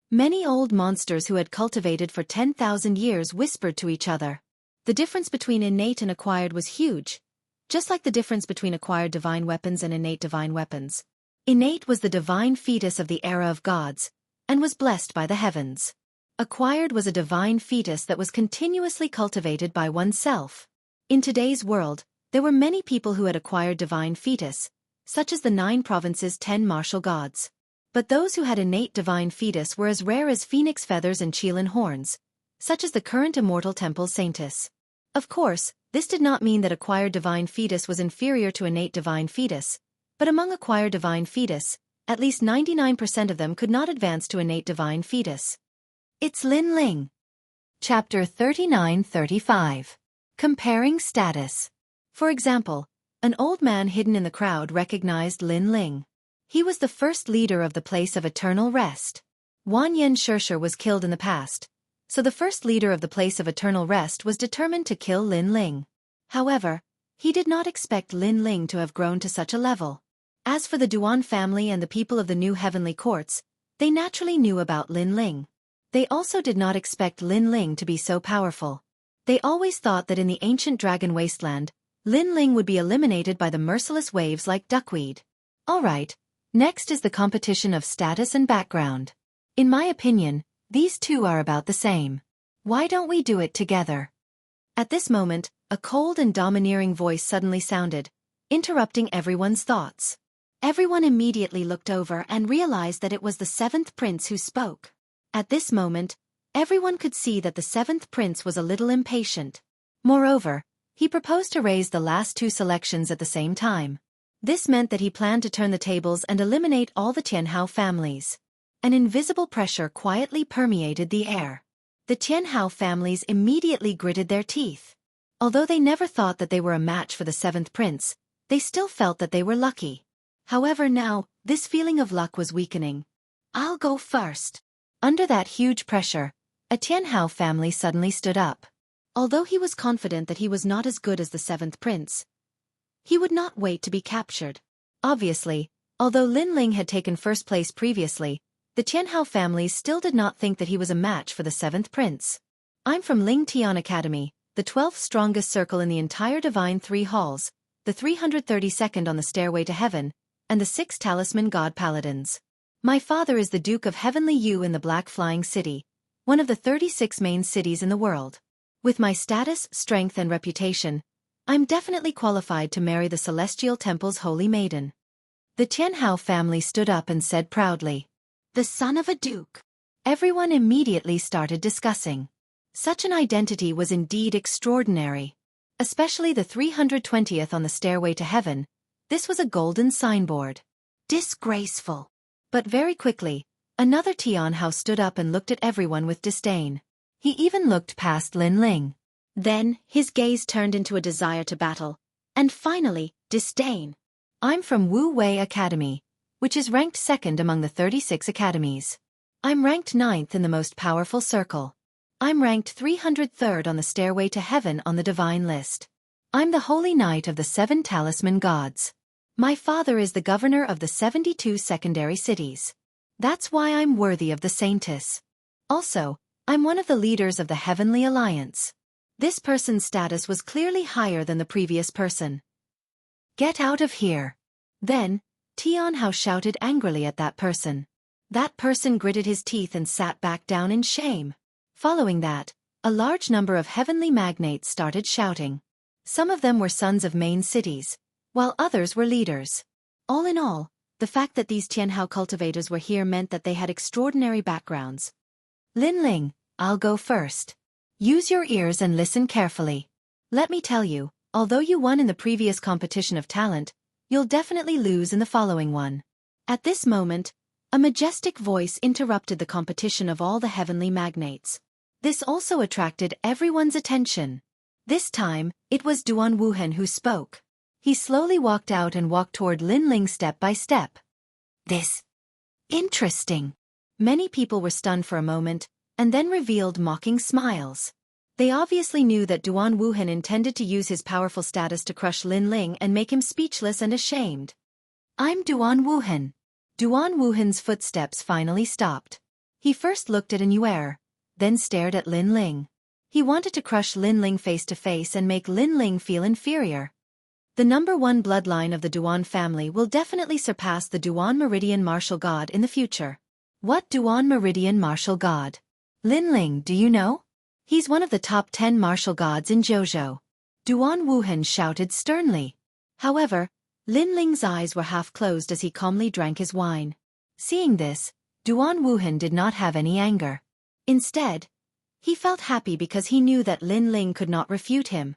Many old monsters who had cultivated for 10,000 years whispered to each other. The difference between innate and acquired was huge, just like the difference between acquired divine weapons and innate divine weapons. Innate was the divine fetus of the era of gods, and was blessed by the heavens. Acquired was a divine fetus that was continuously cultivated by oneself. In today's world, there were many people who had acquired divine fetus, such as the 9 provinces' 10 martial gods. But those who had innate divine fetus were as rare as phoenix feathers and Qilin horns, such as the current immortal temple saintess. Of course, this did not mean that acquired divine fetus was inferior to innate divine fetus, but among acquired divine fetus, at least 99% of them could not advance to innate divine fetus. It's Lin Ling. Chapter 39-35. Comparing status. For example, an old man hidden in the crowd recognized Lin Ling. He was the first leader of the place of eternal rest. Wanyan Shishir was killed in the past, so the first leader of the place of eternal rest was determined to kill Lin Ling. However, he did not expect Lin Ling to have grown to such a level. As for the Duan family and the people of the new heavenly courts, they naturally knew about Lin Ling. They also did not expect Lin Ling to be so powerful. They always thought that in the ancient dragon wasteland, Lin Ling would be eliminated by the merciless waves like duckweed. Alright, next is the competition of status and background. In my opinion, these two are about the same. Why don't we do it together? At this moment, a cold and domineering voice suddenly sounded, interrupting everyone's thoughts. Everyone immediately looked over and realized that it was the 7th prince who spoke. At this moment, everyone could see that the 7th prince was a little impatient. Moreover, he proposed to raise the last 2 selections at the same time. This meant that he planned to turn the tables and eliminate all the Jianghu families. An invisible pressure quietly permeated the air. The Jianghu families immediately gritted their teeth. Although they never thought that they were a match for the 7th prince, they still felt that they were lucky. However now, this feeling of luck was weakening. I'll go first. Under that huge pressure, a Jianghu family suddenly stood up. Although he was confident that he was not as good as the 7th prince, he would not wait to be captured. Obviously, although Lin Ling had taken first place previously, the Jianghu families still did not think that he was a match for the 7th prince. I'm from Ling Tian Academy, the 12th strongest circle in the entire Divine 3 halls, the 332nd on the stairway to heaven, and the 6 talisman god paladins. My father is the Duke of Heavenly Yu in the Black Flying City, one of the 36 main cities in the world. With my status, strength and reputation, I'm definitely qualified to marry the Celestial Temple's holy maiden. The Jianghu family stood up and said proudly, "The son of a duke." Everyone immediately started discussing. Such an identity was indeed extraordinary. Especially the 320th on the stairway to heaven, this was a golden signboard. Disgraceful. But very quickly, another Tianhao stood up and looked at everyone with disdain. He even looked past Lin Ling. Then, his gaze turned into a desire to battle, and finally, disdain. I'm from Wu Wei Academy, which is ranked 2nd among the 36 academies. I'm ranked 9th in the most powerful circle. I'm ranked 303rd on the stairway to heaven on the divine list. I'm the holy knight of the 7 talisman gods. My father is the governor of the 72 secondary cities. That's why I'm worthy of the saintess. Also, I'm one of the leaders of the Heavenly Alliance. This person's status was clearly higher than the previous person. Get out of here. Then, Tianhao shouted angrily at that person. That person gritted his teeth and sat back down in shame. Following that, a large number of heavenly magnates started shouting. Some of them were sons of main cities, while others were leaders. All in all, the fact that these Jianghu cultivators were here meant that they had extraordinary backgrounds. Lin Ling, I'll go first. Use your ears and listen carefully. Let me tell you, although you won in the previous competition of talent, you'll definitely lose in the following one. At this moment, a majestic voice interrupted the competition of all the heavenly magnates. This also attracted everyone's attention. This time, it was Duan Wuhan who spoke. He slowly walked out and walked toward Lin Ling step by step. This. Interesting. Many people were stunned for a moment, and then revealed mocking smiles. They obviously knew that Duan Wuhan intended to use his powerful status to crush Lin Ling and make him speechless and ashamed. I'm Duan Wuhan. Duan Wuhan's footsteps finally stopped. He first looked at Annuer, then stared at Lin Ling. He wanted to crush Lin Ling face to face and make Lin Ling feel inferior. The #1 bloodline of the Duan family will definitely surpass the Duan Meridian martial god in the future. What Duan Meridian martial god? Lin Ling, do you know? He's one of the top 10 martial gods in Jianghu. Duan Wuhan shouted sternly. However, Lin Ling's eyes were half closed as he calmly drank his wine. Seeing this, Duan Wuhan did not have any anger. Instead, he felt happy because he knew that Lin Ling could not refute him.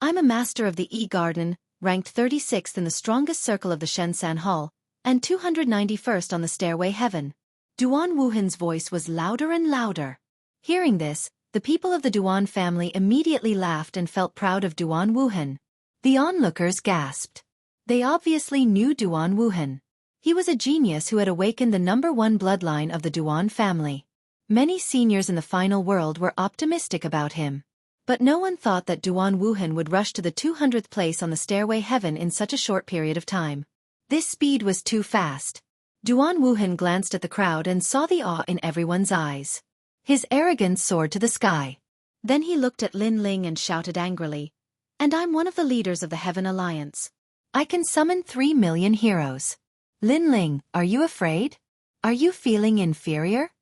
I'm a master of the E-Garden, ranked 36th in the strongest circle of the Shenzhen Hall, and 291st on the Stairway Heaven. Duan Wuhan's voice was louder and louder. Hearing this, the people of the Duan family immediately laughed and felt proud of Duan Wuhan. The onlookers gasped. They obviously knew Duan Wuhan. He was a genius who had awakened the #1 bloodline of the Duan family. Many seniors in the final world were optimistic about him. But no one thought that Duan Wuhan would rush to the 200th place on the Stairway Heaven in such a short period of time. This speed was too fast. Duan Wuhan glanced at the crowd and saw the awe in everyone's eyes. His arrogance soared to the sky. Then he looked at Lin Ling and shouted angrily, "And I'm one of the leaders of the Heaven Alliance. I can summon 3 million heroes. Lin Ling, are you afraid? Are you feeling inferior?"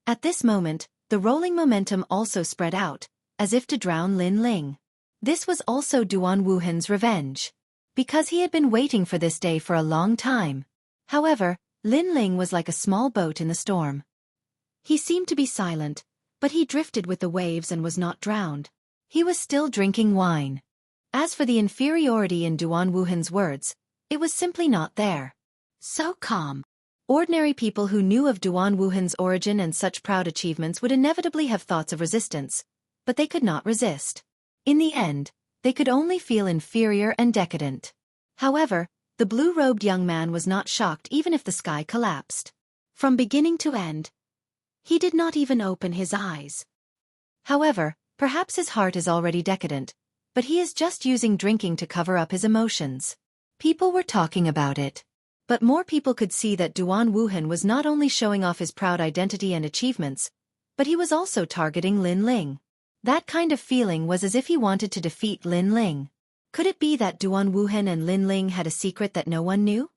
At this moment, the rolling momentum also spread out, as if to drown Lin Ling. This was also Duan Wuhan's revenge. Because he had been waiting for this day for a long time. However, Lin Ling was like a small boat in the storm. He seemed to be silent, but he drifted with the waves and was not drowned. He was still drinking wine. As for the inferiority in Duan Wuhan's words, it was simply not there. So calm. Ordinary people who knew of Duan Wuhan's origin and such proud achievements would inevitably have thoughts of resistance, but they could not resist. In the end, they could only feel inferior and decadent. However, the blue-robed young man was not shocked even if the sky collapsed. From beginning to end, he did not even open his eyes. However, perhaps his heart is already decadent, but he is just using drinking to cover up his emotions. People were talking about it. But more people could see that Duan Wuhan was not only showing off his proud identity and achievements, but he was also targeting Lin Ling. That kind of feeling was as if he wanted to defeat Lin Ling. Could it be that Duan Wuhan and Lin Ling had a secret that no one knew?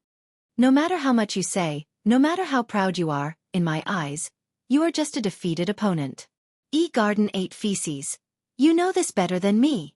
No matter how much you say, no matter how proud you are, in my eyes, you are just a defeated opponent. E-Garden ate feces. You know this better than me.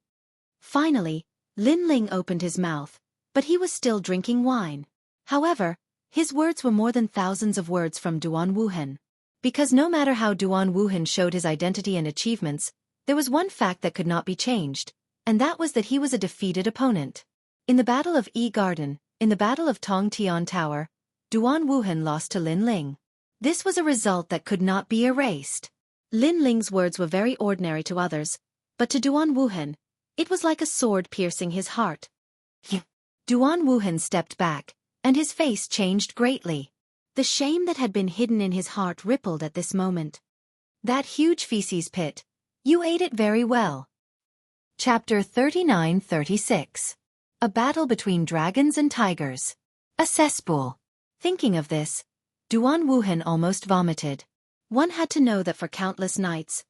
Finally, Lin Ling opened his mouth, but he was still drinking wine. However, his words were more than thousands of words from Duan Wuhan. Because no matter how Duan Wuhan showed his identity and achievements, there was one fact that could not be changed, and that was that he was a defeated opponent. In the Battle of E-Garden, in the Battle of Tong Tian Tower, Duan Wuhan lost to Lin Ling. This was a result that could not be erased. Lin Ling's words were very ordinary to others, but to Duan Wuhan, it was like a sword piercing his heart. Duan Wuhan stepped back, and his face changed greatly. The shame that had been hidden in his heart rippled at this moment. That huge feces pit. You ate it very well. Chapter 39-36. A battle between dragons and tigers. A cesspool. Thinking of this, Duan Wuhan almost vomited. One had to know that for countless nights,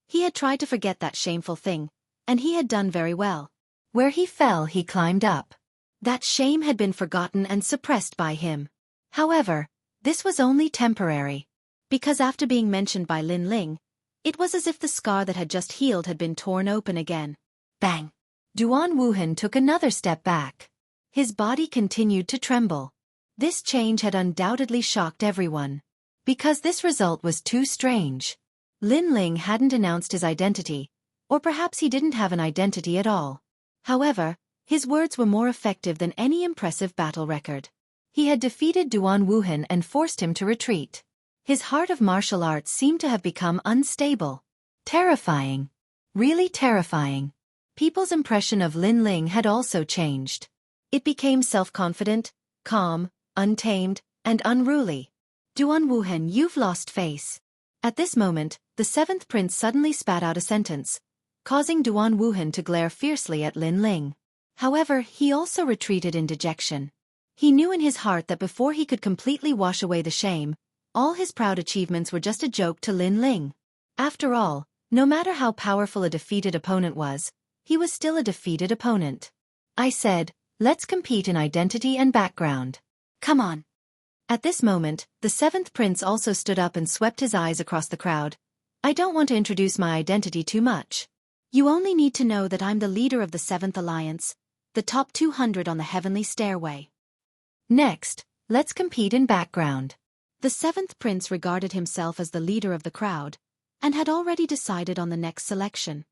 he had tried to forget that shameful thing, and he had done very well. Where he fell he climbed up. That shame had been forgotten and suppressed by him. However, this was only temporary. Because after being mentioned by Lin Ling, it was as if the scar that had just healed had been torn open again. Bang! Duan Wuhan took another step back. His body continued to tremble. This change had undoubtedly shocked everyone. Because this result was too strange. Lin Ling hadn't announced his identity, or perhaps he didn't have an identity at all. However, his words were more effective than any impressive battle record. He had defeated Duan Wuhan and forced him to retreat. His heart of martial arts seemed to have become unstable. Terrifying. Really terrifying. People's impression of Lin Ling had also changed. It became self-confident, calm, untamed, and unruly. Duan Wuhan, you've lost face. At this moment, the seventh prince suddenly spat out a sentence, causing Duan Wuhan to glare fiercely at Lin Ling. However, he also retreated in dejection. He knew in his heart that before he could completely wash away the shame, all his proud achievements were just a joke to Lin Ling. After all, no matter how powerful a defeated opponent was, he was still a defeated opponent. I said, let's compete in identity and background. Come on. At this moment, the seventh prince also stood up and swept his eyes across the crowd. I don't want to introduce my identity too much. You only need to know that I'm the leader of the Seventh Alliance, the top 200 on the heavenly stairway. Next, let's compete in background. The seventh prince regarded himself as the leader of the crowd, and had already decided on the next selection.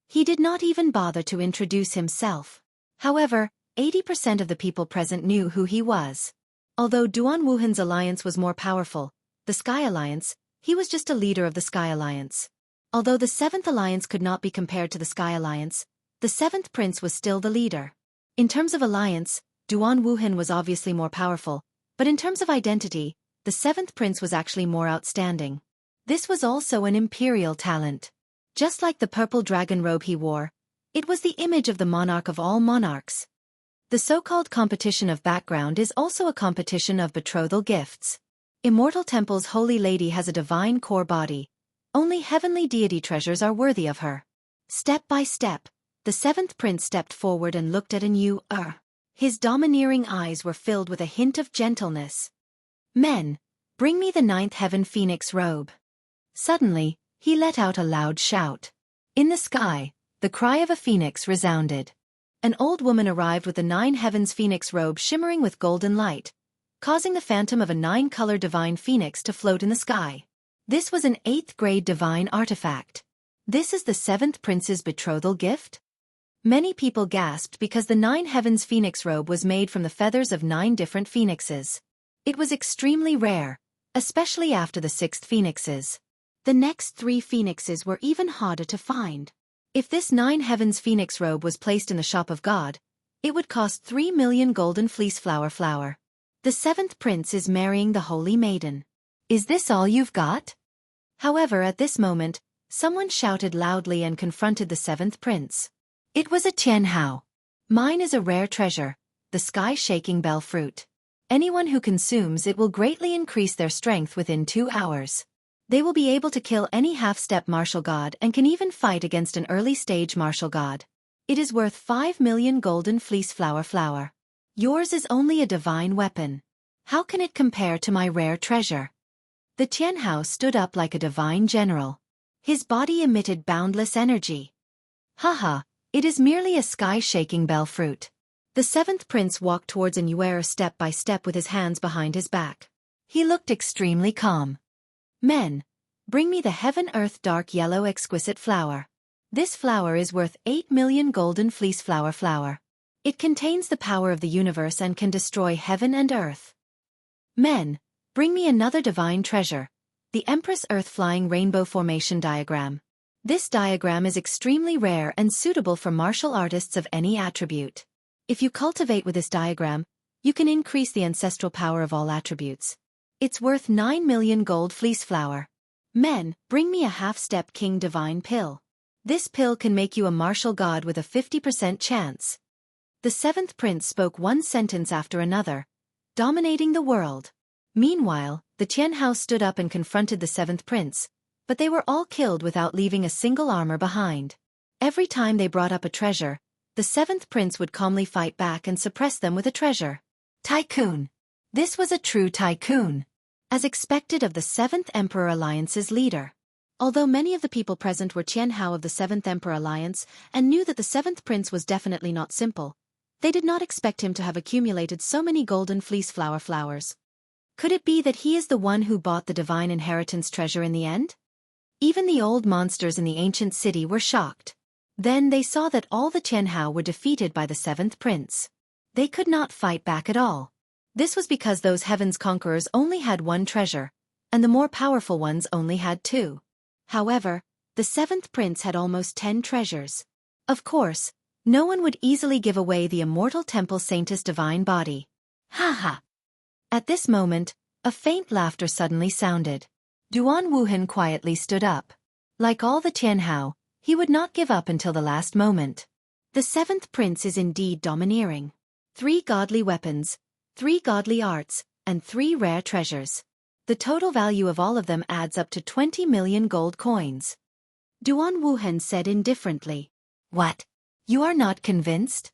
He did not even bother to introduce himself. However, 80% of the people present knew who he was. Although Duan Wuhan's alliance was more powerful, the Sky Alliance, he was just a leader of the Sky Alliance. Although the Seventh Alliance could not be compared to the Sky Alliance, the seventh prince was still the leader. In terms of alliance, Duan Wuhan was obviously more powerful, but in terms of identity, the seventh prince was actually more outstanding. This was also an imperial talent. Just like the purple dragon robe he wore, it was the image of the monarch of all monarchs. The so-called competition of background is also a competition of betrothal gifts. Immortal Temple's Holy Lady has a divine core body. Only heavenly deity treasures are worthy of her. Step by step, the seventh prince stepped forward and looked at Anu. His domineering eyes were filled with a hint of gentleness. Men, bring me the ninth heaven phoenix robe. Suddenly, he let out a loud shout. In the sky, the cry of a phoenix resounded. An old woman arrived with the nine heavens phoenix robe shimmering with golden light, causing the phantom of a nine-color divine phoenix to float in the sky. This was an 8th-grade divine artifact. This is the seventh prince's betrothal gift? Many people gasped because the nine heavens phoenix robe was made from the feathers of 9 different phoenixes. It was extremely rare, especially after the 6th phoenixes. The next 3 phoenixes were even harder to find. If this 9 heavens phoenix robe was placed in the shop of God, it would cost 3 million golden fleece flower. The seventh prince is marrying the holy maiden. Is this all you've got? However, at this moment, someone shouted loudly and confronted the seventh prince. It was a Xianxia. Mine is a rare treasure, the sky-shaking bell fruit. Anyone who consumes it will greatly increase their strength within 2 hours. They will be able to kill any half-step martial god and can even fight against an early-stage martial god. It is worth 5 million golden fleece flower. Yours is only a divine weapon. How can it compare to my rare treasure? The Xianxia stood up like a divine general. His body emitted boundless energy. Haha, it is merely a sky-shaking bell fruit. The seventh prince walked towards Anuera step by step with his hands behind his back. He looked extremely calm. Men, bring me the heaven-earth dark yellow exquisite flower. This flower is worth 8 million golden fleece flower. It contains the power of the universe and can destroy heaven and earth. Men, bring me another divine treasure, the Empress Earth Flying Rainbow Formation Diagram. This diagram is extremely rare and suitable for martial artists of any attribute. If you cultivate with this diagram, you can increase the ancestral power of all attributes. It's worth 9 million gold fleece flower. Men, bring me a half-step king divine pill. This pill can make you a martial god with a 50% chance. The seventh prince spoke one sentence after another, dominating the world. Meanwhile, the Xianxia stood up and confronted the seventh prince, but they were all killed without leaving a single armor behind. Every time they brought up a treasure, the seventh prince would calmly fight back and suppress them with a treasure. Tycoon. This was a true tycoon. as expected of the 7th Emperor Alliance's leader. Although many of the people present were Qianhao of the 7th Emperor Alliance and knew that the 7th prince was definitely not simple, they did not expect him to have accumulated so many golden fleece flower flowers. Could it be that he is the one who bought the divine inheritance treasure in the end? Even the old monsters in the ancient city were shocked. Then they saw that all the Qianhao were defeated by the 7th prince. They could not fight back at all. This was because those heaven's conquerors only had one treasure, and the more powerful ones only had two. However, the 7th prince had almost 10 treasures. Of course, no one would easily give away the immortal temple saintess divine body. Ha ha! At this moment, a faint laughter suddenly sounded. Duan Wuhan quietly stood up. Like all the Qianhao, he would not give up until the last moment. The 7th prince is indeed domineering. 3 godly weapons, 3 godly arts, and 3 rare treasures. The total value of all of them adds up to 20 million gold coins. Duan Wuhan said indifferently. What? You are not convinced?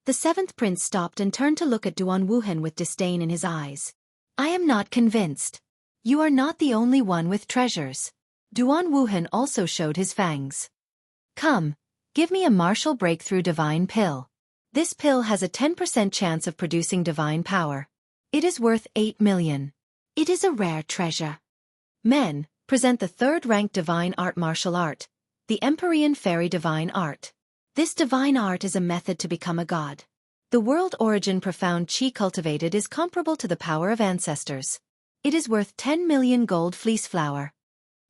The 7th prince stopped and turned to look at Duan Wuhan with disdain in his eyes. I am not convinced. You are not the only one with treasures. Duan Wuhan also showed his fangs. Come, give me a martial breakthrough divine pill. This pill has a 10% chance of producing divine power. It is worth 8 million. It is a rare treasure. Men, present the 3rd-ranked divine art martial art, the Empyrean Fairy Divine Art. This divine art is a method to become a god. The world origin profound chi cultivated is comparable to the power of ancestors. It is worth 10 million gold fleece flower.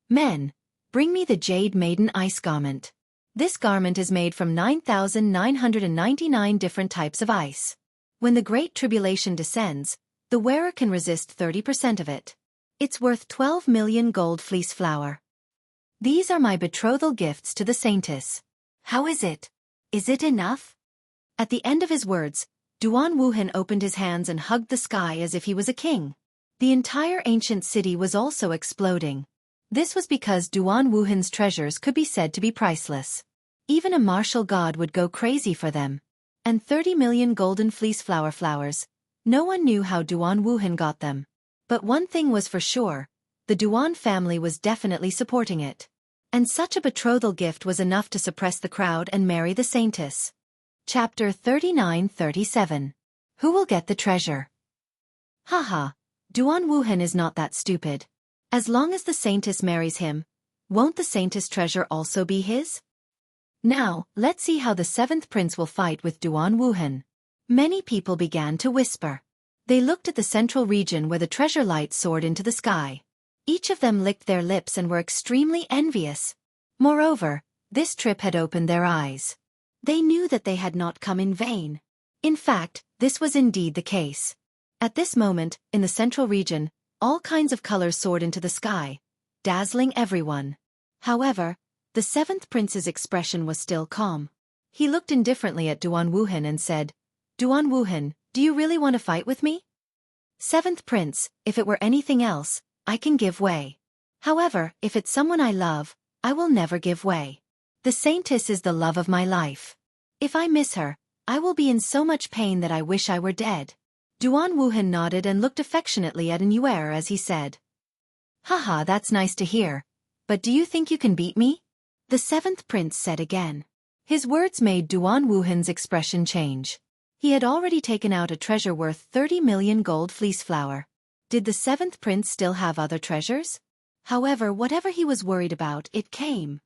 Men, bring me the Jade Maiden Ice Garment. This garment is made from 9,999 different types of ice. When the Great Tribulation descends, the wearer can resist 30% of it. It's worth 12 million gold fleece flower. These are my betrothal gifts to the saintess. How is it? Is it enough? At the end of his words, Duan Wuhan opened his hands and hugged the sky as if he was a king. The entire ancient city was also exploding. This was because Duan Wuhan's treasures could be said to be priceless. Even a martial god would go crazy for them. And 30 million golden fleece flower flowers. No one knew how Duan Wuhan got them. But one thing was for sure, the Duan family was definitely supporting it. And such a betrothal gift was enough to suppress the crowd and marry the saintess. Chapter 39-37. Who will get the treasure? Haha, Duan Wuhan is not that stupid. As long as the saintess marries him, won't the saintess treasure also be his? Now, let's see how the 7th prince will fight with Duan Wuhan. Many people began to whisper. They looked at the central region where the treasure light soared into the sky. Each of them licked their lips and were extremely envious. Moreover, this trip had opened their eyes. They knew that they had not come in vain. In fact, this was indeed the case. At this moment, in the central region, all kinds of colors soared into the sky, dazzling everyone. However, the 7th prince's expression was still calm. He looked indifferently at Duan Wuhan and said, Duan Wuhan, do you really want to fight with me? 7th prince, if it were anything else, I can give way. However, if it's someone I love, I will never give way. The saintess is the love of my life. If I miss her, I will be in so much pain that I wish I were dead. Duan Wuhan nodded and looked affectionately at Yuer as he said, Haha, that's nice to hear. But do you think you can beat me? The 7th prince said again. His words made Duan Wuhan's expression change. He had already taken out a treasure worth 30 million gold fleece flower. Did the 7th prince still have other treasures? However, whatever he was worried about, it came.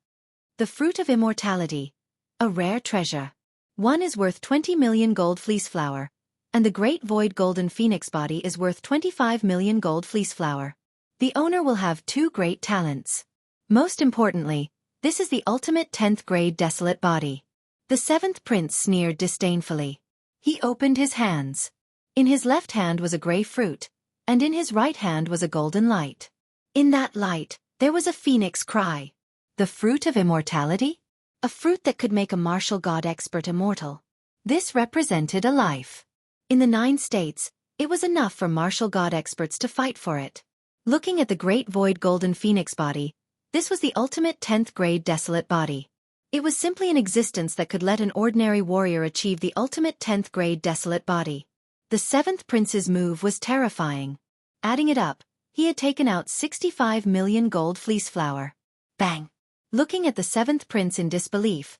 The fruit of immortality. A rare treasure. One is worth 20 million gold fleece flower, and the great void golden phoenix body is worth 25 million gold fleece flower. The owner will have 2 great talents. Most importantly, this is the ultimate 10th grade desolate body. The 7th prince sneered disdainfully. He opened his hands. In his left hand was a gray fruit, and in his right hand was a golden light. In that light, there was a phoenix cry. The fruit of immortality? A fruit that could make a martial god expert immortal. This represented a life. In the 9 states, it was enough for martial god experts to fight for it. Looking at the great void golden phoenix body, this was the ultimate 10th grade desolate body. It was simply an existence that could let an ordinary warrior achieve the ultimate 10th grade desolate body. The 7th prince's move was terrifying. Adding it up, He had taken out 65 million gold fleece flour. Bang! Looking at the seventh prince in disbelief,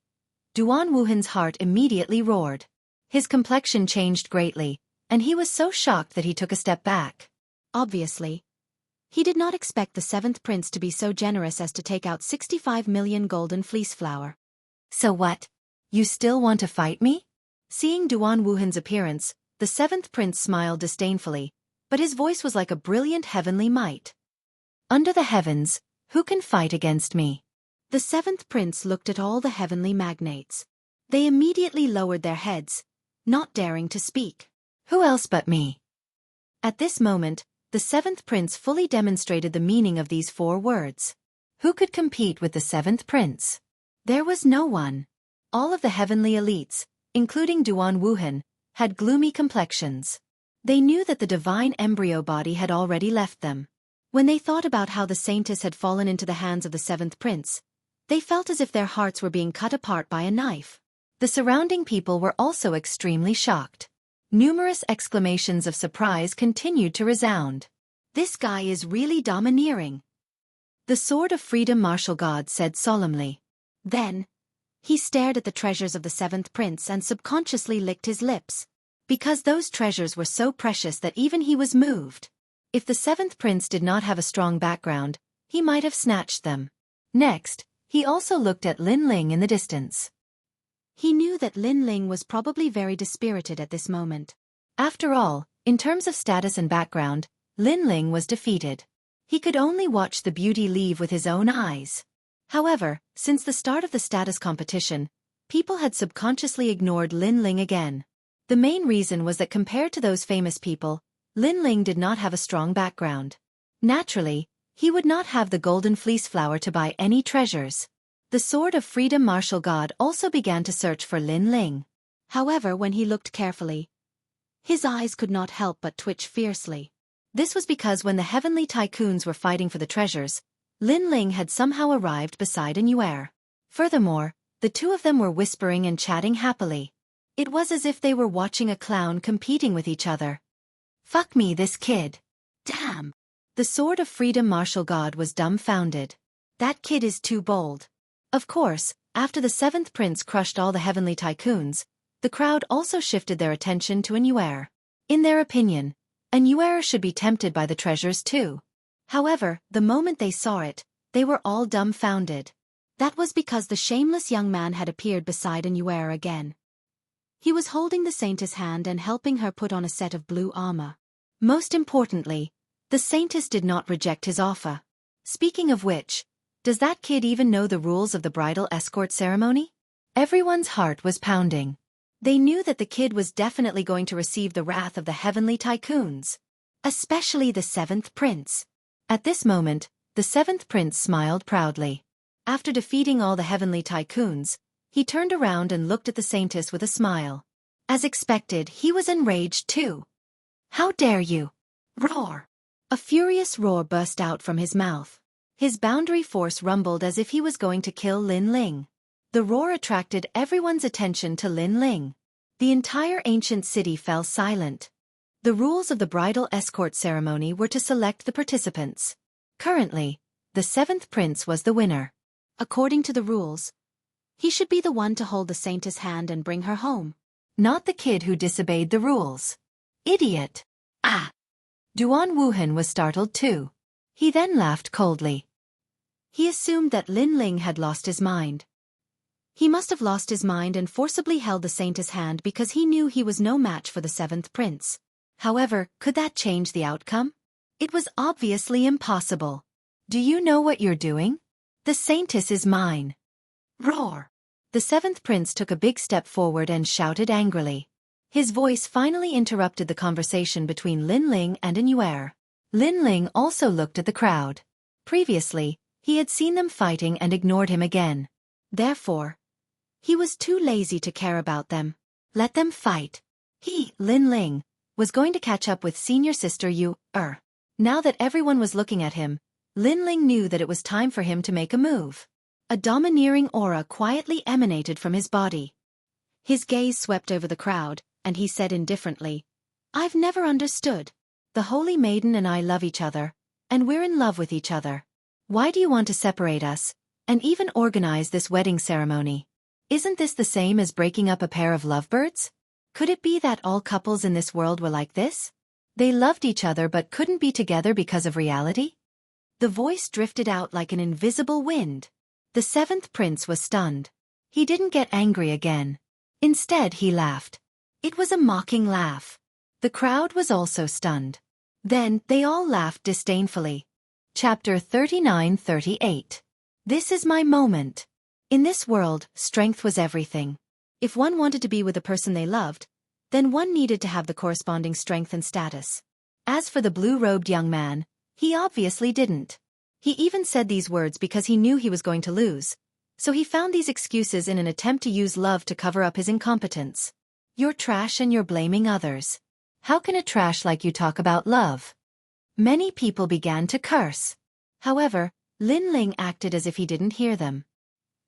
Duan Wuhan's heart immediately roared. His complexion changed greatly, and he was so shocked that he took a step back. Obviously, he did not expect the seventh prince to be so generous as to take out 65 million golden fleece flour. So what? You still want to fight me? Seeing Duan Wuhan's appearance, the seventh prince smiled disdainfully, but his voice was like a brilliant heavenly might. Under the heavens, who can fight against me? The seventh prince looked at all the heavenly magnates. They immediately lowered their heads, not daring to speak. Who else but me? At this moment, the seventh prince fully demonstrated the meaning of these 4 words. Who could compete with the seventh prince? There was no one. All of the heavenly elites, including Duan Wuhan, had gloomy complexions. They knew that the divine embryo body had already left them. When they thought about how the saintess had fallen into the hands of the seventh prince, they felt as if their hearts were being cut apart by a knife. The surrounding people were also extremely shocked. Numerous exclamations of surprise continued to resound. This guy is really domineering. The Sword of Freedom martial god said solemnly. Then, he stared at the treasures of the seventh prince and subconsciously licked his lips, because those treasures were so precious that even he was moved. If the seventh prince did not have a strong background, he might have snatched them. Next, he also looked at Lin Ling in the distance. He knew that Lin Ling was probably very dispirited at this moment. After all, in terms of status and background, Lin Ling was defeated. He could only watch the beauty leave with his own eyes. However, since the start of the status competition, people had subconsciously ignored Lin Ling again. The main reason was that compared to those famous people, Lin Ling did not have a strong background. Naturally, he would not have the golden fleece flower to buy any treasures. The Sword of Freedom martial god also began to search for Lin Ling. However, when he looked carefully, his eyes could not help but twitch fiercely. This was because when the heavenly tycoons were fighting for the treasures, Lin Ling had somehow arrived beside An. Furthermore, the two of them were whispering and chatting happily. It was as if they were watching a clown competing with each other. Fuck me, this kid. Damn. The Sword of Freedom martial god was dumbfounded. That kid is too bold. Of course, after the seventh prince crushed all the heavenly tycoons, the crowd also shifted their attention to An. In their opinion, An should be tempted by the treasures too. However, the moment they saw it, they were all dumbfounded. That was because the shameless young man had appeared beside An again. He was holding the saintess' hand and helping her put on a set of blue armor. Most importantly, the saintess did not reject his offer. Speaking of which, does that kid even know the rules of the bridal escort ceremony? Everyone's heart was pounding. They knew that the kid was definitely going to receive the wrath of the heavenly tycoons. Especially the seventh prince. At this moment, the seventh prince smiled proudly. After defeating all the heavenly tycoons, he turned around and looked at the saintess with a smile. As expected, he was enraged too. How dare you! Roar! A furious roar burst out from his mouth. His boundary force rumbled as if he was going to kill Lin Ling. The roar attracted everyone's attention to Lin Ling. The entire ancient city fell silent. The rules of the bridal escort ceremony were to select the participants. Currently, the seventh prince was the winner. According to the rules, he should be the one to hold the saintess' hand and bring her home. Not the kid who disobeyed the rules. Idiot! Ah! Duan Wuhan was startled too. He then laughed coldly. He assumed that Lin Ling had lost his mind. He must have lost his mind and forcibly held the saintess' hand because he knew he was no match for the seventh prince. However, could that change the outcome? It was obviously impossible. Do you know what you're doing? The saintess is mine. Roar! The seventh prince took a big step forward and shouted angrily. His voice finally interrupted the conversation between Lin Ling and An. Lin Ling also looked at the crowd. Previously, he had seen them fighting and ignored him again. Therefore, he was too lazy to care about them. Let them fight. He, Lin Ling, was going to catch up with senior sister Now that everyone was looking at him, Lin Ling knew that it was time for him to make a move. A domineering aura quietly emanated from his body. His gaze swept over the crowd, and he said indifferently, "I've never understood. The Holy Maiden and I love each other, And we're in love with each other. Why do you want to separate us, and even organize this wedding ceremony? Isn't this the same as breaking up a pair of lovebirds? Could it be that all couples in this world were like this? They loved each other but couldn't be together because of reality? The voice drifted out like an invisible wind. The seventh prince was stunned. He didn't get angry again. Instead, he laughed. It was a mocking laugh. The crowd was also stunned. Then, they all laughed disdainfully. Chapter 39-38. This is my moment. In this world, strength was everything. If one wanted to be with a person they loved, then one needed to have the corresponding strength and status. As for the blue-robed young man, he obviously didn't. He even said these words because he knew he was going to lose, so he found these excuses in an attempt to use love to cover up his incompetence. You're trash and you're blaming others. How can a trash like you talk about love? Many people began to curse. However, Lin Ling acted as if he didn't hear them.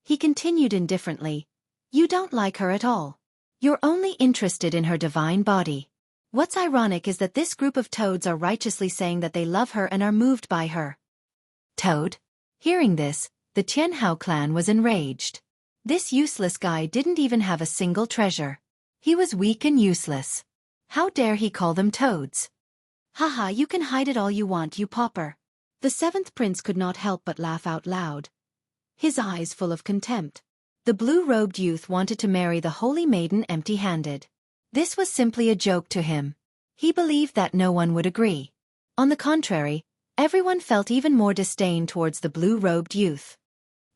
He continued indifferently. You don't like her at all. You're only interested in her divine body. What's ironic is that this group of toads are righteously saying that they love her and are moved by her. Toad? Hearing this, the Jianghu clan was enraged. This useless guy didn't even have a single treasure. He was weak and useless. How dare he call them toads? Haha, you can hide it all you want, you pauper. The seventh prince could not help but laugh out loud, his eyes full of contempt. The blue-robed youth wanted to marry the holy maiden empty-handed. This was simply a joke to him. He believed that no one would agree. On the contrary, everyone felt even more disdain towards the blue-robed youth.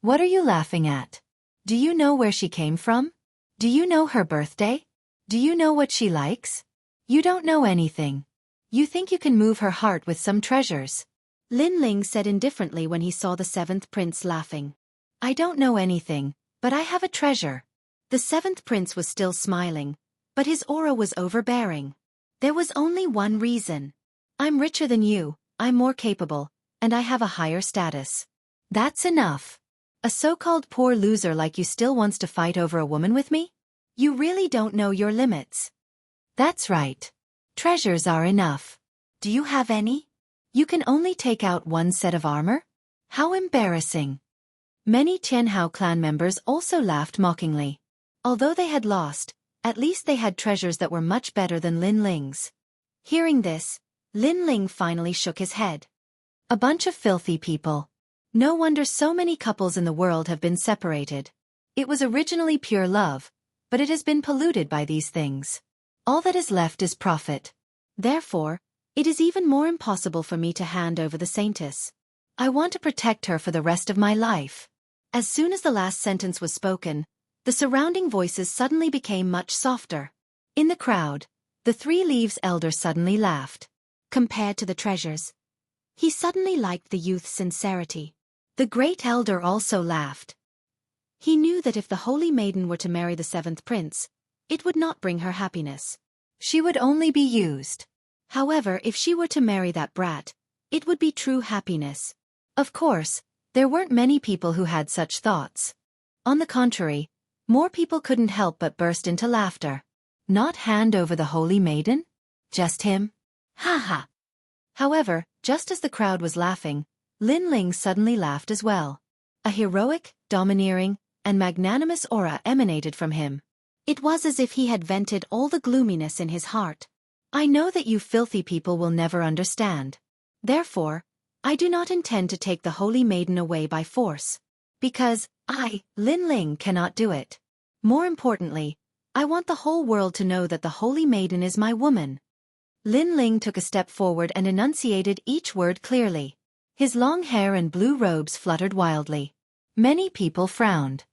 What are you laughing at? Do you know where she came from? Do you know her birthday? Do you know what she likes? You don't know anything. You think you can move her heart with some treasures. Lin Ling said indifferently when he saw the seventh prince laughing. I don't know anything, but I have a treasure. The seventh prince was still smiling, but his aura was overbearing. There was only one reason. I'm richer than you, I'm more capable, and I have a higher status. That's enough. A so-called poor loser like you still wants to fight over a woman with me? You really don't know your limits. That's right. Treasures are enough. Do you have any? You can only take out one set of armor? How embarrassing. Many Jianghu clan members also laughed mockingly. Although they had lost, at least they had treasures that were much better than Lin Ling's. Hearing this, Lin Ling finally shook his head. A bunch of filthy people. No wonder so many couples in the world have been separated. It was originally pure love, but it has been polluted by these things. All that is left is profit. Therefore, it is even more impossible for me to hand over the saintess. I want to protect her for the rest of my life. As soon as the last sentence was spoken, the surrounding voices suddenly became much softer. In the crowd, the Three Leaves elder suddenly laughed. Compared to the treasures, he suddenly liked the youth's sincerity. The great elder also laughed. He knew that if the holy maiden were to marry the seventh prince, it would not bring her happiness. She would only be used. However, if she were to marry that brat, it would be true happiness. Of course, there weren't many people who had such thoughts. On the contrary, more people couldn't help but burst into laughter. Not hand over the holy maiden? Just him? Ha ha! However, just as the crowd was laughing, Lin Ling suddenly laughed as well. A heroic, domineering, and magnanimous aura emanated from him. It was as if he had vented all the gloominess in his heart. I know that you filthy people will never understand. Therefore, I do not intend to take the holy maiden away by force. Because, I, Lin Ling, cannot do it. More importantly, I want the whole world to know that the holy maiden is my woman. Lin Ling took a step forward and enunciated each word clearly. His long hair and blue robes fluttered wildly. Many people frowned.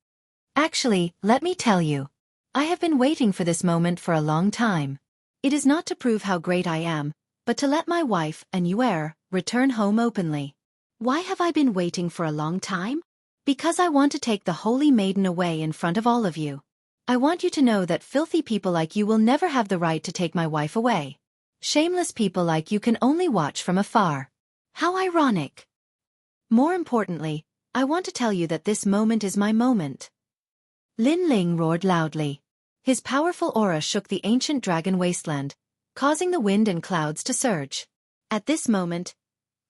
Actually, let me tell you. I have been waiting for this moment for a long time. It is not to prove how great I am, but to let my wife and Yuer return home openly. Why have I been waiting for a long time? Because I want to take the holy maiden away in front of all of you. I want you to know that filthy people like you will never have the right to take my wife away. Shameless people like you can only watch from afar. How ironic. More importantly, I want to tell you that this moment is my moment. Lin Ling roared loudly. His powerful aura shook the ancient dragon wasteland, causing the wind and clouds to surge. At this moment,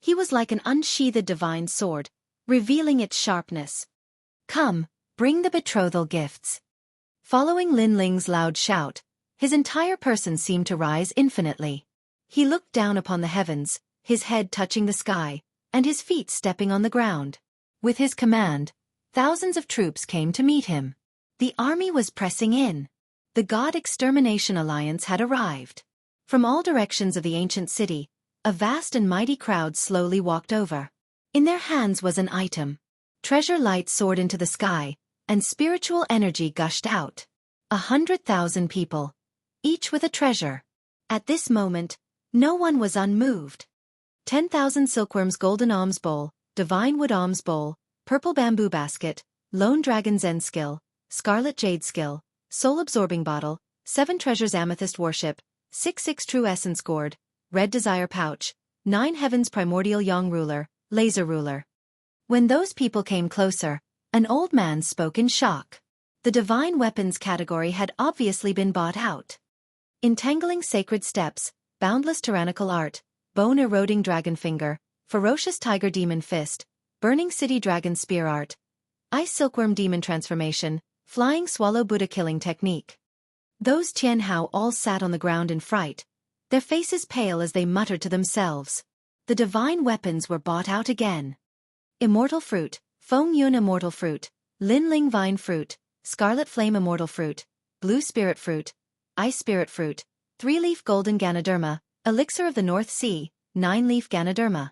He was like an unsheathed divine sword, revealing its sharpness. "Come, bring the betrothal gifts." Following Lin Ling's loud shout, his entire person seemed to rise infinitely. He looked down upon the heavens, his head touching the sky, and his feet stepping on the ground. With his command, thousands of troops came to meet him. The army was pressing in. The God Extermination Alliance had arrived. From all directions of the ancient city, a vast and mighty crowd slowly walked over. In their hands was an item. Treasure light soared into the sky, and spiritual energy gushed out. 100,000 people, each with a treasure. At this moment, no one was unmoved. 10,000 silkworms golden alms bowl, divine wood alms bowl, purple bamboo basket, lone dragon zen skill, scarlet jade skill, soul-absorbing bottle, 7 treasures amethyst worship, 6 true essence gourd, red desire pouch, 9 heavens primordial yang ruler, laser ruler. When those people came closer, an old man spoke in shock. The divine weapons category had obviously been bought out. Entangling sacred steps, boundless tyrannical art, bone-eroding dragon finger, ferocious tiger demon fist, burning city dragon spear art, ice silkworm demon transformation, flying swallow Buddha killing technique. Those Jianghu all sat on the ground in fright, their faces pale as they muttered to themselves. The divine weapons were bought out again. Immortal fruit, Feng Yun immortal fruit, Lin Ling vine fruit, scarlet flame immortal fruit, blue spirit fruit, ice spirit fruit, 3-leaf golden Ganoderma, elixir of the North Sea, 9-leaf Ganoderma.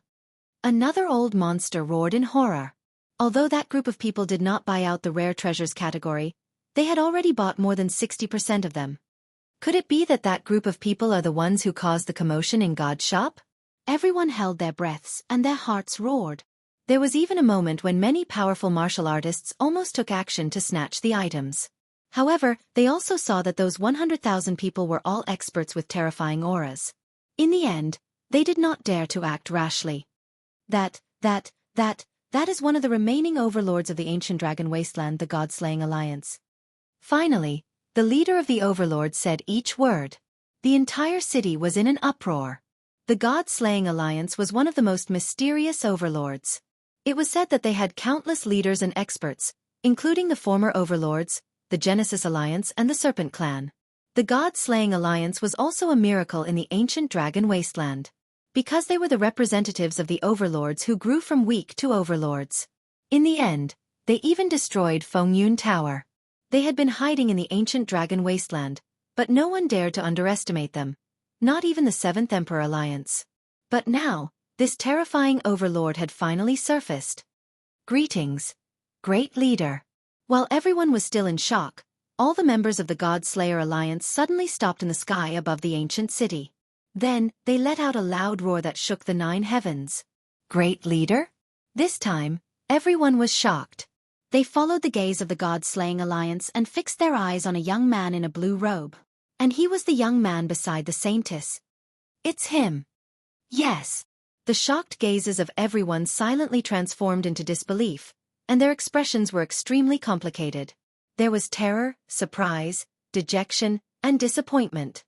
Another old monster roared in horror. Although that group of people did not buy out the rare treasures category, they had already bought more than 60% of them. Could it be that that group of people are the ones who caused the commotion in God's shop? Everyone held their breaths and their hearts roared. There was even a moment when many powerful martial artists almost took action to snatch the items. However, they also saw that those 100,000 people were all experts with terrifying auras. In the end, they did not dare to act rashly. That is one of the remaining overlords of the ancient dragon wasteland, the God-slaying alliance. Finally, the leader of the overlords said each word. The entire city was in an uproar. The God-slaying alliance was one of the most mysterious overlords. It was said that they had countless leaders and experts, including the former overlords, the Genesis Alliance and the Serpent Clan. The God-slaying alliance was also a miracle in the ancient dragon wasteland, because they were the representatives of the overlords who grew from weak to overlords. In the end, they even destroyed Fengyun Tower. They had been hiding in the ancient dragon wasteland, but no one dared to underestimate them, not even the Seventh Emperor Alliance. But now, this terrifying overlord had finally surfaced. Greetings, great leader. While everyone was still in shock, all the members of the God-Slayer Alliance suddenly stopped in the sky above the ancient city. Then, they let out a loud roar that shook the 9 heavens. Great leader? This time, everyone was shocked. They followed the gaze of the God-Slaying Alliance and fixed their eyes on a young man in a blue robe. And he was the young man beside the saintess. It's him. Yes. The shocked gazes of everyone silently transformed into disbelief, and their expressions were extremely complicated. There was terror, surprise, dejection, and disappointment.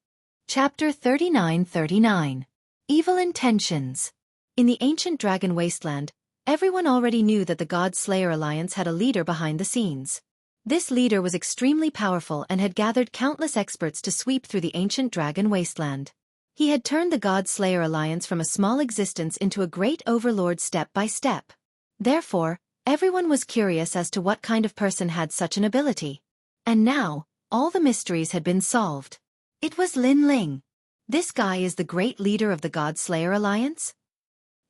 Chapter 39. Evil Intentions. In the ancient dragon wasteland, everyone already knew that the God-Slayer Alliance had a leader behind the scenes. This leader was extremely powerful and had gathered countless experts to sweep through the ancient dragon wasteland. He had turned the God-Slayer Alliance from a small existence into a great overlord step by step. Therefore, everyone was curious as to what kind of person had such an ability. And now, all the mysteries had been solved. It was Lin Ling. This guy is the great leader of the God-Slayer Alliance?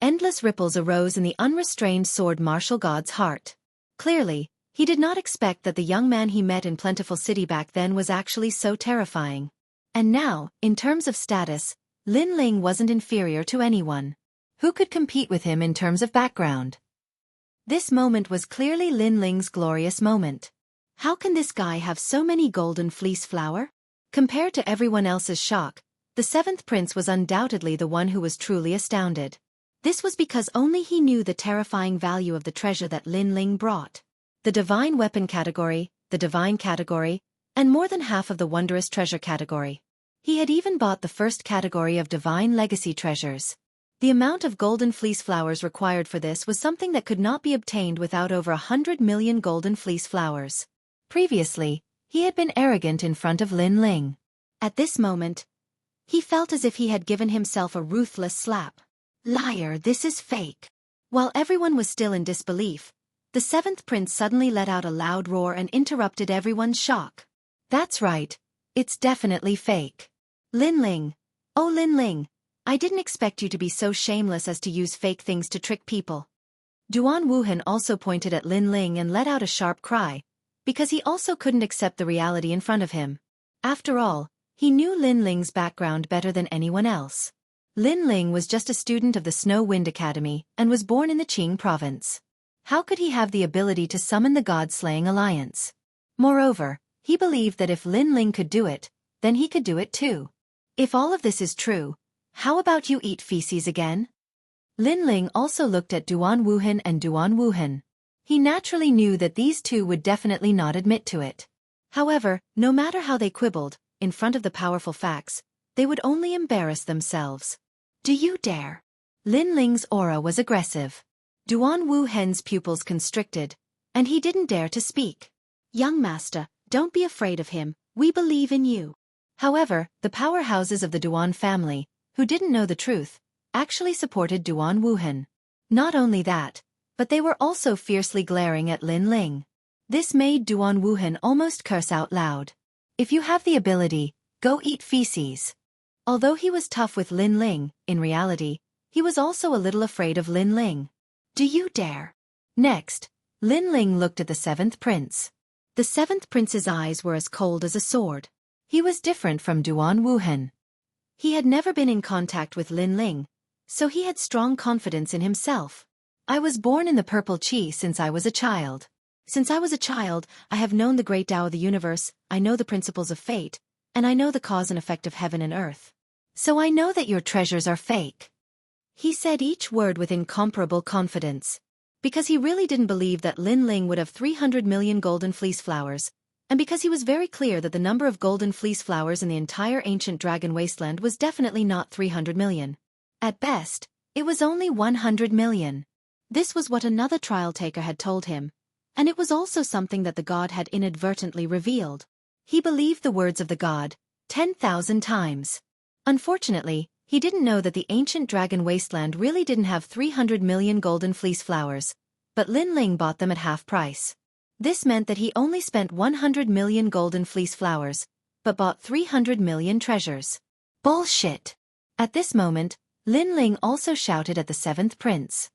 Endless ripples arose in the unrestrained sword martial god's heart. Clearly, he did not expect that the young man he met in Plentiful City back then was actually so terrifying. And now, in terms of status, Lin Ling wasn't inferior to anyone. Who could compete with him in terms of background? This moment was clearly Lin Ling's glorious moment. How can this guy have so many golden fleece flower? Compared to everyone else's shock, the 7th prince was undoubtedly the one who was truly astounded. This was because only he knew the terrifying value of the treasure that Lin Ling brought. The divine weapon category, the divine category, and more than half of the wondrous treasure category. He had even bought the first category of divine legacy treasures. The amount of golden fleece flowers required for this was something that could not be obtained without over 100 million golden fleece flowers. Previously, he had been arrogant in front of Lin Ling. At this moment, he felt as if he had given himself a ruthless slap. Liar, this is fake. While everyone was still in disbelief, the seventh prince suddenly let out a loud roar and interrupted everyone's shock. That's right. It's definitely fake. Lin Ling. Oh Lin Ling, I didn't expect you to be so shameless as to use fake things to trick people. Duan Wuhan also pointed at Lin Ling and let out a sharp cry, because he also couldn't accept the reality in front of him. After all, he knew Lin Ling's background better than anyone else. Lin Ling was just a student of the Snow Wind Academy and was born in the Qing province. How could he have the ability to summon the God-slaying alliance? Moreover, he believed that if Lin Ling could do it, then he could do it too. If all of this is true, how about you eat feces again? Lin Ling also looked at Duan Wuhan and Duan Wuhan. He naturally knew that these two would definitely not admit to it. However, no matter how they quibbled, in front of the powerful facts, they would only embarrass themselves. Do you dare? Lin Ling's aura was aggressive. Duan Wuhan's pupils constricted, and he didn't dare to speak. Young master, don't be afraid of him, we believe in you. However, the powerhouses of the Duan family, who didn't know the truth, actually supported Duan Wuhan. Not only that, but they were also fiercely glaring at Lin Ling. This made Duan Wuhan almost curse out loud. If you have the ability, go eat feces. Although he was tough with Lin Ling, in reality, he was also a little afraid of Lin Ling. Do you dare? Next, Lin Ling looked at the seventh prince. The seventh prince's eyes were as cold as a sword. He was different from Duan Wuhan. He had never been in contact with Lin Ling, so he had strong confidence in himself. I was born in the purple qi since I was a child. Since I was a child, I have known the great Tao of the universe, I know the principles of fate, and I know the cause and effect of heaven and earth. So I know that your treasures are fake. He said each word with incomparable confidence. Because he really didn't believe that Lin Ling would have 300 million golden fleece flowers, and because he was very clear that the number of golden fleece flowers in the entire ancient dragon wasteland was definitely not 300 million. At best, it was only 100 million. This was what another trial taker had told him, and it was also something that the god had inadvertently revealed. He believed the words of the god 10,000 times. Unfortunately, he didn't know that the ancient dragon wasteland really didn't have 300 million golden fleece flowers, but Lin Ling bought them at half price. This meant that he only spent 100 million golden fleece flowers, but bought 300 million treasures. Bullshit! At this moment, Lin Ling also shouted at the seventh prince.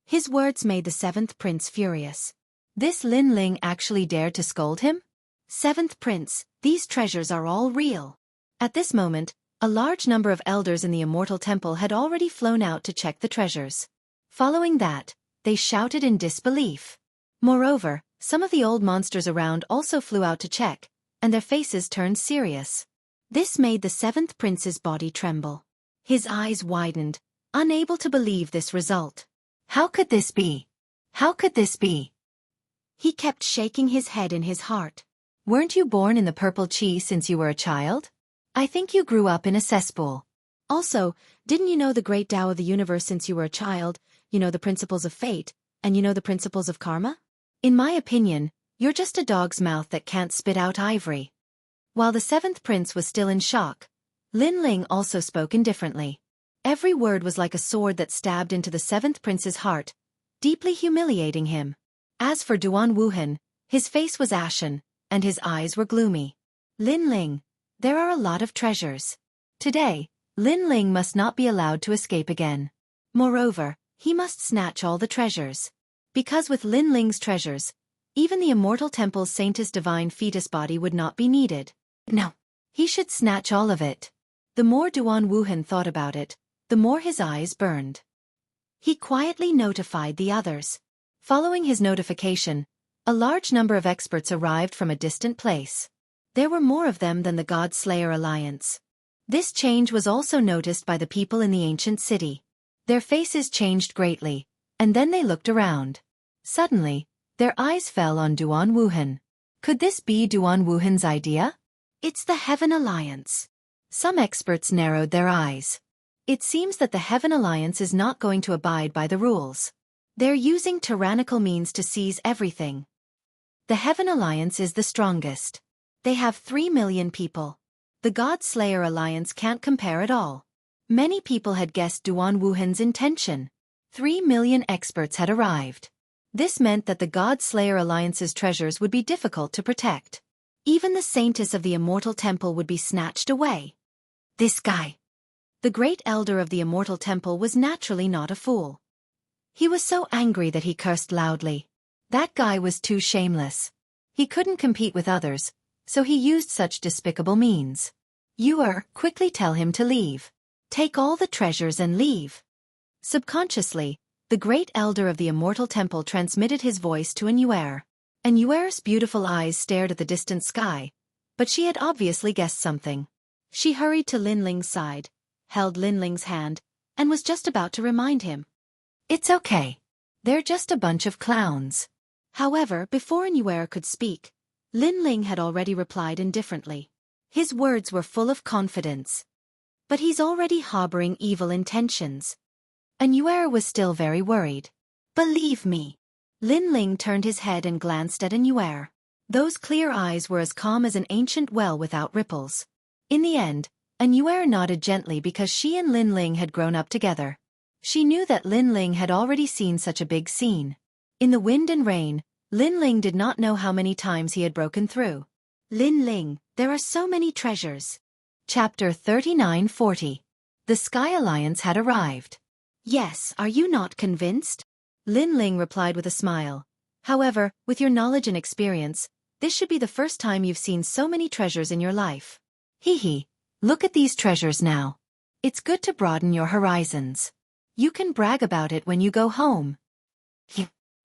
His words made the seventh prince furious. This Lin Ling actually dared to scold him? Seventh prince, these treasures are all real. At this moment, a large number of elders in the immortal temple had already flown out to check the treasures. Following that, they shouted in disbelief. Moreover, some of the old monsters around also flew out to check, and their faces turned serious. This made the seventh prince's body tremble. His eyes widened, unable to believe this result. How could this be? How could this be? He kept shaking his head in his heart. Weren't you born in the purple qi since you were a child? I think you grew up in a cesspool. Also, didn't you know the great Tao of the universe since you were a child, you know the principles of fate, and you know the principles of karma? In my opinion, you're just a dog's mouth that can't spit out ivory. While the seventh prince was still in shock, Lin Ling also spoke indifferently. Every word was like a sword that stabbed into the seventh prince's heart, deeply humiliating him. As for Duan Wuhan, his face was ashen, and his eyes were gloomy. Lin Ling, there are a lot of treasures. Today, Lin Ling must not be allowed to escape again. Moreover, he must snatch all the treasures. Because with Lin Ling's treasures, even the immortal temple's saintess divine fetus body would not be needed. No, he should snatch all of it. The more Duan Wuhan thought about it, the more his eyes burned. He quietly notified the others. Following his notification, a large number of experts arrived from a distant place. There were more of them than the God Slayer Alliance. This change was also noticed by the people in the ancient city. Their faces changed greatly, and then they looked around. Suddenly, their eyes fell on Duan Wuhan. Could this be Duan Wuhan's idea? It's the Heaven Alliance. Some experts narrowed their eyes. It seems that the Heaven Alliance is not going to abide by the rules. They're using tyrannical means to seize everything. The Heaven Alliance is the strongest. They have 3 million people. The God Slayer Alliance can't compare at all. Many people had guessed Duan Wuhan's intention. 3 million experts had arrived. This meant that the God Slayer Alliance's treasures would be difficult to protect. Even the saintess of the Immortal Temple would be snatched away. This guy. The great elder of the Immortal Temple was naturally not a fool. He was so angry that he cursed loudly. That guy was too shameless. He couldn't compete with others, so he used such despicable means. Quickly tell him to leave. Take all the treasures and leave. Subconsciously, the great elder of the Immortal Temple transmitted his voice to Yuer's beautiful eyes stared at the distant sky, but she had obviously guessed something. She hurried to Lin Ling's side, held Lin Ling's hand, and was just about to remind him. It's okay. They're just a bunch of clowns. However, before Yuer could speak, Lin Ling had already replied indifferently. His words were full of confidence. But he's already harboring evil intentions. Yuer was still very worried. Believe me. Lin Ling turned his head and glanced at Yuer. Those clear eyes were as calm as an ancient well without ripples. In the end, Yuer nodded gently because she and Lin Ling had grown up together. She knew that Lin Ling had already seen such a big scene. In the wind and rain, Lin Ling did not know how many times he had broken through. Lin Ling, there are so many treasures. Chapter 39-40. The Sky Alliance had arrived. Yes, are you not convinced? Lin Ling replied with a smile. However, with your knowledge and experience, this should be the first time you've seen so many treasures in your life. Hee, look at these treasures now. It's good to broaden your horizons. You can brag about it when you go home.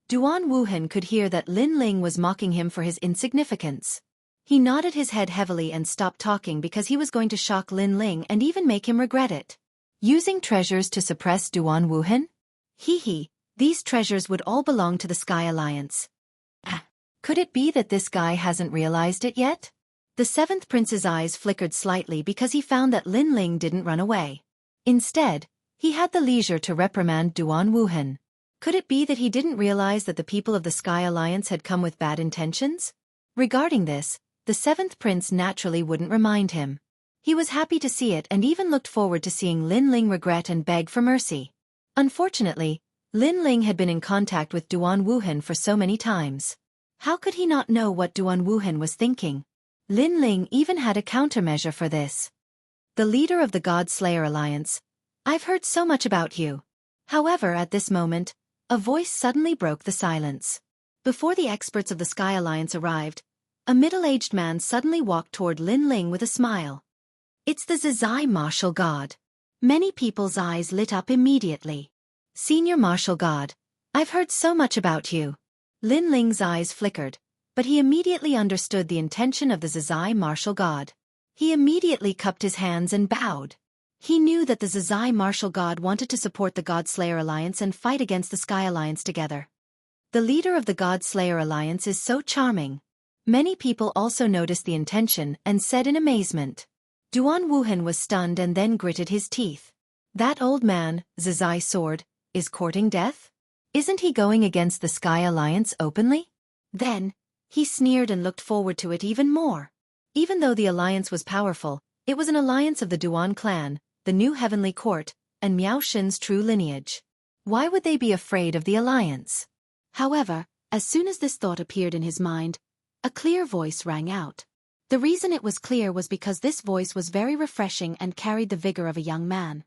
Duan Wuhan could hear that Lin Ling was mocking him for his insignificance. He nodded his head heavily and stopped talking because he was going to shock Lin Ling and even make him regret it. Using treasures to suppress Duan Wuhan? These treasures would all belong to the Sky Alliance. Could it be that this guy hasn't realized it yet? The 7th prince's eyes flickered slightly because he found that Lin Ling didn't run away. Instead, he had the leisure to reprimand Duan Wuhan. Could it be that he didn't realize that the people of the Sky Alliance had come with bad intentions? Regarding this, the 7th prince naturally wouldn't remind him. He was happy to see it and even looked forward to seeing Lin Ling regret and beg for mercy. Unfortunately, Lin Ling had been in contact with Duan Wuhan for so many times. How could he not know what Duan Wuhan was thinking? Lin Ling even had a countermeasure for this. The leader of the God Slayer Alliance, I've heard so much about you. However, at this moment, a voice suddenly broke the silence. Before the experts of the Sky Alliance arrived, a middle-aged man suddenly walked toward Lin Ling with a smile. It's the Zizai Martial God. Many people's eyes lit up immediately. Senior Martial God, I've heard so much about you. Lin Ling's eyes flickered, but he immediately understood the intention of the Zizai Martial God. He immediately cupped his hands and bowed. He knew that the Zizai Martial God wanted to support the God Slayer Alliance and fight against the Sky Alliance together. The leader of the God Slayer Alliance is so charming. Many people also noticed the intention and said in amazement. Duan Wuhan was stunned and then gritted his teeth. That old man, Zizai Sword, is courting death? Isn't he going against the Sky Alliance openly? Then, he sneered and looked forward to it even more. Even though the alliance was powerful, it was an alliance of the Duan clan, the new heavenly court, and Miao Shen's true lineage. Why would they be afraid of the alliance? However, as soon as this thought appeared in his mind, a clear voice rang out. The reason it was clear was because this voice was very refreshing and carried the vigor of a young man.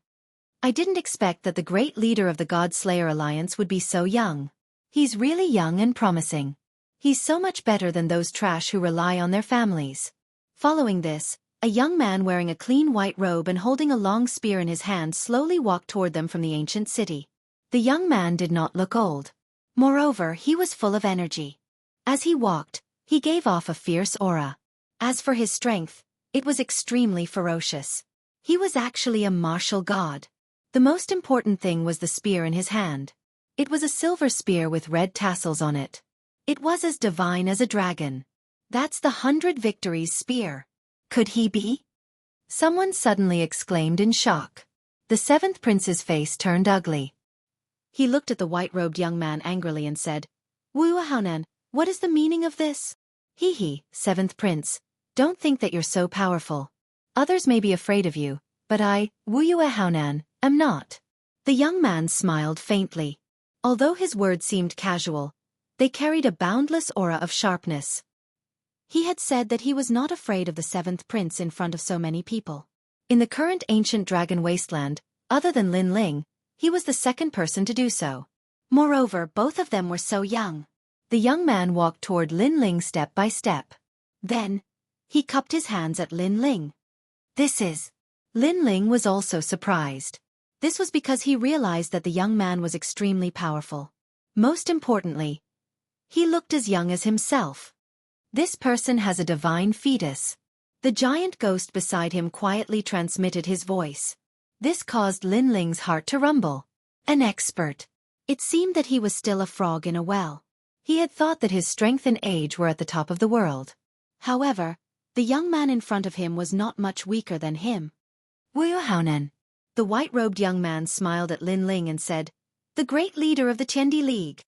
I didn't expect that the great leader of the God Slayer Alliance would be so young. He's really young and promising. He's so much better than those trash who rely on their families. Following this, a young man wearing a clean white robe and holding a long spear in his hand slowly walked toward them from the ancient city. The young man did not look old. Moreover, he was full of energy. As he walked, he gave off a fierce aura. As for his strength, it was extremely ferocious. He was actually a martial god. The most important thing was the spear in his hand. It was a silver spear with red tassels on it. It was as divine as a dragon. That's the 100 Victories spear. Could he be? Someone suddenly exclaimed in shock. The The seventh prince's face turned ugly. He looked at the white-robed young man angrily and said, Wu Haonan, what is the meaning of this? He, seventh prince, don't think that you're so powerful. Others may be afraid of you, but I, Wu Haonan, am not. The young man smiled faintly. Although his words seemed casual, they carried a boundless aura of sharpness. He had said that he was not afraid of the seventh prince in front of so many people. In the current ancient dragon wasteland, other than Lin Ling, he was the second person to do so. Moreover, both of them were so young. The young man walked toward Lin Ling step by step. Then, he cupped his hands at Lin Ling. This is... Lin Ling was also surprised. This was because he realized that the young man was extremely powerful. Most importantly, he looked as young as himself. This person has a divine fetus. The giant ghost beside him quietly transmitted his voice. This caused Lin Ling's heart to rumble. An expert. It seemed that he was still a frog in a well. He had thought that his strength and age were at the top of the world. However, the young man in front of him was not much weaker than him. Wu Haonan. The white-robed young man smiled at Lin Ling and said, The great leader of the Tiandi League.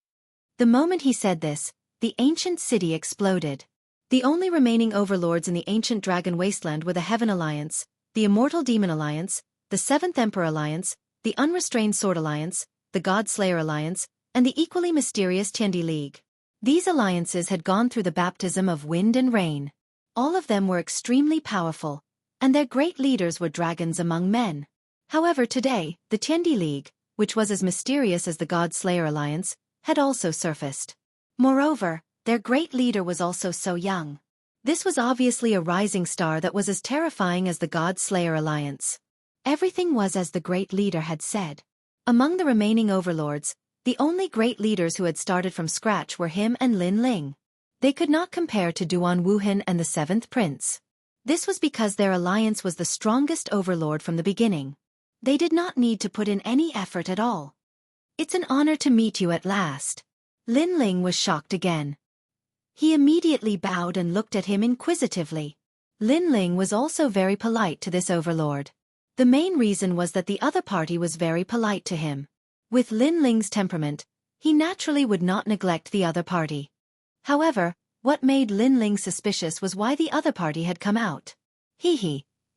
The moment he said this, the ancient city exploded. The only remaining overlords in the ancient dragon wasteland were the Heaven Alliance, the Immortal Demon Alliance, the Seventh Emperor Alliance, the Unrestrained Sword Alliance, the God Slayer Alliance, and the equally mysterious Tiandi League. These alliances had gone through the baptism of wind and rain. All of them were extremely powerful, and their great leaders were dragons among men. However, today, the Tiandi League, which was as mysterious as the God Slayer Alliance, had also surfaced. Moreover, their great leader was also so young. This was obviously a rising star that was as terrifying as the God Slayer Alliance. Everything was as the great leader had said. Among the remaining overlords, the only great leaders who had started from scratch were him and Lin Ling. They could not compare to Duan Wuhan and the seventh prince. This was because their alliance was the strongest overlord from the beginning. They did not need to put in any effort at all. It's an honor to meet you at last. Lin Ling was shocked again. He immediately bowed and looked at him inquisitively. Lin Ling was also very polite to this overlord. The main reason was that the other party was very polite to him. With Lin Ling's temperament, he naturally would not neglect the other party. However, what made Lin Ling suspicious was why the other party had come out.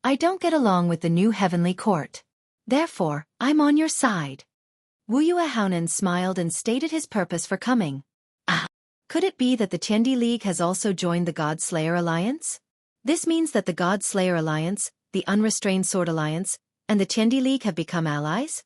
I don't get along with the new heavenly court. Therefore, I'm on your side. Wu Haonan smiled and stated his purpose for coming. Could it be that the Tiandi League has also joined the God Slayer Alliance? This means that the God Slayer Alliance, the Unrestrained Sword Alliance, and the Tiandi League have become allies?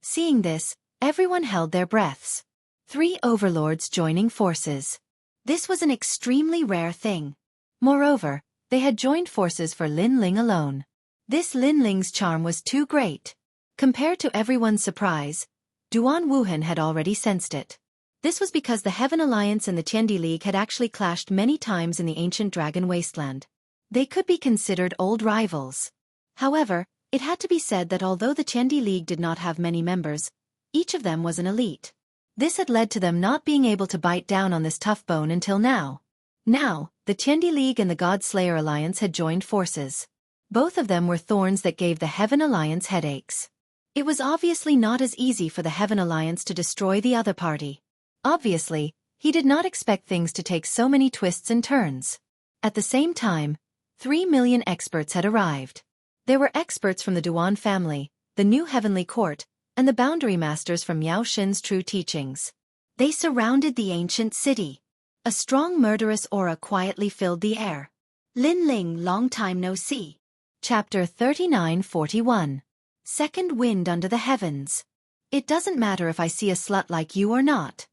Seeing this, everyone held their breaths. 3 overlords joining forces. This was an extremely rare thing. Moreover, they had joined forces for Lin Ling alone. This Lin Ling's charm was too great. Compared to everyone's surprise, Duan Wuhan had already sensed it. This was because the Heaven Alliance and the Tiandi League had actually clashed many times in the ancient dragon wasteland. They could be considered old rivals. However, it had to be said that although the Tiandi League did not have many members, each of them was an elite. This had led to them not being able to bite down on this tough bone until now. Now, the Tiandi League and the God Slayer Alliance had joined forces. Both of them were thorns that gave the Heaven Alliance headaches. It was obviously not as easy for the Heaven Alliance to destroy the other party. Obviously, he did not expect things to take so many twists and turns. At the same time, 3 million experts had arrived. There were experts from the Duan family, the new heavenly court, and the boundary masters from Miao Xin's true teachings. They surrounded the ancient city. A strong murderous aura quietly filled the air. Lin Ling, long time no see. Chapter 39-41. Second wind under the heavens. It doesn't matter if I see a slut like you or not.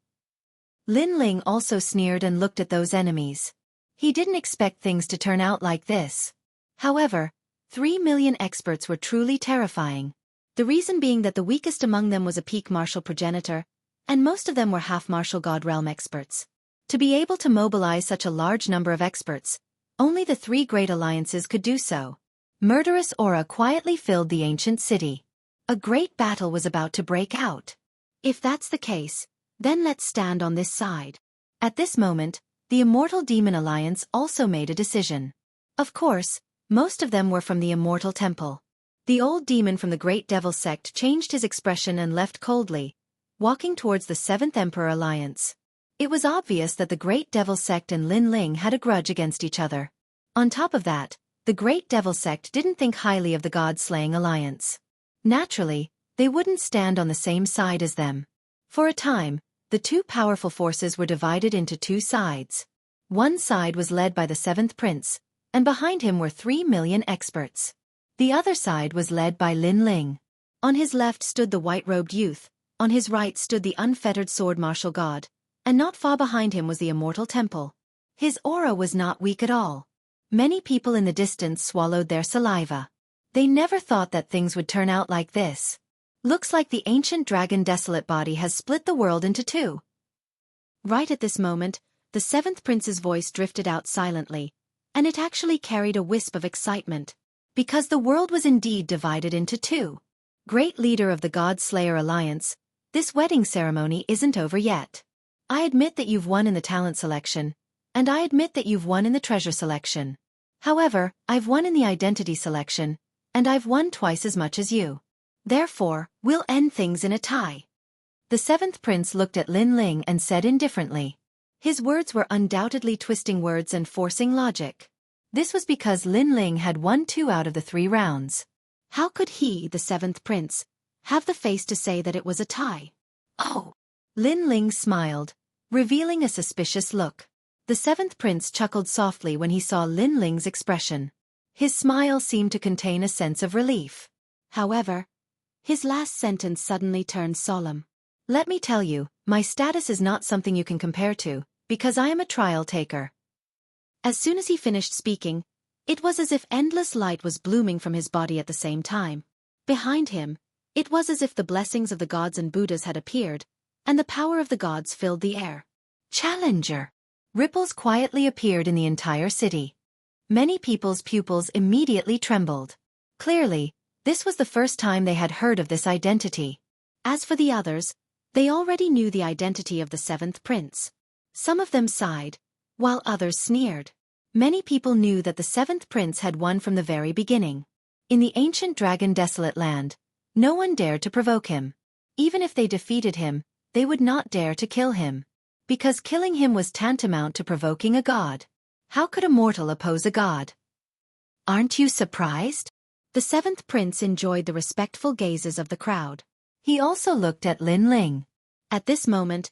Lin Ling also sneered and looked at those enemies. He didn't expect things to turn out like this. However, 3 million experts were truly terrifying. The reason being that the weakest among them was a peak martial progenitor, and most of them were half-martial god realm experts. To be able to mobilize such a large number of experts, only the 3 great alliances could do so. Murderous aura quietly filled the ancient city. A great battle was about to break out. If that's the case, then let's stand on this side. At this moment, the Immortal Demon Alliance also made a decision. Of course, most of them were from the Immortal Temple. The old demon from the Great Devil sect changed his expression and left coldly, walking towards the Seventh Emperor Alliance. It was obvious that the Great Devil sect and Lin Ling had a grudge against each other. On top of that, the Great Devil sect didn't think highly of the God-slaying alliance. Naturally, they wouldn't stand on the same side as them. For a time, the two powerful forces were divided into two sides. One side was led by the Seventh Prince, and behind him were 3 million experts. The other side was led by Lin Ling. On his left stood the white-robed youth, on his right stood the unfettered sword martial god, and not far behind him was the immortal temple. His aura was not weak at all. Many people in the distance swallowed their saliva. They never thought that things would turn out like this. Looks like the ancient dragon desolate body has split the world into two. Right at this moment, the Seventh Prince's voice drifted out silently, and it actually carried a wisp of excitement. Because the world was indeed divided into two. Great leader of the God-Slayer Alliance, this wedding ceremony isn't over yet. I admit that you've won in the talent selection, and I admit that you've won in the treasure selection. However, I've won in the identity selection, and I've won twice as much as you. Therefore, we'll end things in a tie. The Seventh Prince looked at Lin Ling and said indifferently. His words were undoubtedly twisting words and forcing logic. This was because Lin Ling had won 2 out of the 3 rounds. How could he, the Seventh Prince, have the face to say that it was a tie? Oh! Lin Ling smiled, revealing a suspicious look. The Seventh Prince chuckled softly when he saw Lin Ling's expression. His smile seemed to contain a sense of relief. However, his last sentence suddenly turned solemn. Let me tell you, my status is not something you can compare to, because I am a trial taker. As soon as he finished speaking, it was as if endless light was blooming from his body at the same time. Behind him, it was as if the blessings of the gods and Buddhas had appeared, and the power of the gods filled the air. Challenger! Ripples quietly appeared in the entire city. Many people's pupils immediately trembled. Clearly, this was the first time they had heard of this identity. As for the others, they already knew the identity of the Seventh Prince. Some of them sighed, while others sneered. Many people knew that the Seventh Prince had won from the very beginning. In the ancient dragon desolate land, no one dared to provoke him. Even if they defeated him, they would not dare to kill him. Because killing him was tantamount to provoking a god. How could a mortal oppose a god? Aren't you surprised? The Seventh Prince enjoyed the respectful gazes of the crowd. He also looked at Lin Ling. At this moment,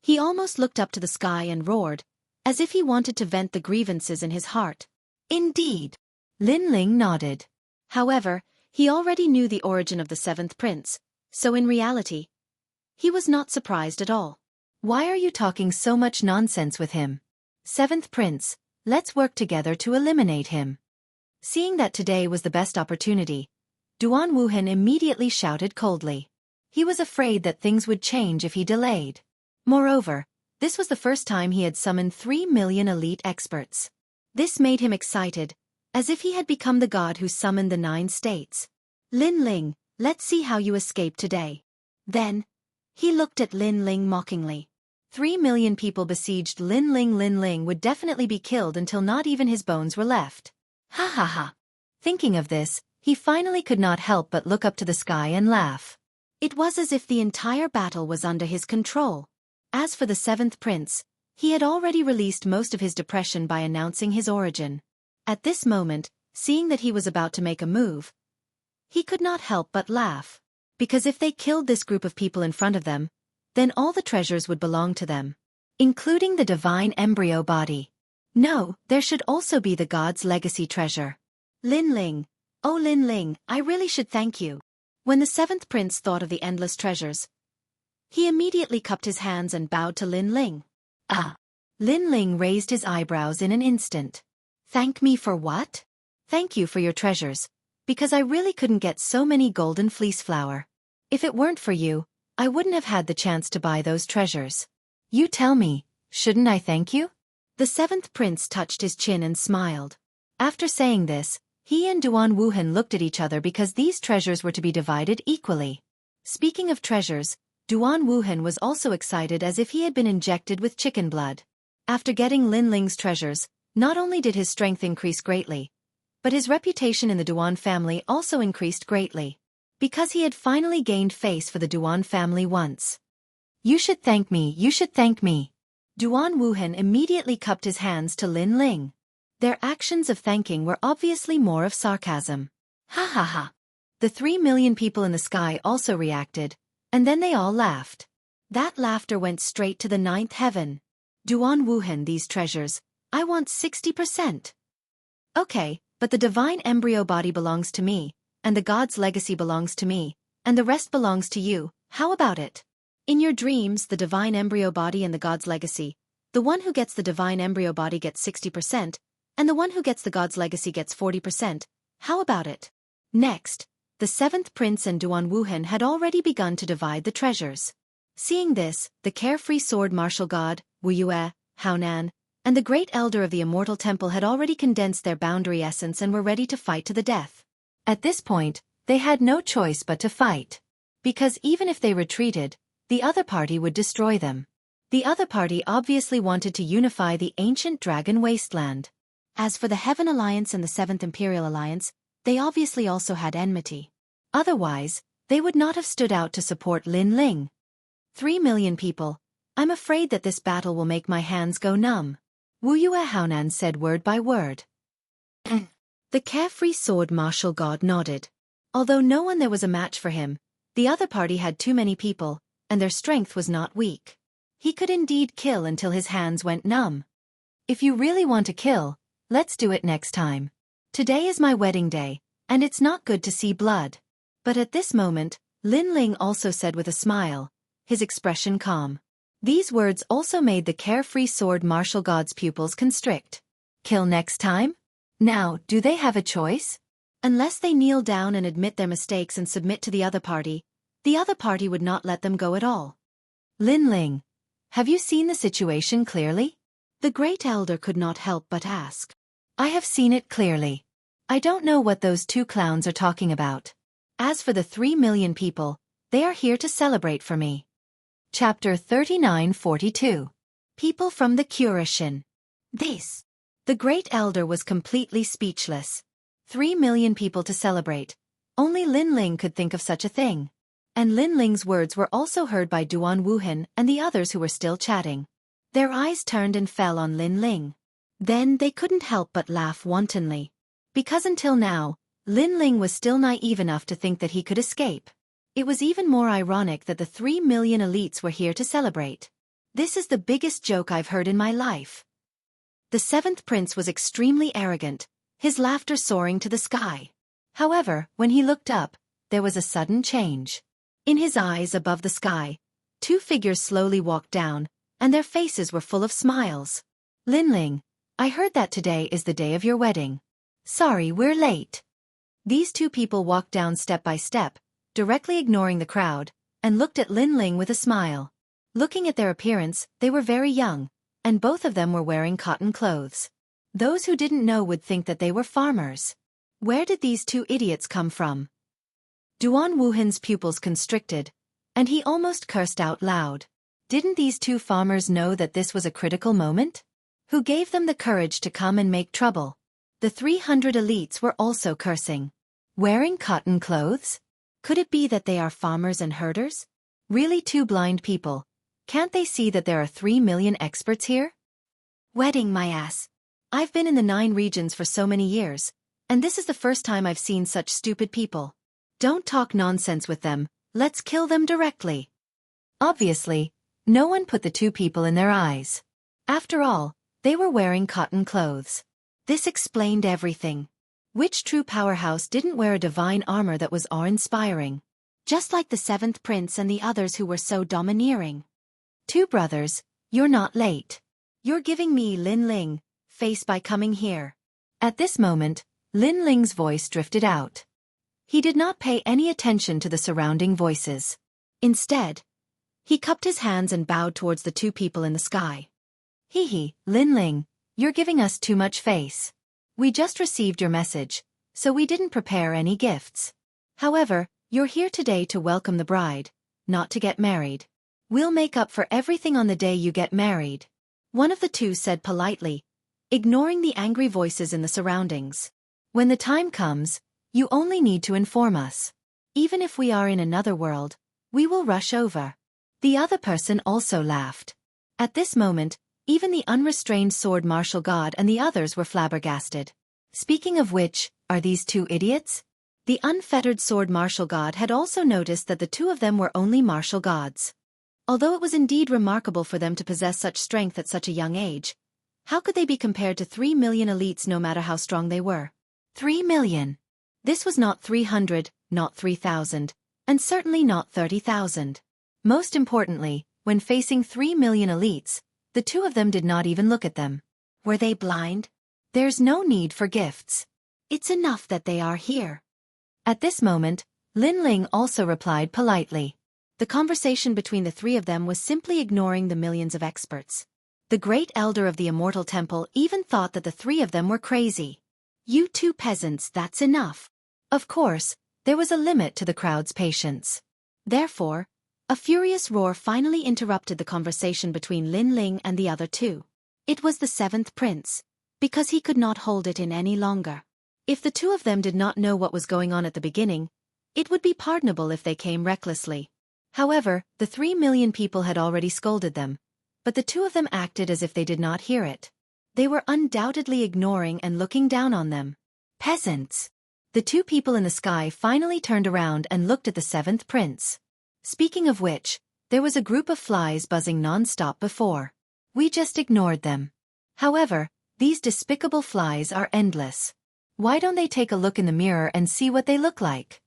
he almost looked up to the sky and roared, as if he wanted to vent the grievances in his heart. Indeed. Lin Ling nodded. However, he already knew the origin of the Seventh Prince, so in reality, he was not surprised at all. Why are you talking so much nonsense with him? Seventh Prince, let's work together to eliminate him. Seeing that today was the best opportunity, Duan Wuhan immediately shouted coldly. He was afraid that things would change if he delayed. Moreover, this was the first time he had summoned 3 million elite experts. This made him excited, as if he had become the god who summoned the 9 states. Lin Ling, let's see how you escape today. Then, he looked at Lin Ling mockingly. 3 million people besieged Lin Ling. Lin Ling would definitely be killed until not even his bones were left. Ha ha ha. Thinking of this, he finally could not help but look up to the sky and laugh. It was as if the entire battle was under his control. As for the Seventh Prince, he had already released most of his depression by announcing his origin. At this moment, seeing that he was about to make a move, he could not help but laugh. Because if they killed this group of people in front of them, then all the treasures would belong to them, including the divine embryo body. No, there should also be the god's legacy treasure. Lin Ling, oh Lin Ling, I really should thank you. When the Seventh Prince thought of the endless treasures, he immediately cupped his hands and bowed to Lin Ling. Ah! Lin Ling raised his eyebrows in an instant. Thank me for what? Thank you for your treasures, because I really couldn't get so many golden fleece flower. If it weren't for you, I wouldn't have had the chance to buy those treasures. You tell me, shouldn't I thank you? The Seventh Prince touched his chin and smiled. After saying this, he and Duan Wuhan looked at each other because these treasures were to be divided equally. Speaking of treasures, Duan Wuhan was also excited as if he had been injected with chicken blood. After getting Lin Ling's treasures, not only did his strength increase greatly, But his reputation in the Duan family also increased greatly, because he had finally gained face for the Duan family once. You should thank me, you should thank me. Duan Wuhan immediately cupped his hands to Lin Ling. Their actions of thanking were obviously more of sarcasm. Ha ha ha. The 3 million people in the sky also reacted, and then they all laughed. That laughter went straight to the 9th heaven. Duan Wuhan, these treasures, I want 60%. Okay, but the divine embryo body belongs to me, and the god's legacy belongs to me, and the rest belongs to you, how about it? In your dreams, the divine embryo body and the god's legacy, the one who gets the divine embryo body gets 60%, and the one who gets the god's legacy gets 40%, how about it? Next, the 7th prince and Duan Wuhan had already begun to divide the treasures. Seeing this, the carefree sword martial god, Wuxia, Haonan, and the great elder of the immortal temple had already condensed their boundary essence and were ready to fight to the death. At this point, they had no choice but to fight. Because even if they retreated, the other party would destroy them. The other party obviously wanted to unify the ancient dragon wasteland. As for the Heaven Alliance and the 7th Imperial Alliance, they obviously also had enmity. Otherwise, they would not have stood out to support Lin Ling. 3 million people. I'm afraid that this battle will make my hands go numb. Wu Yue Haonan said word by word. The carefree sword martial god nodded. Although no one there was a match for him, the other party had too many people, and their strength was not weak. He could indeed kill until his hands went numb. If you really want to kill, let's do it next time. Today is my wedding day, and it's not good to see blood. But at this moment, Lin Ling also said with a smile, his expression calm. These words also made the carefree sword martial god's pupils constrict. Kill next time? Now, do they have a choice? Unless they kneel down and admit their mistakes and submit to the other party would not let them go at all. Lin Ling, have you seen the situation clearly? The great elder could not help but ask. I have seen it clearly. I don't know what those two clowns are talking about. As for the 3 million people, they are here to celebrate for me. Chapter 39-42. People from the Curishin. This. The great elder was completely speechless. 3 million people to celebrate. Only Lin Ling could think of such a thing. And Lin Ling's words were also heard by Duan Wuhan and the others who were still chatting. Their eyes turned and fell on Lin Ling. Then they couldn't help but laugh wantonly. Because until now, Lin Ling was still naive enough to think that he could escape. It was even more ironic that the 3 million elites were here to celebrate. This is the biggest joke I've heard in my life. The 7th prince was extremely arrogant, his laughter soaring to the sky. However, when he looked up, there was a sudden change. In his eyes above the sky, 2 figures slowly walked down, and their faces were full of smiles. Lin Ling, I heard that today is the day of your wedding. Sorry, we're late. These 2 people walked down step by step, directly ignoring the crowd, and looked at Lin Ling with a smile. Looking at their appearance, they were very young, and both of them were wearing cotton clothes. Those who didn't know would think that they were farmers. Where did these 2 idiots come from? Duan Wuhan's pupils constricted, and he almost cursed out loud. Didn't these 2 farmers know that this was a critical moment? Who gave them the courage to come and make trouble? The 300 elites were also cursing. Wearing cotton clothes? Could it be that they are farmers and herders? Really 2 blind people. Can't they see that there are 3 million experts here? Wedding my ass. I've been in the 9 regions for so many years, and this is the first time I've seen such stupid people. Don't talk nonsense with them, let's kill them directly. Obviously, no one put the 2 people in their eyes. After all, they were wearing cotton clothes. This explained everything. Which true powerhouse didn't wear a divine armor that was awe-inspiring? Just like the 7th prince and the others who were so domineering. 2 brothers, you're not late. You're giving me Lin Ling face by coming here. At this moment, Lin Ling's voice drifted out. He did not pay any attention to the surrounding voices. Instead, he cupped his hands and bowed towards the 2 people in the sky. Hee, Lin Ling, you're giving us too much face. We just received your message, so we didn't prepare any gifts. However, you're here today to welcome the bride, not to get married. We'll make up for everything on the day you get married. One of the 2 said politely, ignoring the angry voices in the surroundings. When the time comes, you only need to inform us. Even if we are in another world, we will rush over. The other person also laughed. At this moment, even the unrestrained sword martial god and the others were flabbergasted. Speaking of which, are these two idiots? The unfettered sword martial god had also noticed that the two of them were only martial gods. Although it was indeed remarkable for them to possess such strength at such a young age, how could they be compared to 3 million elites no matter how strong they were? 3 million. This was not 300, not 3,000, and certainly not 30,000. Most importantly, when facing 3 million elites, the two of them did not even look at them. Were they blind? There's no need for gifts. It's enough that they are here. At this moment, Lin Ling also replied politely. The conversation between the three of them was simply ignoring the millions of experts. The great elder of the immortal temple even thought that the three of them were crazy. You two peasants, that's enough. Of course, there was a limit to the crowd's patience. Therefore, a furious roar finally interrupted the conversation between Lin Ling and the other two. It was the seventh prince, because he could not hold it in any longer. If the two of them did not know what was going on at the beginning, it would be pardonable if they came recklessly. However, the 3 million people had already scolded them, but the two of them acted as if they did not hear it. They were undoubtedly ignoring and looking down on them. Peasants! The two people in the sky finally turned around and looked at the seventh prince. Speaking of which, there was a group of flies buzzing non-stop before. We just ignored them. However, these despicable flies are endless. Why don't they take a look in the mirror and see what they look like?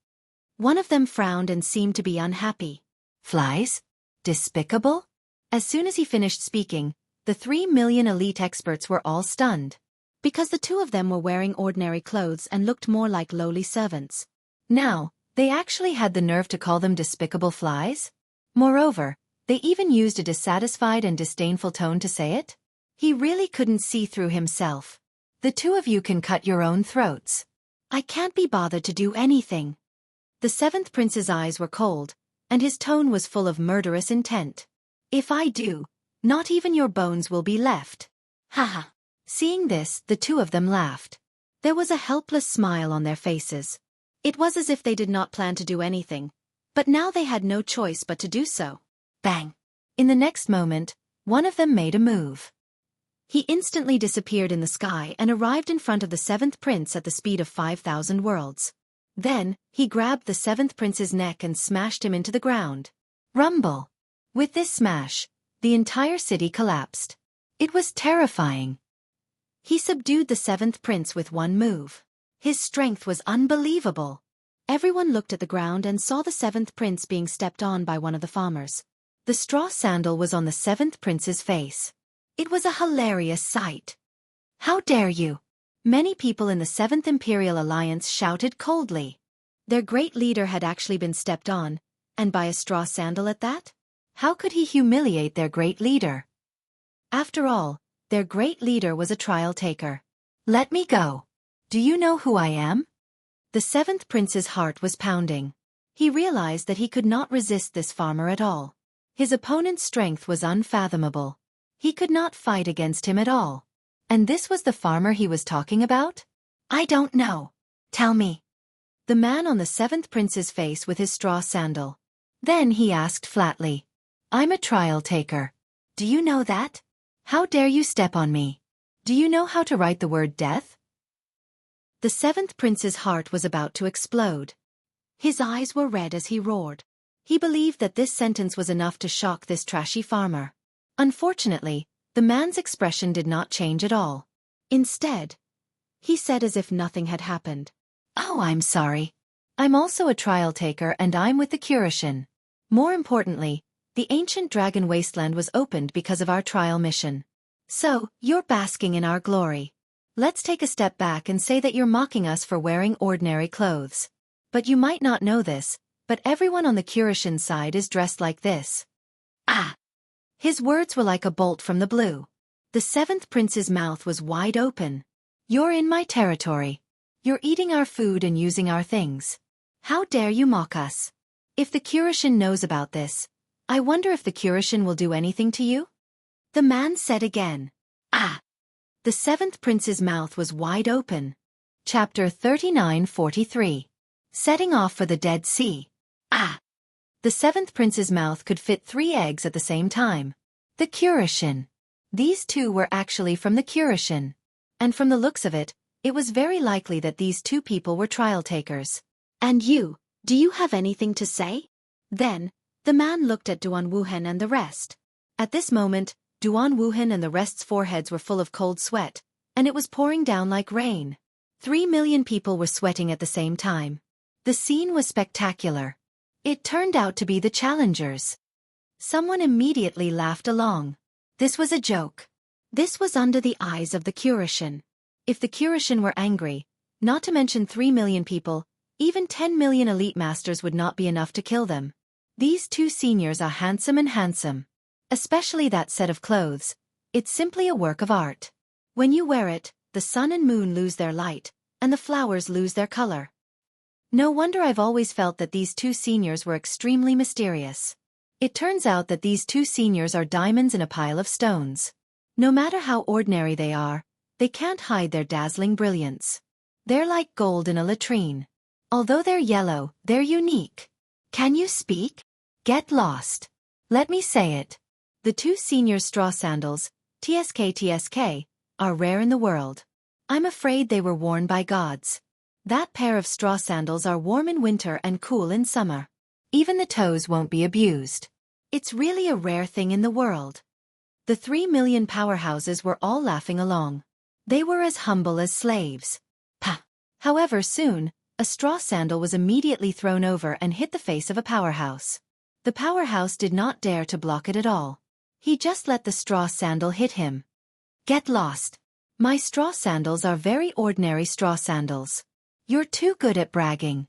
One of them frowned and seemed to be unhappy. Flies? Despicable? As soon as he finished speaking, the 3 million elite experts were all stunned. Because the two of them were wearing ordinary clothes and looked more like lowly servants. Now, they actually had the nerve to call them despicable flies? Moreover, they even used a dissatisfied and disdainful tone to say it? He really couldn't see through himself. The two of you can cut your own throats. I can't be bothered to do anything. The seventh prince's eyes were cold, and his tone was full of murderous intent. If I do, not even your bones will be left. Haha. Seeing this, the two of them laughed. There was a helpless smile on their faces. It was as if they did not plan to do anything, but now they had no choice but to do so. Bang! In the next moment, one of them made a move. He instantly disappeared in the sky and arrived in front of the seventh prince at the speed of 5,000 worlds. Then, he grabbed the seventh prince's neck and smashed him into the ground. Rumble! With this smash, the entire city collapsed. It was terrifying. He subdued the seventh prince with one move. His strength was unbelievable. Everyone looked at the ground and saw the seventh prince being stepped on by one of the farmers. The straw sandal was on the seventh prince's face. It was a hilarious sight. How dare you! Many people in the Seventh Imperial Alliance shouted coldly. Their great leader had actually been stepped on, and by a straw sandal at that? How could he humiliate their great leader? After all, their great leader was a trial taker. Let me go. Do you know who I am? The seventh prince's heart was pounding. He realized that he could not resist this farmer at all. His opponent's strength was unfathomable. He could not fight against him at all. And this was the farmer he was talking about? I don't know. Tell me. The man on the seventh prince's face with his straw sandal. Then he asked flatly. I'm a trial taker. Do you know that? How dare you step on me? Do you know how to write the word death? The seventh prince's heart was about to explode. His eyes were red as he roared. He believed that this sentence was enough to shock this trashy farmer. Unfortunately, the man's expression did not change at all. Instead, he said as if nothing had happened. Oh, I'm sorry. I'm also a trial taker and I'm with the Cultivation. More importantly, the ancient dragon wasteland was opened because of our trial mission. So, you're basking in our glory. Let's take a step back and say that you're mocking us for wearing ordinary clothes. But you might not know this, but everyone on the Cultivation side is dressed like this. Ah! His words were like a bolt from the blue. The seventh prince's mouth was wide open. You're in my territory. You're eating our food and using our things. How dare you mock us? If the Cultivation knows about this, I wonder if the Cultivation will do anything to you? The man said again. Ah! The seventh prince's mouth was wide open. Chapter 39-43. Setting off for the Dead Sea. Ah! The seventh prince's mouth could fit 3 eggs at the same time. The Cultivation. These two were actually from the Cultivation. And from the looks of it, it was very likely that these 2 people were trial takers. And you, do you have anything to say? Then, the man looked at Duan Wuhan and the rest. At this moment, Duan Wuhan and the rest's foreheads were full of cold sweat, and it was pouring down like rain. 3 million people were sweating at the same time. The scene was spectacular. It turned out to be the challengers. Someone immediately laughed along. This was a joke. This was under the eyes of the Cultivation. If the Cultivation were angry, not to mention 3 million people, even 10 million elite masters would not be enough to kill them. These 2 seniors are handsome. Especially that set of clothes. It's simply a work of art. When you wear it, the sun and moon lose their light, and the flowers lose their color. No wonder I've always felt that these 2 seniors were extremely mysterious. It turns out that these 2 seniors are diamonds in a pile of stones. No matter how ordinary they are, they can't hide their dazzling brilliance. They're like gold in a latrine. Although they're yellow, they're unique. Can you speak? Get lost. Let me say it. The 2 seniors' straw sandals, TSK, are rare in the world. I'm afraid they were worn by gods. That pair of straw sandals are warm in winter and cool in summer. Even the toes won't be abused. It's really a rare thing in the world. The 3 million powerhouses were all laughing along. They were as humble as slaves. Pah! However, soon, a straw sandal was immediately thrown over and hit the face of a powerhouse. The powerhouse did not dare to block it at all. He just let the straw sandal hit him. Get lost. My straw sandals are very ordinary straw sandals. You're too good at bragging.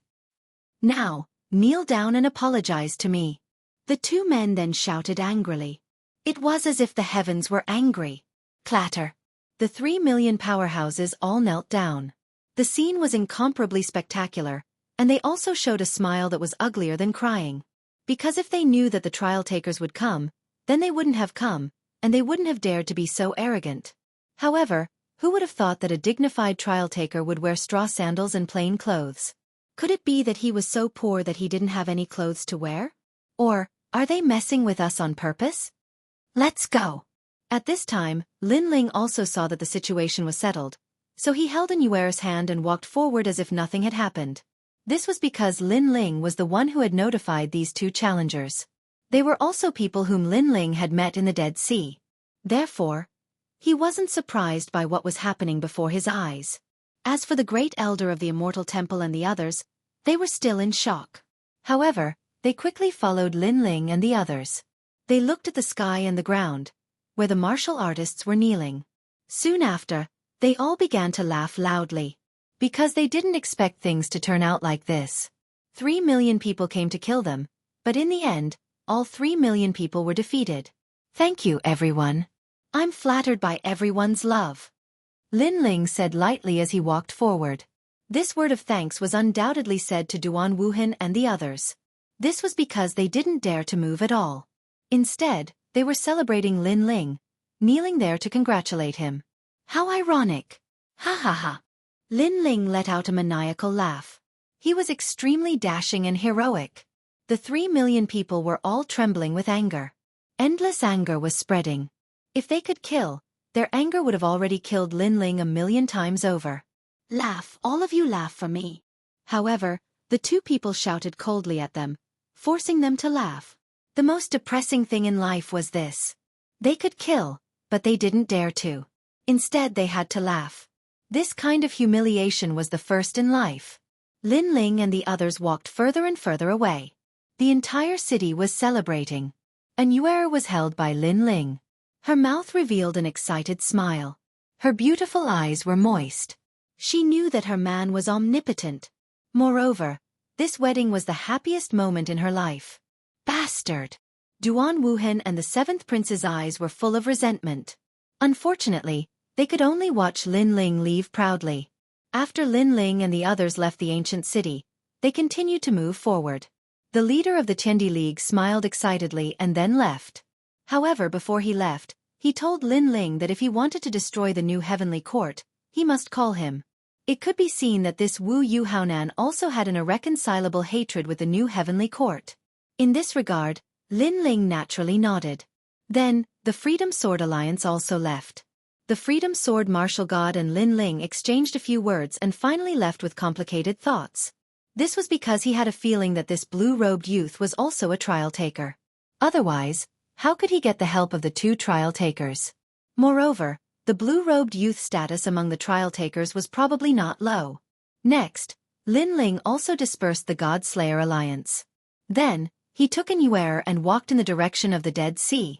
Now, kneel down and apologize to me. The 2 men then shouted angrily. It was as if the heavens were angry. Clatter. The 3 million powerhouses all knelt down. The scene was incomparably spectacular, and they also showed a smile that was uglier than crying. Because if they knew that the trial takers would come, then they wouldn't have come, and they wouldn't have dared to be so arrogant. However, who would have thought that a dignified trial taker would wear straw sandals and plain clothes? Could it be that he was so poor that he didn't have any clothes to wear? Or, are they messing with us on purpose? Let's go. At this time, Lin Ling also saw that the situation was settled, so he held Yuer's hand and walked forward as if nothing had happened. This was because Lin Ling was the one who had notified these 2 challengers. They were also people whom Lin Ling had met in the Dead Sea. Therefore, he wasn't surprised by what was happening before his eyes. As for the great elder of the Immortal Temple and the others, they were still in shock. However, they quickly followed Lin Ling and the others. They looked at the sky and the ground, where the martial artists were kneeling. Soon after, they all began to laugh loudly. Because they didn't expect things to turn out like this. 3 million people came to kill them, but in the end, all 3 million people were defeated. Thank you, everyone. I'm flattered by everyone's love. Lin Ling said lightly as he walked forward. This word of thanks was undoubtedly said to Duan Wuhan and the others. This was because they didn't dare to move at all. Instead, they were celebrating Lin Ling, kneeling there to congratulate him. How ironic. Ha ha ha. Lin Ling let out a maniacal laugh. He was extremely dashing and heroic. The 3 million people were all trembling with anger. Endless anger was spreading. If they could kill, their anger would have already killed Lin Ling a million times over. Laugh, all of you laugh for me. However, the 2 people shouted coldly at them, forcing them to laugh. The most depressing thing in life was this. They could kill, but they didn't dare to. Instead they had to laugh. This kind of humiliation was the first in life. Lin Ling and the others walked further and further away. The entire city was celebrating. Yuer was held by Lin Ling. Her mouth revealed an excited smile. Her beautiful eyes were moist. She knew that her man was omnipotent. Moreover, this wedding was the happiest moment in her life. Bastard! Duan Wuhan and the 7th prince's eyes were full of resentment. Unfortunately, they could only watch Lin Ling leave proudly. After Lin Ling and the others left the ancient city, they continued to move forward. The leader of the Tiandi League smiled excitedly and then left. However, before he left, he told Lin Ling that if he wanted to destroy the new heavenly court, he must call him. It could be seen that this Wu Yuhaonan also had an irreconcilable hatred with the new heavenly court. In this regard, Lin Ling naturally nodded. Then, the Freedom Sword Alliance also left. The Freedom Sword Martial God and Lin Ling exchanged a few words and finally left with complicated thoughts. This was because he had a feeling that this blue-robed youth was also a trial taker. Otherwise, how could he get the help of the two trial takers? Moreover, the blue-robed youth status among the trial takers was probably not low. Next, Lin Ling also dispersed the God Slayer Alliance. Then, he took an Yuer and walked in the direction of the Dead Sea.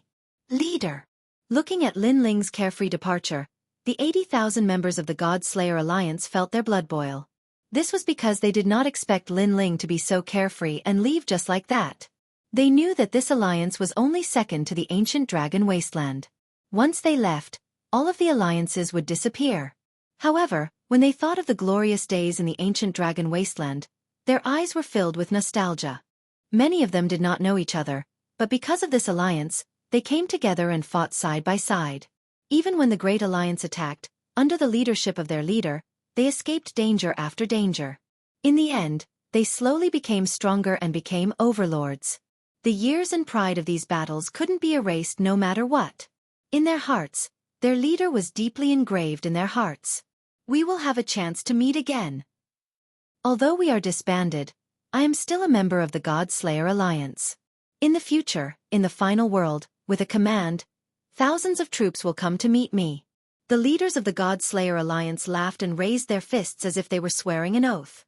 Leader. Looking at Lin Ling's carefree departure, the 80,000 members of the God Slayer Alliance felt their blood boil. This was because they did not expect Lin Ling to be so carefree and leave just like that. They knew that this alliance was only second to the ancient dragon wasteland. Once they left, all of the alliances would disappear. However, when they thought of the glorious days in the ancient dragon wasteland, their eyes were filled with nostalgia. Many of them did not know each other, but because of this alliance, they came together and fought side by side. Even when the Great Alliance attacked, under the leadership of their leader, they escaped danger after danger. In the end, they slowly became stronger and became overlords. The years and pride of these battles couldn't be erased no matter what. In their hearts, their leader was deeply engraved in their hearts. We will have a chance to meet again. Although we are disbanded, I am still a member of the God Slayer Alliance. In the future, in the final world, with a command, thousands of troops will come to meet me. The leaders of the God Slayer Alliance laughed and raised their fists as if they were swearing an oath.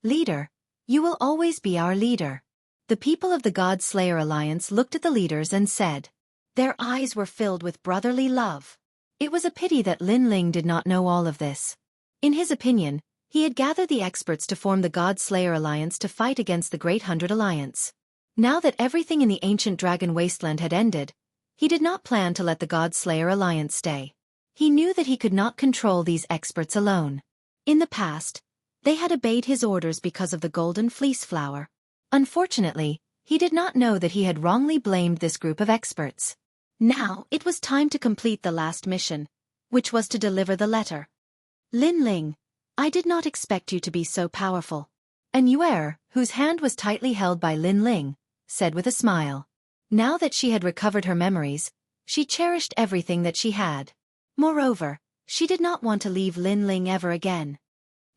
Leader, you will always be our leader. The people of the God Slayer Alliance looked at the leaders and said. Their eyes were filled with brotherly love. It was a pity that Lin Ling did not know all of this. In his opinion, he had gathered the experts to form the God Slayer Alliance to fight against the Great Hundred Alliance. Now that everything in the ancient dragon wasteland had ended, he did not plan to let the God Slayer Alliance stay. He knew that he could not control these experts alone. In the past, they had obeyed his orders because of the golden fleece flower. Unfortunately, he did not know that he had wrongly blamed this group of experts. Now, it was time to complete the last mission, which was to deliver the letter. Lin Ling, I did not expect you to be so powerful. An Yuer, whose hand was tightly held by Lin Ling, said with a smile. Now that she had recovered her memories, she cherished everything that she had. Moreover, she did not want to leave Lin Ling ever again.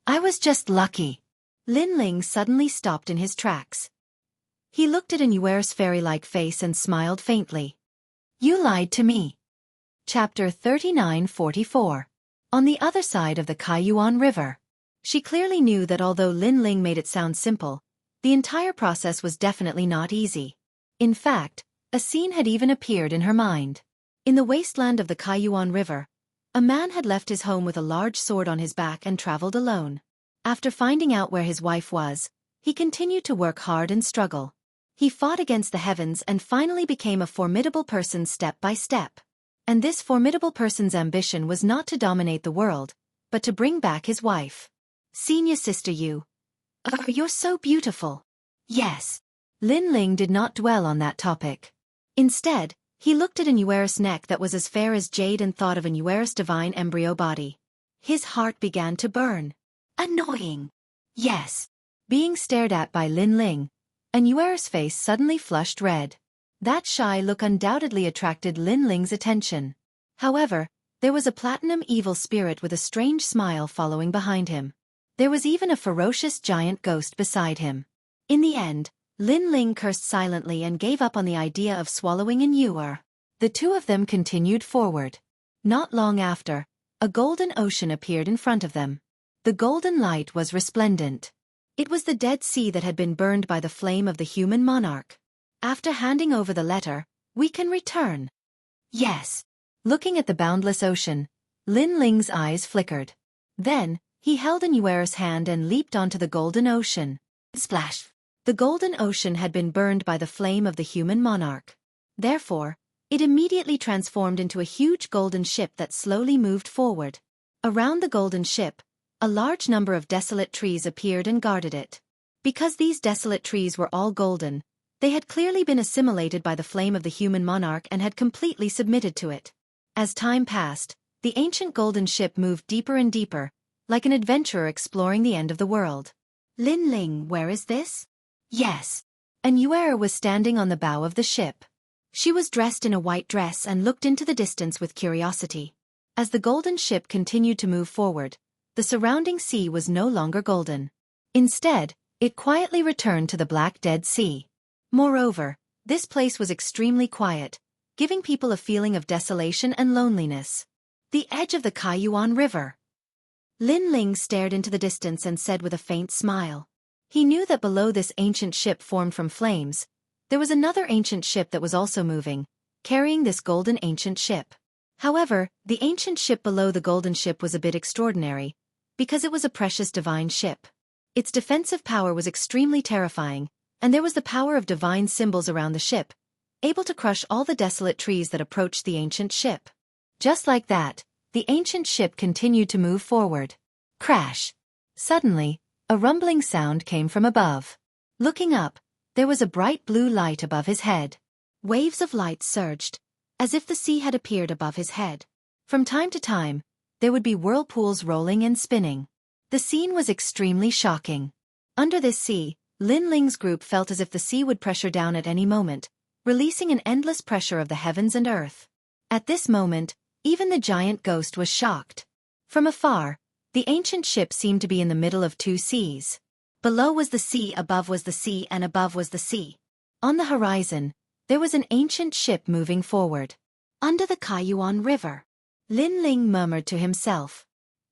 I was just lucky. Lin Ling suddenly stopped in his tracks. He looked at an Yuer's fairy-like face and smiled faintly. You lied to me. Chapter 39:44. On the other side of the Kaiyuan River. She clearly knew that although Lin Ling made it sound simple, the entire process was definitely not easy. In fact, a scene had even appeared in her mind. In the wasteland of the Kaiyuan River, a man had left his home with a large sword on his back and traveled alone. After finding out where his wife was, he continued to work hard and struggle. He fought against the heavens and finally became a formidable person step by step. And this formidable person's ambition was not to dominate the world, but to bring back his wife. Senior sister you. Oh, you're so beautiful. Yes. Lin Ling did not dwell on that topic. Instead, he looked at an Yuer's neck that was as fair as jade and thought of an Yuer's divine embryo body. His heart began to burn. Annoying. Yes. Being stared at by Lin Ling, an Yuer's face suddenly flushed red. That shy look undoubtedly attracted Lin Ling's attention. However, there was a platinum evil spirit with a strange smile following behind him. There was even a ferocious giant ghost beside him. In the end, Lin Ling cursed silently and gave up on the idea of swallowing an Yuer. The two of them continued forward. Not long after, a golden ocean appeared in front of them. The golden light was resplendent. It was the Dead Sea that had been burned by the flame of the human monarch. After handing over the letter, we can return. Yes. Looking at the boundless ocean, Lin Ling's eyes flickered. Then, he held an Yuer's hand and leaped onto the golden ocean. Splash! The golden ocean had been burned by the flame of the human monarch. Therefore, it immediately transformed into a huge golden ship that slowly moved forward. Around the golden ship, a large number of desolate trees appeared and guarded it. Because these desolate trees were all golden, they had clearly been assimilated by the flame of the human monarch and had completely submitted to it. As time passed, the ancient golden ship moved deeper and deeper, like an adventurer exploring the end of the world. Lin Ling, where is this? Yes. And Yuer was standing on the bow of the ship. She was dressed in a white dress and looked into the distance with curiosity. As the golden ship continued to move forward, the surrounding sea was no longer golden. Instead, it quietly returned to the Black Dead Sea. Moreover, this place was extremely quiet, giving people a feeling of desolation and loneliness. The edge of the Kaiyuan River. Lin Ling stared into the distance and said with a faint smile. He knew that below this ancient ship formed from flames, there was another ancient ship that was also moving, carrying this golden ancient ship. However, the ancient ship below the golden ship was a bit extraordinary, because it was a precious divine ship. Its defensive power was extremely terrifying, and there was the power of divine symbols around the ship, able to crush all the desolate trees that approached the ancient ship. Just like that, the ancient ship continued to move forward. Crash! Suddenly, a rumbling sound came from above. Looking up, there was a bright blue light above his head. Waves of light surged, as if the sea had appeared above his head. From time to time, there would be whirlpools rolling and spinning. The scene was extremely shocking. Under this sea, Lin Ling's group felt as if the sea would pressure down at any moment, releasing an endless pressure of the heavens and earth. At this moment, even the giant ghost was shocked. From afar, the ancient ship seemed to be in the middle of two seas. Below was the sea, above was the sea, and above was the sea. On the horizon, there was an ancient ship moving forward. Under the Kaiyuan River. Lin Ling murmured to himself.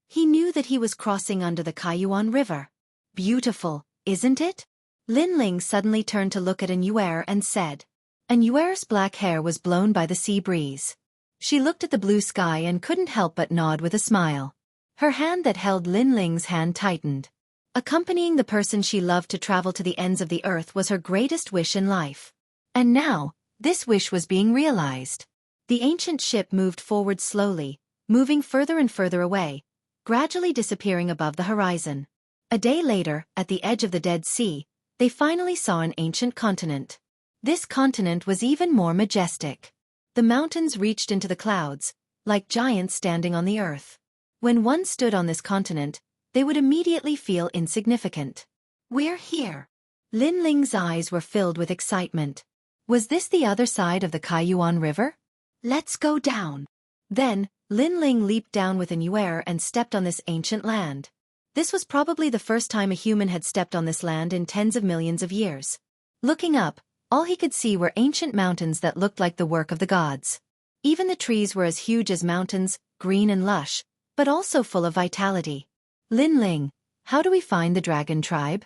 He knew that he was crossing under the Kaiyuan River. Beautiful, isn't it? Lin Ling suddenly turned to look at Yuer and said. Yuer's black hair was blown by the sea breeze. She looked at the blue sky and couldn't help but nod with a smile. Her hand that held Lin Ling's hand tightened. Accompanying the person she loved to travel to the ends of the earth was her greatest wish in life. And now, this wish was being realized. The ancient ship moved forward slowly, moving further and further away, gradually disappearing above the horizon. A day later, at the edge of the Dead Sea, they finally saw an ancient continent. This continent was even more majestic. The mountains reached into the clouds, like giants standing on the earth. When one stood on this continent, they would immediately feel insignificant. We're here. Lin Ling's eyes were filled with excitement. Was this the other side of the Kaiyuan River? Let's go down. Then, Lin Ling leaped down with Yuer and stepped on this ancient land. This was probably the first time a human had stepped on this land in tens of millions of years. Looking up, all he could see were ancient mountains that looked like the work of the gods. Even the trees were as huge as mountains, green and lush, but also full of vitality. Lin Ling, how do we find the dragon tribe?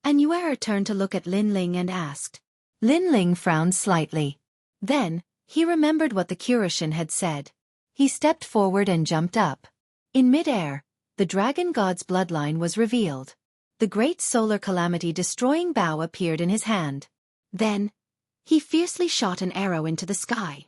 Yuer turned to look at Lin Ling and asked. Lin Ling frowned slightly. Then, he remembered what the Kurishin had said. He stepped forward and jumped up. In mid-air, the dragon god's bloodline was revealed. The great solar calamity destroying bow appeared in his hand. Then, he fiercely shot an arrow into the sky.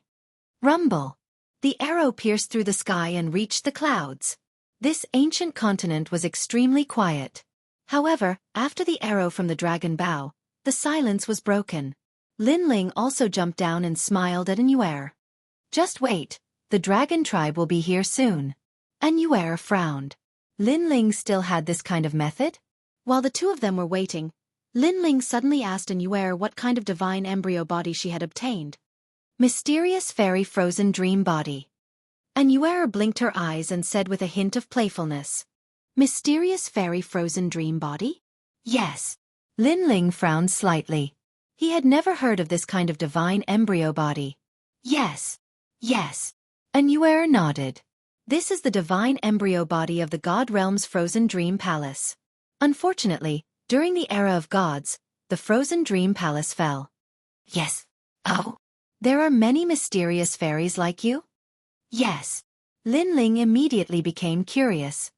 Rumble! The arrow pierced through the sky and reached the clouds. This ancient continent was extremely quiet. However, after the arrow from the dragon bow, the silence was broken. Lin Ling also jumped down and smiled at Yuer. Just wait, the dragon tribe will be here soon. Yuer frowned. Lin Ling still had this kind of method? While the two of them were waiting, Lin Ling suddenly asked Yuer what kind of divine embryo body she had obtained. Mysterious fairy frozen dream body. Yuer blinked her eyes and said with a hint of playfulness. Mysterious fairy frozen dream body? Yes. Lin Ling frowned slightly. He had never heard of this kind of divine embryo body. Yes. Yes. Yuer nodded. This is the divine embryo body of the God Realm's frozen dream palace. Unfortunately, during the era of gods, the frozen dream palace fell. Yes. Oh? There are many mysterious fairies like you? Yes. Lin Ling immediately became curious.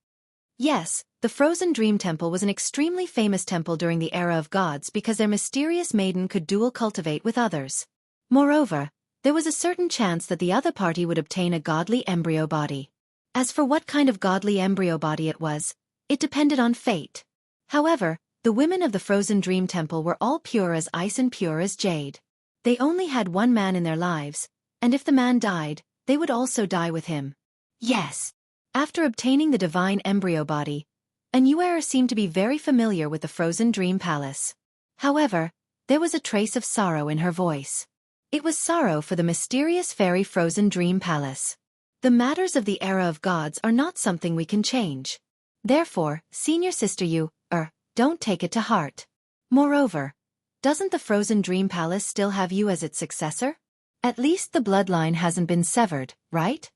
Yes, the Frozen Dream Temple was an extremely famous temple during the era of gods because their mysterious maiden could dual cultivate with others. Moreover, there was a certain chance that the other party would obtain a godly embryo body. As for what kind of godly embryo body it was, it depended on fate. However, the women of the Frozen Dream Temple were all pure as ice and pure as jade. They only had one man in their lives, and if the man died, they would also die with him. Yes. After obtaining the divine embryo body, Anuer seemed to be very familiar with the frozen dream palace. However, there was a trace of sorrow in her voice. It was sorrow for the mysterious fairy frozen dream palace. The matters of the era of gods are not something we can change. Therefore, senior sister, don't take it to heart. Moreover, doesn't the frozen dream palace still have you as its successor? At least the bloodline hasn't been severed, right?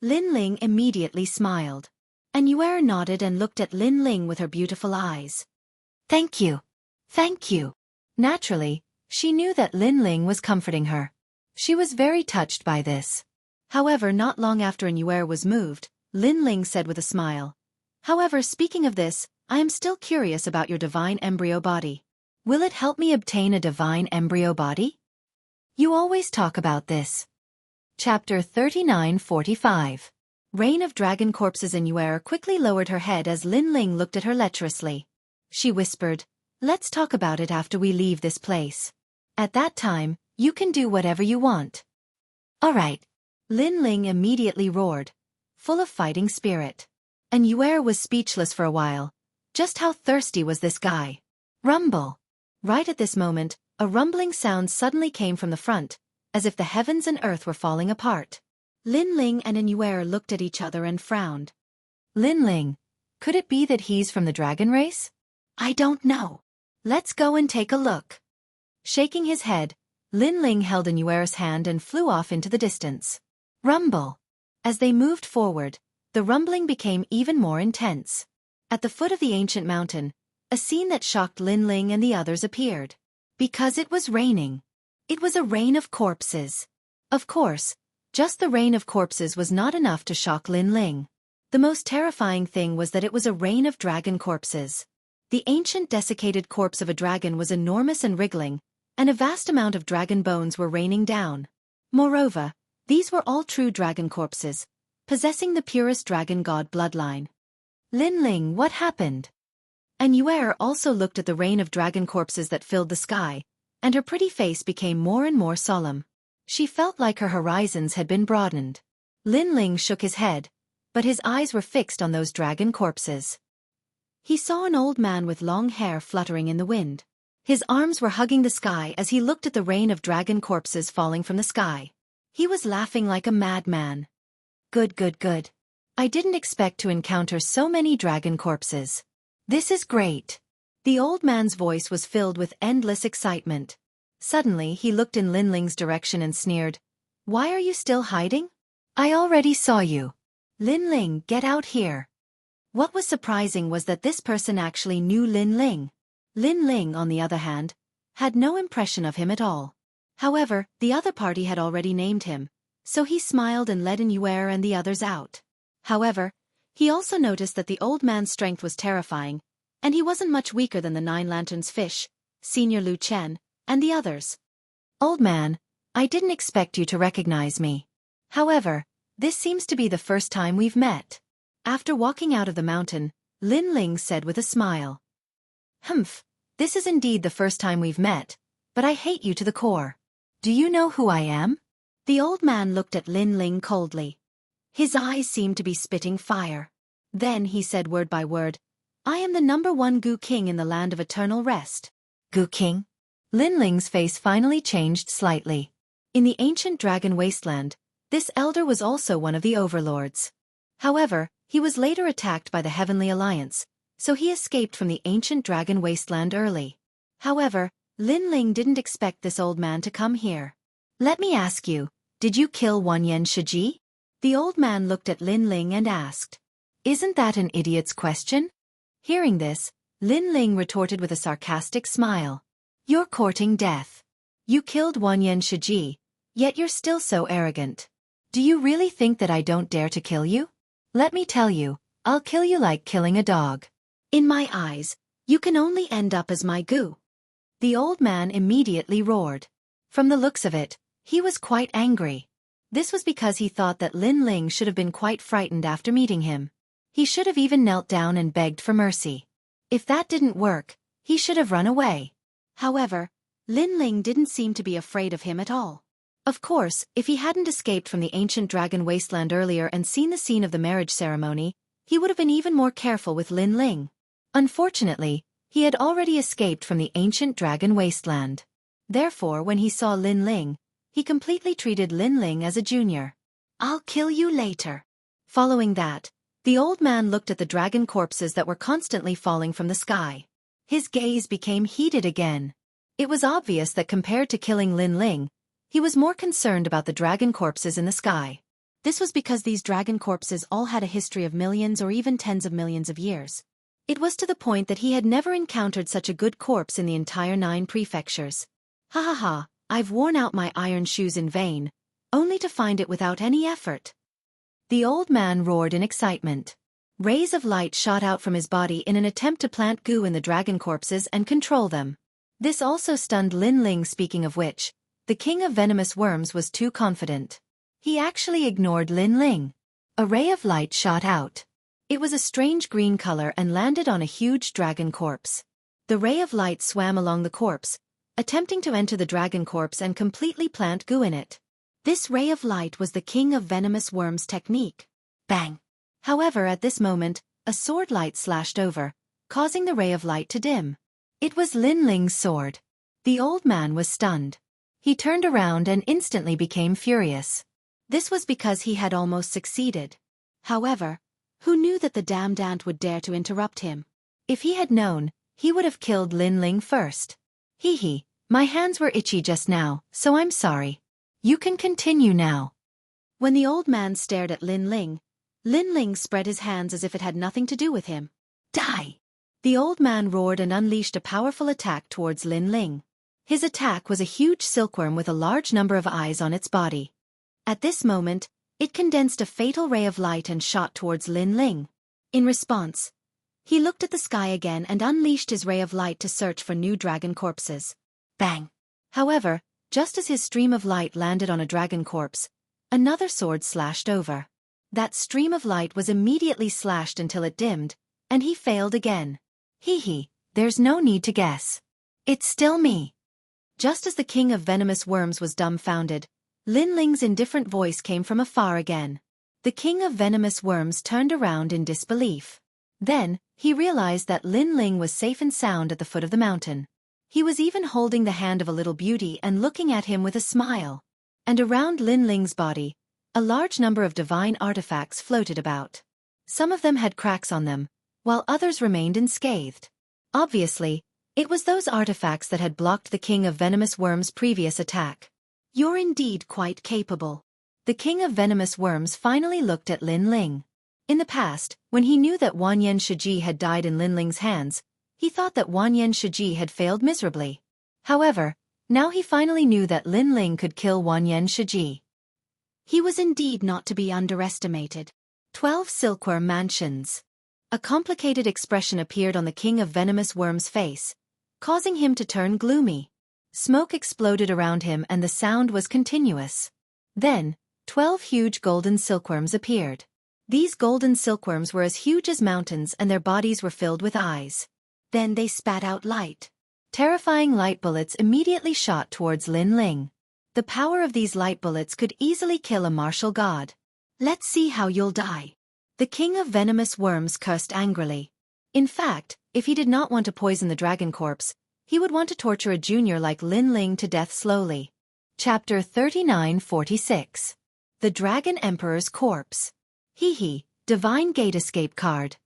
Lin Ling immediately smiled. Anuer nodded and looked at Lin Ling with her beautiful eyes. Thank you. Thank you. Naturally, she knew that Lin Ling was comforting her. She was very touched by this. However, not long after Anuer was moved, Lin Ling said with a smile. However, speaking of this, I am still curious about your divine embryo body. Will it help me obtain a divine embryo body? You always talk about this. Chapter 39:45. Reign of Dragon Corpses. Anuer quickly lowered her head as Lin Ling looked at her lecherously. She whispered, let's talk about it after we leave this place. At that time, you can do whatever you want. All right. Lin Ling immediately roared, full of fighting spirit. Anuer was speechless for a while. Just how thirsty was this guy? Rumble. Right at this moment, a rumbling sound suddenly came from the front, as if the heavens and earth were falling apart. Lin Ling and Anuer looked at each other and frowned. Lin Ling, could it be that he's from the dragon race? I don't know. Let's go and take a look. Shaking his head, Lin Ling held Anuer's hand and flew off into the distance. Rumble. As they moved forward, the rumbling became even more intense. At the foot of the ancient mountain, a scene that shocked Lin Ling and the others appeared. Because it was raining. It was a rain of corpses. Of course, just the rain of corpses was not enough to shock Lin Ling. The most terrifying thing was that it was a rain of dragon corpses. The ancient desiccated corpse of a dragon was enormous and wriggling, and a vast amount of dragon bones were raining down. Moreover, these were all true dragon corpses, possessing the purest dragon god bloodline. Lin Ling, what happened? Anuer also looked at the rain of dragon corpses that filled the sky, and her pretty face became more and more solemn. She felt like her horizons had been broadened. Lin Ling shook his head, but his eyes were fixed on those dragon corpses. He saw an old man with long hair fluttering in the wind. His arms were hugging the sky as he looked at the rain of dragon corpses falling from the sky. He was laughing like a madman. Good, good, good. I didn't expect to encounter so many dragon corpses. This is great. The old man's voice was filled with endless excitement. Suddenly he looked in Lin Ling's direction and sneered, Why are you still hiding? I already saw you. Lin Ling, get out here. What was surprising was that this person actually knew Lin Ling. Lin Ling, on the other hand, had no impression of him at all. However, the other party had already named him, so he smiled and led Anuer and the others out. However, he also noticed that the old man's strength was terrifying, and he wasn't much weaker than the Nine Lanterns Fish, Senior Lu Chen, and the others. Old man, I didn't expect you to recognize me. However, this seems to be the first time we've met. After walking out of the mountain, Lin Ling said with a smile. Humph, this is indeed the first time we've met, but I hate you to the core. Do you know who I am? The old man looked at Lin Ling coldly. His eyes seemed to be spitting fire. Then he said word by word, I am the #1 Gu King in the land of eternal rest. Gu King? Lin Ling's face finally changed slightly. In the ancient dragon wasteland, this elder was also one of the overlords. However, he was later attacked by the Heavenly Alliance, so he escaped from the ancient dragon wasteland early. However, Lin Ling didn't expect this old man to come here. Let me ask you, did you kill Wanyan Shiji? The old man looked at Lin Ling and asked. Isn't that an idiot's question? Hearing this, Lin Ling retorted with a sarcastic smile. You're courting death. You killed Wanyan Shiji, yet you're still so arrogant. Do you really think that I don't dare to kill you? Let me tell you, I'll kill you like killing a dog. In my eyes, you can only end up as my Gu. The old man immediately roared. From the looks of it, he was quite angry. This was because he thought that Lin Ling should have been quite frightened after meeting him. He should have even knelt down and begged for mercy. If that didn't work, he should have run away. However, Lin Ling didn't seem to be afraid of him at all. Of course, if he hadn't escaped from the ancient dragon wasteland earlier and seen the scene of the marriage ceremony, he would have been even more careful with Lin Ling. Unfortunately, he had already escaped from the ancient dragon wasteland. Therefore, when he saw Lin Ling, he completely treated Lin Ling as a junior. "I'll kill you later." Following that, the old man looked at the dragon corpses that were constantly falling from the sky. His gaze became heated again. It was obvious that compared to killing Lin Ling, he was more concerned about the dragon corpses in the sky. This was because these dragon corpses all had a history of millions or even tens of millions of years. It was to the point that he had never encountered such a good corpse in the entire 9 prefectures. Ha ha ha, I've worn out my iron shoes in vain, only to find it without any effort. The old man roared in excitement. Rays of light shot out from his body in an attempt to plant goo in the dragon corpses and control them. This also stunned Lin Ling. Speaking of which, the king of venomous worms was too confident. He actually ignored Lin Ling. A ray of light shot out. It was a strange green color and landed on a huge dragon corpse. The ray of light swam along the corpse, attempting to enter the dragon corpse and completely plant goo in it. This ray of light was the king of venomous worms technique. Bang! However, at this moment, a sword light slashed over, causing the ray of light to dim. It was Lin Ling's sword. The old man was stunned. He turned around and instantly became furious. This was because he had almost succeeded. However, who knew that the damned ant would dare to interrupt him? If he had known, he would have killed Lin Ling first. Hee hee, my hands were itchy just now, so I'm sorry. You can continue now. When the old man stared at Lin Ling spread his hands as if it had nothing to do with him. Die! The old man roared and unleashed a powerful attack towards Lin Ling. His attack was a huge silkworm with a large number of eyes on its body. At this moment, it condensed a fatal ray of light and shot towards Lin Ling. In response, he looked at the sky again and unleashed his ray of light to search for new dragon corpses. Bang! However, just as his stream of light landed on a dragon corpse, another sword slashed over. That stream of light was immediately slashed until it dimmed, and he failed again. Hee hee, there's no need to guess. It's still me. Just as the king of venomous worms was dumbfounded, Lin Ling's indifferent voice came from afar again. The king of venomous worms turned around in disbelief. Then, he realized that Lin Ling was safe and sound at the foot of the mountain. He was even holding the hand of a little beauty and looking at him with a smile. And around Lin Ling's body, a large number of divine artifacts floated about. Some of them had cracks on them, while others remained unscathed. Obviously, it was those artifacts that had blocked the king of venomous worms' previous attack. You're indeed quite capable. The king of venomous worms finally looked at Lin Ling. In the past, when he knew that Wanyan Shiji had died in Lin Ling's hands, he thought that Wanyan Shiji had failed miserably. However, now he finally knew that Lin Ling could kill Wanyan Shiji. He was indeed not to be underestimated. 12 Silkworm Mansions. A complicated expression appeared on the king of venomous worms' face, causing him to turn gloomy. Smoke exploded around him and the sound was continuous. Then, 12 huge golden silkworms appeared. These golden silkworms were as huge as mountains and their bodies were filled with eyes. Then they spat out light. Terrifying light bullets immediately shot towards Lin Ling. The power of these light bullets could easily kill a martial god. Let's see how you'll die. The king of venomous worms cursed angrily. In fact, if he did not want to poison the dragon corpse, he would want to torture a junior like Lin Ling to death slowly. Chapter 3946. The Dragon Emperor's Corpse. Hee hee, Divine Gate Escape Card.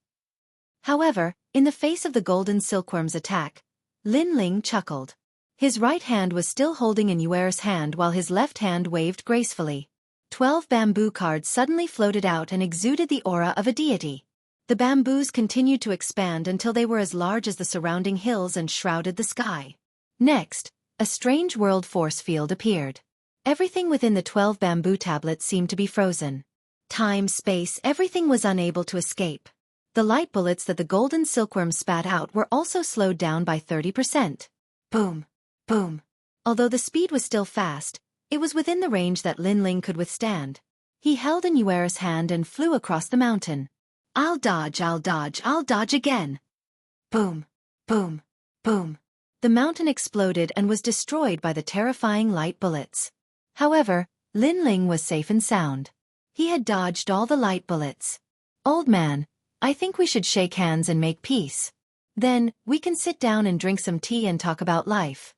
However, in the face of the golden silkworm's attack, Lin Ling chuckled. His right hand was still holding an Yuer's hand while his left hand waved gracefully. 12 bamboo cards suddenly floated out and exuded the aura of a deity. The bamboos continued to expand until they were as large as the surrounding hills and shrouded the sky. Next, a strange world force field appeared. Everything within the 12 bamboo tablets seemed to be frozen. Time, space, everything was unable to escape. The light bullets that the golden silkworm spat out were also slowed down by 30%. Boom. Boom. Although the speed was still fast, it was within the range that Lin Ling could withstand. He held an Yuer's hand and flew across the mountain. I'll dodge again. Boom. Boom. Boom. The mountain exploded and was destroyed by the terrifying light bullets. However, Lin Ling was safe and sound. He had dodged all the light bullets. "Old man, I think we should shake hands and make peace. Then, we can sit down and drink some tea and talk about life."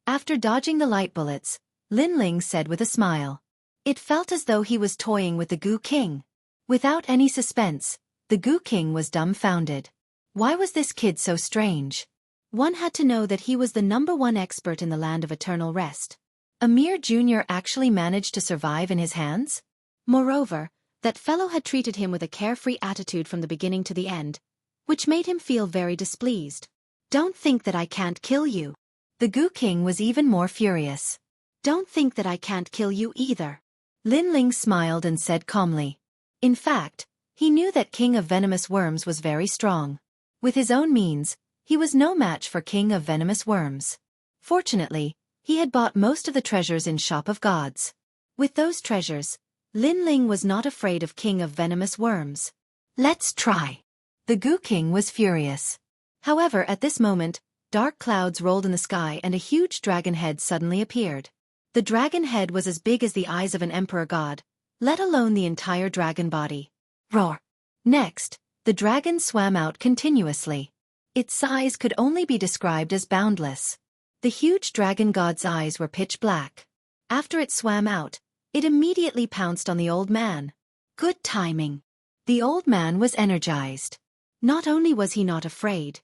After dodging the light bullets, Lin Ling said with a smile. It felt as though he was toying with the Gu King. Without any suspense, the Gu King was dumbfounded. Why was this kid so strange? One had to know that he was the #1 expert in the land of eternal rest. A mere junior actually managed to survive in his hands? Moreover, that fellow had treated him with a carefree attitude from the beginning to the end, which made him feel very displeased. "Don't think that I can't kill you." The Gu King was even more furious. "Don't think that I can't kill you either." Lin Ling smiled and said calmly. In fact, he knew that King of Venomous Worms was very strong. With his own means, he was no match for King of Venomous Worms. Fortunately, he had bought most of the treasures in Shop of Gods. With those treasures, Lin Ling was not afraid of King of Venomous Worms. "Let's try." The Gu King was furious. However, at this moment, dark clouds rolled in the sky and a huge dragon head suddenly appeared. The dragon head was as big as the eyes of an emperor god, let alone the entire dragon body. Roar! Next, the dragon swam out continuously. Its size could only be described as boundless. The huge dragon god's eyes were pitch black. After it swam out, it immediately pounced on the old man. Good timing. The old man was energized. Not only was he not afraid,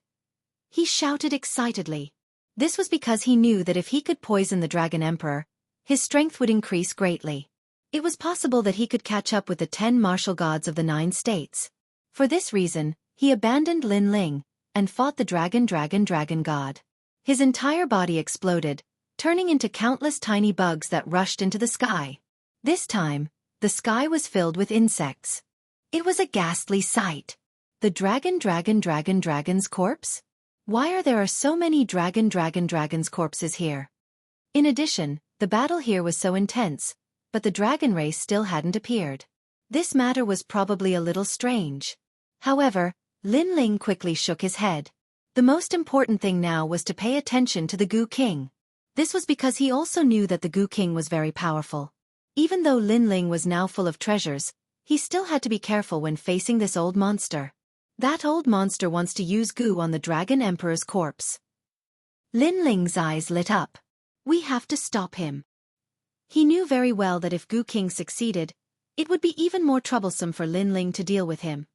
he shouted excitedly. This was because he knew that if he could poison the Dragon Emperor, his strength would increase greatly. It was possible that he could catch up with the 10 martial gods of the 9 states. For this reason, he abandoned Lin Ling and fought the dragon god. His entire body exploded, turning into countless tiny bugs that rushed into the sky. This time, the sky was filled with insects. It was a ghastly sight. The dragon's corpse? Why are there so many dragon's corpses here? In addition, the battle here was so intense, but the dragon race still hadn't appeared. This matter was probably a little strange. However, Lin Ling quickly shook his head. The most important thing now was to pay attention to the Gu King. This was because he also knew that the Gu King was very powerful. Even though Lin Ling was now full of treasures, he still had to be careful when facing this old monster. That old monster wants to use goo on the Dragon Emperor's corpse. Lin Ling's eyes lit up. We have to stop him. He knew very well that if Gu King succeeded, it would be even more troublesome for Lin Ling to deal with him.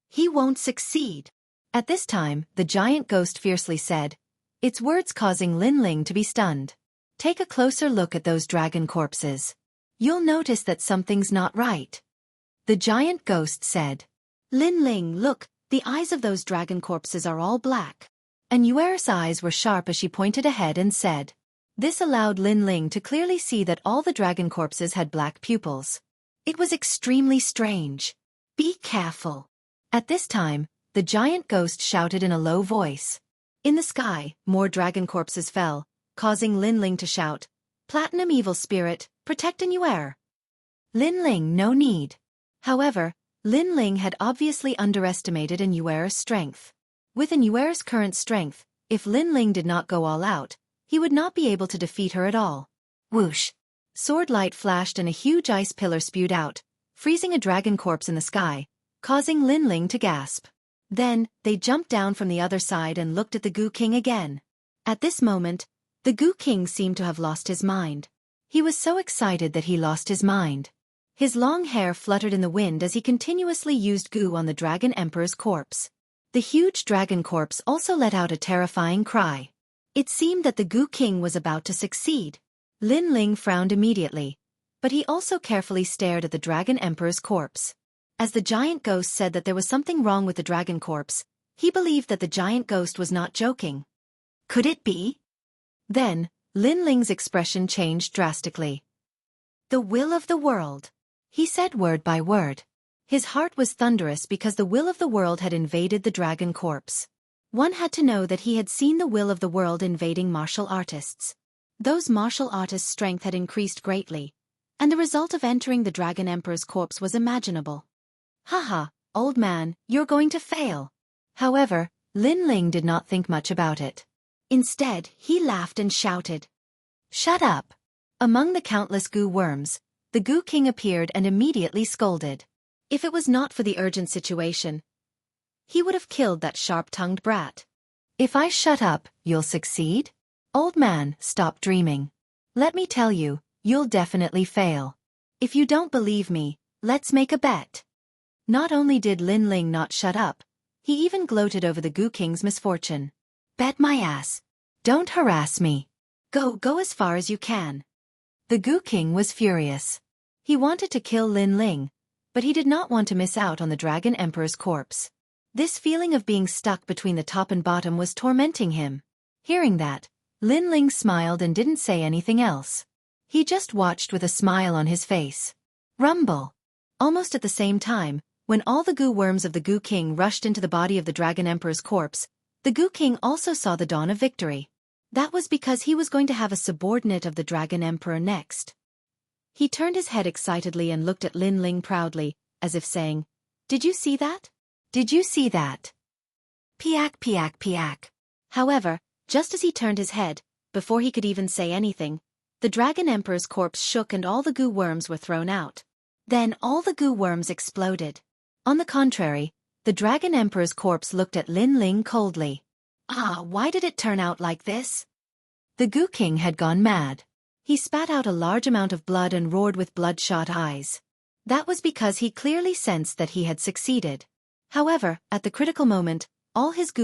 He won't succeed. At this time, the giant ghost fiercely said, its words causing Lin Ling to be stunned. Take a closer look at those dragon corpses. You'll notice that something's not right. The giant ghost said. Lin Ling, look, the eyes of those dragon corpses are all black. And Yuer's eyes were sharp as she pointed ahead and said. This allowed Lin Ling to clearly see that all the dragon corpses had black pupils. It was extremely strange. Be careful. At this time, the giant ghost shouted in a low voice. In the sky, more dragon corpses fell, causing Lin Ling to shout, Platinum Evil Spirit, protect Yuer. Lin Ling, no need. However, Lin Ling had obviously underestimated Yuer's strength. With Yuer's current strength, if Lin Ling did not go all out, he would not be able to defeat her at all. Whoosh! Sword light flashed and a huge ice pillar spewed out, freezing a dragon corpse in the sky, causing Lin Ling to gasp. Then, they jumped down from the other side and looked at the Gu King again. At this moment, the Gu King seemed to have lost his mind. He was so excited that he lost his mind. His long hair fluttered in the wind as he continuously used goo on the Dragon Emperor's corpse. The huge dragon corpse also let out a terrifying cry. It seemed that the Gu King was about to succeed. Lin Ling frowned immediately, but he also carefully stared at the Dragon Emperor's corpse. As the giant ghost said that there was something wrong with the dragon corpse, he believed that the giant ghost was not joking. Could it be? Then, Lin Ling's expression changed drastically. The will of the world. He said word by word. His heart was thunderous because the will of the world had invaded the dragon corpse. One had to know that he had seen the will of the world invading martial artists. Those martial artists' strength had increased greatly, and the result of entering the Dragon Emperor's corpse was imaginable. Haha, old man, you're going to fail. However, Lin Ling did not think much about it. Instead, he laughed and shouted. Shut up. Among the countless goo worms, the Goo King appeared and immediately scolded. If it was not for the urgent situation, he would have killed that sharp-tongued brat. If I shut up, you'll succeed? Old man, stop dreaming. Let me tell you, you'll definitely fail. If you don't believe me, let's make a bet. Not only did Lin Ling not shut up, he even gloated over the Goo King's misfortune. Bet my ass. Don't harass me. Go as far as you can. The Goo King was furious. He wanted to kill Lin Ling, but he did not want to miss out on the Dragon Emperor's corpse. This feeling of being stuck between the top and bottom was tormenting him. Hearing that, Lin Ling smiled and didn't say anything else. He just watched with a smile on his face. Rumble. Almost at the same time, when all the goo worms of the Goo King rushed into the body of the Dragon Emperor's corpse, the Goo King also saw the dawn of victory. That was because he was going to have a subordinate of the Dragon Emperor next. He turned his head excitedly and looked at Lin Ling proudly, as if saying, "Did you see that? Did you see that?" Piak piak piak. However, just as he turned his head, before he could even say anything, the Dragon Emperor's corpse shook and all the goo worms were thrown out. Then all the goo worms exploded. On the contrary, the Dragon Emperor's corpse looked at Lin Ling coldly. Why did it turn out like this? The Goo King had gone mad. He spat out a large amount of blood and roared with bloodshot eyes. That was because he clearly sensed that he had succeeded. However, at the critical moment, all his goo